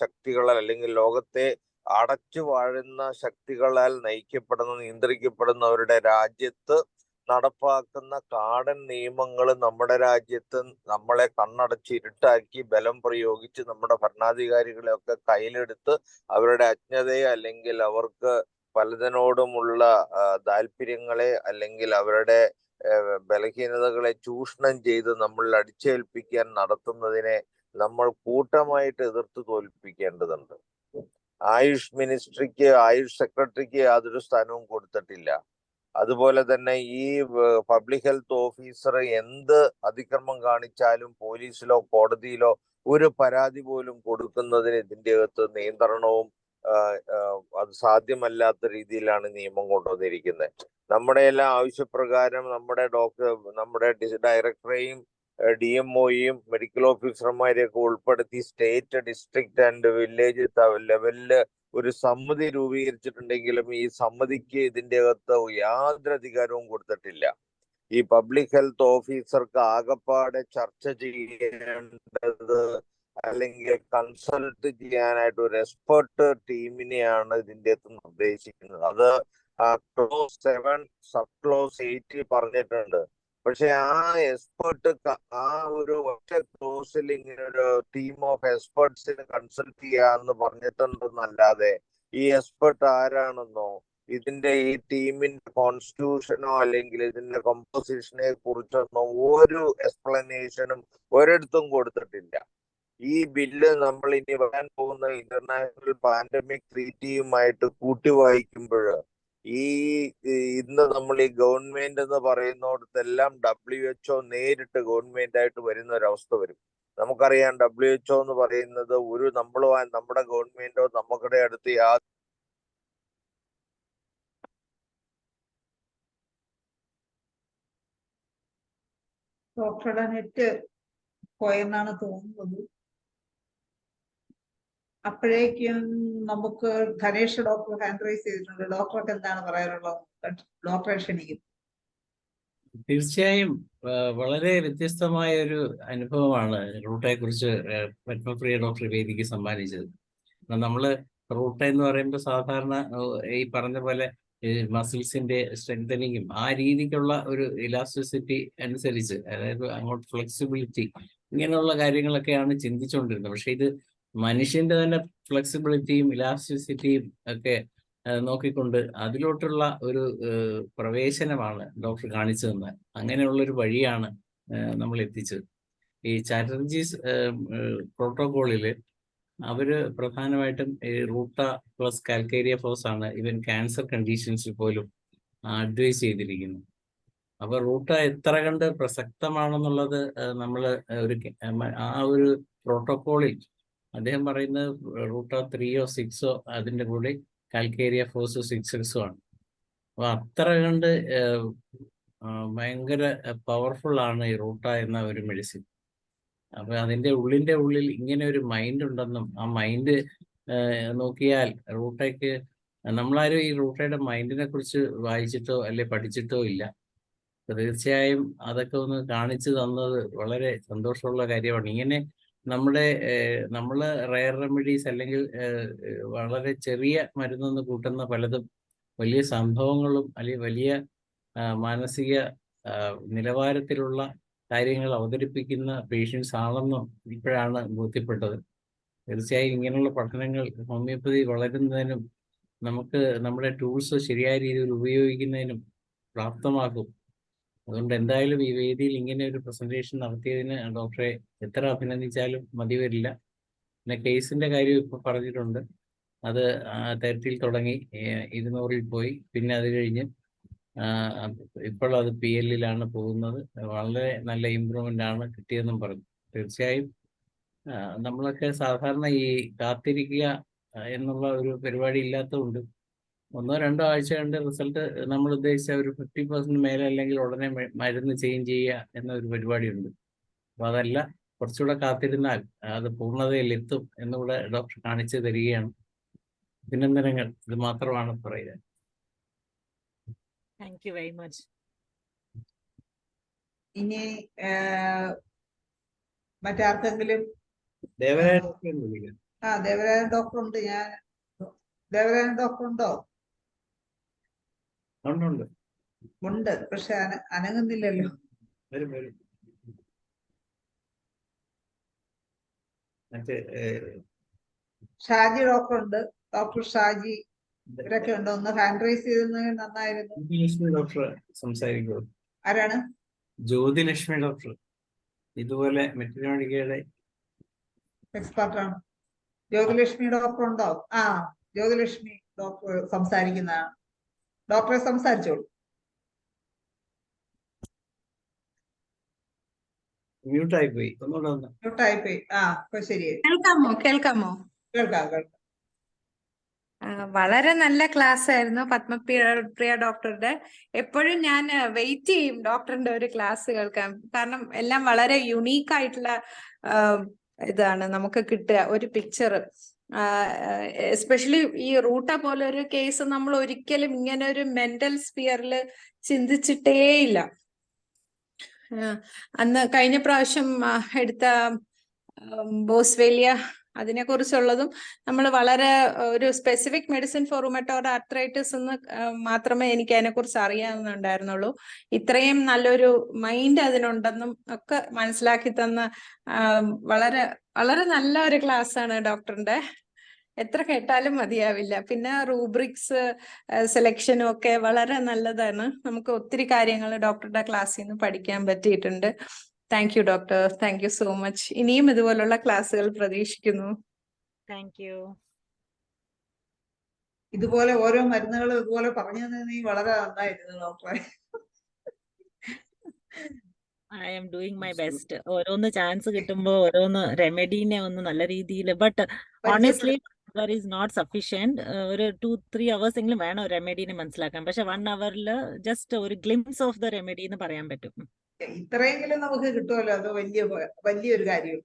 ശക്തികളാൽ അല്ലെങ്കിൽ ലോകത്തെ അടച്ചു വാഴുന്ന ശക്തികളാൽ നയിക്കപ്പെടുന്ന നിയന്ത്രിക്കപ്പെടുന്നവരുടെ രാജ്യത്ത് നടപ്പാക്കുന്ന കാടൻ നിയമങ്ങൾ നമ്മുടെ രാജ്യത്ത് നമ്മളെ കണ്ണടച്ച് ഇരുട്ടാക്കി ബലം പ്രയോഗിച്ച് നമ്മുടെ ഭരണാധികാരികളെയൊക്കെ കയ്യിലെടുത്ത് അവരുടെ അജ്ഞതയെ അല്ലെങ്കിൽ അവർക്ക് പലതിനോടുമുള്ള താല്പര്യങ്ങളെ അല്ലെങ്കിൽ അവരുടെ ബലഹീനതകളെ ചൂഷണം ചെയ്ത് നമ്മളിൽ അടിച്ചേൽപ്പിക്കാൻ നടത്തുന്നതിനെ നമ്മൾ കൂട്ടമായിട്ട് എതിർത്ത് തോൽപ്പിക്കേണ്ടതുണ്ട്. ആയുഷ് മിനിസ്ട്രിക്ക്, ആയുഷ് സെക്രട്ടറിക്ക് യാതൊരു സ്ഥാനവും കൊടുത്തിട്ടില്ല. അതുപോലെ തന്നെ ഈ പബ്ലിക് ഹെൽത്ത് ഓഫീസർ എന്ത് അതിക്രമം കാണിച്ചാലും പോലീസിലോ കോടതിയിലോ ഒരു പരാതി പോലും കൊടുക്കുന്നതിന് ഇതിൻ്റെ അകത്ത് നിയന്ത്രണവും അത് സാധ്യമല്ലാത്ത രീതിയിലാണ് നിയമം കൊണ്ടുവന്നിരിക്കുന്നത്. നമ്മുടെ എല്ലാം ആവശ്യപ്രകാരം നമ്മുടെ ഡയറക്ടറെയും DMOയെയും മെഡിക്കൽ ഓഫീസർമാരെയൊക്കെ ഉൾപ്പെടുത്തി സ്റ്റേറ്റ്, ഡിസ്ട്രിക്ട് ആൻഡ് വില്ലേജ് ലെവലില് ഒരു സമിതി രൂപീകരിച്ചിട്ടുണ്ടെങ്കിലും ഈ സമിതിക്ക് ഇതിൻ്റെ അകത്ത് യാതൊരു അധികാരവും കൊടുത്തിട്ടില്ല. ഈ പബ്ലിക് ഹെൽത്ത് ഓഫീസർക്ക് ആകപ്പാടെ ചർച്ച ചെയ്യേണ്ടത് അല്ലെങ്കിൽ കൺസൾട്ട് ചെയ്യാനായിട്ട് ഒരു എക്സ്പെർട്ട് ടീമിനെയാണ് ഇതിൻ്റെ അകത്ത് നിർദ്ദേശിക്കുന്നത്. അത് ക്ലോസ് 7 സബ് ക്ലോസ് 8 പറഞ്ഞിട്ടുണ്ട്. പക്ഷെ ആ എക്സ്പെർട്ട് ആ ഒരു ഒറ്റ ക്ലോസിൽ ഇങ്ങനെ ഒരു ടീം ഓഫ് എക്സ്പെർട്സിനെ കൺസൾട്ട് ചെയ്യാന്ന് പറഞ്ഞിട്ടുണ്ടെന്നല്ലാതെ ഈ എക്സ്പെർട്ട് ആരാണെന്നോ ഇതിന്റെ ഈ ടീമിന്റെ കോൺസ്റ്റിറ്റ്യൂഷനോ അല്ലെങ്കിൽ ഇതിന്റെ കമ്പോസിഷനെ കുറിച്ചൊന്നോ ഒരു എക്സ്പ്ലനേഷനും ഒരിടത്തും കൊടുത്തിട്ടില്ല. ഈ ബില്ല് നമ്മൾ ഇനി വരാൻ പോകുന്ന ഇന്റർനാഷണൽ പാൻഡമിക് ട്രീറ്റിയുമായിട്ട് കൂട്ടി വായിക്കുമ്പോൾ ഇന്ന് നമ്മൾ ഈ ഗവൺമെന്റ് എന്ന് പറയുന്നിടത്തെല്ലാം WHO നേരിട്ട് ഗവൺമെന്റ് ആയിട്ട് വരുന്ന ഒരവസ്ഥ വരും. നമുക്കറിയാം WHO എന്ന് പറയുന്നത് നമ്മുടെ ഗവൺമെന്റോ നമ്മുടെ അടുത്ത് ഡോക്ടറുടെ നെറ്റ് പോയെന്നാണ് തോന്നുന്നത്. അപ്പോഴേക്കും നമുക്ക് ധനേഷ് ഡോക്ടർ ഹാൻഡ് റൈസ് ചെയ്തിട്ടുണ്ട്. ഡോക്ടർക്ക് എന്താണ് പറയാനുള്ളത്? ഡോക്ടറെ ക്ഷണിക്കും. തീർച്ചയായും വളരെ വ്യത്യസ്തമായ ഒരു അനുഭവമാണ് റൂട്ടയെ കുറിച്ച് പത്മപ്രിയ ഡോക്ടർ വേദിക്ക് സമ്മാനിച്ചത്. നമ്മള് റൂട്ട എന്ന് പറയുമ്പോൾ സാധാരണ ഈ പറഞ്ഞ പോലെ മസിൽസിന്റെ സ്ട്രെങ്തനിങ്ങും ആ രീതിക്കുള്ള ഒരു ഇലാസ്റ്റിസിറ്റി അനുസരിച്ച്, അതായത് അങ്ങോട്ട് ഫ്ലെക്സിബിലിറ്റി, ഇങ്ങനെയുള്ള കാര്യങ്ങളൊക്കെയാണ് ചിന്തിച്ചുകൊണ്ടിരുന്നത്. പക്ഷെ ഇത് മനുഷ്യന്റെ തന്നെ ഫ്ലെക്സിബിലിറ്റിയും ഇലാസ്റ്റിസിറ്റിയും ഒക്കെ നോക്കിക്കൊണ്ട് അതിലോട്ടുള്ള ഒരു പ്രവേശനമാണ് ഡോക്ടർ കാണിച്ചു തന്നത്. അങ്ങനെയുള്ളൊരു വഴിയാണ് നമ്മൾ എത്തിച്ചത്. ഈ ചാറ്റർജീസ് പ്രോട്ടോകോളില് അവര് പ്രധാനമായിട്ടും ഈ റൂട്ട പ്ലസ് കാൽക്കേരിയ ഫോസ് ആണ് ഈവൻ ക്യാൻസർ കണ്ടീഷൻസിൽ പോലും അഡ്വൈസ് ചെയ്തിരിക്കുന്നത്. അപ്പൊ റൂട്ട എത്ര കണ്ട് പ്രസക്തമാണെന്നുള്ളത് നമ്മൾ ആ ഒരു പ്രോട്ടോകോളിൽ അദ്ദേഹം പറയുന്നത് റൂട്ട 3 or 6 അതിൻ്റെ കൂടെ കാൽക്കേരിയ ഫോസ് 6 ആണ്. അപ്പൊ അത്ര കണ്ട് ഭയങ്കര പവർഫുൾ ആണ് ഈ റൂട്ട എന്ന ഒരു മെഡിസിൻ. അപ്പൊ അതിന്റെ ഉള്ളിൽ ഇങ്ങനെ ഒരു മൈൻഡ് ഉണ്ടെന്നും ആ മൈൻഡ് നോക്കിയാൽ റൂട്ടയ്ക്ക് നമ്മളാരും ഈ റൂട്ടയുടെ മൈൻഡിനെ കുറിച്ച് വായിച്ചിട്ടോ അല്ലെ പഠിച്ചിട്ടോ ഇല്ല. തീർച്ചയായും അതൊക്കെ ഒന്ന് കാണിച്ചു തന്നത് വളരെ സന്തോഷമുള്ള കാര്യമാണ്. ഇങ്ങനെ നമ്മള് റയർ റെമഡീസ് അല്ലെങ്കിൽ വളരെ ചെറിയ മരുന്നൊന്ന് കൂട്ടുന്ന പലതും വലിയ സംഭവങ്ങളും അല്ലെങ്കിൽ വലിയ മാനസിക നിലവാരത്തിലുള്ള കാര്യങ്ങൾ അവതരിപ്പിക്കുന്ന പേഷ്യൻസ് ആണെന്നും ഇപ്പോഴാണ് ബോധ്യപ്പെട്ടത്. തീർച്ചയായും ഇങ്ങനെയുള്ള പഠനങ്ങൾ ഹോമിയോപ്പതി വളരുന്നതിനും നമുക്ക് നമ്മുടെ ടൂൾസ് ശരിയായ രീതിയിൽ ഉപയോഗിക്കുന്നതിനും പ്രാപ്തമാക്കും. അതുകൊണ്ട് എന്തായാലും ഈ വേദിയിൽ ഇങ്ങനെ ഒരു പ്രസന്റേഷൻ നടത്തിയതിന് ഡോക്ടറെ എത്ര അഭിനന്ദിച്ചാലും മതി വരില്ല. പിന്നെ കേസിന്റെ കാര്യം ഇപ്പൊ പറഞ്ഞിട്ടുണ്ട്. അത് 30 തുടങ്ങി 200 പോയി. പിന്നെ അത് കഴിഞ്ഞ് ഇപ്പോൾ അത് PL പോകുന്നത്. വളരെ നല്ല ഇമ്പ്രൂവ്മെന്റ് ആണ് കിട്ടിയതെന്നും പറഞ്ഞു. തീർച്ചയായും നമ്മളൊക്കെ സാധാരണ ഈ കാത്തിരിക്കുക എന്നുള്ള ഒരു പരിപാടി ഇല്ലാത്തതുകൊണ്ട് 1-2 ആഴ്ച കണ്ട് റിസൾട്ട് നമ്മൾ ഉദ്ദേശിച്ച ഒരു 50% മേലെ അല്ലെങ്കിൽ ഉടനെ മരുന്ന് ചേഞ്ച് ചെയ്യുക എന്നൊരു പരിപാടിയുണ്ട്. അപ്പൊ അതല്ല, കുറച്ചുകൂടെ കാത്തിരുന്നാൽ അത് പൂർണ്ണതയിൽ എത്തും എന്നുകൂടെ ഡോക്ടർ കാണിച്ചു തരികയാണ്. അഭിനന്ദനങ്ങൾ. ഇത് മാത്രമാണ് പറയുക. Thank you very much. ഇനി മറ്റാർക്കെങ്കിലും ദേവരായ ഡോക്ടറെ വിളിക്കാം. ദേവരായൻ ഡോക്ടർ ഉണ്ട്. ദേവരായൻ ഡോക്ടർ ഉണ്ടോ? ഉണ്ട്, പക്ഷെ അനങ്ങുന്നില്ലല്ലോ. വരും. ഷാജി ഡോക്ടർ ഉണ്ട്. ഡോക്ടർ ഷാജി ഇവരൊക്കെ ഉണ്ട്. ഒന്ന് ഹാൻഡ് റൈസ് ചെയ്തെങ്കിൽ നന്നായിരുന്നു. ജ്യോതിലക്ഷ്മി ഡോക്ടർ സംസാരിക്കുമോ? ആരാണ്? ജ്യോതിലക്ഷ്മി ഡോക്ടർ ഇതുപോലെ മെറ്റീരിയോളജിയുടെ എക്സ്പെർട്ടാണ്. ജ്യോതിലക്ഷ്മി ഡോക്ടർ ഉണ്ടോ? ജ്യോതിലക്ഷ്മി ഡോക്ടർ സംസാരിക്കുന്നതാണ്. ഡോക്ടറെ സംസാരിച്ചോളൂ. മ്യൂട്ടായി പോയി. മ്യൂട്ടായി പോയി. ഇപ്പൊ ശരിയായി. കേൾക്കാമോ? കേൾക്കാം. വളരെ നല്ല ക്ലാസ് ആയിരുന്നു പത്മപ്രിയ ഡോക്ടറുടെ. എപ്പോഴും ഞാൻ വെയിറ്റ് ചെയ്യും ഡോക്ടറിന്റെ ഒരു ക്ലാസ് കേൾക്കാൻ. കാരണം എല്ലാം വളരെ യുണീക്ക് ആയിട്ടുള്ള ഇതാണ് നമുക്ക് കിട്ടുക, ഒരു പിക്ചർ. എസ്പെഷ്യലി ഈ റൂട്ട പോലെ ഒരു കേസ് നമ്മൾ ഒരിക്കലും ഇങ്ങനെ ഒരു മെന്റൽ സ്പിയറിൽ ചിന്തിച്ചിട്ടേയില്ല. അന്ന് കഴിഞ്ഞ പ്രാവശ്യം എടുത്ത ബോസ്വേലിയ അതിനെ കുറിച്ചുള്ളതും നമ്മൾ വളരെ ഒരു specific medicine four rheumatoid arthritis എന്ന് മാത്രമേ എനിക്ക് അതിനെക്കുറിച്ച് അറിയാവുന്നുണ്ടായിരുന്നുള്ളൂ. ഇത്രയും നല്ലൊരു മൈൻഡ് അതിനുണ്ടെന്നും ഒക്കെ മനസ്സിലാക്കി തന്ന വളരെ വളരെ നല്ല ഒരു ക്ലാസ് ആണ് ഡോക്ടറിന്റെ. എത്ര കേട്ടാലും മതിയാവില്ല. പിന്നെ റൂബ്രിക്സ് സെലക്ഷനും ഒക്കെ വളരെ നല്ലതാണ്. നമുക്ക് ഒത്തിരി കാര്യങ്ങൾ ഡോക്ടറുടെ ക്ലാസ്സിൽ നിന്ന് പഠിക്കാൻ പറ്റിയിട്ടുണ്ട്. Thank you doctor. Thank you so much. ഇനിയും ഇതുപോലുള്ള ക്ലാസ്സുകൾ പ്രതീക്ഷിക്കുന്നു. Thank you. ഇതുപോലെ ഓരോ മരുന്നുകൾ ഇതുപോലെ പറഞ്ഞു തന്നെ വളരെ നന്നായിരുന്നു ഡോക്ടറെ. I am doing my best. ഓരോന്ന് ചാൻസ് കിട്ടുമ്പോ ഓരോന്ന് റെമഡീനെ ഒന്ന് നല്ല രീതിയിൽ. But honestly hour is not sufficient. ഒരു 2-3 hours എങ്കിലും വേണം റെമഡീനെ മനസ്സിലാക്കാൻ. പക്ഷെ 1 hour ജസ്റ്റ് ഒരു ഗ്ലിംസ് ഓഫ് ദ റെമഡി എന്ന് പറയാൻ പറ്റും. ഇത്രയെങ്കിലും നമുക്ക് കിട്ടുമല്ലോ, അത് വലിയൊരു കാര്യം.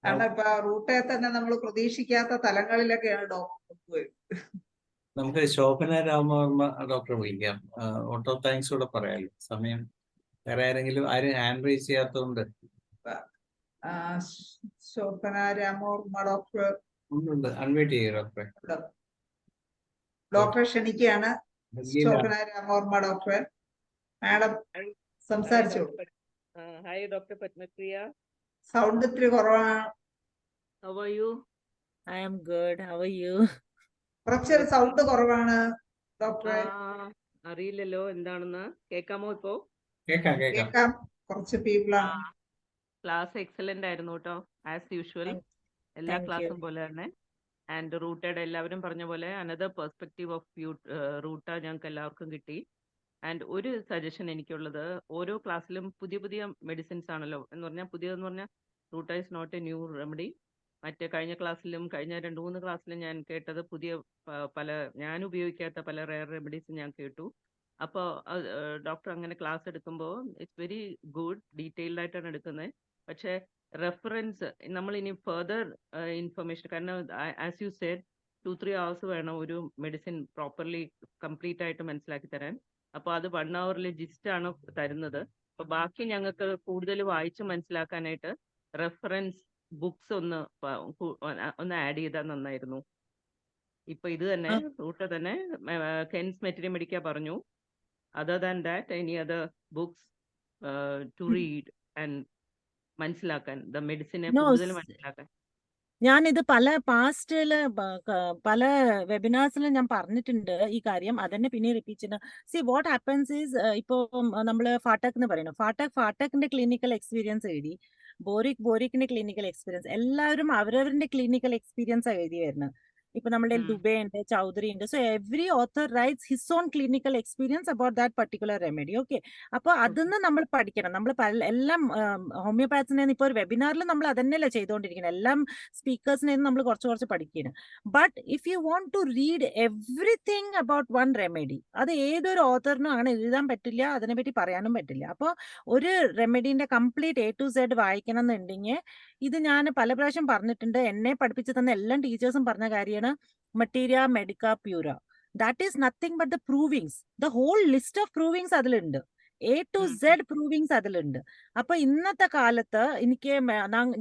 കാരണം ഇപ്പൊ റൂട്ടെ തന്നെ നമ്മൾ പ്രതീക്ഷിക്കാത്ത തലങ്ങളിലൊക്കെയാണ് ഡോക്ടർ. നമുക്ക് ശോഭന രാമവർമ്മ ഡോക്ടറെ വിളിക്കാം. ഓട്ടോ താങ്ക്സ് കൂടെ പറയാലോ. സമയം വേറെ ആരും ഹാൻഡ് റൈസ് ചെയ്യാത്തതുകൊണ്ട്. ശോഭന രാമവർമ്മ ഡോക്ടർ ഉണ്ട്. അൺമ്യൂട്ട് ചെയ്യുക ഡോക്ടറെ. ഡോക്ടറെ ക്ഷണിക്കുകയാണ്. ശോഭന രാമവർമ്മ ഡോക്ടറെ. മാഡം സംസാരിച്ചോളൂ. Hi doctor Padmapriya. സൗണ്ട് ഇത്തിരി കുറവാണ്. How are you? I am good. How are you? കുറച്ചൊരു സൗണ്ട് കുറവാണ് ഡോക്ടറെ. അറിയില്ലല്ലോ എന്താണെന്ന്. കേൾക്കാമോ? ഇപ്പോ കേൾക്കാം. കുറച്ച് പീപ്പിളാണ്. ക്ലാസ് എക്സലന്റ് ആയിരുന്നു കേട്ടോ, ആസ് യൂഷ്വൽ. എല്ലാ ക്ലാസ്സും പോലെ തന്നെ. ആൻഡ് റൂട്ടയുടെ എല്ലാവരും പറഞ്ഞ പോലെ അനദർ പെർസ്പെക്റ്റീവ് ഓഫ് റൂട്ട ഞങ്ങൾക്ക് എല്ലാവർക്കും കിട്ടി. ആൻഡ് ഒരു സജഷൻ എനിക്കുള്ളത്, ഓരോ ക്ലാസ്സിലും പുതിയ പുതിയ മെഡിസിൻസ് ആണല്ലോ. എന്ന് പറഞ്ഞാൽ പുതിയതെന്ന് പറഞ്ഞാൽ ruta is not a new remedy. മറ്റേ കഴിഞ്ഞ 2-3 ക്ലാസ്സിലും ഞാൻ കേട്ടത് പുതിയ പല ഞാൻ ഉപയോഗിക്കാത്ത പല റെയർ റെമഡീസ് ഞാൻ കേട്ടു. അപ്പോൾ ഡോക്ടർ അങ്ങനെ ക്ലാസ് എടുക്കുമ്പോൾ ഇറ്റ്സ് വെരി ഗുഡ്, ഡീറ്റെയിൽഡ് ആയിട്ടാണ് എടുക്കുന്നത്. പക്ഷേ റെഫറൻസ് നമ്മൾ ഇനി ഫെർദർ ഇൻഫർമേഷൻ, കാരണം ആസ് യു സെഡ് 2-3 hours വേണം ഒരു മെഡിസിൻ പ്രോപ്പർലി കംപ്ലീറ്റ് ആയിട്ട് മനസ്സിലാക്കി തരാൻ. അപ്പോൾ അത് 1 hour ജിസ്റ്റ് ആണ് തരുന്നത്. അപ്പോൾ ബാക്കി ഞങ്ങൾക്ക് കൂടുതൽ വായിച്ച് മനസ്സിലാക്കാനായിട്ട് റെഫറൻസ് ബുക്സ് ഒന്ന് ആഡ് ചെയ്താൽ നന്നായിരുന്നു. ഇപ്പൊ ഇത് തന്നെ റൂട്ട് തന്നെ കെൻസ് മെറ്റീരിയൽ മേടിക്കാൻ പറഞ്ഞു. Other than that any other books to read and മനസ്സിലാക്കാൻ, ദ മെഡിസിനെ കൂടുതൽ മനസ്സിലാക്കാൻ. ഞാനിത് പല പാസ്റ്റില് പല വെബിനാർസിലും ഞാൻ പറഞ്ഞിട്ടുണ്ട് ഈ കാര്യം. അതന്നെ പിന്നെ റിപ്പീറ്റ് ചെയ്യുന്നത്. സി വാട്ട് ഹാപ്പൻസ് ഈസ്, ഇപ്പോൾ നമ്മൾ ഫാട്ടക് എന്ന് പറയുന്നു, ഫാട്ടക്കിന്റെ ക്ലിനിക്കൽ എക്സ്പീരിയൻസ് എഴുതി, ബോറിക്കിന്റെ ക്ലിനിക്കൽ എക്സ്പീരിയൻസ്, എല്ലാവരും അവരവരുടെ ക്ലിനിക്കൽ എക്സ്പീരിയൻസ് എഴുതി വരുന്നത്. ഇപ്പൊ നമ്മുടെ ദുബെ ഉണ്ട്, ചൗധരി ഉണ്ട്. So every author writes his own clinical experience about that particular remedy. Okay, അപ്പൊ അതിന്ന് നമ്മൾ പഠിക്കണം. നമ്മൾ എല്ലാം ഹോമിയോപാത്സിനെ ഇപ്പൊ ഒരു വെബിനാറിൽ നമ്മൾ അതന്നെയല്ലേ ചെയ്തുകൊണ്ടിരിക്കുന്നത്. എല്ലാം സ്പീക്കേഴ്സിനെ നമ്മൾ കുറച്ച് പഠിക്കണം. But if you want to read everything about one remedy, അത് ഏതൊരു ഓത്തറിനും അങ്ങനെ എഴുതാൻ പറ്റില്ല, അതിനെപ്പറ്റി പറയാനും പറ്റില്ല. അപ്പോൾ ഒരു റെമഡീന്റെ കംപ്ലീറ്റ് A to Z വായിക്കണം എന്നുണ്ടെങ്കിൽ, ഇത് ഞാൻ പല പ്രാവശ്യം പറഞ്ഞിട്ടുണ്ട്, എന്നെ പഠിപ്പിച്ചു തന്ന എല്ലാ ടീച്ചേഴ്സും പറഞ്ഞ കാര്യമാണ് materia medica pura. That is nothing but the provings. The whole list of provings അതിലുണ്ട്. A to Z പ്രൂവിങ്സ് അതിലുണ്ട്. അപ്പൊ ഇന്നത്തെ കാലത്ത് എനിക്ക്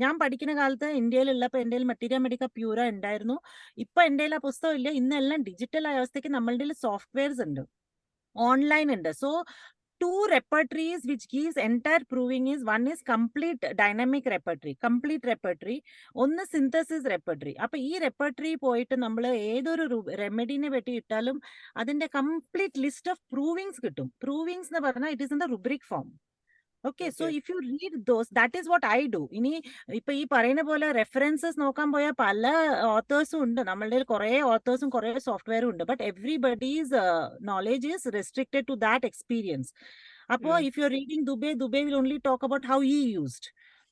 ഞാൻ പഠിക്കുന്ന കാലത്ത് ഇന്ത്യയിലുള്ളപ്പോ എൻ്റെ മെറ്റീരിയ മെഡിക്ക പ്യൂര ഉണ്ടായിരുന്നു. ഇപ്പൊ എൻ്റെ ആ പുസ്തകം ഇല്ല. ഇന്നെല്ലാം ഡിജിറ്റൽ ആയ അവസ്ഥയ്ക്ക് നമ്മളുടെ സോഫ്റ്റ്വെയർസ് ഉണ്ട്, ഓൺലൈൻ ഉണ്ട്. So two repertories which gives entire proving is, one is complete dynamic repertory, ഒന്ന് synthesis repertory. അപ്പൊ ഈ repertory പോയിട്ട് നമ്മൾ ഏതൊരു റെമഡിനെ പറ്റി ഇട്ടാലും അതിന്റെ കംപ്ലീറ്റ് ലിസ്റ്റ് ഓഫ് പ്രൂവിങ്സ് കിട്ടും. പ്രൂവിങ്സ് എന്ന് പറഞ്ഞാൽ it is in the rubric form. Okay, so if you read those, that is what I do. ഇനി ഇപ്പൊ ഈ പറയുന്ന പോലെ റെഫറൻസസ് നോക്കാൻ പോയാൽ പല ഓത്തേഴ്സും ഉണ്ട്. നമ്മളുടെ കുറെ ഓത്തേഴ്സും കുറെ സോഫ്റ്റ്വെയറും ഉണ്ട്. But everybody's knowledge is restricted to that experience. അപ്പോൾ if you are reading Dubey will only talk about how he used.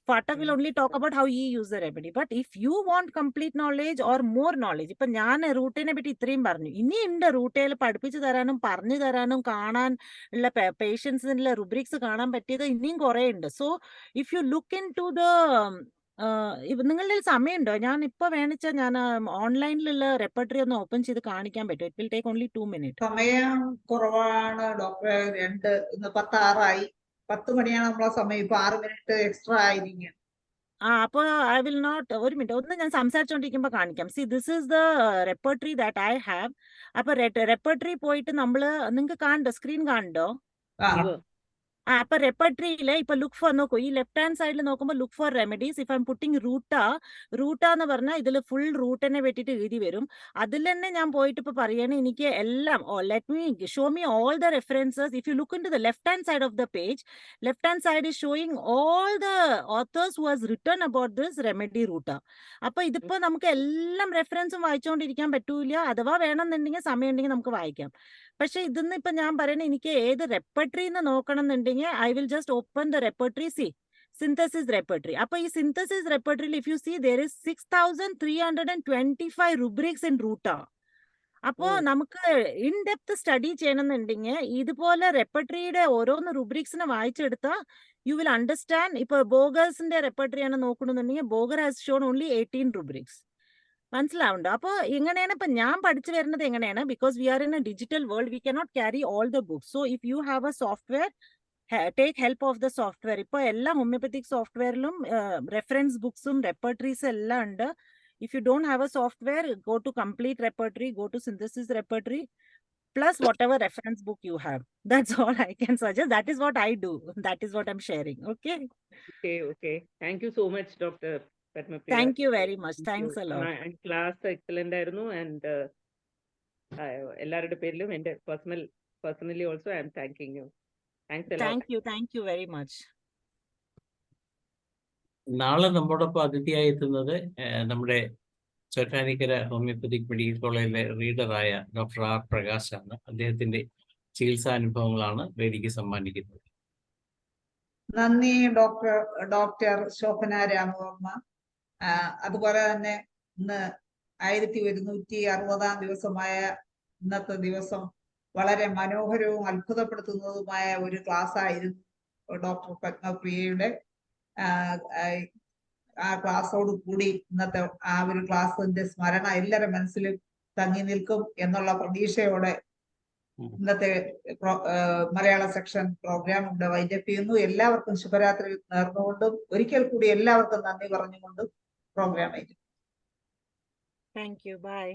Fatak will only talk about how he used the remedy. But if you want complete knowledge or more knowledge, ഇപ്പൊ ഞാൻ റൂട്ടിനെ പറ്റി ഇത്രയും പറഞ്ഞു, ഇനി ഉണ്ട് റൂട്ടയിൽ പഠിപ്പിച്ചു തരാനും പറഞ്ഞു തരാനും കാണാൻ ഉള്ള പേഷ്യൻസിനുള്ള റുബ്രിക്സ് കാണാൻ പറ്റിയത് ഇനിയും കുറെ ഉണ്ട്. So if you look into the നിങ്ങളുടെ സമയമുണ്ടോ? ഞാൻ ഇപ്പൊ വേണിച്ചാൽ ഞാൻ ഓൺലൈനിലുള്ള റെപ്പർട്ടറി ഒന്ന് ഓപ്പൺ ചെയ്ത് കാണിക്കാൻ പറ്റും. It will take only 2 minutes. സമയം കുറവാണ് ഡോക്ടറെ. 2:10 10 മണിയാണ് നമ്മളെ സമയം. ഇപ്പൊ 6 minute എക്സ്ട്രാ ആയിരിക്കും. അപ്പൊ ഐ വിൽ നോട്ട്, ഒരു മിനിറ്റ് ഒന്ന് ഞാൻ സംസാരിച്ചോണ്ടിരിക്കുമ്പോ കാണിക്കാം. See this is the repertory that I have. അപ്പൊ റെപ്പർട്ടറി പോയിട്ട് നമ്മള് നിങ്ങൾക്ക് കാണണ്ടോ, സ്ക്രീൻ കാണണ്ടോ? അപ്പൊ റെപ്പർട്ടറിയില് ഇപ്പൊ ലുക്ക് ഫോർ നോക്കൂ. ഈ ലെഫ്റ്റ് ഹാൻഡ് സൈഡിൽ നോക്കുമ്പോൾ look for remedies. If I am putting ruta എന്ന് പറഞ്ഞാൽ ഇതിൽ ഫുൾ റൂട്ടിനെ പറ്റിയിട്ട് എഴുതി വരും. അതിൽ തന്നെ ഞാൻ പോയിട്ട് ഇപ്പൊ പറയണേ എനിക്ക് എല്ലാം, let me show me all the references. If you look into the left hand side of the page, left hand side is showing all the authors who has written about this remedy ruta. അപ്പൊ ഇതിപ്പോ നമുക്ക് എല്ലാം റെഫറൻസും വായിച്ചുകൊണ്ടിരിക്കാൻ പറ്റൂല. അഥവാ വേണമെന്നുണ്ടെങ്കിൽ സമയം ഉണ്ടെങ്കിൽ നമുക്ക് വായിക്കാം. പക്ഷെ ഇതിന്ന് ഇപ്പൊ ഞാൻ പറയണേ എനിക്ക് ഏത് റെപ്പർട്ടറിന്ന് നോക്കണം എന്നുണ്ടെങ്കിൽ I will just open the repertory. See synthesis repertory. അപ്പൊ ഈ സിന്തസിസ് റെപ്പർട്ടറിയിൽ if you see there is 6325 rubrics in റൂട്ട. അപ്പോ നമുക്ക് ഇൻ ഡെപ്ത് സ്റ്റഡി ചെയ്യണമെന്നുണ്ടെങ്കിൽ ഇതുപോലെ റെപ്പർട്ടറിയുടെ ഓരോന്ന് റുബ്രിക്സിനെ വായിച്ചെടുത്താൽ യു വിൽ അണ്ടർസ്റ്റാൻഡ്. ഇപ്പൊ ബോഗേഴ്സിന്റെ റെപ്പർട്ടറിയാണ് നോക്കണമെന്നുണ്ടെങ്കിൽ Boger has shown only 18 rubrics. മനസ്സിലാവുണ്ടോ? അപ്പൊ എങ്ങനെയാണ് ഇപ്പൊ ഞാൻ പഠിച്ചു വരുന്നത് എങ്ങനെയാണ്? Because we are in A digital world, we cannot carry all the books. So if you have A software, take help of the software. ഇപ്പൊ എല്ലാ ഹോമിയോപ്പത്തിക് സോഫ്റ്റ്വെയറിലും റെഫറൻസ് ബുക്സും റെപ്പർട്ടറീസ് എല്ലാം ഉണ്ട്. If you don't have a software, go to complete repertory, go to synthesis repertory, plus whatever reference book you have. That's all I can suggest. That is what I do. That is what I'm sharing. Okay. Okay. Thank you so much, Dr. Padmapriya. Thank you very much. Thanks a lot. And class excellent ആയിരുന്നു. And എല്ലാവരുടെ പേരിലും എൻ്റെ personally also I am thanking you. Thanks a lot. Thank you very much. നാളെ നമ്മോടൊപ്പം അതിഥിയായി എത്തുന്നത് നമ്മുടെ Chottanikkara homoeopathic medical കോളേജിലെ റീഡറായ ഡോക്ടർ ആർ പ്രകാശാണ്. അദ്ദേഹത്തിന്റെ ചികിത്സാനുഭവങ്ങളാണ് വേദിക്ക് സമ്മാനിക്കുന്നത്. നന്ദി ഡോക്ടർ ശോഭന രാമവർമ്മ. അതുപോലെ തന്നെ ഇന്ന് 1160 ദിവസമായ ഇന്നത്തെ ദിവസം വളരെ മനോഹരവും അത്ഭുതപ്പെടുത്തുന്നതുമായ ഒരു ക്ലാസ് ആയിരുന്നു ഡോക്ടർ പത്മപ്രിയയുടെ. ആ ക്ലാസ്സോട് കൂടി ഇന്നത്തെ ആ ഒരു ക്ലാസ്സിന്റെ സ്മരണ എല്ലാവരുടെ മനസ്സിലും തങ്ങി നിൽക്കും എന്നുള്ള പ്രതീക്ഷയോടെ ഇന്നത്തെ മലയാള സെക്ഷൻ പ്രോഗ്രാം ഇവിടെ വൈൻഡപ്പ് ചെയ്യുന്നു. എല്ലാവർക്കും ശുഭരാത്രി നേർന്നുകൊണ്ടും ഒരിക്കൽ കൂടി എല്ലാവർക്കും നന്ദി പറഞ്ഞുകൊണ്ടും പ്രോഗ്രാം ആയിരുന്നു. Thank you. Bye.